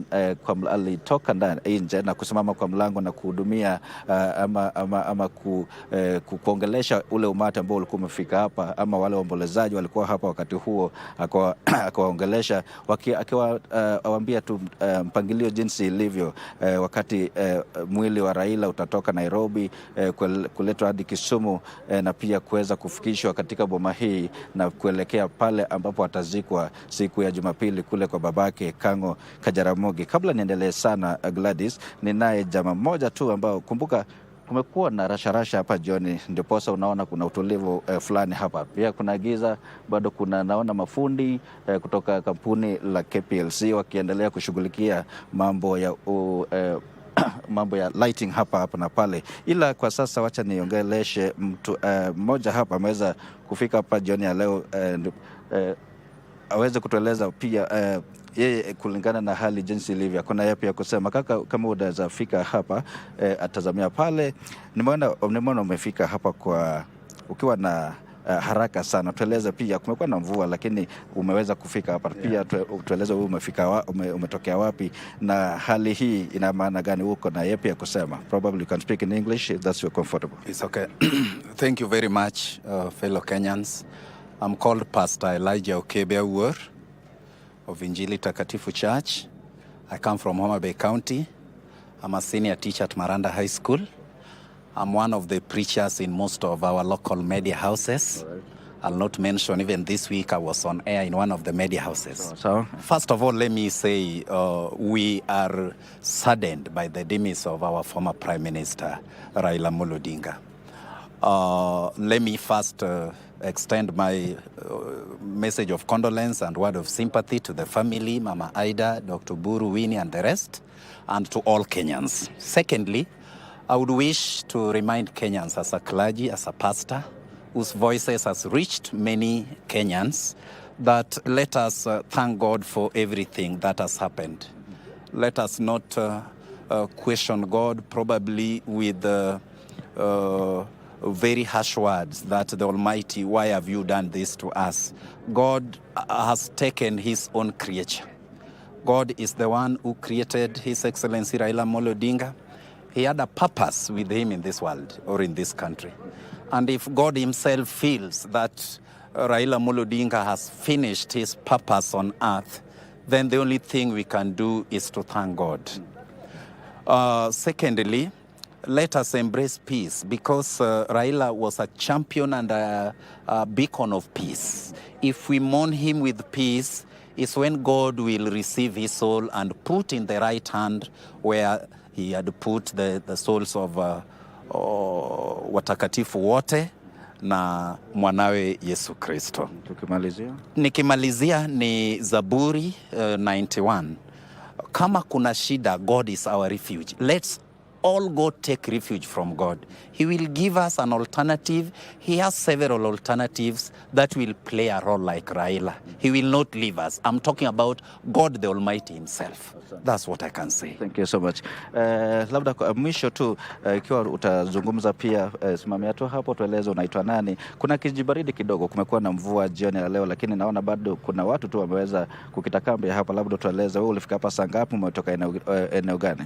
nje na kusimama kwa mlango na kuhudumia ama kuongelesha ule umati ambao ulikuwa umefika hapa, ama wale waombolezaji walikuwa hapa wakati huo, akawaongelesha akiwaambia tu mpangilio jinsi ilivyo, wakati mwili wa Raila utatoka Nairobi kuletwa hadi Kisumu, na pia kuweza kufikishwa katika boma hii na kuelekea pale ambapo atazikwa siku ya Jumapili kule kwa babake Kang'o Kajaramogi. Kabla niendelee sana, Gladys, ninaye jamaa mmoja tu ambao, kumbuka kumekuwa na rasharasha hapa jioni, ndio posa unaona kuna utulivu fulani hapa. Pia kuna giza, bado naona mafundi kutoka kampuni la KPLC wakiendelea kushughulikia mambo ya lighting hapa na pale. Ila kwa sasa wacha niongeleshe mtu mmoja hapa ameweza kufika hapa jioni ya leo, aweze kutueleza pia yeye kulingana na hali jinsi ilivyo. Kuna yeye pia kusema, kaka, kama unaweza fika hapa atazamia pale. Nimeona umefika hapa ukiwa na haraka sana. Tueleze pia, kumekuwa na mvua lakini umeweza kufika hapa pia. Tueleze wewe umetokea wapi na hali hii ina maana gani huko, na yeye pia kusema. Probably you can speak in English if that's comfortable. It's okay. Thank you very much, fellow Kenyans. I'm called Pastor Elijah Okebea of Injili Takatifu Church. I come from Homa Bay County. I'm a senior teacher at Maranda High School. I'm one of the preachers in most of our local media houses. Right. I'll not mention, even this week I was on air in one of the media houses. First of all, let me say we are saddened by the demise of our former Prime Minister, Raila Odinga. Let me first extend my message of condolence and word of sympathy to the family, Mama Aida, Dr. Buru, Winnie, and the rest, and to all Kenyans. Secondly, I would wish to remind Kenyans as a clergy, as a pastor, whose voices has reached many Kenyans, that let us thank God for everything that has happened. Let us not question God, probably with very harsh words that the Almighty, why have you done this to us? God has taken his own creature. God is the one who created His Excellency Raila Odinga. He had a purpose with him in this world or in this country. And if God himself feels that Raila Odinga has finished his purpose on earth, then the only thing we can do is to thank God. Secondly, let us embrace peace, because Raila was a champion and a beacon of peace. If we mourn him with peace, it's when God will receive his soul and put in the right hand where he had put the souls of watakatifu wote na mwanawe Yesu Kristo. Nikimalizia ni Zaburi 91. Kama kuna shida, God is our refuge. Let's all go take refuge from God. He will give us an alternative. He has several alternatives that will play a role like Raila. He will not leave us. I'm talking about God the Almighty himself. That's what I can say. Thank you so much. Labda kwa mwisho tu, ikiwa utazungumza pia, simamia tu hapo, tueleze unaitwa nani. Kuna kijibaridi kidogo, kumekuwa na mvua jioni ya leo, lakini naona bado kuna watu tu wameweza kukita kambi hapa. Labda tueleze wewe ulifika hapa saa ngapi, umetoka eneo gani?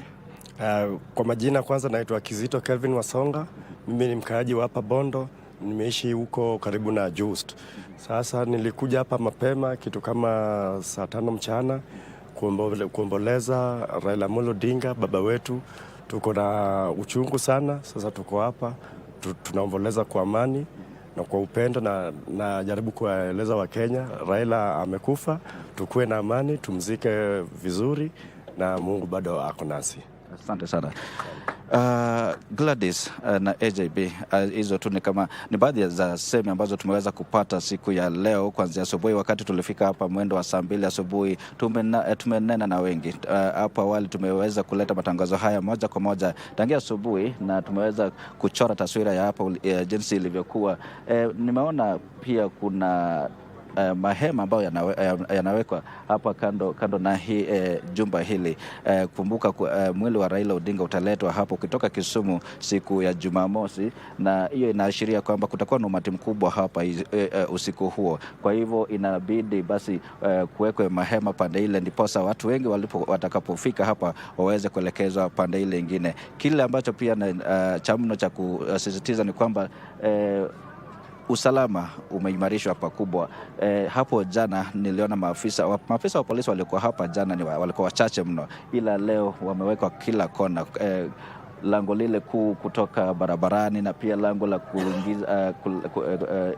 Kwa majina kwanza naitwa Kizito Kelvin Wasonga. Mimi ni mkaaji wa hapa Bondo. Nimeishi huko karibu na Just. Sasa nilikuja hapa mapema kitu kama saa 5 mchana kuomboleza Raila Odinga, baba wetu. Tuko na uchungu sana. Sasa tuko hapa tunaomboleza kwa amani na kwa upendo, na jaribu kueleza Wakenya Raila amekufa, tukue na amani, tumzike vizuri na Mungu bado ako nasi. Asante sana. Gladys na AJB, hizo tu ni baadhi za sehemu ambazo tumeweza kupata siku ya leo kuanzia asubuhi. Wakati tulifika hapa mwendo wa saa 2 asubuhi, tumenena na wengi. Hapo awali tumeweza kuleta matangazo haya moja kwa moja tangia asubuhi, na tumeweza kuchora taswira ya hapo jinsi ilivyokuwa. Nimeona pia kuna mahema ambayo yanawekwa hapa kando na hii jumba hili. Kumbuka mwili wa Raila Odinga utaletwa hapo kutoka Kisumu siku ya Jumamosi, na hiyo inaashiria kwamba kutakuwa na umati mkubwa hapa usiku huo. Kwa hivyo inabidi basi kuwekwe mahema pande ile, ndiposa watu wengi watakapofika hapa waweze kuelekezwa pande ile nyingine. Kile ambacho pia cha mno cha kusisitiza ni kwamba usalama umeimarishwa pakubwa. Hapo jana niliona maafisa wa polisi walikuwa hapa jana walikuwa wachache mno, ila leo wamewekwa kila kona. Lango lile kuu kutoka barabarani na pia lango la kuingiza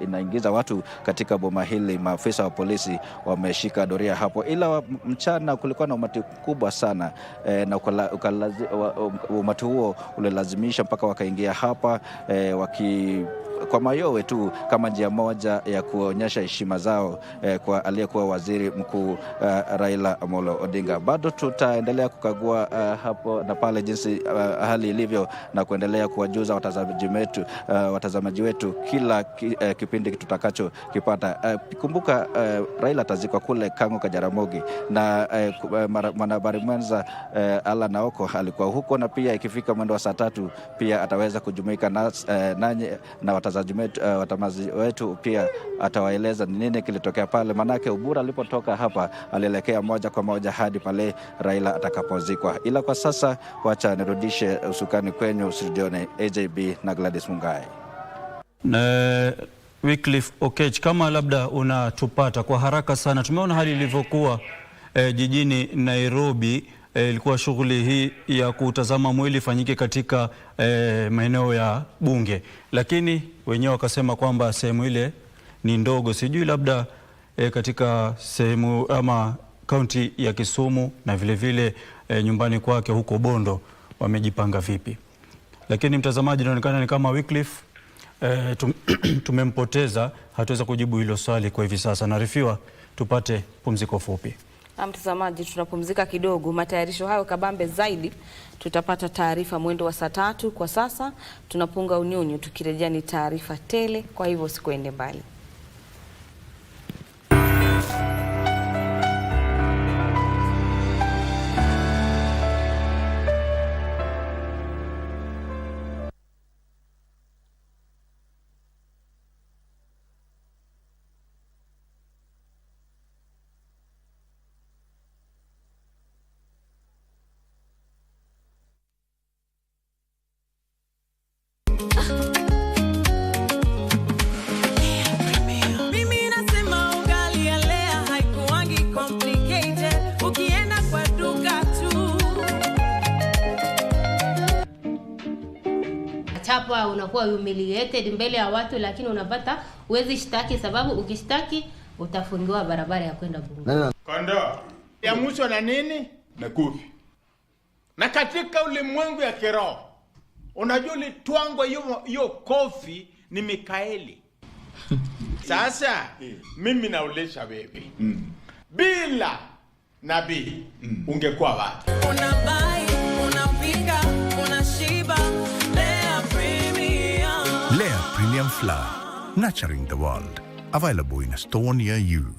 inaingiza watu katika boma hili, maafisa wa polisi wameshika doria hapo. Ila mchana kulikuwa na umati kubwa sana, na umati huo ulilazimisha mpaka wakaingia hapa kwa mayowe tu kama njia moja ya kuonyesha heshima zao kwa aliyekuwa waziri mkuu Raila Odinga. Bado tutaendelea kukagua hapo na pale jinsi hali ilivyo na kuendelea kuwajuza watazamaji wetu kila kipindi tutakacho kipata. Kumbuka Raila atazikwa kule Kang'o ka Jaramogi, na mwanahabari mwenza Alan Naoko alikuwa huko, na pia ikifika mwendo wa saa 3 pia ataweza kujumuika na watazamaji wetu pia atawaeleza nini kilitokea pale, manake Ubura alipotoka hapa alielekea moja kwa moja hadi pale Raila atakapozikwa. Ila kwa sasa wacha nirudishe usukani kwenye studioni AJB na Gladys Mungai. Na Wycliffe Okech, kama labda unatupata kwa haraka sana, tumeona hali ilivyokuwa jijini Nairobi. Ilikuwa shughuli hii ya kutazama mwili fanyike katika maeneo ya bunge, lakini wenyewe wakasema kwamba sehemu ile ni ndogo. Sijui labda katika sehemu ama kaunti ya Kisumu na vile nyumbani kwake huko Bondo wamejipanga vipi. Lakini mtazamaji, inaonekana ni kama Wycliffe tumempoteza, hatuweza kujibu hilo swali kwa hivi sasa. Naarifiwa tupate pumziko fupi. Mtazamaji, tunapumzika kidogo. Matayarisho hayo kabambe zaidi tutapata taarifa mwendo wa saa 3. Kwa sasa tunapunga unyunyu, tukirejea ni taarifa tele, kwa hivyo usikwende mbali. Chapa unakuwa humiliated mbele ya watu, lakini unapata uwezi shtaki, sababu ukishtaki utafungiwa barabara ya kwenda bunge. Kondo ya mwisho na nini? Na kofi. Na katika ulimwengu ya kiroho, unajua litwango hiyo kofi ni Mikaeli. Sasa mimi nauliza wewe, bila nabii ungekuwa wapi? Unabai, unapika, unashiba. Lea Premium Flour, nurturing the world. Available in a store near you.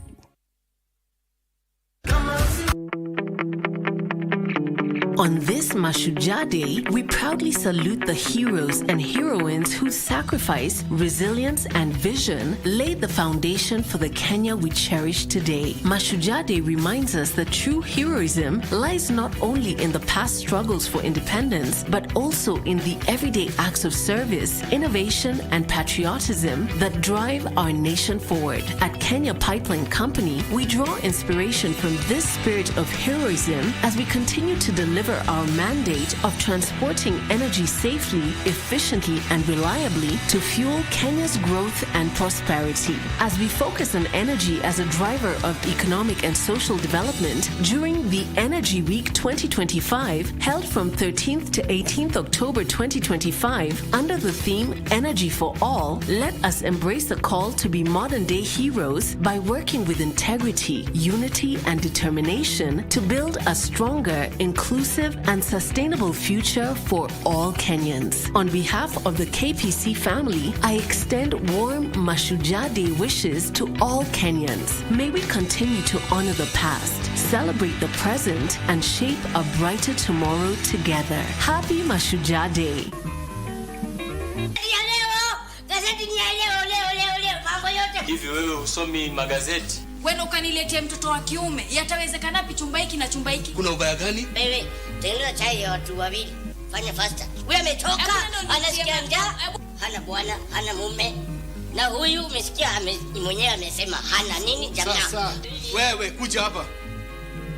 On this Mashujaa Day, we proudly salute the heroes and heroines whose sacrifice, resilience, and vision laid the foundation for the Kenya we cherish today. Mashujaa Day reminds us that true heroism lies not only in the past struggles for independence, but also in the everyday acts of service, innovation, and patriotism that drive our nation forward. At Kenya Pipeline Company, we draw inspiration from this spirit of heroism as we continue to deliver our mandate of transporting energy safely, efficiently, and reliably to fuel Kenya's growth and prosperity. As we focus on energy as a driver of economic and social development during the Energy Week 2025, held from 13th to 18th October 2025, under the theme Energy for All, let us embrace the call to be modern-day heroes by working with integrity, unity, and determination to build a stronger, inclusive, inclusive and sustainable future for all Kenyans. On behalf of the KPC family, I extend warm Mashujaa Day wishes to all Kenyans. May we continue to honor the past, celebrate the present, and shape a brighter tomorrow together. Happy Mashujaa Day. Hivi wewe usomi magazeti? Wewe ukaniletea mtoto wa kiume, yatawezekana wapi chumba hiki na chumba hiki? Kuna ubaya gani? Wewe, tengeneza chai ya watu wawili. Fanya faster. Huyu ametoka, anasikia njaa, hana bwana, hana mume. Na huyu umesikia mwenyewe amesema hana nini jamaa. Sasa, wewe kuja hapa.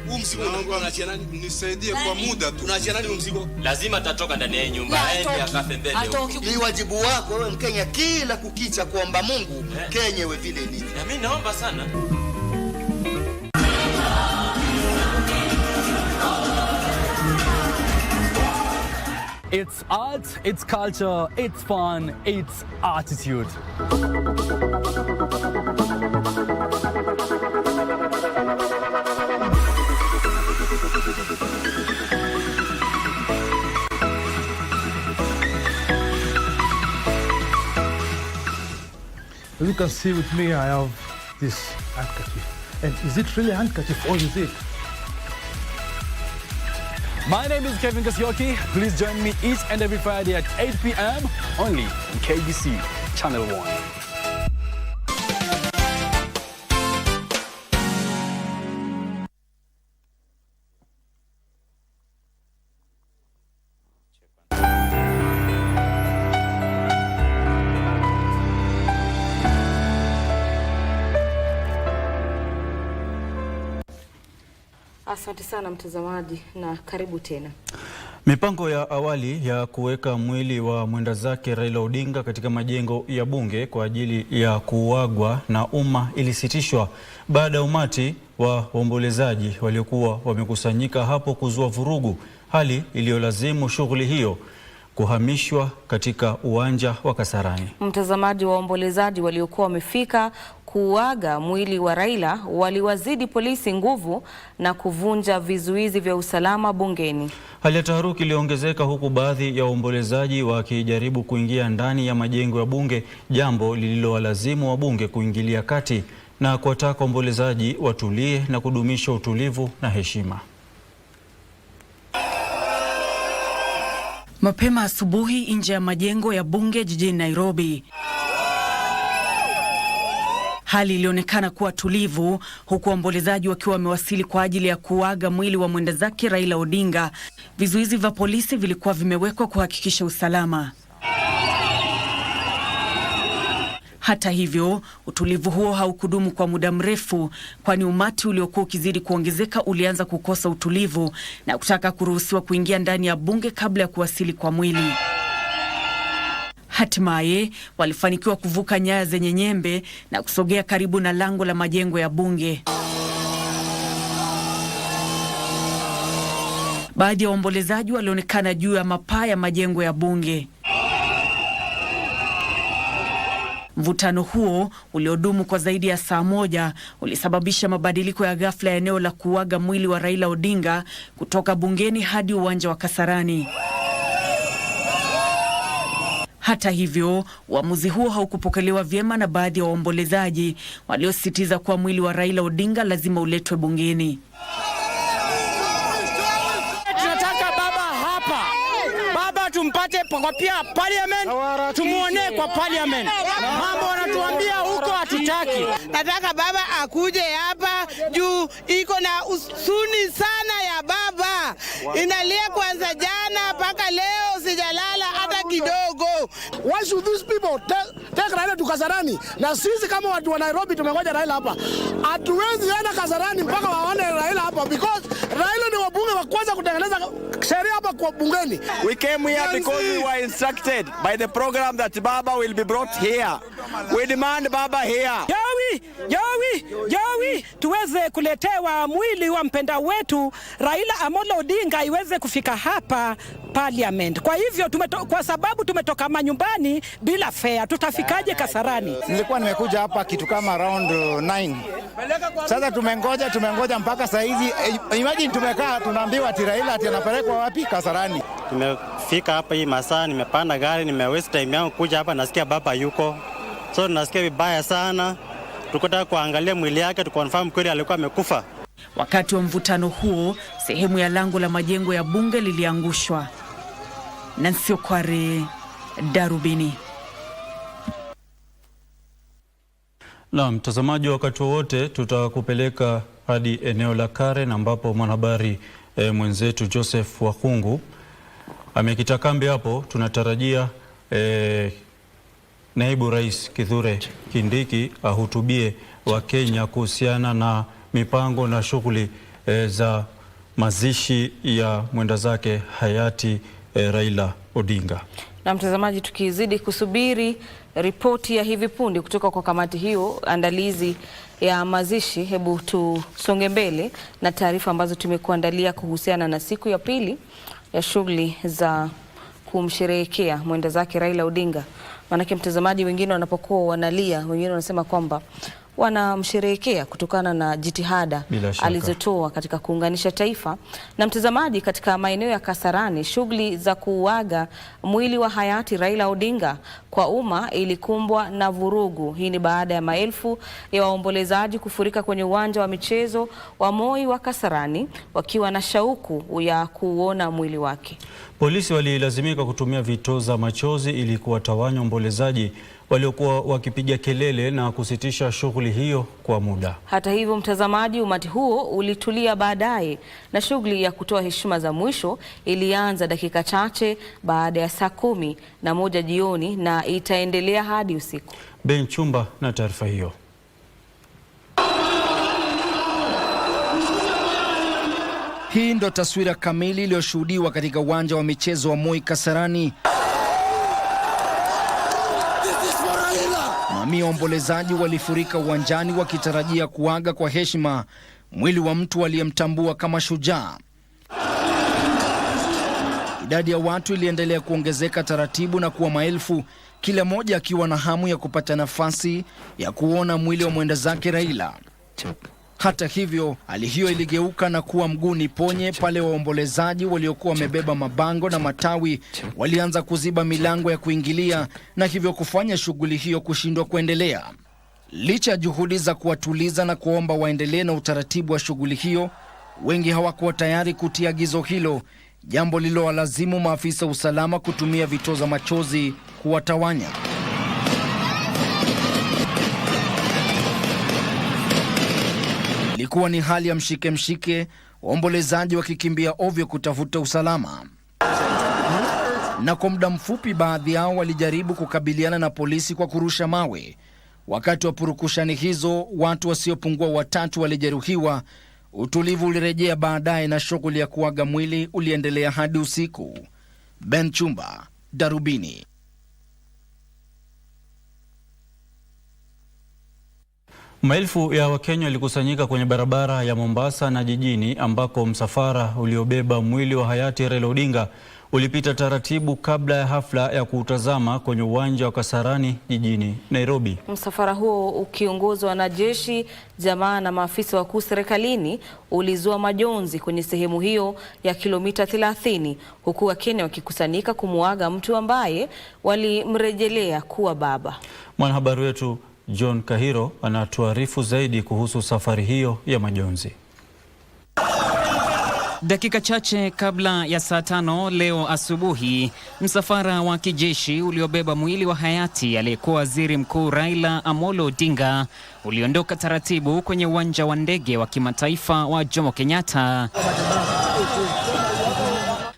Huu mzigo unaachia nani? Nisaidie kwa muda tu. Unaachia nani mzigo? Lazima atatoka ndani ya nyumba, aende akafe mbele. Ni wajibu wako wewe Mkenya kila kukicha kuomba Mungu Kenya iwe vile ilivyo. Na mimi naomba sana. It's art, it's culture, it's fun, it's attitude. As you can see with me, I have this handkerchief. And is it really a handkerchief or is it? My name is Kevin Kasioki. Please join me each and every Friday at 8 p.m. only on KBC Channel 1. Asante sana mtazamaji na karibu tena. Mipango ya awali ya kuweka mwili wa mwenda zake Raila Odinga katika majengo ya bunge kwa ajili ya kuagwa na umma ilisitishwa baada ya umati wa waombolezaji waliokuwa wamekusanyika hapo kuzua vurugu, hali iliyolazimu shughuli hiyo kuhamishwa katika uwanja wa Kasarani. Mtazamaji, waombolezaji waliokuwa wamefika kuaga mwili wa Raila waliwazidi polisi nguvu na kuvunja vizuizi vya usalama bungeni. Hali ya taharuki iliongezeka huku baadhi ya waombolezaji wakijaribu kuingia ndani ya majengo ya bunge, jambo lililowalazimu wabunge kuingilia kati na kuwataka waombolezaji watulie na kudumisha utulivu na heshima. Mapema asubuhi nje ya majengo ya bunge jijini Nairobi, hali ilionekana kuwa tulivu huku waombolezaji wakiwa wamewasili kwa ajili ya kuaga mwili wa mwenda zake Raila Odinga. Vizuizi vya polisi vilikuwa vimewekwa kuhakikisha usalama. Hata hivyo, utulivu huo haukudumu kwa muda mrefu, kwani umati uliokuwa ukizidi kuongezeka ulianza kukosa utulivu na kutaka kuruhusiwa kuingia ndani ya bunge kabla ya kuwasili kwa mwili. Hatimaye walifanikiwa kuvuka nyaya zenye nyembe na kusogea karibu na lango la majengo ya bunge. Baadhi ya waombolezaji walionekana juu ya mapaa ya majengo ya bunge. Mvutano huo uliodumu kwa zaidi ya saa moja ulisababisha mabadiliko ya ghafla ya eneo la kuaga mwili wa Raila Odinga kutoka bungeni hadi uwanja wa Kasarani. Hata hivyo, uamuzi huo haukupokelewa vyema na baadhi ya waombolezaji waliosisitiza kuwa mwili wa Raila Odinga lazima uletwe bungeni. Tunataka baba hapa. Baba tumpate kwa pia parliament, tumuone kwa parliament. Mambo wanatuambia huko hatutaki. Nataka baba akuje hapa juu iko na usuni sana ya baba. Inalia kwanza jana mpaka leo sijalala hata kidogo. Why should these people take Raila to Kasarani? Na sisi kama watu wa Nairobi tumengoja Raila hapa. Hatuwezi enda Kasarani mpaka waone Raila hapa because Raila ni wabunge wa kwanza kutengeneza sheria hapa kwa bungeni. We came here because we were instructed by the program that Baba will be brought here. We demand Baba here. Joey, tuweze kuletewa mwili wa mpenda wetu Raila Amolo Odinga iweze kufika hapa Parliament. Kwa hivyo kwa sababu tumetoka manyumbani bila fare, tutafikaje Kasarani? Nilikuwa nimekuja hapa kitu kama around 9. Sasa tumengoja mpaka saa hizi. Imagine tumekaa tunaambiwa ati Raila ati anapelekwa wapi? Kasarani. Tumefika hapa hii masaa, nimepanda gari, waste time yangu kuja hapa, nasikia baba yuko. So nasikia vibaya sana. Tukotaka kuangalia mwili yake tukonfirm kweli alikuwa amekufa. Wakati wa mvutano huo, sehemu ya lango la majengo ya bunge liliangushwa. Nancy Okware, Darubini. Na mtazamaji, wakati wote tutakupeleka hadi eneo la Karen ambapo mwanahabari mwenzetu Joseph Wakungu amekita kambi hapo. Tunatarajia Naibu Rais Kithure Kindiki ahutubie wa Kenya kuhusiana na mipango na shughuli za mazishi ya mwenda zake hayati Raila Odinga. Na mtazamaji, tukizidi kusubiri ripoti ya hivi punde kutoka kwa kamati hiyo andalizi ya mazishi, hebu tusonge mbele na taarifa ambazo tumekuandalia kuhusiana na siku ya pili ya shughuli za kumsherehekea mwenda zake Raila Odinga. Manake mtazamaji, wengine wanapokuwa wanalia, wengine wanasema kwamba wanamsherehekea kutokana na jitihada alizotoa katika kuunganisha taifa. Na mtazamaji, katika maeneo ya Kasarani, shughuli za kuuaga mwili wa hayati Raila Odinga kwa umma ilikumbwa na vurugu. Hii ni baada ya maelfu ya waombolezaji kufurika kwenye uwanja wa michezo wa Moi wa Kasarani wakiwa na shauku ya kuona mwili wake. Polisi walilazimika kutumia vitoza machozi ili kuwatawanya waombolezaji waliokuwa wakipiga kelele na kusitisha shughuli hiyo kwa muda. Hata hivyo mtazamaji, umati huo ulitulia baadaye na shughuli ya kutoa heshima za mwisho ilianza dakika chache baada ya saa 11 jioni na itaendelea hadi usiku. Ben Chumba na taarifa hiyo. Hii ndo taswira kamili iliyoshuhudiwa katika uwanja wa michezo wa Moi Kasarani. Mamia ya waombolezaji walifurika uwanjani wakitarajia kuaga kwa heshima mwili wa mtu aliyemtambua kama shujaa. Idadi ya watu iliendelea kuongezeka taratibu na kuwa maelfu, kila mmoja akiwa na hamu ya kupata nafasi ya kuona mwili wa mwenda zake Raila. Hata hivyo, hali hiyo iligeuka na kuwa mguni ponye pale waombolezaji waliokuwa wamebeba mabango na matawi walianza kuziba milango ya kuingilia na hivyo kufanya shughuli hiyo kushindwa kuendelea. Licha ya juhudi za kuwatuliza na kuomba waendelee na utaratibu wa shughuli hiyo, wengi hawakuwa tayari kutia agizo hilo, jambo lililowalazimu maafisa usalama kutumia vitoza machozi kuwatawanya. Ilikuwa ni hali ya mshike, waombolezaji wakikimbia ovyo kutafuta usalama. Na kwa muda mfupi baadhi yao walijaribu kukabiliana na polisi kwa kurusha mawe. Wakati wa purukushani hizo, watu wasiopungua 3 walijeruhiwa. Utulivu ulirejea baadaye na shughuli ya kuaga mwili uliendelea hadi usiku. Ben Chumba, Darubini. Maelfu ya Wakenya walikusanyika kwenye barabara ya Mombasa na jijini ambako msafara uliobeba mwili wa hayati Raila Odinga ulipita taratibu kabla ya hafla ya kuutazama kwenye uwanja wa Kasarani jijini Nairobi. Msafara huo ukiongozwa na jeshi, jamaa na maafisa wakuu serikalini ulizua majonzi kwenye sehemu hiyo ya kilomita 30, huku Wakenya wakikusanyika kumuaga mtu ambaye walimrejelea kuwa baba. Mwanahabari wetu John Kahiro anatuarifu zaidi kuhusu safari hiyo ya majonzi. Dakika chache kabla ya saa 5 leo asubuhi, msafara wa kijeshi uliobeba mwili wa hayati aliyekuwa waziri mkuu Raila Amolo Odinga uliondoka taratibu kwenye uwanja wa ndege wa kimataifa wa Jomo Kenyatta.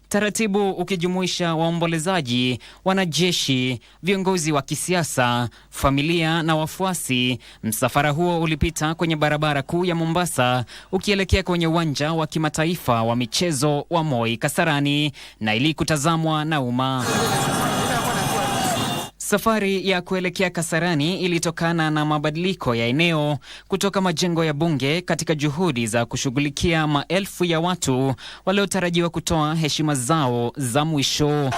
Taratibu ukijumuisha waombolezaji, wanajeshi, viongozi wa kisiasa, familia na wafuasi. Msafara huo ulipita kwenye barabara kuu ya Mombasa ukielekea kwenye uwanja wa kimataifa wa michezo wa Moi Kasarani na ili kutazamwa na umma. Safari ya kuelekea Kasarani ilitokana na mabadiliko ya eneo kutoka majengo ya bunge katika juhudi za kushughulikia maelfu ya watu waliotarajiwa kutoa heshima zao za mwisho.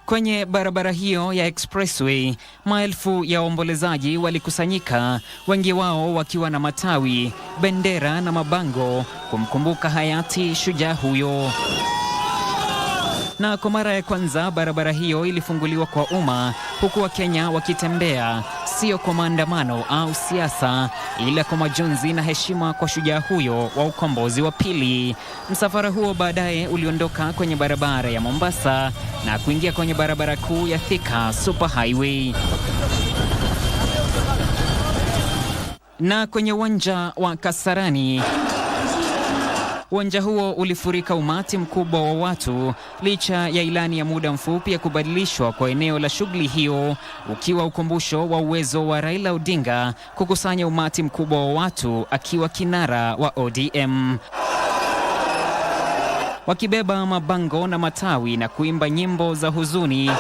Kwenye barabara hiyo ya expressway, maelfu ya waombolezaji walikusanyika, wengi wao wakiwa na matawi, bendera na mabango kumkumbuka hayati shujaa huyo. Na kwa mara ya kwanza barabara hiyo ilifunguliwa kwa umma, huku Wakenya wakitembea, sio kwa maandamano au siasa, ila kwa majonzi na heshima kwa shujaa huyo wa ukombozi wa pili. Msafara huo baadaye uliondoka kwenye barabara ya Mombasa na kuingia kwenye barabara kuu ya Thika Superhighway. Na kwenye uwanja wa Kasarani, uwanja huo ulifurika umati mkubwa wa watu licha ya ilani ya muda mfupi ya kubadilishwa kwa eneo la shughuli hiyo, ukiwa ukumbusho wa uwezo wa Raila Odinga kukusanya umati mkubwa wa watu akiwa kinara wa ODM. Wakibeba mabango na matawi na kuimba nyimbo za huzuni,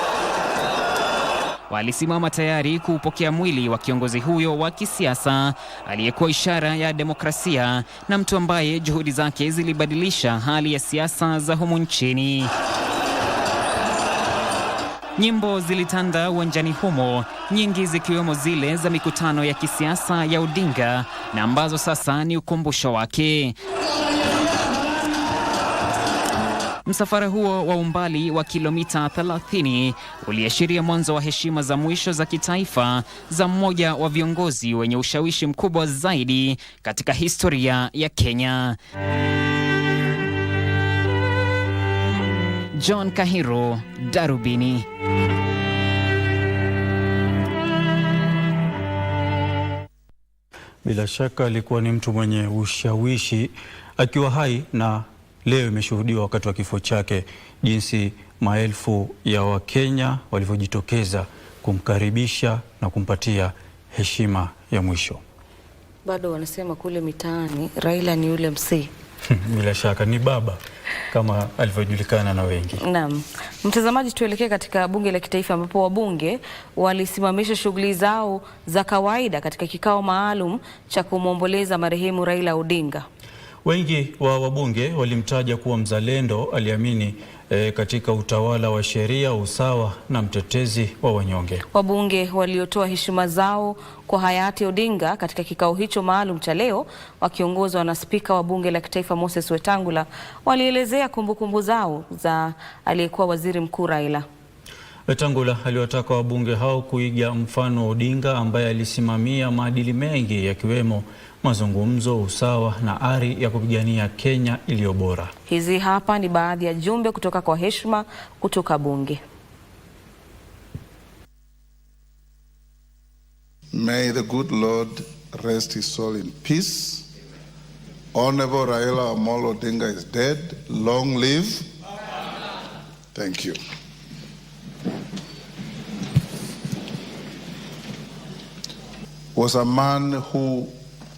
walisimama tayari kuupokea mwili wa kiongozi huyo wa kisiasa aliyekuwa ishara ya demokrasia na mtu ambaye juhudi zake zilibadilisha hali ya siasa za humu nchini. Nyimbo zilitanda uwanjani humo, nyingi zikiwemo zile za mikutano ya kisiasa ya Odinga na ambazo sasa ni ukumbusho wake. Msafara huo wa umbali wa kilomita 30 uliashiria mwanzo wa heshima za mwisho za kitaifa za mmoja wa viongozi wenye ushawishi mkubwa zaidi katika historia ya Kenya. John Kahiro, Darubini. Bila shaka alikuwa ni mtu mwenye ushawishi akiwa hai, na leo imeshuhudiwa wakati wa kifo chake jinsi maelfu ya Wakenya walivyojitokeza kumkaribisha na kumpatia heshima ya mwisho. Bado wanasema kule mitaani Raila ni yule msee. Bila shaka ni baba kama alivyojulikana na wengi. Naam. Mtazamaji, tuelekee katika bunge la kitaifa ambapo wabunge walisimamisha shughuli zao za kawaida katika kikao maalum cha kumwomboleza marehemu Raila Odinga. Wengi wa wabunge walimtaja kuwa mzalendo, aliamini katika utawala wa sheria, usawa na mtetezi wa wanyonge. Wabunge waliotoa heshima zao kwa hayati Odinga katika kikao hicho maalum cha leo, wakiongozwa na spika wa bunge la kitaifa Moses Wetangula, walielezea kumbukumbu zao za aliyekuwa waziri mkuu Raila. Wetangula aliwataka wabunge hao kuiga mfano Odinga ambaye alisimamia maadili mengi yakiwemo mazungumzo, usawa na ari ya kupigania Kenya iliyo bora. Hizi hapa ni baadhi ya jumbe kutoka kwa heshima kutoka bunge. May the good Lord rest his soul in peace. Honorable Raila Odinga is dead. Long live. Thank you. Was a man who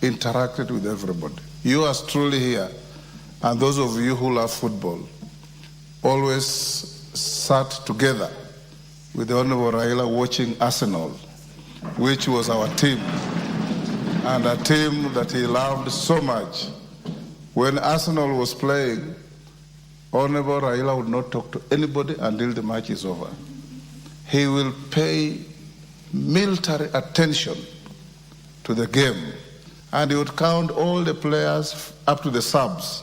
interacted with everybody. You are truly here, and those of you who love football always sat together with the Honorable Raila watching Arsenal, which was our team, and a team that he loved so much. When Arsenal was playing, Honorable Raila would not talk to anybody until the match is over. He will pay military attention to the game, and he would count all the players up to the subs.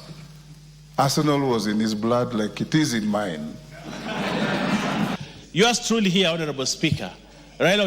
Arsenal was in his blood like it is in mine. Yours truly here, Honorable Speaker. Raila